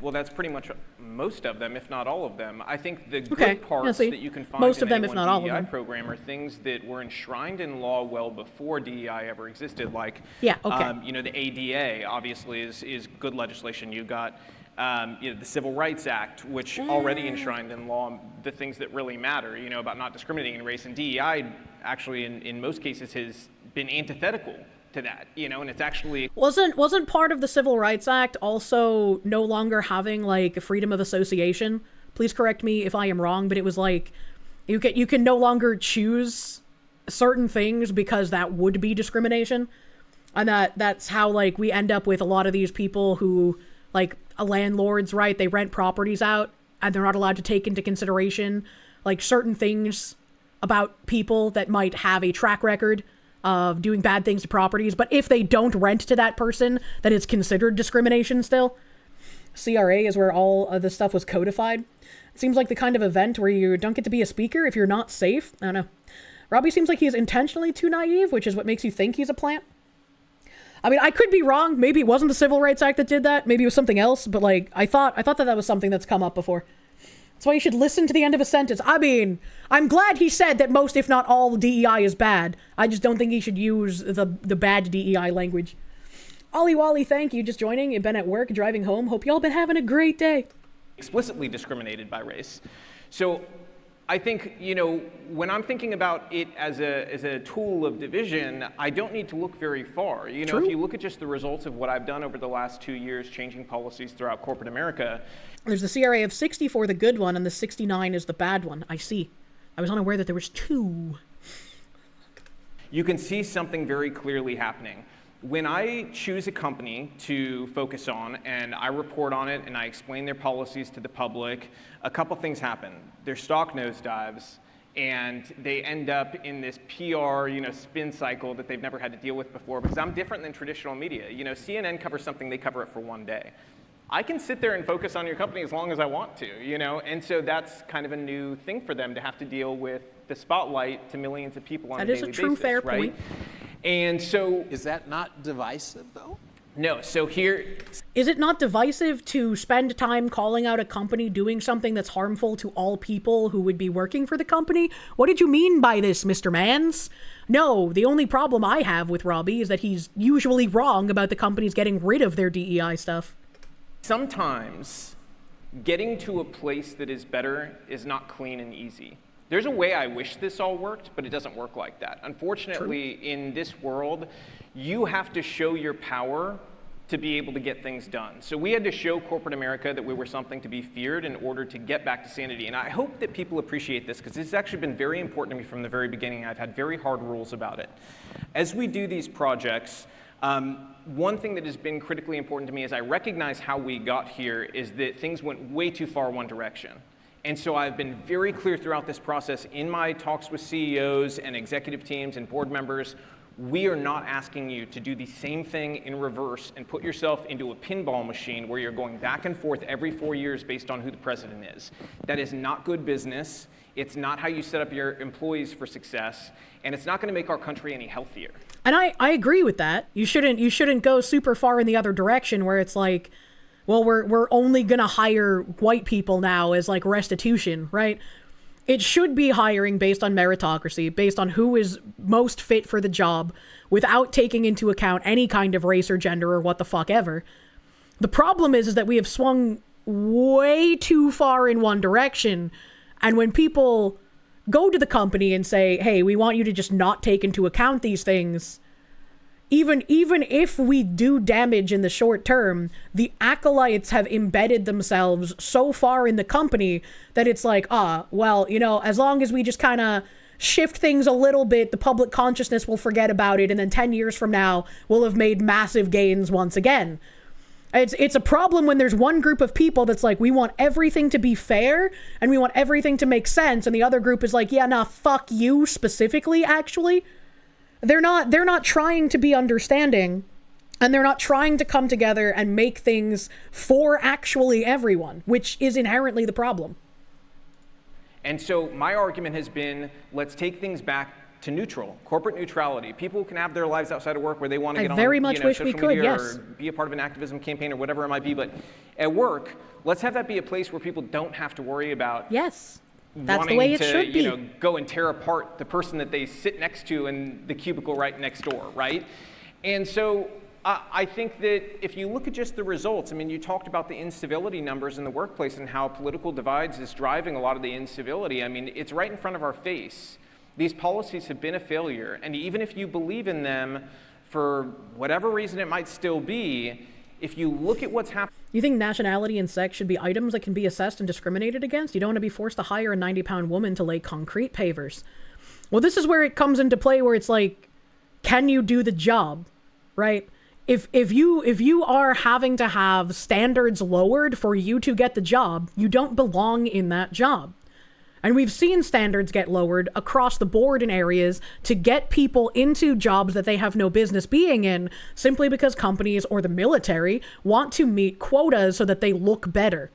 well, that's pretty much most of them, if not all of them. I think the good parts that you can find most in of them, any if one not all DEI of them. program are things that were enshrined in law well before DEI ever existed, like the ADA obviously is good legislation. You got the Civil Rights Act, which already enshrined in law the things that really matter, about not discriminating in race. And DEI actually, in most cases, has been antithetical to that, and it's actually wasn't part of the Civil Rights Act also no longer having like freedom of association. Please correct me if I am wrong, but it was like you can no longer choose certain things because that would be discrimination, and that's how like we end up with a lot of these people who like landlords, right? They rent properties out and they're not allowed to take into consideration like certain things about people that might have a track record of doing bad things to properties, but if they don't rent to that person, then it's considered discrimination still. CRA is where all of this stuff was codified. It seems like the kind of event where you don't get to be a speaker if you're not safe. I don't know. Robbie seems like he's intentionally too naive, which is what makes you think he's a plant. I mean, I could be wrong. Maybe it wasn't the Civil Rights Act that did that. Maybe it was something else, but like I thought that was something that's come up before. That's why you should listen to the end of a sentence. I mean, I'm glad he said that most, if not all, DEI is bad. I just don't think he should use the bad DEI language. Ollie Wally, thank you. Just joining. You've been at work, driving home. Hope y'all been having a great day. Explicitly discriminated by race. So I think, when I'm thinking about it as a tool of division, I don't need to look very far. If you look at just the results of what I've done over the last 2 years, changing policies throughout corporate America. There's the CRA of 60 for the good one, and the 69 is the bad one. I see. I was unaware that there was two. You can see something very clearly happening. When I choose a company to focus on and I report on it and I explain their policies to the public, a couple things happen. Their stock nosedives, and they end up in this PR, spin cycle that they've never had to deal with before, because I'm different than traditional media. CNN covers something, they cover it for one day. I can sit there and focus on your company as long as I want to, and so that's kind of a new thing for them to have to deal with the spotlight to millions of people on a daily basis. That is a true, fair point. And so, is that not divisive, though? No, so here... Is it not divisive to spend time calling out a company doing something that's harmful to all people who would be working for the company? What did you mean by this, Mr. Mans? No, the only problem I have with Robbie is that he's usually wrong about the companies getting rid of their DEI stuff. Sometimes getting to a place that is better is not clean and easy. There's a way I wish this all worked, but it doesn't work like that. Unfortunately, in this world, you have to show your power to be able to get things done. So we had to show corporate America that we were something to be feared in order to get back to sanity. And I hope that people appreciate this, because this has actually been very important to me from the very beginning. I've had very hard rules about it. As we do these projects, one thing that has been critically important to me is I recognize how we got here is that things went way too far one direction. And so I've been very clear throughout this process in my talks with CEOs and executive teams and board members, we are not asking you to do the same thing in reverse and put yourself into a pinball machine where you're going back and forth every 4 years based on who the president is. That is not good business. It's not how you set up your employees for success, and it's not going to make our country any healthier. And I agree with that. You shouldn't go super far in the other direction where it's like, well, we're only going to hire white people now as like restitution, right? It should be hiring based on meritocracy, based on who is most fit for the job, without taking into account any kind of race or gender or what the fuck ever. The problem is that we have swung way too far in one direction, and when people go to the company and say, hey, we want you to just not take into account these things, even if we do damage in the short term, the acolytes have embedded themselves so far in the company that it's like, well, as long as we just kind of shift things a little bit, the public consciousness will forget about it, and then 10 years from now, we'll have made massive gains once again. It's a problem when there's one group of people that's like, we want everything to be fair, and we want everything to make sense, and the other group is like, yeah, nah, fuck you specifically, actually. They're not trying to be understanding, and they're not trying to come together and make things for actually everyone, which is inherently the problem. And so my argument has been, let's take things back to neutral, corporate neutrality. People can have their lives outside of work where they want to get on very much wish we social could, media yes. or be a part of an activism campaign or whatever it might be. But at work, let's have that be a place where people don't have to worry about yes. That's the way it should be. Go and tear apart the person that they sit next to in the cubicle right next door, right? And so I think that if you look at just the results, I mean, you talked about the incivility numbers in the workplace and how political divides is driving a lot of the incivility. I mean, it's right in front of our face. These policies have been a failure, and even if you believe in them for whatever reason it might still be, if you look at what's happening... You think nationality and sex should be items that can be assessed and discriminated against? You don't want to be forced to hire a 90-pound woman to lay concrete pavers. Well, this is where it comes into play, where it's like, can you do the job, right? If you are having to have standards lowered for you to get the job, you don't belong in that job. And we've seen standards get lowered across the board in areas to get people into jobs that they have no business being in, simply because companies or the military want to meet quotas so that they look better.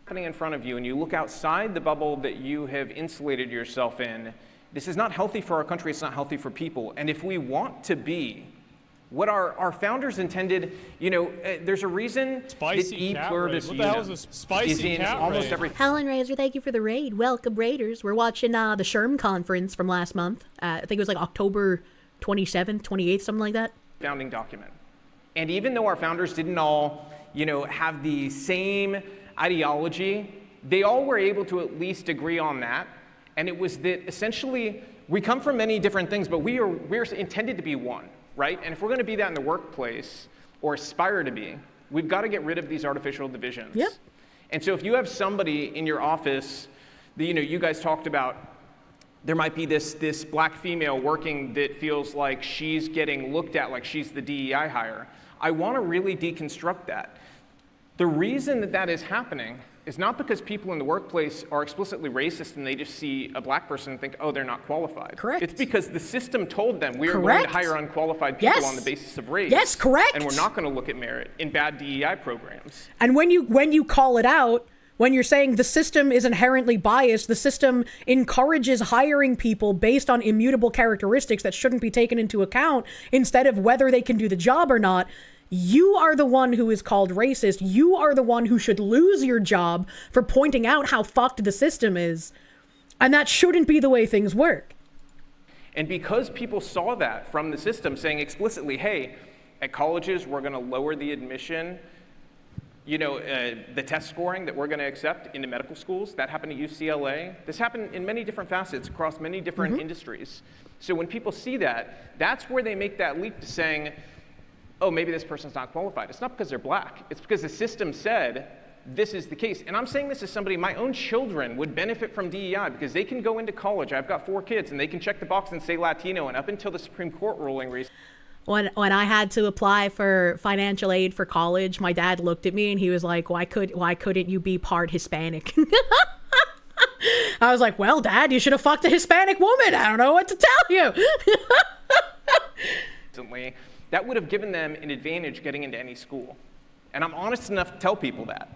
Happening in front of you, and you look outside the bubble that you have insulated yourself in, this is not healthy for our country, it's not healthy for people. And if we want to be what our founders intended, there's a reason that E pluribus unum is in almost every... Helen Razor, thank you for the raid. Welcome, Raiders. We're watching the SHRM conference from last month. I think it was like October 27th, 28th, something like that. Founding document. And even though our founders didn't all, have the same ideology, they all were able to at least agree on that. And it was that essentially we come from many different things, but we're intended to be one. Right? And if we're going to be that in the workplace, or aspire to be, we've got to get rid of these artificial divisions. Yep. And so if you have somebody in your office, you guys talked about there might be this black female working that feels like she's getting looked at like she's the DEI hire. I want to really deconstruct that. The reason that that is happening is not because people in the workplace are explicitly racist and they just see a black person and think, oh, they're not qualified. Correct. It's because the system told them we are going to hire unqualified people on the basis of race. Yes, correct. And we're not going to look at merit in bad DEI programs. And when you call it out, when you're saying the system is inherently biased, the system encourages hiring people based on immutable characteristics that shouldn't be taken into account instead of whether they can do the job or not, you are the one who is called racist. You are the one who should lose your job for pointing out how fucked the system is. And that shouldn't be the way things work. And because people saw that from the system saying explicitly, hey, at colleges, we're going to lower the admission, the test scoring that we're going to accept into medical schools, that happened at UCLA. This happened in many different facets across many different industries. So when people see that, that's where they make that leap to saying, oh, maybe this person's not qualified. It's not because they're black. It's because the system said this is the case. And I'm saying this as somebody, my own children would benefit from DEI because they can go into college. I've got 4 kids, and they can check the box and say Latino. And up until the Supreme Court ruling recently, When I had to apply for financial aid for college, my dad looked at me and he was like, why couldn't you be part Hispanic? I was like, well, Dad, you should have fucked a Hispanic woman. I don't know what to tell you. that would have given them an advantage getting into any school. And I'm honest enough to tell people that.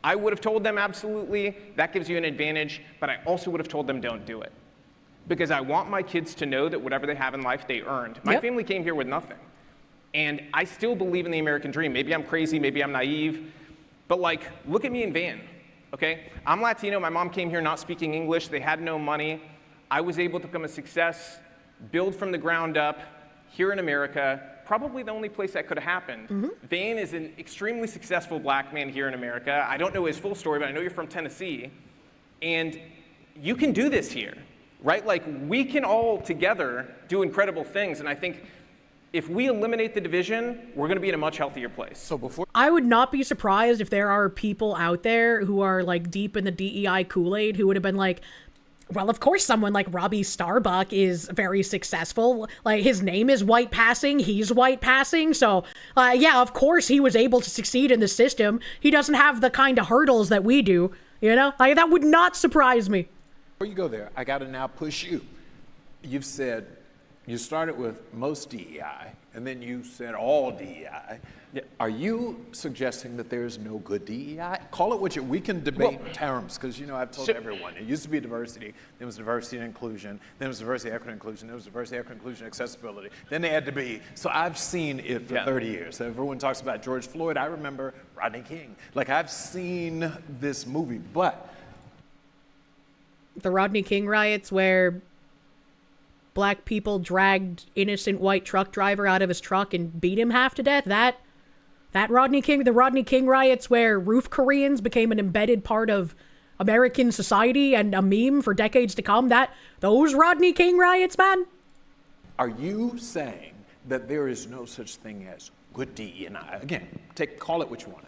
I would have told them absolutely, that gives you an advantage, but I also would have told them don't do it. Because I want my kids to know that whatever they have in life, they earned. My family came here with nothing. And I still believe in the American dream. Maybe I'm crazy, maybe I'm naive, but look at me in Van, okay? I'm Latino, my mom came here not speaking English, they had no money. I was able to become a success, build from the ground up, here in America, probably the only place that could have happened. Van is an extremely successful black man here in America. I don't know his full story, but I know you're from Tennessee. And you can do this here, right? We can all together do incredible things. And I think if we eliminate the division, we're going to be in a much healthier place. So before I would not be surprised if there are people out there who are deep in the DEI Kool-Aid who would have been like, well, of course someone like Robbie Starbuck is very successful. His name is white passing, he's white passing, so yeah, of course he was able to succeed in the system. He doesn't have the kind of hurdles that we do, that would not surprise me. Before you go there, I got to now push you. You've said, you started with most DEI, and then you said all DEI. Yeah. Are you suggesting that there's no good DEI? Call it what we can debate terms, because I've told everyone, it used to be diversity, then it was diversity and inclusion, then it was diversity, equity, inclusion, then it was diversity, equity, inclusion, accessibility, then they had to be, so I've seen it for 30 years. So everyone talks about George Floyd, I remember Rodney King. I've seen this movie, but. The Rodney King riots where black people dragged innocent white truck driver out of his truck and beat him half to death, the Rodney King riots where roof Koreans became an embedded part of American society and a meme for decades to come, those Rodney King riots, man. Are you saying that there is no such thing as good DE&I? Again, call it what you want.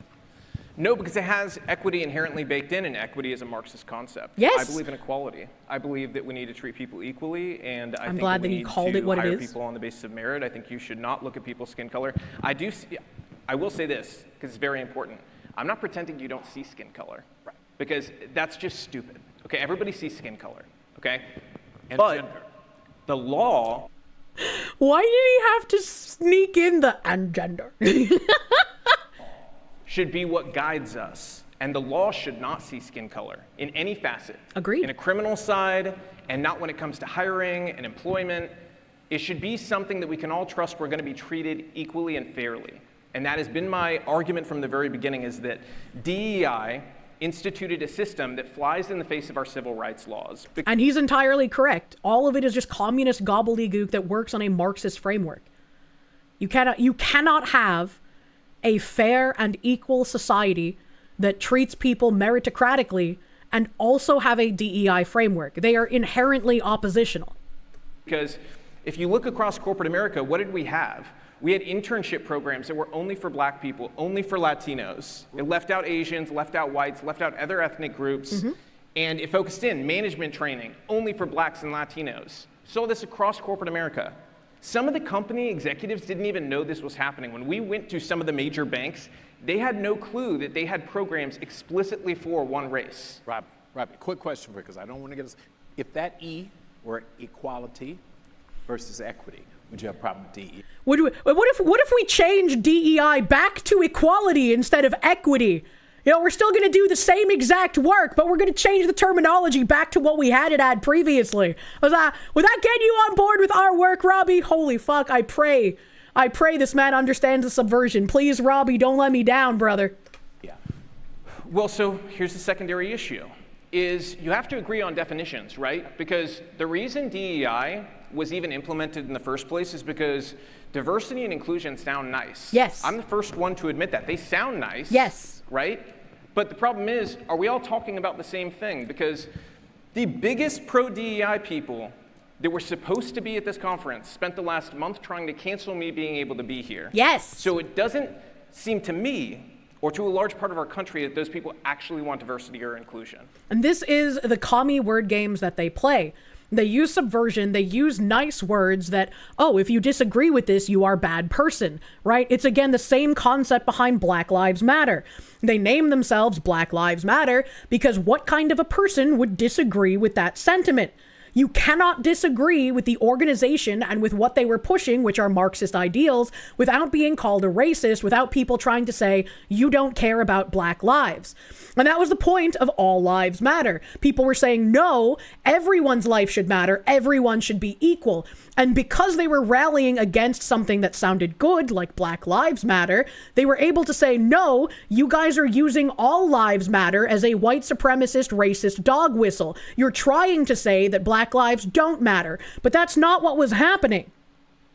No, because it has equity inherently baked in, and equity is a Marxist concept. Yes. I believe in equality. I believe that we need to treat people equally, and I'm glad that you called it what it is. We need to hire people on the basis of merit. I think you should not look at people's skin color. I will say this, because it's very important. I'm not pretending you don't see skin color, because that's just stupid. Okay, everybody sees skin color, okay? But gender. The law. Why did he have to sneak in the and gender? Should be what guides us. And the law should not see skin color in any facet. Agreed. In a criminal side, and not when it comes to hiring and employment. It should be something that we can all trust we're going to be treated equally and fairly. And that has been my argument from the very beginning, is that DEI instituted a system that flies in the face of our civil rights laws. And he's entirely correct. All of it is just communist gobbledygook that works on a Marxist framework. You cannot have a fair and equal society that treats people meritocratically and also have a DEI framework. They are inherently oppositional. Because if you look across corporate America, what did we have? We had internship programs that were only for black people, only for Latinos. It left out Asians, left out whites, left out other ethnic groups. And it focused in management training only for blacks and Latinos. Saw this across corporate America. Some of the company executives didn't even know this was happening. When we went to some of the major banks, they had no clue that they had programs explicitly for one race. Robbie, quick question for you, because I don't want to get us. If that E were equality versus equity, would you have a problem with DE? What if we change DEI back to equality instead of equity? You know, we're still going to do the same exact work, but we're going to change the terminology back to what we had it at previously. Would that get you on board with our work, Robbie? Holy fuck, I pray this man understands the subversion. Please, Robbie, don't let me down, brother. Yeah. Well, so here's the secondary issue, is you have to agree on definitions, right? Because the reason DEI was even implemented in the first place is because diversity and inclusion sound nice. Yes. I'm the first one to admit that. They sound nice. Yes. Right? But the problem is, are we all talking about the same thing? Because the biggest pro-DEI people that were supposed to be at this conference spent the last month trying to cancel me being able to be here. Yes. So it doesn't seem to me, or to a large part of our country, that those people actually want diversity or inclusion. And this is the commie word games that they play. They use subversion, they use nice words that, oh, if you disagree with this, you are a bad person, right? It's again the same concept behind Black Lives Matter. They name themselves Black Lives Matter because what kind of a person would disagree with that sentiment? You cannot disagree with the organization and with what they were pushing, which are Marxist ideals, without being called a racist, without people trying to say, you don't care about black lives. And that was the point of All Lives Matter. People were saying, no, everyone's life should matter. Everyone should be equal. And because they were rallying against something that sounded good, like Black Lives Matter, they were able to say, no, you guys are using All Lives Matter as a white supremacist, racist dog whistle. You're trying to say that black lives don't matter. But that's not what was happening.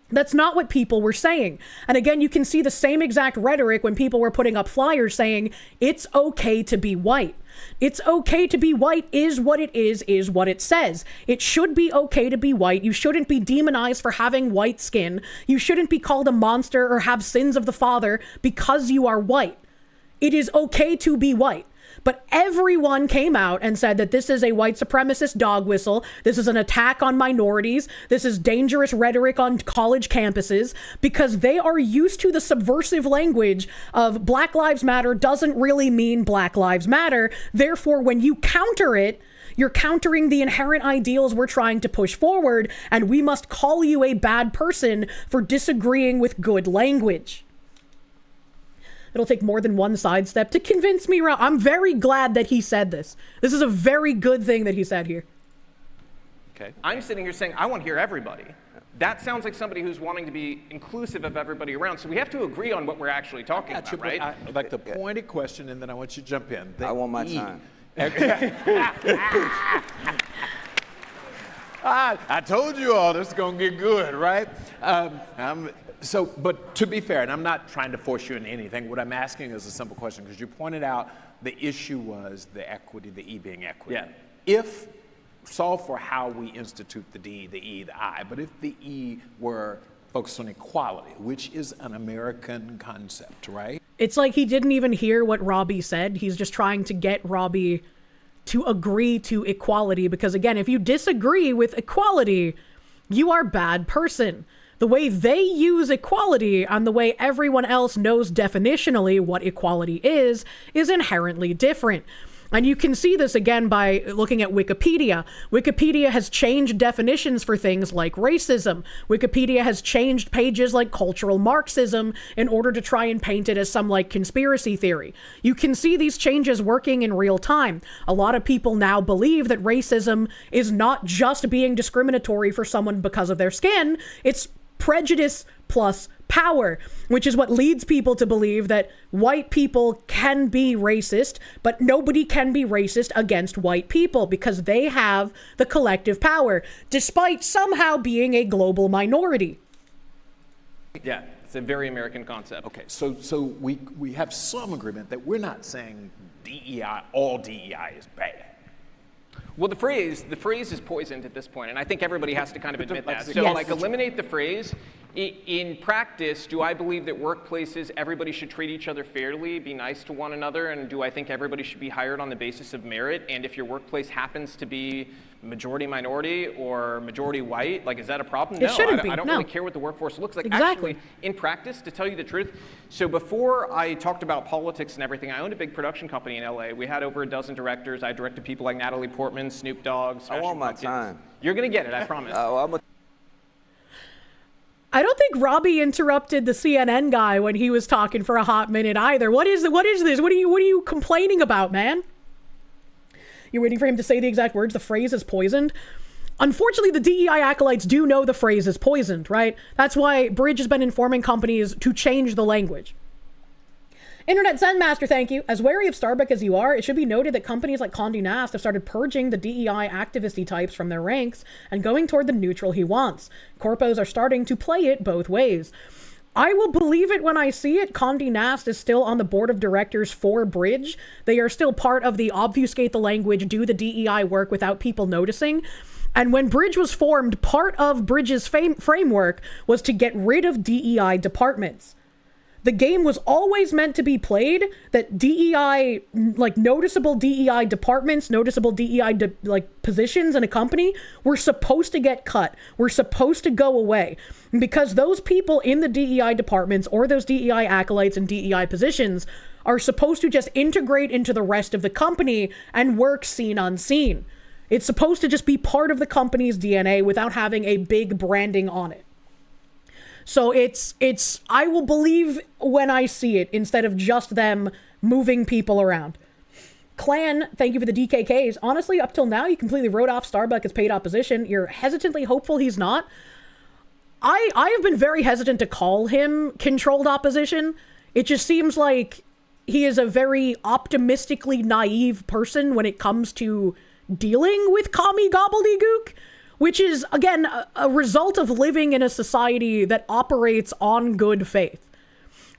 That's not what people were saying. And again, you can see the same exact rhetoric when people were putting up flyers saying, it's okay to be white. It's okay to be white is what it is what it says. It should be okay to be white. You shouldn't be demonized for having white skin. You shouldn't be called a monster or have sins of the father because you are white. It is okay to be white. But everyone came out and said that this is a white supremacist dog whistle. This is an attack on minorities. This is dangerous rhetoric on college campuses because they are used to the subversive language of Black Lives Matter doesn't really mean Black Lives Matter. Therefore, when you counter it, you're countering the inherent ideals we're trying to push forward, and we must call you a bad person for disagreeing with good language. It'll take more than one sidestep to convince me wrong. I'm very glad that he said this. This is a very good thing that he said here. Okay. I'm sitting here saying, I want to hear everybody. That sounds like somebody who's wanting to be inclusive of everybody around. So we have to agree on what we're actually talking about, right? I'd like the pointed question, and then I want you to jump in. I want my time. I told you all this is going to get good, right? But to be fair, and I'm not trying to force you into anything, what I'm asking is a simple question, because you pointed out the issue was the equity, the E being equity. Yeah. If, solve for how we institute the D, the E, the I, but if the E were focused on equality, which is an American concept, right? It's like he didn't even hear what Robbie said. He's just trying to get Robbie to agree to equality, because again, if you disagree with equality, you are a bad person. The way they use equality and the way everyone else knows definitionally what equality is inherently different. And you can see this again by looking at Wikipedia. Wikipedia has changed definitions for things like racism. Wikipedia has changed pages like cultural Marxism in order to try and paint it as some like conspiracy theory. You can see these changes working in real time. A lot of people now believe that racism is not just being discriminatory for someone because of their skin. It's prejudice plus power, which is what leads people to believe that white people can be racist, but nobody can be racist against white people because they have the collective power, despite somehow being a global minority. Yeah, it's a very American concept. Okay, so we have some agreement that we're not saying DEI, all DEI is bad. Well, the phrase is poisoned at this point, and I think everybody has to kind of admit that. So, Yes. like, eliminate the phrase. In practice, do I believe that workplaces, everybody should treat each other fairly, be nice to one another, and do I think everybody should be hired on the basis of merit? And if your workplace happens to be majority minority or majority white, like, is that a problem? It No, shouldn't I don't be, no. really care what the workforce looks like. Exactly. Actually, in practice, to tell you the truth, so before I talked about politics and everything, I owned a big production company in LA. We had over a dozen directors. I directed people like Natalie Portman, Snoop Dogg, I want my time. You're gonna get it, I promise. I don't think Robbie interrupted the CNN guy when he was talking for a hot minute either. What is this? What are you complaining about, man? You're waiting for him to say the exact words. The phrase is poisoned. Unfortunately, the DEI acolytes do know the phrase is poisoned, right? That's why Bridge has been informing companies to change the language. Internet Zen Master, thank you. As wary of Starbuck as you are, it should be noted that companies like Condé Nast have started purging the DEI activist-y types from their ranks and going toward the neutral he wants. Corpos are starting to play it both ways. I will believe it when I see it. Condé Nast is still on the board of directors for Bridge. They are still part of the obfuscate the language, do the DEI work without people noticing. And when Bridge was formed, part of Bridge's framework was to get rid of DEI departments. The game was always meant to be played that DEI, like noticeable DEI departments, noticeable DEI positions in a company were supposed to get cut. Were supposed to go away. Because those people in the DEI departments or those DEI acolytes and DEI positions are supposed to just integrate into the rest of the company and work seen unseen. It's supposed to just be part of the company's DNA without having a big branding on it. So I will believe when I see it instead of just them moving people around. Clan, thank you for the DKKs. Honestly, up till now, you completely wrote off Starbuck as paid opposition. You're hesitantly hopeful he's not. I have been very hesitant to call him controlled opposition. It just seems like he is a very optimistically naive person when it comes to dealing with commie gobbledygook. Which is, again, a result of living in a society that operates on good faith.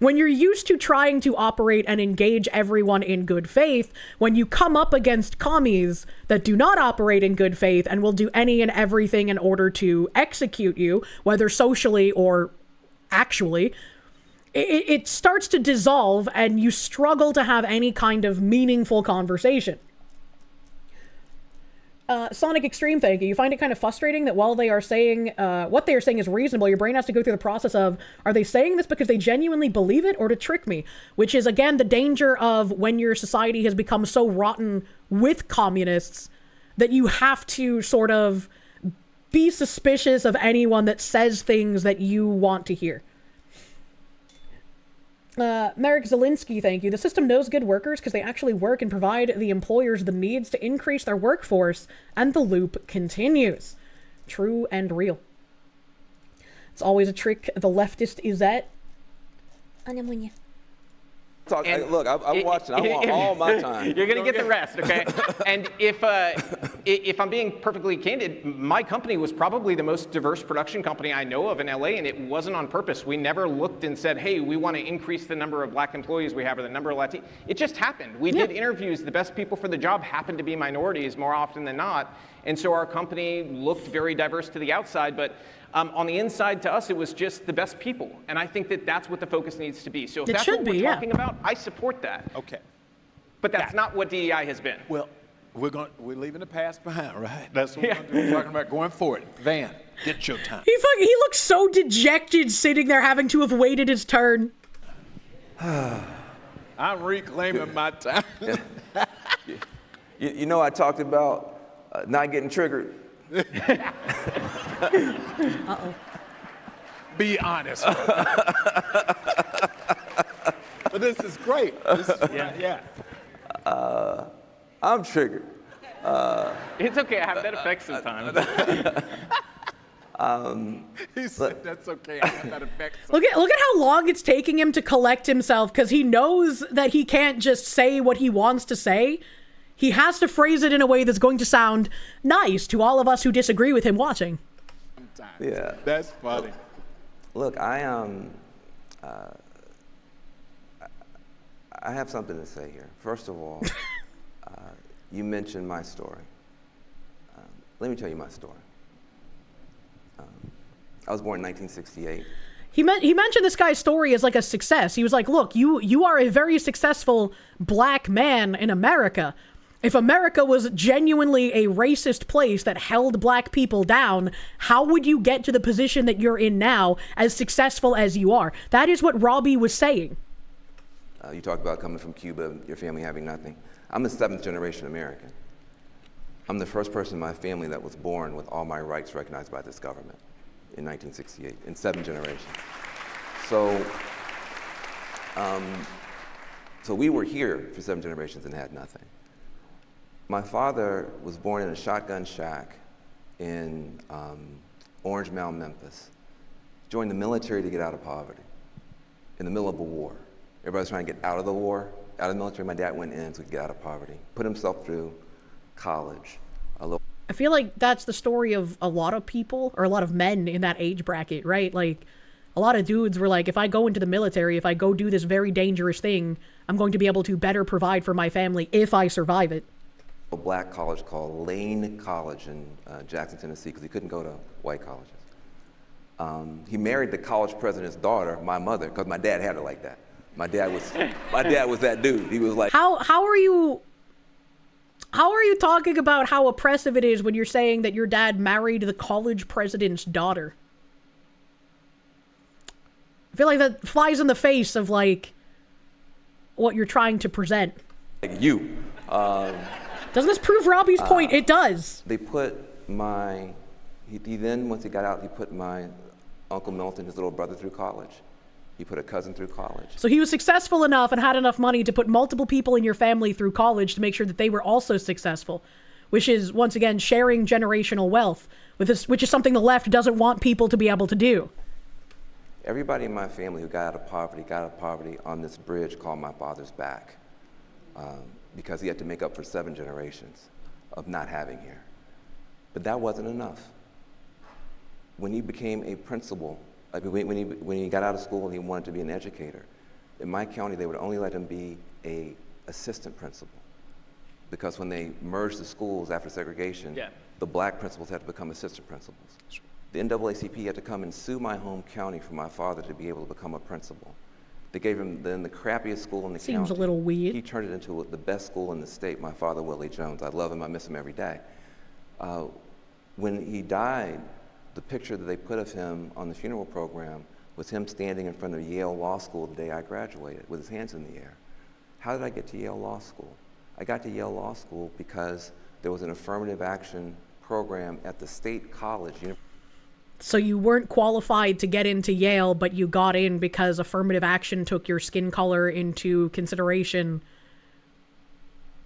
When you're used to trying to operate and engage everyone in good faith, when you come up against commies that do not operate in good faith and will do any and everything in order to execute you, whether socially or actually, it starts to dissolve and you struggle to have any kind of meaningful conversation. Sonic Extreme, thank you. You find it kind of frustrating that while they are saying what they are saying is reasonable, your brain has to go through the process of, are they saying this because they genuinely believe it or to trick me? Which is, again, the danger of when your society has become so rotten with communists that you have to sort of be suspicious of anyone that says things that you want to hear. Merrick Zelinsky, thank you. The system knows good workers because they actually work and provide the employers the means to increase their workforce, and the loop continues. True and real. It's always a trick the leftist is at. Look, I'm watching. I want all my time. You're gonna get the rest, okay? And if I'm being perfectly candid, my company was probably the most diverse production company I know of in LA, and it wasn't on purpose. We never looked and said, hey, we want to increase the number of black employees we have or the number of Latino. It just happened. We did interviews. The best people for the job happened to be minorities more often than not. And so our company looked very diverse to the outside, but on the inside, to us, it was just the best people. And I think that that's what the focus needs to be. So if that's what we're talking about, I support that. Okay. But that's not what DEI has been. Well, we're leaving the past behind, right? That's what we're talking about going forward. Van, get your time. He looks so dejected sitting there having to have waited his turn. I'm reclaiming my time. You know, I talked about not getting triggered. Uh-oh. Be honest. But this is great. This is yeah. I'm triggered. It's okay. I have that effect sometimes. He said that's okay. I have that effect. Look at how long it's taking him to collect himself, because he knows that he can't just say what he wants to say. He has to phrase it in a way that's going to sound nice to all of us who disagree with him watching. Yeah. That's funny. Look, I have something to say here. First of all, you mentioned my story. let me tell you my story. I was born in 1968. He mentioned this guy's story as like a success. He was like, look, you are a very successful black man in America. If America was genuinely a racist place that held black people down, how would you get to the position that you're in now, as successful as you are? That is what Robbie was saying. You talked about coming from Cuba, your family having nothing. I'm the 7th generation American. I'm the first person in my family that was born with all my rights recognized by this government in 1968, in 7 generations. So, so we were here for 7 generations and had nothing. My father was born in a shotgun shack in Orange Mound, Memphis. Joined the military to get out of poverty in the middle of a war. Everybody was trying to get out of the war, out of the military. My dad went in so he could get out of poverty. Put himself through college. I feel like that's the story of a lot of people, or a lot of men in that age bracket, right? Like, a lot of dudes were like, if I go into the military, if I go do this very dangerous thing, I'm going to be able to better provide for my family if I survive it. A black college called Lane College in Jackson, Tennessee, because he couldn't go to white colleges. He married the college president's daughter, my mother, because my dad had her like that. My dad was that dude. He was like, how are you talking about how oppressive it is when you're saying that your dad married the college president's daughter? I feel like that flies in the face of like what you're trying to present. Like you. Doesn't this prove Robbie's point? It does. They put he then, once he got out, he put my Uncle Milton, his little brother, through college. He put a cousin through college. So he was successful enough and had enough money to put multiple people in your family through college to make sure that they were also successful, which is, once again, sharing generational wealth, which is something the left doesn't want people to be able to do. Everybody in my family who got out of poverty on this bridge called my father's back, because he had to make up for 7 generations of not having here. But that wasn't enough. When he became a principal, when he got out of school and he wanted to be an educator, in my county they would only let him be an assistant principal, because when they merged the schools after segregation, the black principals had to become assistant principals. The NAACP had to come and sue my home county for my father to be able to become a principal. They gave him then the crappiest school in the county. Seems a little weird. He turned it into the best school in the state. My father, Willie Jones. I love him. I miss him every day. When he died, the picture that they put of him on the funeral program was him standing in front of Yale Law School the day I graduated with his hands in the air. How did I get to Yale Law School? I got to Yale Law School because there was an affirmative action program at the state college. So you weren't qualified to get into Yale, but you got in because affirmative action took your skin color into consideration.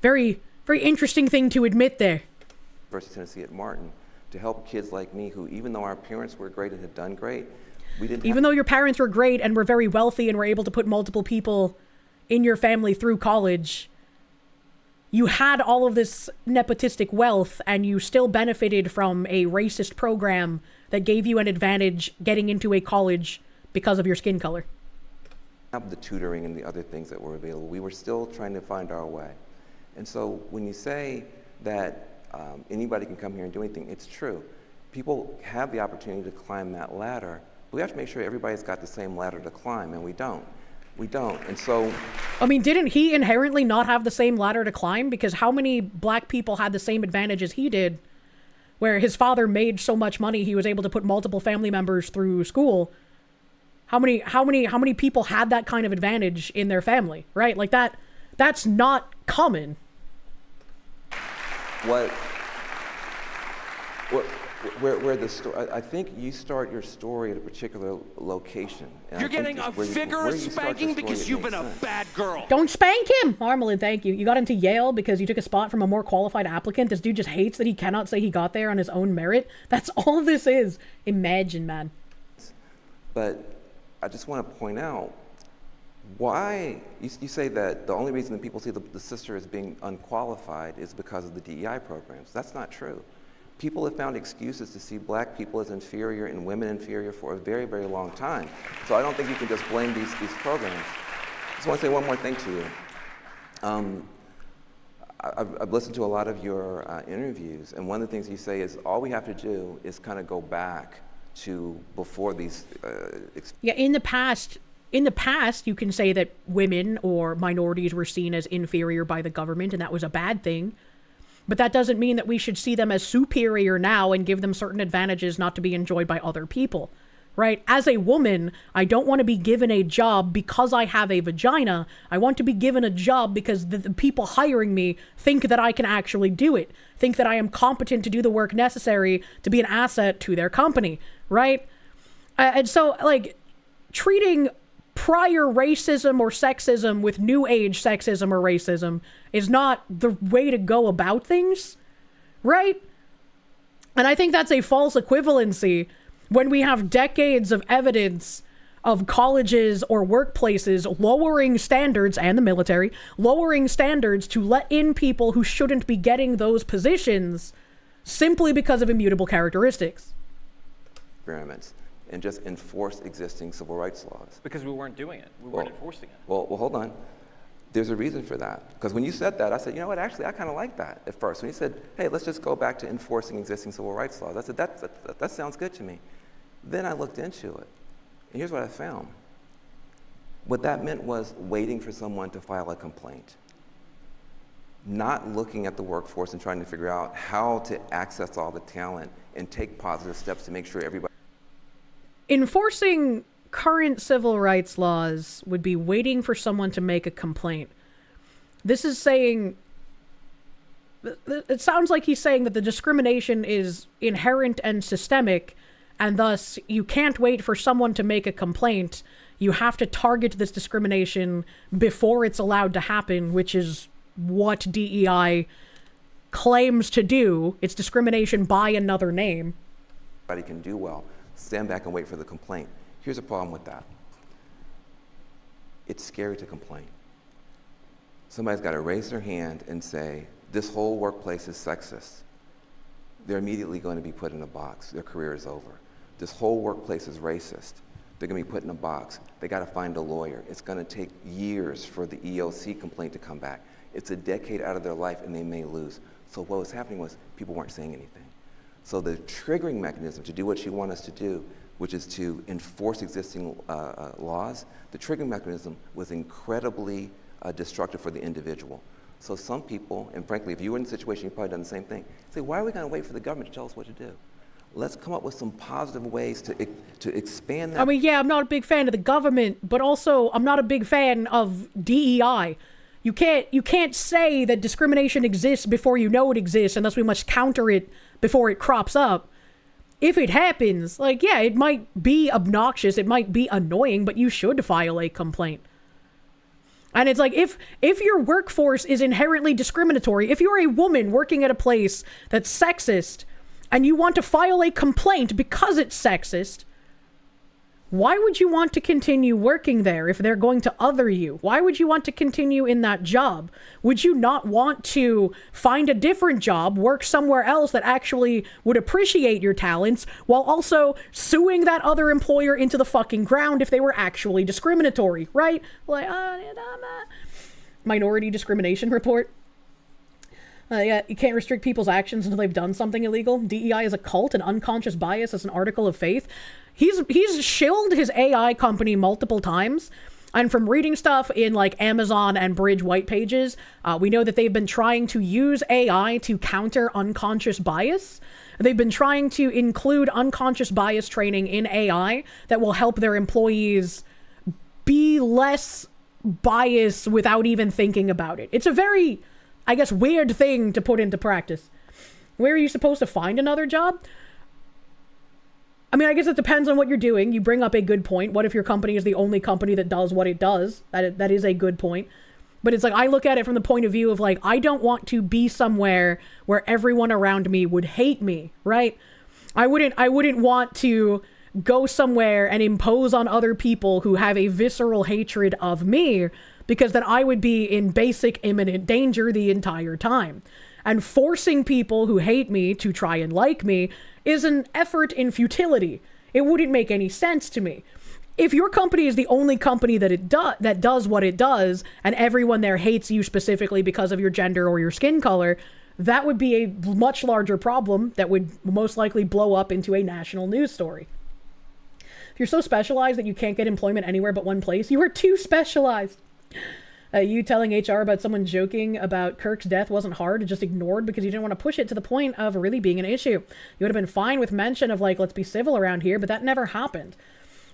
Very, very interesting thing to admit there. University of Tennessee at Martin, to help kids like me who, even though our parents were great and had done great, we didn't Even though your parents were great and were very wealthy and were able to put multiple people in your family through college, you had all of this nepotistic wealth and you still benefited from a racist program that gave you an advantage getting into a college because of your skin color. The tutoring and the other things that were available, we were still trying to find our way. And so when you say that anybody can come here and do anything, it's true. People have the opportunity to climb that ladder, but we have to make sure everybody's got the same ladder to climb, and we don't. We don't, and so... I mean, didn't he inherently not have the same ladder to climb? Because how many black people had the same advantage as he did, where his father made so much money he was able to put multiple family members through school? How many people had that kind of advantage in their family, right? Like that's not common. Where the story, I think you start your story at a particular location. You're getting a vigorous spanking because you've been a bad girl. Don't spank him! Marmalade, thank you. You got into Yale because you took a spot from a more qualified applicant. This dude just hates that he cannot say he got there on his own merit. That's all this is. Imagine, man. But I just want to point out why you say that the only reason that people see the sister as being unqualified is because of the DEI programs. That's not true. People have found excuses to see black people as inferior and women inferior for a very, very long time. So I don't think you can just blame these programs. I just want to say one more thing to you. I've listened to a lot of your interviews, and one of the things you say is all we have to do is kind of go back to before these. Yeah, in the past, you can say that women or minorities were seen as inferior by the government, and that was a bad thing. But that doesn't mean that we should see them as superior now and give them certain advantages not to be enjoyed by other people, right? As a woman, I don't want to be given a job because I have a vagina. I want to be given a job because the people hiring me think that I can actually do it, think that I am competent to do the work necessary to be an asset to their company, right? And so, like, treating prior racism or sexism with new age sexism or racism is not the way to go about things, right? And I think that's a false equivalency when we have decades of evidence of colleges or workplaces lowering standards, and the military, lowering standards to let in people who shouldn't be getting those positions simply because of immutable characteristics. Experiments. And just enforce existing civil rights laws. Because we weren't doing it. We weren't enforcing it. Well, hold on. There's a reason for that. Because when you said that, I said, you know what, actually, I kind of like that at first. When you said, hey, let's just go back to enforcing existing civil rights laws, I said, that sounds good to me. Then I looked into it. And here's what I found. What that meant was waiting for someone to file a complaint. Not looking at the workforce and trying to figure out how to access all the talent and take positive steps to make sure everybody. Enforcing current civil rights laws would be waiting for someone to make a complaint. This is saying, it sounds like he's saying that the discrimination is inherent and systemic, and thus you can't wait for someone to make a complaint. You have to target this discrimination before it's allowed to happen, which is what DEI claims to do. It's discrimination by another name. Everybody can do well. Stand back and wait for the complaint. Here's a problem with that. It's scary to complain. Somebody's got to raise their hand and say, this whole workplace is sexist. They're immediately going to be put in a box. Their career is over. This whole workplace is racist. They're going to be put in a box. They got to find a lawyer. It's going to take years for the EOC complaint to come back. It's a decade out of their life, and they may lose. So what was happening was people weren't saying anything. So the triggering mechanism to do what you want us to do, which is to enforce existing laws, the triggering mechanism was incredibly destructive for the individual. So some people, and frankly, if you were in a situation, you've probably done the same thing, say, why are we going to wait for the government to tell us what to do? Let's come up with some positive ways to expand that. I mean, yeah, I'm not a big fan of the government, but also I'm not a big fan of DEI. You can't say that discrimination exists before you know it exists, unless we must counter it before it crops up. If it happens, like, yeah, it might be obnoxious, it might be annoying, but you should file a complaint. And it's like, if your workforce is inherently discriminatory, if you're a woman working at a place that's sexist, and you want to file a complaint because it's sexist, why would you want to continue working there if they're going to other you? Why would you want to continue in that job? Would you not want to find a different job, work somewhere else that actually would appreciate your talents, while also suing that other employer into the fucking ground if they were actually discriminatory, right? Like, minority discrimination report. Yeah, you can't restrict people's actions until they've done something illegal. DEI is a cult, and unconscious bias is an article of faith. He's shilled his AI company multiple times, and from reading stuff in like Amazon and Bridge white pages, we know that they've been trying to use AI to counter unconscious bias. They've been trying to include unconscious bias training in AI that will help their employees be less biased without even thinking about it. It's a very, I guess, weird thing to put into practice. Where are you supposed to find another job? I mean, I guess it depends on what you're doing. You bring up a good point. What if your company is the only company that does what it does? That is a good point. But it's like, I look at it from the point of view of like, I don't want to be somewhere where everyone around me would hate me, right? I wouldn't want to go somewhere and impose on other people who have a visceral hatred of me, because then I would be in basic imminent danger the entire time. And forcing people who hate me to try and like me is an effort in futility. It wouldn't make any sense to me. if your company is the only company that that does what it does, and everyone there hates you specifically because of your gender or your skin color, that would be a much larger problem that would most likely blow up into a national news story. If you're so specialized that you can't get employment anywhere but one place, you are too specialized. You telling HR about someone joking about Kirk's death wasn't hard and just ignored because you didn't want to push it to the point of really being an issue. You would have been fine with mention of like, let's be civil around here, but that never happened.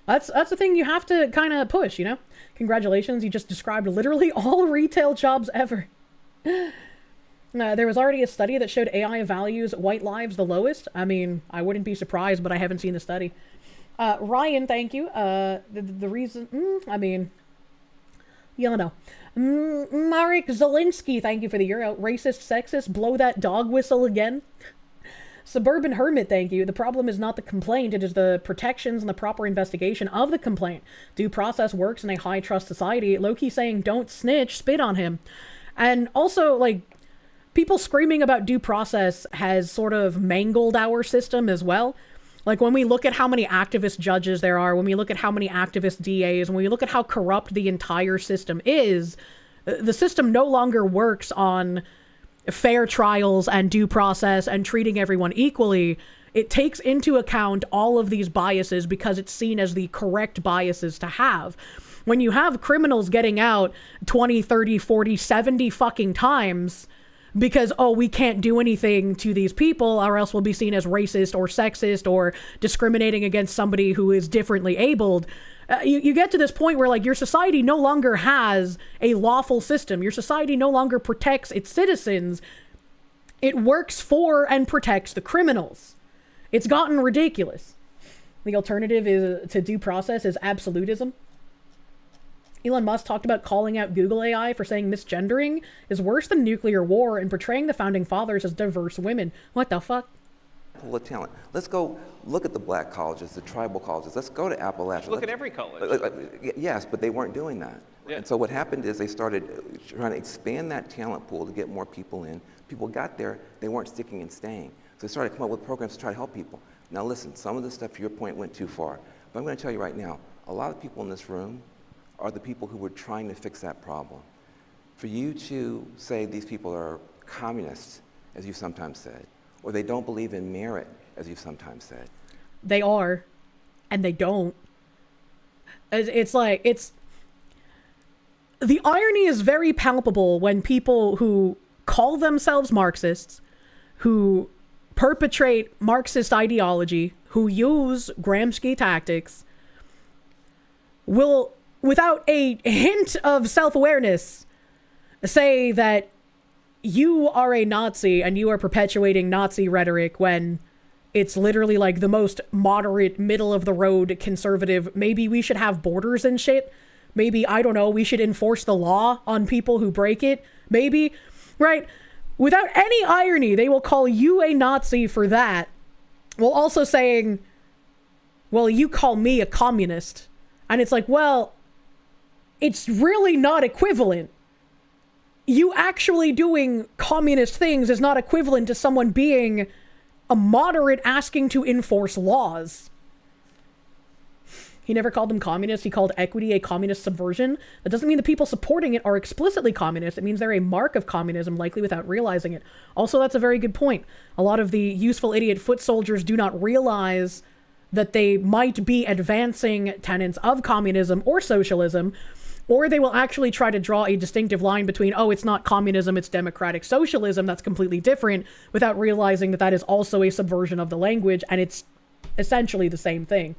That's the thing you have to kind of push, you know? Congratulations, you just described literally all retail jobs ever. There was already a study that showed AI values white lives the lowest. I mean, I wouldn't be surprised, but I haven't seen the study. Ryan, thank you. The reason, I mean, you don't know. Marek Zelinsky, thank you for the euro. Racist, sexist, blow that dog whistle again. Suburban Hermit, thank you. The problem is not the complaint, it is the protections and the proper investigation of the complaint. Due process works in a high-trust society. Loki saying, don't snitch, spit on him. And also, like, people screaming about due process has sort of mangled our system as well. Like, when we look at how many activist judges there are, when we look at how many activist DAs, when we look at how corrupt the entire system is, the system no longer works on fair trials and due process and treating everyone equally. It takes into account all of these biases because it's seen as the correct biases to have. When you have criminals getting out 20, 30, 40, 70 fucking times because, oh, we can't do anything to these people or else we'll be seen as racist or sexist or discriminating against somebody who is differently abled, you get to this point where, like, your society no longer has a lawful system. Your society no longer protects its citizens. It works for and protects the criminals. It's gotten ridiculous. The alternative to due process is absolutism. Elon Musk talked about calling out Google AI for saying misgendering is worse than nuclear war and portraying the founding fathers as diverse women. What the fuck? Pool of talent. Let's go look at the black colleges, the tribal colleges. Let's go to Appalachia. Look at every college. Yes, but they weren't doing that. Yeah. And so what happened is they started trying to expand that talent pool to get more people in. People got there, they weren't sticking and staying. So they started to come up with programs to try to help people. Now listen, some of the stuff, to your point, went too far. But I'm going to tell you right now, a lot of people in this room are the people who were trying to fix that problem. For you to say these people are communists, as you sometimes said, or they don't believe in merit, as you've sometimes said. They are, and they don't. It's like, the irony is very palpable when people who call themselves Marxists, who perpetrate Marxist ideology, who use Gramsci tactics, will, without a hint of self-awareness, say that you are a Nazi and you are perpetuating Nazi rhetoric when it's literally like the most moderate, middle-of-the-road conservative. Maybe we should have borders and shit. Maybe, I don't know, we should enforce the law on people who break it. Maybe, right? Without any irony, they will call you a Nazi for that, while also saying, well, you call me a communist. And it's like, well, it's really not equivalent. You actually doing communist things is not equivalent to someone being a moderate asking to enforce laws. He never called them communists. He called equity a communist subversion. That doesn't mean the people supporting it are explicitly communist. It means they're a mark of communism, likely without realizing it. Also, that's a very good point. A lot of the useful idiot foot soldiers do not realize that they might be advancing tenets of communism or socialism, or they will actually try to draw a distinctive line between, oh, it's not communism, it's democratic socialism, that's completely different, without realizing that that is also a subversion of the language, and it's essentially the same thing.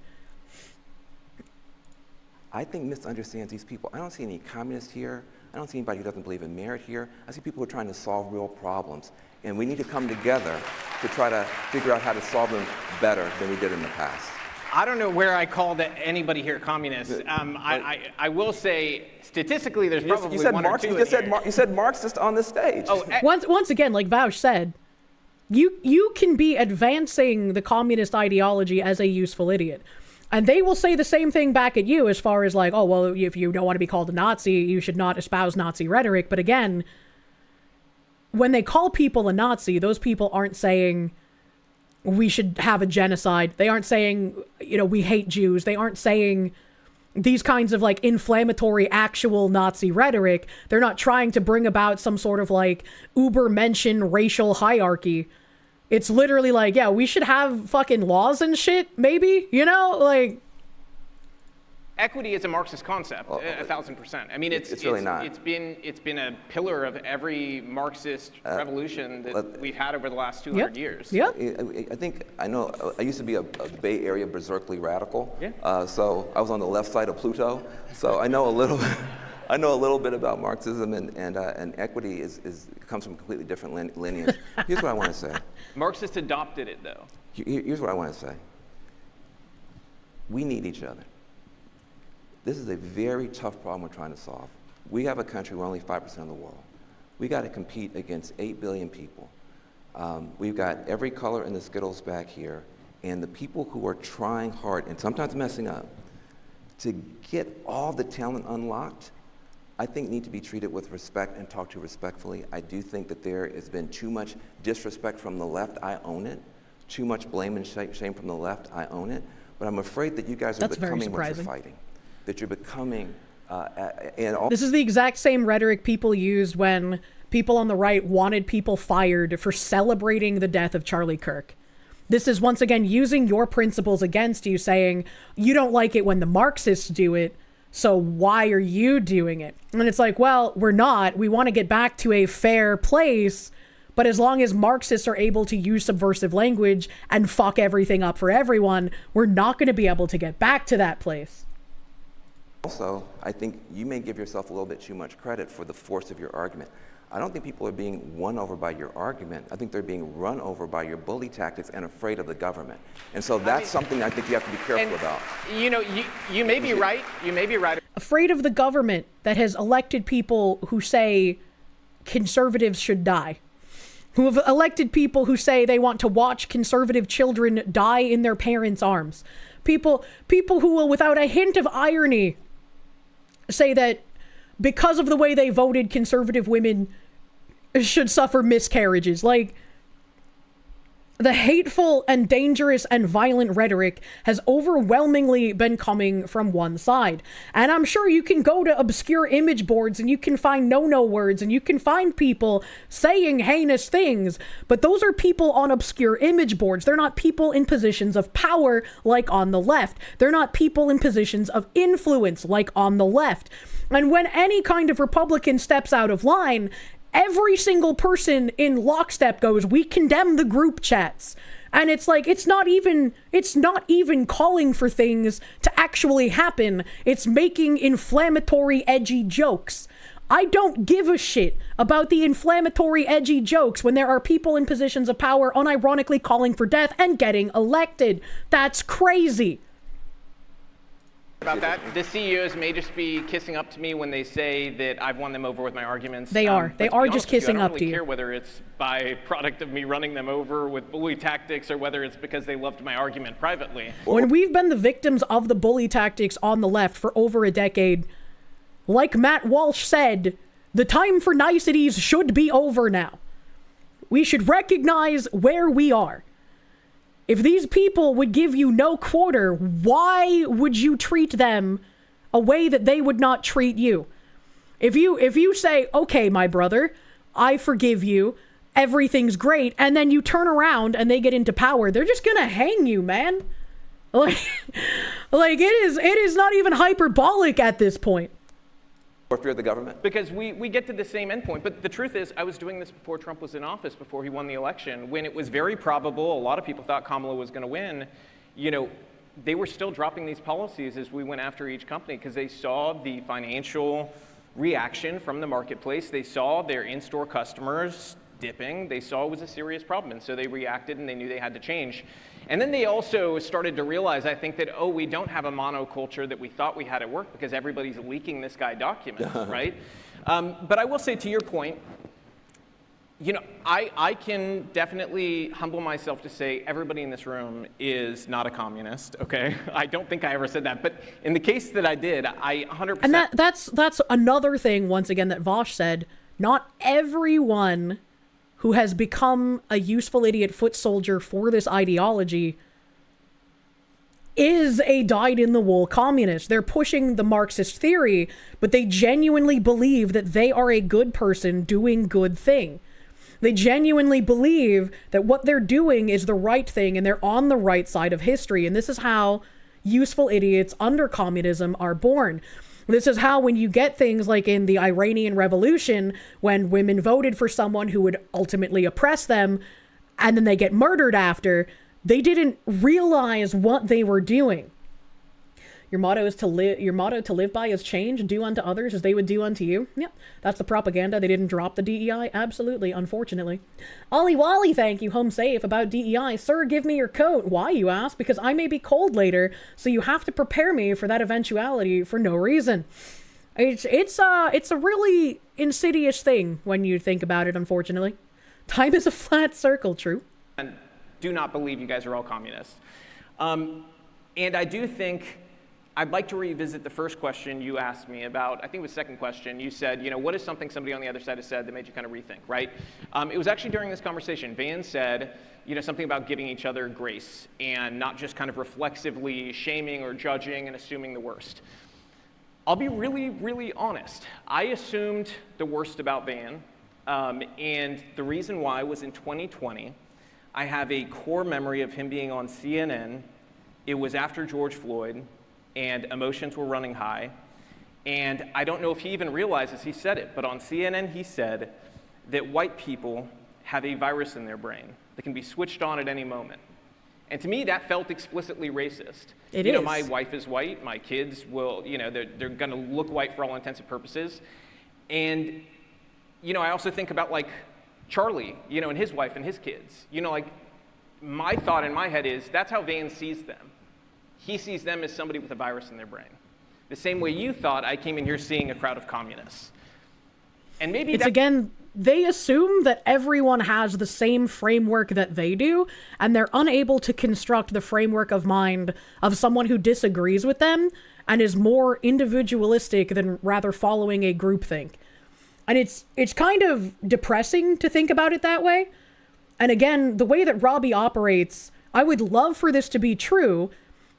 I think misunderstands these people. I don't see any communists here. I don't see anybody who doesn't believe in merit here. I see people who are trying to solve real problems. And we need to come together to try to figure out how to solve them better than we did in the past. I don't know where I called anybody here communist. I will say, statistically, there's probably one or two in here. You said Marxist on this stage. Oh, once again, like Vaush said, you can be advancing the communist ideology as a useful idiot. And they will say the same thing back at you as far as like, oh, well, if you don't want to be called a Nazi, you should not espouse Nazi rhetoric. But again, when they call people a Nazi, those people aren't saying we should have a genocide. They aren't saying, you know, we hate Jews. They aren't saying these kinds of like inflammatory actual Nazi rhetoric. They're not trying to bring about some sort of like uber-mention racial hierarchy. It's literally like, yeah, we should have fucking laws and shit, maybe, you know, like. Equity is a Marxist concept, 1,000%. I mean, it's really not. It's been a pillar of every Marxist revolution that we've had over the last 200 years. Yeah. I know, I used to be a Bay Area berserkly radical. Yeah. So I was on the left side of Pluto. So I know a little, I know a little bit about Marxism, and equity comes from a completely different lineage. Here's what I want to say. Marxists adopted it, though. Here's what I want to say. We need each other. This is a very tough problem we're trying to solve. We have a country where only 5% of the world. We got to compete against 8 billion people. We've got every color in the Skittles back here, and the people who are trying hard, and sometimes messing up, to get all the talent unlocked, I think need to be treated with respect and talked to respectfully. I do think that there has been too much disrespect from the left. I own it. Too much blame and shame from the left. I own it. But I'm afraid that you guys are becoming what you're fighting. That you're becoming, This is the exact same rhetoric people used when people on the right wanted people fired for celebrating the death of Charlie Kirk. This is once again using your principles against you, saying, you don't like it when the Marxists do it, so why are you doing it? And it's like, well, we're not. We want to get back to a fair place, but as long as Marxists are able to use subversive language and fuck everything up for everyone, we're not going to be able to get back to that place. Also, I think you may give yourself a little bit too much credit for the force of your argument. I don't think people are being won over by your argument. I think they're being run over by your bully tactics and afraid of the government. And so that's something I think you have to be careful about. You know, you may be right. You may be right. Afraid of the government that has elected people who say conservatives should die. Who have elected people who say they want to watch conservative children die in their parents' arms. People who will, without a hint of irony, say that because of the way they voted, conservative women should suffer miscarriages. Like, the hateful and dangerous and violent rhetoric has overwhelmingly been coming from one side. And I'm sure you can go to obscure image boards and you can find no words and you can find people saying heinous things, but those are people on obscure image boards. They're not people in positions of power like on the left. They're not people in positions of influence like on the left. And when any kind of Republican steps out of line, every single person in lockstep goes, we condemn the group chats. And it's like, it's not even calling for things to actually happen. It's making inflammatory, edgy jokes. I don't give a shit about the inflammatory, edgy jokes when there are people in positions of power unironically calling for death and getting elected. That's crazy. About that, the CEOs may just be kissing up to me when they say that I've won them over with my arguments. They are just kissing up to you. I don't really care whether it's by product of me running them over with bully tactics or whether it's because they loved my argument privately. When we've been the victims of the bully tactics on the left for over a decade, like Matt Walsh said, the time for niceties should be over now. We should recognize where we are. If these people would give you no quarter, why would you treat them a way that they would not treat you? If you say, okay, my brother, I forgive you, everything's great, and then you turn around and they get into power, they're just gonna hang you, man. Like it is not even hyperbolic at this point. Or fear the government? Because we get to the same endpoint. But the truth is, I was doing this before Trump was in office, before he won the election, when it was very probable, a lot of people thought Kamala was going to win. You know, they were still dropping these policies as we went after each company because they saw the financial reaction from the marketplace. They saw their in-store customers dipping. They saw it was a serious problem. And so they reacted and they knew they had to change. And then they also started to realize, I think, that, oh, we don't have a monoculture that we thought we had at work because everybody's leaking this guy documents, right? But I will say, to your point, you know, I can definitely humble myself to say everybody in this room is not a communist, okay? I don't think I ever said that. But in the case that I did, I 100%... And that's another thing, once again, that Vosh said. Not everyone who has become a useful idiot foot soldier for this ideology is a dyed-in-the-wool communist. They're pushing the Marxist theory, but they genuinely believe that they are a good person doing good thing. They genuinely believe that what they're doing is the right thing and they're on the right side of history. And this is how useful idiots under communism are born. This is how, when you get things like in the Iranian Revolution, when women voted for someone who would ultimately oppress them, and then they get murdered after, they didn't realize what they were doing. Your motto to live by is change and do unto others as they would do unto you. Yeah, that's the propaganda. They didn't drop the DEI. Absolutely, unfortunately. Ollie Wally, thank you. Home safe about DEI. Sir, give me your coat. Why, you ask? Because I may be cold later, so you have to prepare me for that eventuality for no reason. It's a really insidious thing when you think about it, unfortunately. Time is a flat circle, true. And do not believe you guys are all communists. And I do think I'd like to revisit the first question you asked me about. I think it was the second question. You said, what is something somebody on the other side has said that made you kind of rethink, right? It was actually during this conversation. Van said, something about giving each other grace and not just kind of reflexively shaming or judging and assuming the worst. I'll be really, really honest. I assumed the worst about Van, and the reason why was in 2020, I have a core memory of him being on CNN. It was after George Floyd, and emotions were running high. And I don't know if he even realizes he said it, but on CNN he said that white people have a virus in their brain that can be switched on at any moment. And to me, that felt explicitly racist. It is. My wife is white, my kids will, they're gonna look white for all intents and purposes. And, I also think about like Charlie, and his wife and his kids. My thought in my head is that's how Van sees them. He sees them as somebody with a virus in their brain. The same way you thought I came in here seeing a crowd of communists. And maybe again, they assume that everyone has the same framework that they do, and they're unable to construct the framework of mind of someone who disagrees with them and is more individualistic than rather following a groupthink. And it's kind of depressing to think about it that way. And again, the way that Robbie operates, I would love for this to be true,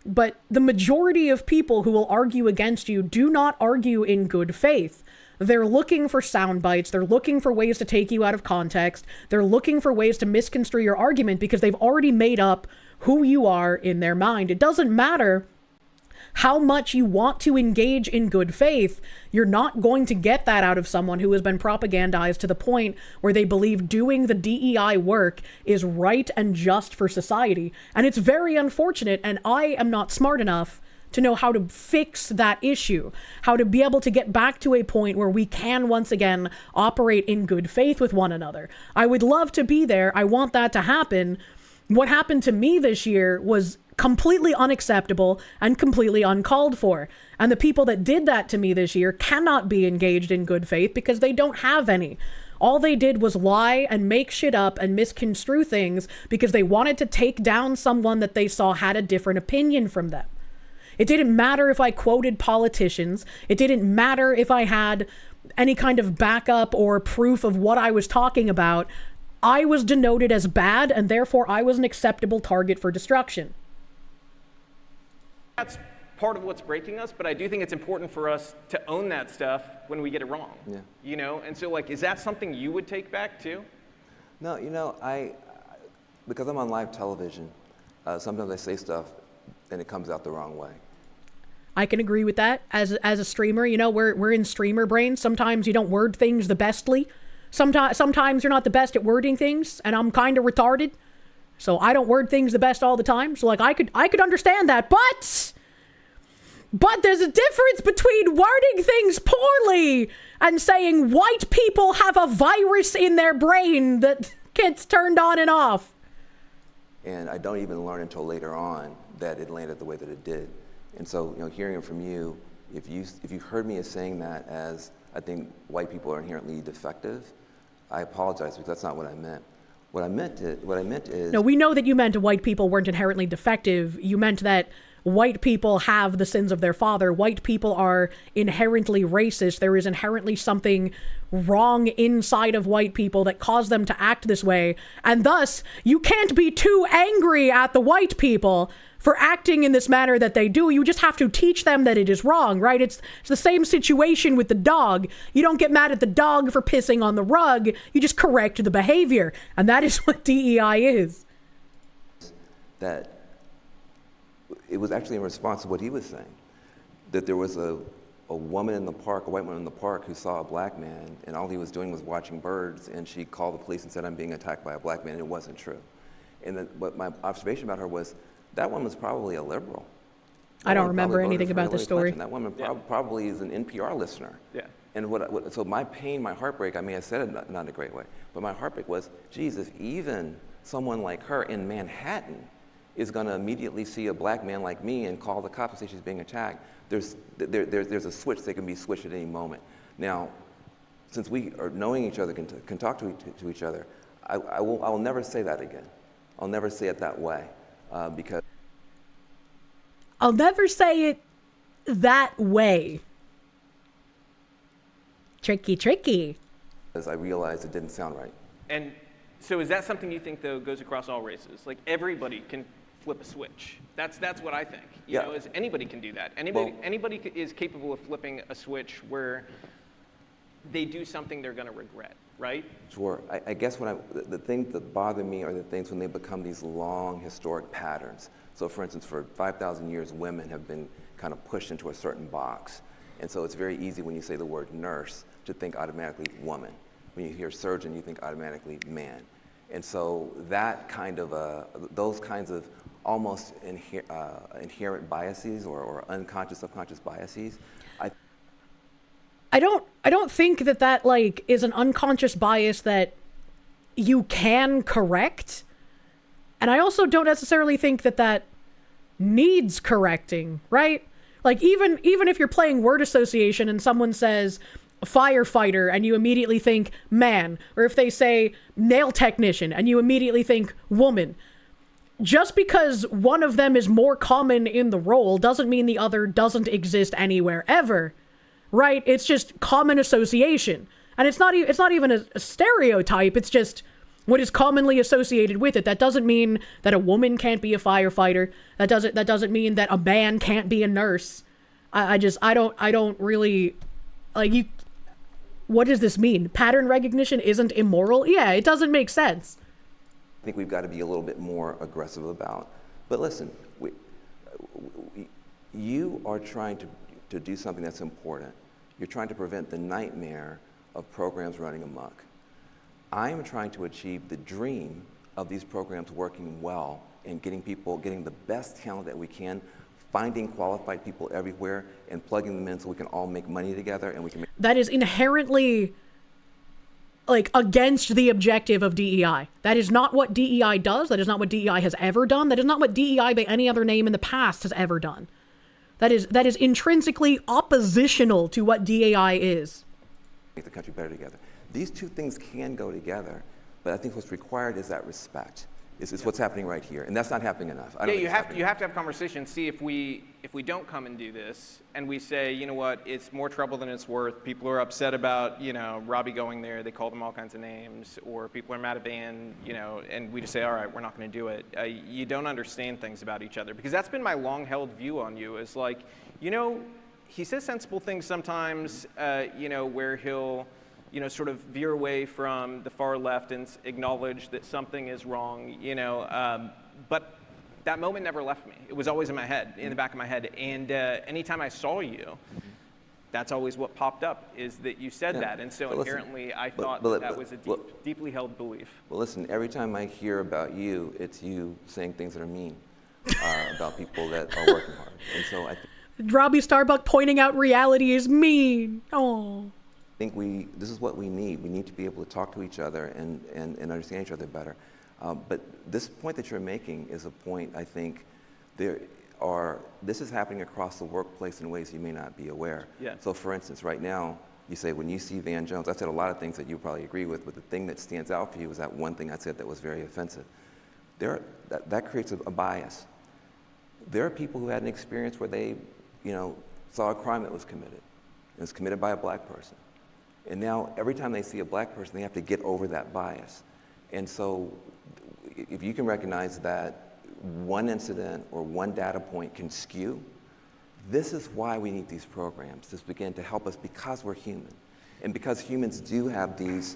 but the majority of people who will argue against you do not argue in good faith. They're looking for sound bites. They're looking for ways to take you out of context. They're looking for ways to misconstrue your argument because they've already made up who you are in their mind. It doesn't matter how much you want to engage in good faith. You're not going to get that out of someone who has been propagandized to the point where they believe doing the DEI work is right and just for society. And it's very unfortunate, and I am not smart enough to know how to fix that issue, how to be able to get back to a point where we can once again operate in good faith with one another. I would love to be there. I want that to happen. What happened to me this year was completely unacceptable and completely uncalled for. And the people that did that to me this year cannot be engaged in good faith because they don't have any. All they did was lie and make shit up and misconstrue things because they wanted to take down someone that they saw had a different opinion from them. It didn't matter if I quoted politicians. It didn't matter if I had any kind of backup or proof of what I was talking about. I was denoted as bad, and therefore I was an acceptable target for destruction. That's part of what's breaking us, but I do think it's important for us to own that stuff when we get it wrong. Yeah. And so is that something you would take back too? No, because I'm on live television, sometimes I say stuff and it comes out the wrong way. I can agree with that. As a streamer, we're in streamer brain. Sometimes you don't word things the bestly. Sometimes you're not the best at wording things, and I'm kind of retarded. So I don't word things the best all the time. So I could understand that, but there's a difference between wording things poorly and saying white people have a virus in their brain that gets turned on and off. And I don't even learn until later on that it landed the way that it did. And so, hearing it from you, if you heard me as saying that as I think white people are inherently defective, I apologize because that's not what I meant. What I meant is... No, we know that you meant white people weren't inherently defective. You meant that white people have the sins of their father. White people are inherently racist. There is inherently something wrong inside of white people that cause them to act this way. And thus, you can't be too angry at the white people for acting in this manner that they do. You just have to teach them that it is wrong, right? It's the same situation with the dog. You don't get mad at the dog for pissing on the rug. You just correct the behavior. And that is what DEI is. That it was actually in response to what he was saying, that there was a woman in the park, a white woman in the park, who saw a black man, and all he was doing was watching birds, and she called the police and said, "I'm being attacked by a black man," and it wasn't true. And but my observation about her was, that woman was probably a liberal. I don't remember anything about this story. That woman probably is an NPR listener. Yeah. And so my pain, my heartbreak, I may have said it not in a great way, but my heartbreak was, Jesus, even someone like her in Manhattan is going to immediately see a black man like me and call the cops and say she's being attacked. There's a switch that can be switched at any moment. Now, since we are knowing each other, can talk to each other, I will never say that again. I'll never say it that way. Because I'll never say it that way. Tricky, tricky. As I realized it didn't sound right. And so is that something you think, though, goes across all races? Like, everybody can flip a switch. That's what I think. You know, is anybody can do that. Anybody is capable of flipping a switch where they do something they're going to regret, right? Sure. I guess the things that bother me are the things when they become these long historic patterns. So for instance, for 5,000 years, women have been kind of pushed into a certain box. And so it's very easy when you say the word nurse to think automatically woman. When you hear surgeon, you think automatically man. And so that kind of, those kinds of almost inherent biases or unconscious, subconscious biases, I don't think that like is an unconscious bias that you can correct. And I also don't necessarily think that needs correcting, right? Like even if you're playing word association and someone says firefighter and you immediately think man, or if they say nail technician and you immediately think woman, just because one of them is more common in the role doesn't mean the other doesn't exist anywhere ever. Right? It's just common association. And it's not even a stereotype. It's just what is commonly associated with it. That doesn't mean that a woman can't be a firefighter. That doesn't mean that a man can't be a nurse. I don't really like you. What does this mean? Pattern recognition isn't immoral? Yeah, it doesn't make sense. I think we've got to be a little bit more aggressive about. But listen, you are trying to do something that's important. You're trying to prevent the nightmare of programs running amok. I am trying to achieve the dream of these programs working well and getting the best talent that we can, finding qualified people everywhere and plugging them in so we can all make money together and we can make. That is inherently like against the objective of DEI. That is not what DEI does. That is not what DEI has ever done. That is not what DEI by any other name in the past has ever done. That is intrinsically oppositional to what DEI is. Make the country better together. These two things can go together, but I think what's required is that respect. It's what's happening right here, and that's not happening enough. You have to have conversations. See if we don't come and do this, and we say, you know what, it's more trouble than it's worth. People are upset about Robbie going there. They call them all kinds of names, or people are mad at Van, and we just say, all right, we're not going to do it. You don't understand things about each other, because that's been my long-held view on you. Is like, he says sensible things sometimes, where he'll sort of veer away from the far left and acknowledge that something is wrong, but that moment never left me. It was always in my head, in the back of my head. And anytime I saw you, that's always what popped up, is that you said that. And so inherently, I thought that was a deeply held belief. Well, listen, every time I hear about you, it's you saying things that are mean about people that are working hard. And so I think Robbie Starbuck pointing out reality is mean. Oh. I think this is what we need. We need to be able to talk to each other and understand each other better. But this point that you're making is a point, I think, this is happening across the workplace in ways you may not be aware. Yeah. So for instance, right now, you say when you see Van Jones, I said a lot of things that you probably agree with, but the thing that stands out for you was that one thing I said that was very offensive. That creates a bias. There are people who had an experience where they, saw a crime that was committed. It was committed by a black person. And now every time they see a black person, they have to get over that bias. And so if you can recognize that one incident or one data point can skew, this is why we need these programs to begin to help us, because we're human. And because humans do have these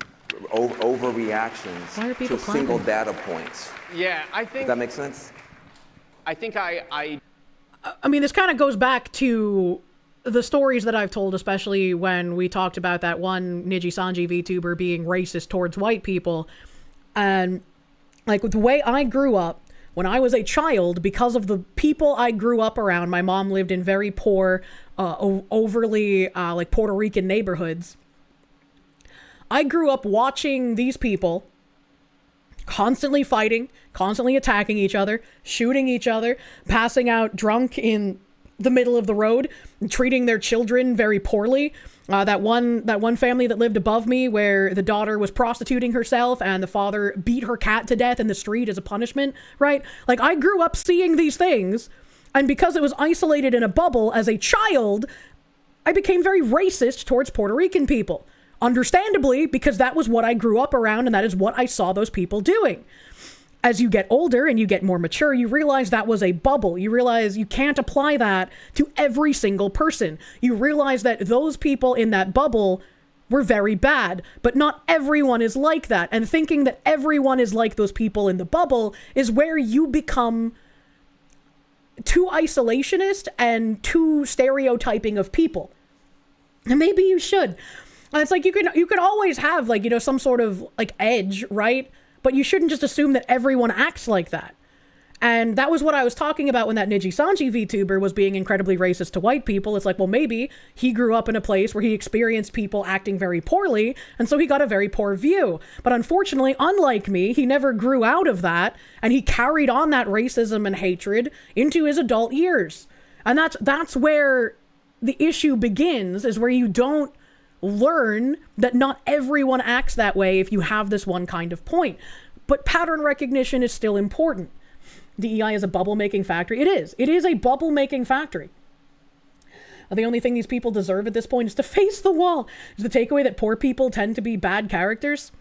overreactions to single data points. Yeah, I think... Does that make sense? I think I mean, this kind of goes back to the stories that I've told, especially when we talked about that one Niji Sanji VTuber being racist towards white people. And like the way I grew up, when I was a child, because of the people I grew up around, my mom lived in very poor, overly like Puerto Rican neighborhoods. I grew up watching these people constantly fighting, constantly attacking each other, shooting each other, passing out drunk in the middle of the road, treating their children very poorly. That one family that lived above me, where the daughter was prostituting herself and the father beat her cat to death in the street as a punishment, right? Like, I grew up seeing these things, and because it was isolated in a bubble as a child, I became very racist towards Puerto Rican people. Understandably, because that was what I grew up around and that is what I saw those people doing. As you get older and you get more mature, you realize that was a bubble. You realize you can't apply that to every single person. You realize that those people in that bubble were very bad, but not everyone is like that. And thinking that everyone is like those people in the bubble is where you become too isolationist and too stereotyping of people. And maybe you should. It's like you can always have, like, some sort of like edge, right? But you shouldn't just assume that everyone acts like that. And that was what I was talking about when that Niji Sanji VTuber was being incredibly racist to white people. It's like, well, maybe he grew up in a place where he experienced people acting very poorly, and so he got a very poor view. But unfortunately, unlike me, he never grew out of that, and he carried on that racism and hatred into his adult years. And that's where the issue begins, is where you don't learn that not everyone acts that way if you have this one kind of point. But pattern recognition is still important. DEI is a bubble-making factory. It is. It is a bubble-making factory. The only thing these people deserve at this point is to face the wall. Is the takeaway that poor people tend to be bad characters?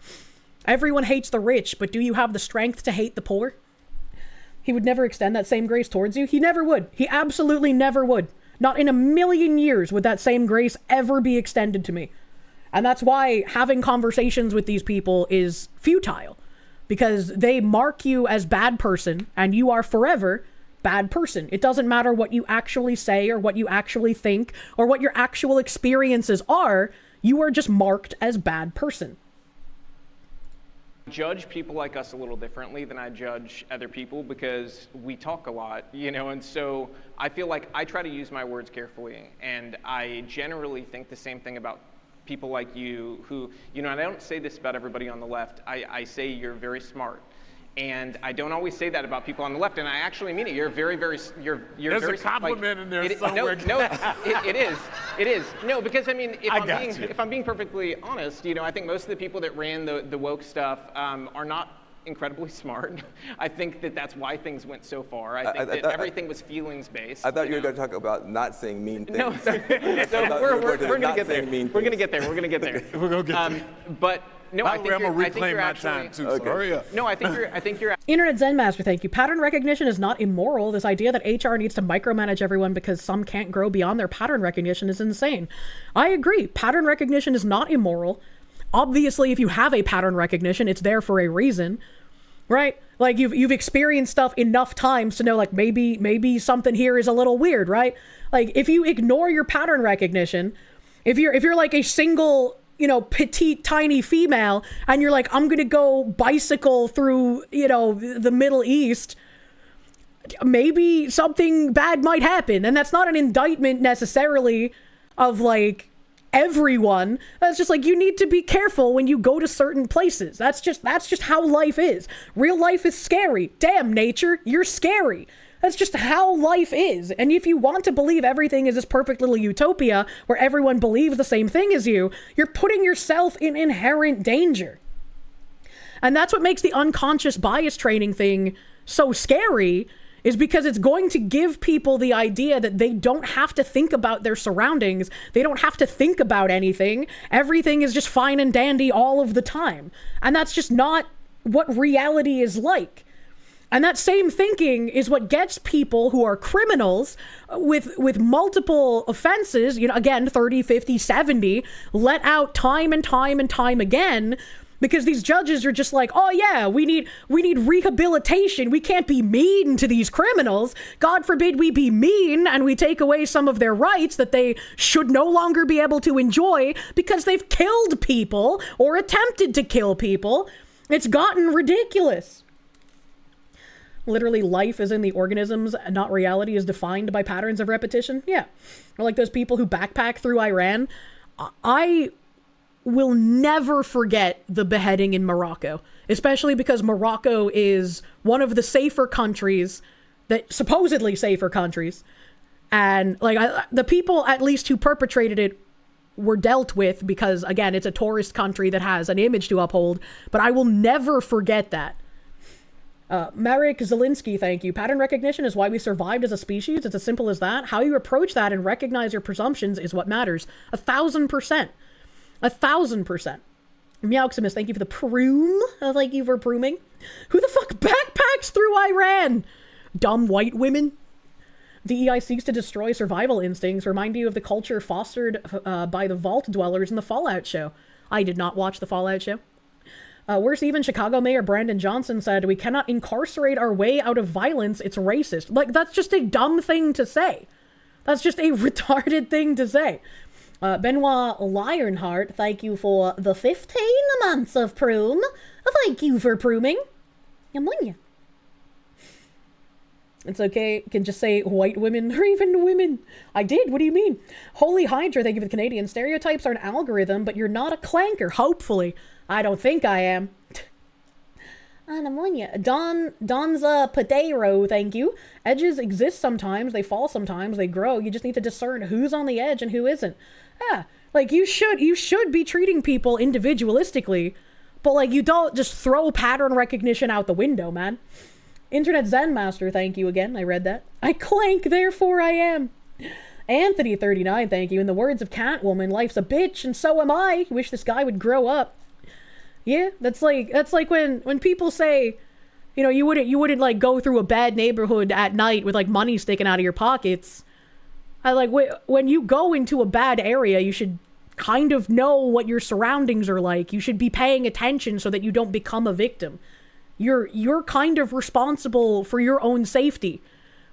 Everyone hates the rich, but do you have the strength to hate the poor? He would never extend that same grace towards you. He never would. He absolutely never would. Not in a million years would that same grace ever be extended to me. And that's why having conversations with these people is futile. Because they mark you as bad person, and you are forever bad person. It doesn't matter what you actually say or what you actually think or what your actual experiences are. You are just marked as bad person. Judge people like us a little differently than I judge other people, because we talk a lot, and so I feel like I try to use my words carefully, and I generally think the same thing about people like you who, and I don't say this about everybody on the left. I say you're very smart. And I don't always say that about people on the left, and I actually mean it. You're very, you're There's very... a compliment in there somewhere. No, it is. No, because I mean, if I'm being perfectly honest, I think most of the people that ran the woke stuff are not incredibly smart. I think that's why things went so far. I think that everything was feelings based. I thought you were going to talk about not saying mean things. No, so we're going to get there. We're going to get there. We're going to get there. We're going to get there. But no, I'm going to reclaim my time too. So hurry up. No, I think you're. Internet Zen Master, thank you. Pattern recognition is not immoral. This idea that HR needs to micromanage everyone because some can't grow beyond their pattern recognition is insane. I agree. Pattern recognition is not immoral. Obviously, if you have a pattern recognition, it's there for a reason, right? Like you've experienced stuff enough times to know, like, maybe something here is a little weird, right? Like if you ignore your pattern recognition, if you're like a single, petite, tiny female, and you're like, I'm going to go bicycle through, the Middle East, maybe something bad might happen. And that's not an indictment necessarily of like everyone. That's just like, you need to be careful when you go to certain places. That's just how life is. Real life is scary. Damn, nature, you're scary. That's just how life is. And if you want to believe everything is this perfect little utopia where everyone believes the same thing as you, you're putting yourself in inherent danger. And that's what makes the unconscious bias training thing so scary, is because it's going to give people the idea that they don't have to think about their surroundings. They don't have to think about anything. Everything is just fine and dandy all of the time. And that's just not what reality is like. And that same thinking is what gets people who are criminals with multiple offenses, again, 30, 50, 70, let out time and time and time again, because these judges are just like, oh yeah, we need rehabilitation. We can't be mean to these criminals. God forbid we be mean and we take away some of their rights that they should no longer be able to enjoy because they've killed people or attempted to kill people. It's gotten ridiculous. Literally, life is in the organisms, not reality is defined by patterns of repetition. Yeah. Or like those people who backpack through Iran. I will never forget the beheading in Morocco, especially because Morocco is one of the safer countries, that supposedly safer countries. And the people at least who perpetrated it were dealt with because, again, it's a tourist country that has an image to uphold. But I will never forget that. Marek Zelinsky, thank you. Pattern recognition is why we survived as a species. It's as simple as that. How you approach that and recognize your presumptions is what matters. 1,000%. 1,000%. Meowximus, thank you for the proom. Thank you for prooming. Who the fuck backpacks through Iran? Dumb white women? DEI seeks to destroy survival instincts. Remind you of the culture fostered by the Vault Dwellers in the Fallout show. I did not watch the Fallout show. Worse even, Chicago Mayor Brandon Johnson said, we cannot incarcerate our way out of violence. It's racist. That's just a dumb thing to say. That's just a retarded thing to say. Benoit Lionheart, thank you for the 15 months of proom. Thank you for prooming. It's okay. You can just say white women or even women. I did. What do you mean? Holy Hydra, thank you for the Canadian. Stereotypes are an algorithm, but you're not a clanker. Hopefully. I don't think I am. Donza Potato, thank you. Edges exist sometimes, they fall sometimes, they grow. You just need to discern who's on the edge and who isn't. Yeah, you should be treating people individualistically, but you don't just throw pattern recognition out the window, man. Internet Zen Master, thank you again. I read that. I clank, therefore I am. Anthony 39, thank you. In the words of Catwoman, life's a bitch and so am I. Wish this guy would grow up. Yeah, that's like when people say, you wouldn't go through a bad neighborhood at night with money sticking out of your pockets. When you go into a bad area, you should kind of know what your surroundings are like. You should be paying attention so that you don't become a victim. You're kind of responsible for your own safety,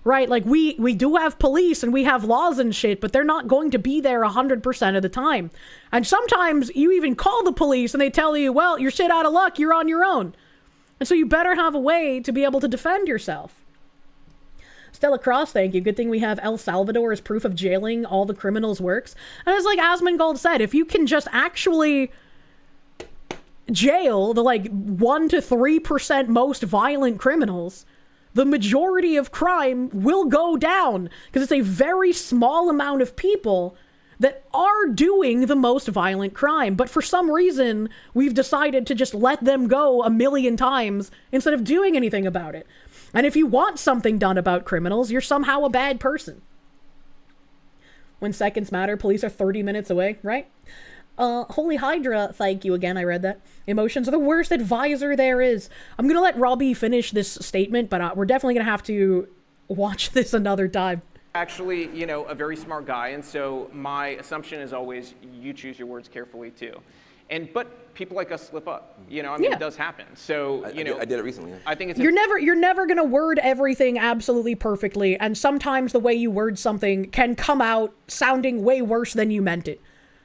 right? We do have police and we have laws and shit, but they're not going to be there 100% of the time. And sometimes you even call the police and they tell you, well, you're shit out of luck, you're on your own. And so you better have a way to be able to defend yourself. Stella Cross, thank you. Good thing we have El Salvador as proof of jailing all the criminals works. And as Asmongold said, if you can just actually jail the 1 to 3% most violent criminals, the majority of crime will go down because it's a very small amount of people that are doing the most violent crime. But for some reason, we've decided to just let them go 1,000,000 times instead of doing anything about it. And if you want something done about criminals, you're somehow a bad person. When seconds matter, police are 30 minutes away, right? Holy Hydra, thank you again. I read that. Emotions are the worst advisor there is. I'm going to let Robbie finish this statement, but we're definitely going to have to watch this another time. Actually, a very smart guy, and so my assumption is always you choose your words carefully too. But people like us slip up. It does happen. So, I did it recently. Yeah. I think it's you're never going to word everything absolutely perfectly, and sometimes the way you word something can come out sounding way worse than you meant it.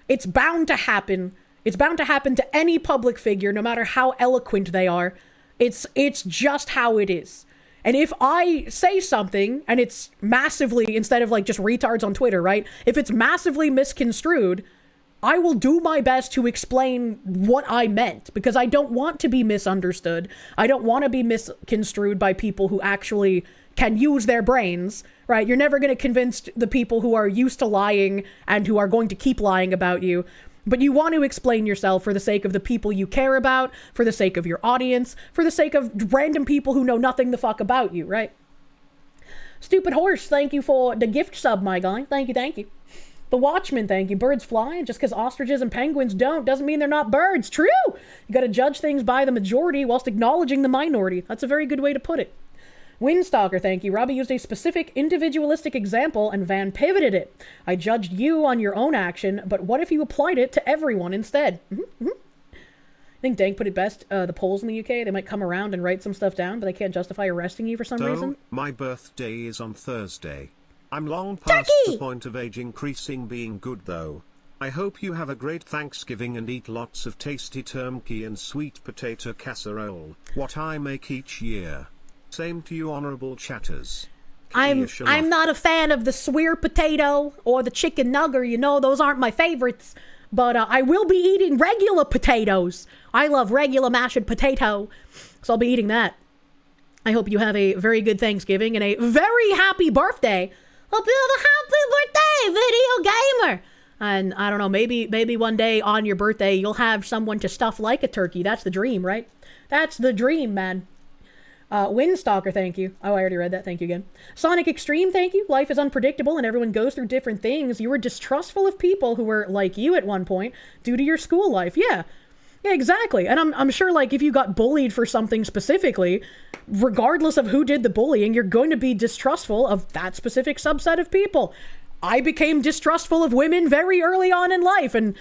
It's bound to happen. It's bound to happen to any public figure, no matter how eloquent they are. It's just how it is. And if I say something and it's massively, instead of just retards on Twitter, right? If it's massively misconstrued, I will do my best to explain what I meant because I don't want to be misunderstood. I don't want to be misconstrued by people who actually can use their brains, right? You're never going to convince the people who are used to lying and who are going to keep lying about you. But you want to explain yourself for the sake of the people you care about, for the sake of your audience, for the sake of random people who know nothing the fuck about you, right? Stupid Horse, thank you for the gift sub, my guy. Thank you, thank you. The Watchman, thank you. Birds fly. Just because ostriches and penguins don't doesn't mean they're not birds. True! You gotta judge things by the majority whilst acknowledging the minority. That's a very good way to put it. Windstalker, thank you. Robbie used a specific individualistic example and Van pivoted it. I judged you on your own action, but what if you applied it to everyone instead? I think Dank put it best. The polls in the UK, they might come around and write some stuff down, but they can't justify arresting you for some reason. My birthday is on Thursday. I'm long past the point of age increasing being good though. I hope you have a great Thanksgiving and eat lots of tasty turkey and sweet potato casserole, what I make each year. Same to you honorable chatters. I'm not a fan of the swear potato or the chicken nugget, you know, those aren't my favorites. But I will be eating regular potatoes. I love regular mashed potato, so I'll be eating that. I hope you have a very good Thanksgiving and a very happy birthday. Hope you have a happy birthday, video gamer. And I don't know, maybe one day on your birthday you'll have someone to stuff like a turkey. That's the dream, right? That's the dream, man. Windstalker, thank you. Oh, I already read that. Thank you again. Sonic Extreme, thank you. Life is unpredictable and everyone goes through different things. You were distrustful of people who were like you at one point due to your school life. Yeah, exactly. And I'm sure, like, if you got bullied for something specifically, regardless of who did the bullying, you're going to be distrustful of that specific subset of people. I became distrustful of women very early on in life, and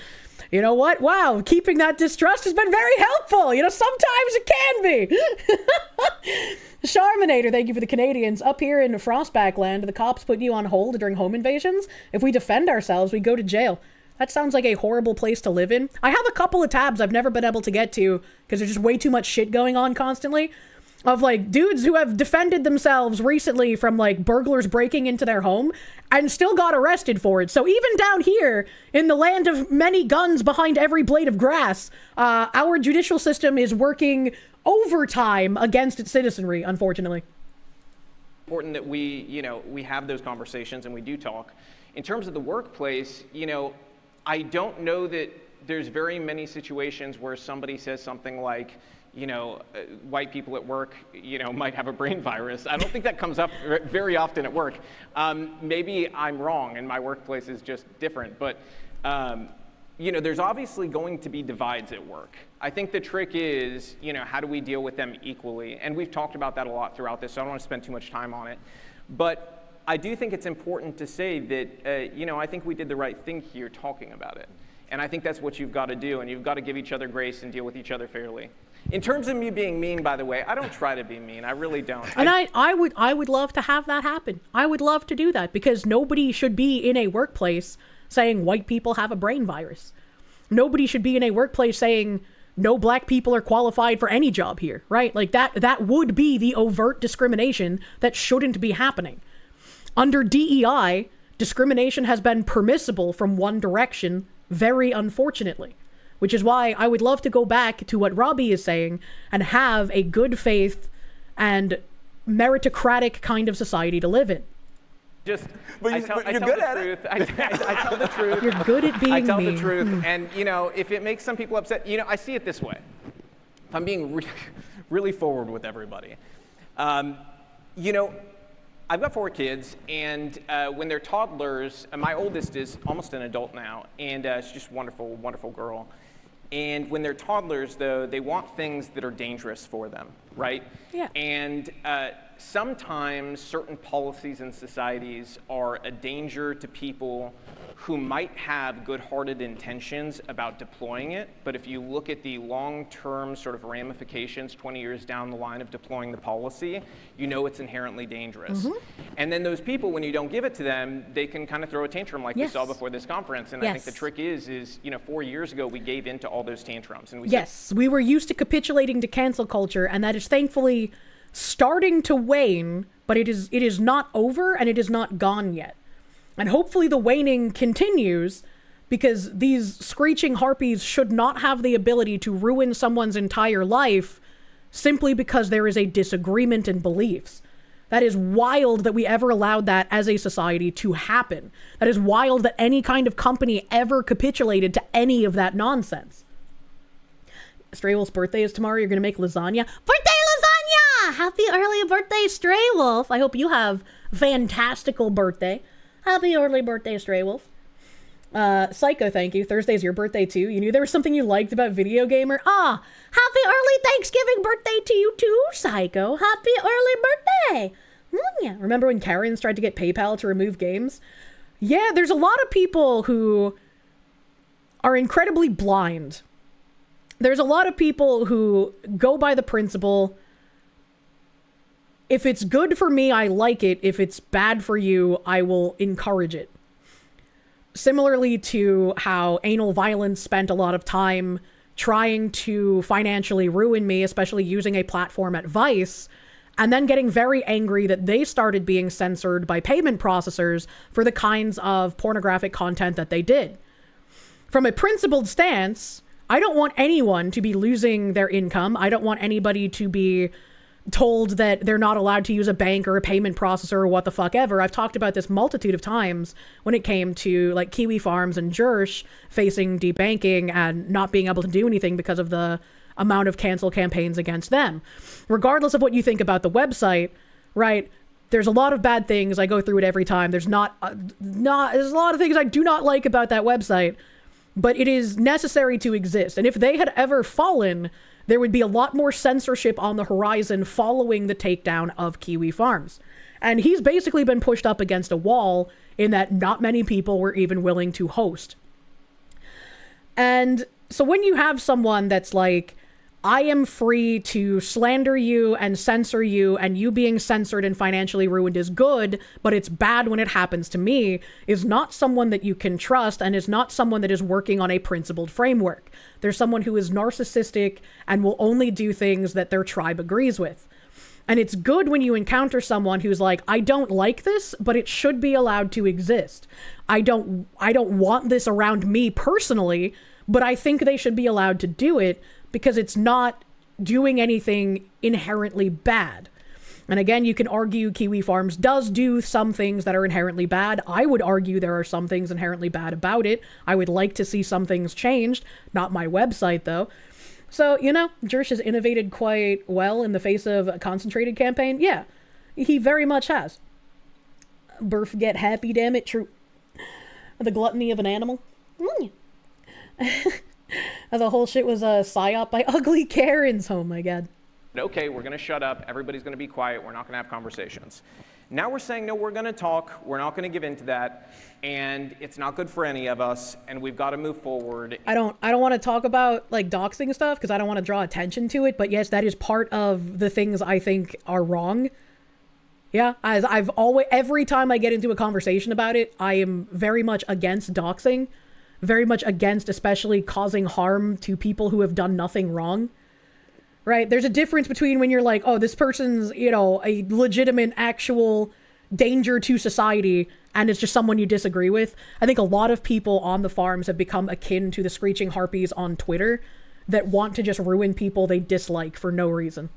you know what? Wow, keeping that distrust has been very helpful. You know, sometimes it can be. Charminator, thank you for the Canadians. Up here in Frostback land, the cops put you on hold during home invasions. If we defend ourselves, we go to jail. That sounds like a horrible place to live in. I have a couple of tabs I've never been able to get to because there's just way too much shit going on constantly. Of like dudes who have defended themselves recently from like burglars breaking into their home and still got arrested for it. So even down here in the land of many guns behind every blade of grass, our judicial system is working overtime against its citizenry, unfortunately. Important that we have those conversations and we do talk. In terms of the workplace, I don't know that there's very many situations where somebody says something like, white people at work, might have a brain virus. I don't think that comes up very often at work. Maybe I'm wrong and my workplace is just different, but there's obviously going to be divides at work. I think the trick is, how do we deal with them equally? And we've talked about that a lot throughout this, so I don't want to spend too much time on it. But I do think it's important to say that, I think we did the right thing here talking about it. And I think that's what you've got to do, and you've got to give each other grace and deal with each other fairly. In terms of me being mean, by the way, I don't try to be mean. I really don't. And I would love to have that happen. I would love to do that because nobody should be in a workplace saying white people have a brain virus. Nobody should be in a workplace saying no black people are qualified for any job here, right? Like that would be the overt discrimination that shouldn't be happening. Under DEI, discrimination has been permissible from one direction, very unfortunately. Which is why I would love to go back to what Robbie is saying and have a good faith and meritocratic kind of society to live in. I tell the truth. You're good at being mean. I tell the truth. And, if it makes some people upset, I see it this way. If I'm being really forward with everybody. I've got 4 kids, and when they're toddlers, my oldest is almost an adult now, and she's just a wonderful, wonderful girl. And when they're toddlers, though, they want things that are dangerous for them, right? Yeah. And sometimes certain policies and societies are a danger to people who might have good-hearted intentions about deploying it, but if you look at the long-term sort of ramifications 20 years down the line of deploying the policy, it's inherently dangerous. Mm-hmm. And then those people, when you don't give it to them, they can kind of throw a tantrum like we saw before this conference. And I think the trick is 4 years ago, we gave in to all those tantrums. And we were used to capitulating to cancel culture, and that is thankfully starting to wane, but it is not over and it is not gone yet. And hopefully the waning continues because these screeching harpies should not have the ability to ruin someone's entire life simply because there is a disagreement in beliefs. That is wild that we ever allowed that as a society to happen. That is wild that any kind of company ever capitulated to any of that nonsense. Stray Wolf's birthday is tomorrow. You're going to make lasagna. Birthday lasagna! happy early birthday, Stray Wolf. I hope you have a fantastical birthday. Happy early birthday, Stray Wolf. Psycho, thank you. Thursday's your birthday too. You knew there was something you liked about Video Gamer? Happy early Thanksgiving birthday to you too, Psycho. Happy early birthday. Yeah. Remember when Karens tried to get PayPal to remove games? Yeah, there's a lot of people who are incredibly blind. There's a lot of people who go by the principle, if it's good for me, I like it. If it's bad for you, I will encourage it. Similarly to how anal violence spent a lot of time trying to financially ruin me, especially using a platform at Vice, and then getting very angry that they started being censored by payment processors for the kinds of pornographic content that they did. From a principled stance, I don't want anyone to be losing their income. I don't want anybody to be told that they're not allowed to use a bank or a payment processor or what the fuck ever. I've talked about this multitude of times when it came to like Kiwi Farms and Kirsche facing debanking and not being able to do anything because of the amount of cancel campaigns against them. Regardless of what you think about the website, right? There's a lot of bad things. I go through it every time. There's a lot of things I do not like about that website, but it is necessary to exist. And if they had ever fallen, there would be a lot more censorship on the horizon following the takedown of Kiwi Farms. And he's basically been pushed up against a wall in that not many people were even willing to host. And so when you have someone that's like, I am free to slander you and censor you, and you being censored and financially ruined is good, but it's bad when it happens to me, is not someone that you can trust and is not someone that is working on a principled framework. There's someone who is narcissistic and will only do things that their tribe agrees with. And it's good when you encounter someone who's like, I don't like this, but it should be allowed to exist. I don't want this around me personally, but I think they should be allowed to do it because it's not doing anything inherently bad. And again, you can argue Kiwi Farms does do some things that are inherently bad. I would argue there are some things inherently bad about it. I would like to see some things changed. Not my website, though. So, you know, Kirsche has innovated quite well in the face of a concentrated campaign. Yeah, he very much has. Birth get happy, damn it, true. The gluttony of an animal. The whole shit was a psyop by ugly Karens. Oh my god. Okay, we're going to shut up. Everybody's going to be quiet. We're not going to have conversations. Now we're saying, no, we're going to talk. We're not going to give in to that. And it's not good for any of us. And we've got to move forward. I don't want to talk about like doxing stuff because I don't want to draw attention to it. But yes, that is part of the things I think are wrong. Yeah, as I've always, every time I get into a conversation about it, I am very much against doxing. Very much against especially causing harm to people who have done nothing wrong. Right? There's a difference between when you're like, oh, this person's, you know, a legitimate, actual danger to society, and it's just someone you disagree with. I think a lot of people on the farms have become akin to the screeching harpies on Twitter that want to just ruin people they dislike for no reason.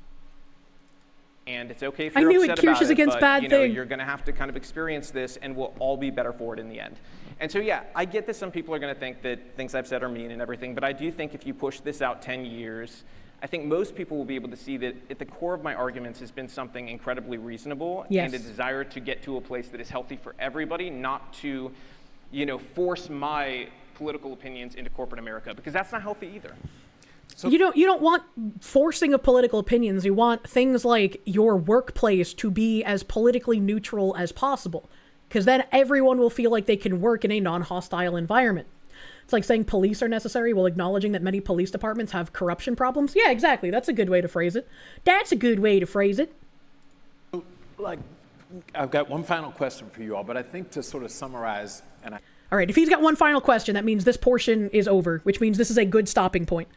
And it's okay if you're upset about it, Kirsche's against bad thing. You're going to have to kind of experience this, and we'll all be better for it in the end. And so, yeah, I get that some people are going to think that things I've said are mean and everything, but I do think if you push this out 10 years, I think most people will be able to see that at the core of my arguments has been something incredibly reasonable and a desire to get to a place that is healthy for everybody, not to, you know, force my political opinions into corporate America, because that's not healthy either. So you don't want forcing of political opinions. You want things like your workplace to be as politically neutral as possible, because then everyone will feel like they can work in a non-hostile environment. It's like saying police are necessary while acknowledging that many police departments have corruption problems. Yeah, exactly. That's a good way to phrase it. That's a good way to phrase it. Like, I've got one final question for you all, but I think to sort of summarize, All right, if he's got one final question, that means this portion is over, which means this is a good stopping point.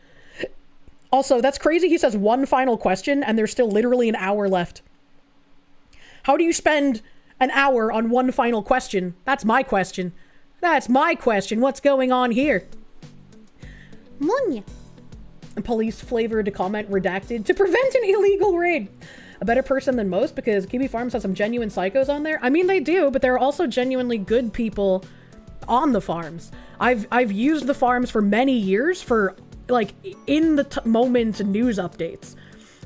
Also, that's crazy. He says one final question, and there's still literally an hour left. How do you spend an hour on one final question? That's my question. That's my question. What's going on here? Police flavored comment redacted to prevent an illegal raid. A better person than most because Kiwi Farms has some genuine psychos on there. I mean, they do, but there are also genuinely good people on the farms. I've used the farms for many years for like in the moment news updates.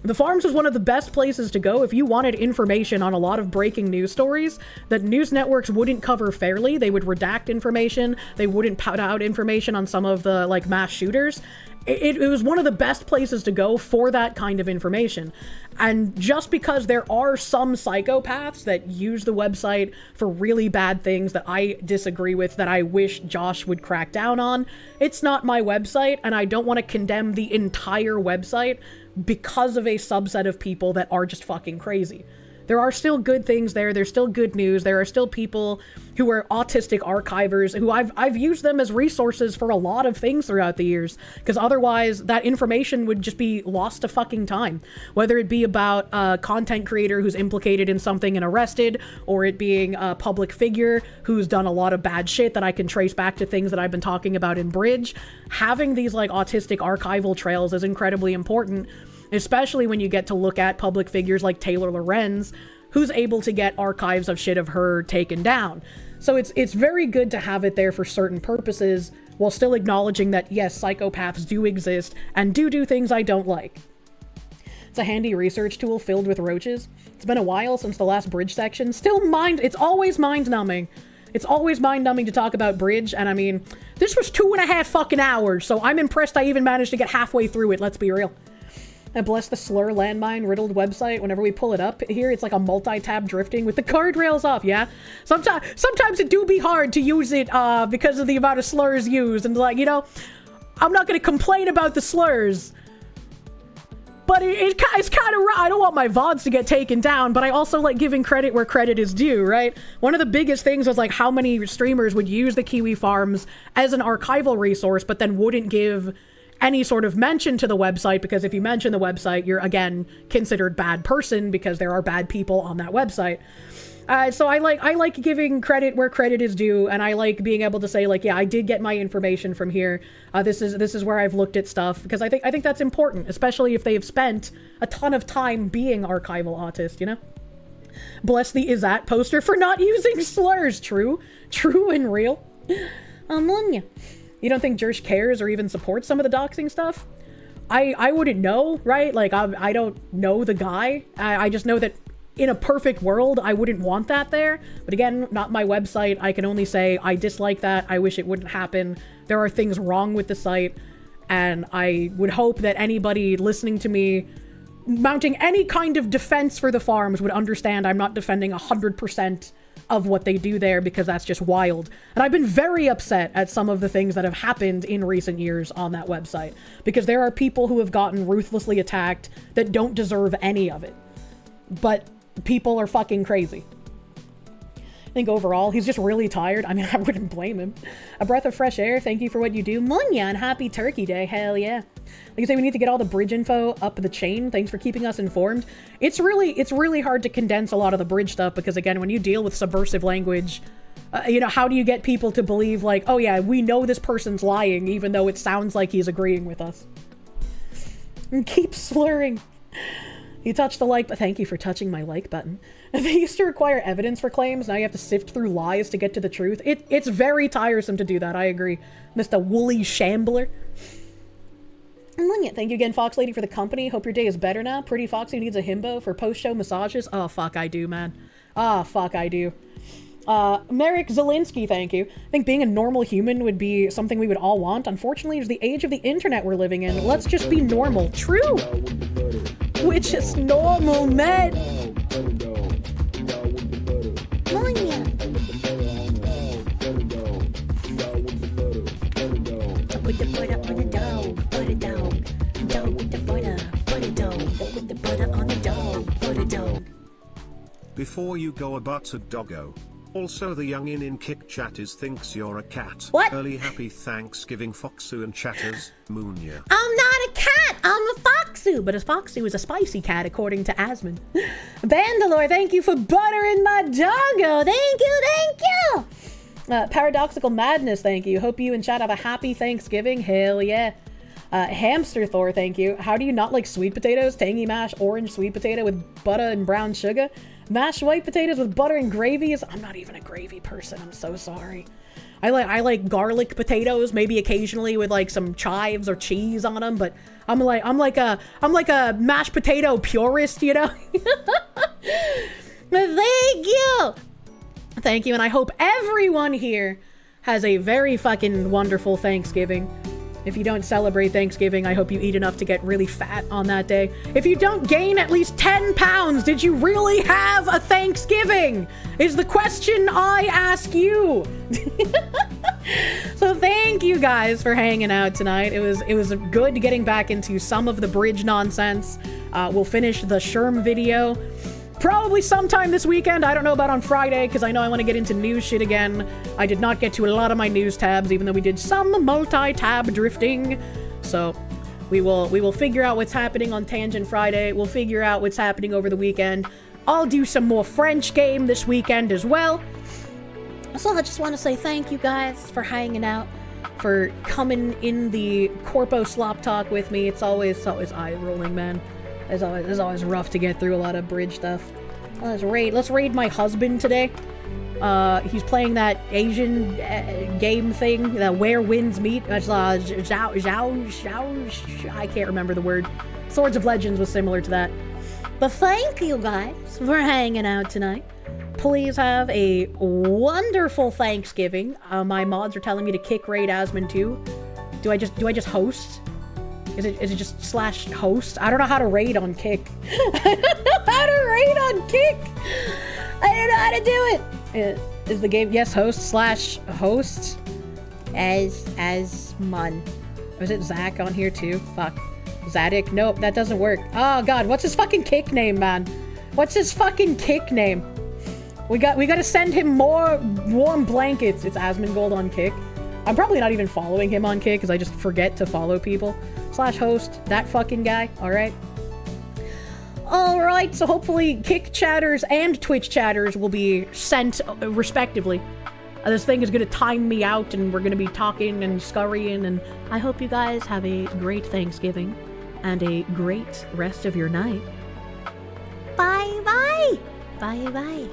The forums was one of the best places to go if you wanted information on a lot of breaking news stories that news networks wouldn't cover fairly. They would redact information. They wouldn't put out information on some of the, like, mass shooters. It was one of the best places to go for that kind of information. And just because there are some psychopaths that use the website for really bad things that I disagree with, that I wish Josh would crack down on, it's not my website, and I don't want to condemn the entire website because of a subset of people that are just fucking crazy. There are still good things there. There's still good news. There are still people who are autistic archivers who I've used them as resources for a lot of things throughout the years, because otherwise that information would just be lost to fucking time. Whether it be about a content creator who's implicated in something and arrested, or it being a public figure who's done a lot of bad shit that I can trace back to things that I've been talking about in Bridge. Having these like autistic archival trails is incredibly important, especially when you get to look at public figures like Taylor Lorenz, who's able to get archives of shit of her taken down. So it's very good to have it there for certain purposes, while still acknowledging that, yes, psychopaths do exist and do things I don't like. It's a handy research tool filled with roaches. It's been a while since the last Bridge section. It's always mind-numbing. It's always mind-numbing to talk about Bridge, and I mean, this was 2.5 fucking hours, so I'm impressed I even managed to get halfway through it, let's be real. And bless the slur landmine riddled website. Whenever we pull it up here, it's like a multi-tab drifting with the guardrails off, yeah? Sometimes it do be hard to use it because of the amount of slurs used. And like, you know, I'm not going to complain about the slurs. But it's kind of, I don't want my VODs to get taken down, but I also like giving credit where credit is due, right? One of the biggest things was like how many streamers would use the Kiwi Farms as an archival resource, but then wouldn't give any sort of mention to the website, because if you mention the website, you're again considered bad person because there are bad people on that website. So I like giving credit where credit is due, and I like being able to say like, yeah, I did get my information from here. This is where I've looked at stuff, because I think that's important, especially if they've spent a ton of time being archival autist, you know? Bless the is that poster for not using slurs. True and real. I'm on ya. You don't think Jersh cares or even supports some of the doxing stuff? I wouldn't know, right? Like, I don't know the guy. I just know that in a perfect world, I wouldn't want that there. But again, not my website. I can only say I dislike that. I wish it wouldn't happen. There are things wrong with the site. And I would hope that anybody listening to me mounting any kind of defense for the farms would understand I'm not defending 100% of what they do there, because that's just wild. And I've been very upset at some of the things that have happened in recent years on that website, because there are people who have gotten ruthlessly attacked that don't deserve any of it. But people are fucking crazy. I think overall, he's just really tired. I mean, I wouldn't blame him. A breath of fresh air. Thank you for what you do. Munya, and happy Turkey Day. Hell yeah. Like I say, we need to get all the Bridge info up the chain. Thanks for keeping us informed. It's really hard to condense a lot of the Bridge stuff, because again, when you deal with subversive language, you know, how do you get people to believe like, oh yeah, we know this person's lying, even though it sounds like he's agreeing with us. And keep slurring. You touched the like, but thank you for touching my like button. They used to require evidence for claims. Now you have to sift through lies to get to the truth. It's very tiresome to do that. I agree. Mr. Woolly Shambler. Thank you again, Fox Lady, for the company. Hope your day is better now. Pretty Foxy needs a himbo for post-show massages. Oh, fuck, I do, man. Ah, fuck, I do. Merrick Zelinsky, thank you. I think being a normal human would be something we would all want. Unfortunately, it's the age of the internet we're living in. Let's just be normal. True. Which is normal, man. Put the butter on the dough, put it dough. Dough with the butter, put it dough. Put the butter on the dough, put it dough. Before you go a buttered doggo. Also, the youngin in Kick Chat thinks you're a cat. What? Early happy Thanksgiving, Foxu and chatters. Munya. I'm not a cat. I'm a Foxu. But a Foxu is a spicy cat, according to Asmund. Bandalore, thank you for buttering my doggo. Thank you. Paradoxical Madness, thank you. Hope you and chat have a happy Thanksgiving. Hell yeah. Hamster Thor, thank you. How do you not like sweet potatoes? Tangy mash, orange sweet potato with butter and brown sugar. Mashed white potatoes with butter and gravy is... I'm not even a gravy person. I'm so sorry. I like garlic potatoes, maybe occasionally with like some chives or cheese on them, but I'm like a mashed potato purist, you know? Thank you! Thank you, and I hope everyone here has a very fucking wonderful Thanksgiving. If you don't celebrate Thanksgiving, I hope you eat enough to get really fat on that day. If you don't gain at least 10 pounds, did you really have a Thanksgiving? Is the question I ask you. So thank you guys for hanging out tonight. It was good getting back into some of the bridge nonsense. We'll finish the Sherm video probably sometime this weekend. I don't know about on Friday, because I know I want to get into news shit again. I did not get to a lot of my news tabs, even though we did some multi-tab drifting. So we will figure out what's happening on Tangent Friday. We'll figure out what's happening over the weekend. I'll do some more French game this weekend as well. So I just want to say thank you guys for hanging out, for coming in the Corpo Slop Talk with me. It's always eye-rolling, man. It's always rough to get through a lot of bridge stuff. Let's raid my husband today. He's playing that Asian game thing, that Where Winds Meet. I can't remember the word. Swords of Legends was similar to that. But thank you guys for hanging out tonight. Please have a wonderful Thanksgiving. My mods are telling me to kick raid Asmon too. Do I just host? Is it just /host? I don't know how to raid on Kick. I don't know how to raid on Kick. I don't know how to do it. Is the game yes host /host as Mun? Or is it Zach on here too? Fuck. Zadik? Nope, that doesn't work. Oh god, what's his fucking Kick name, man? What's his fucking Kick name? We gotta send him more warm blankets. It's Asmongold on Kick. I'm probably not even following him on Kick because I just forget to follow people. /host, that fucking guy, alright? Alright, so hopefully Kick chatters and Twitch chatters will be sent respectively. This thing is gonna time me out and we're gonna be talking and scurrying, and I hope you guys have a great Thanksgiving and a great rest of your night. Bye-bye! Bye-bye.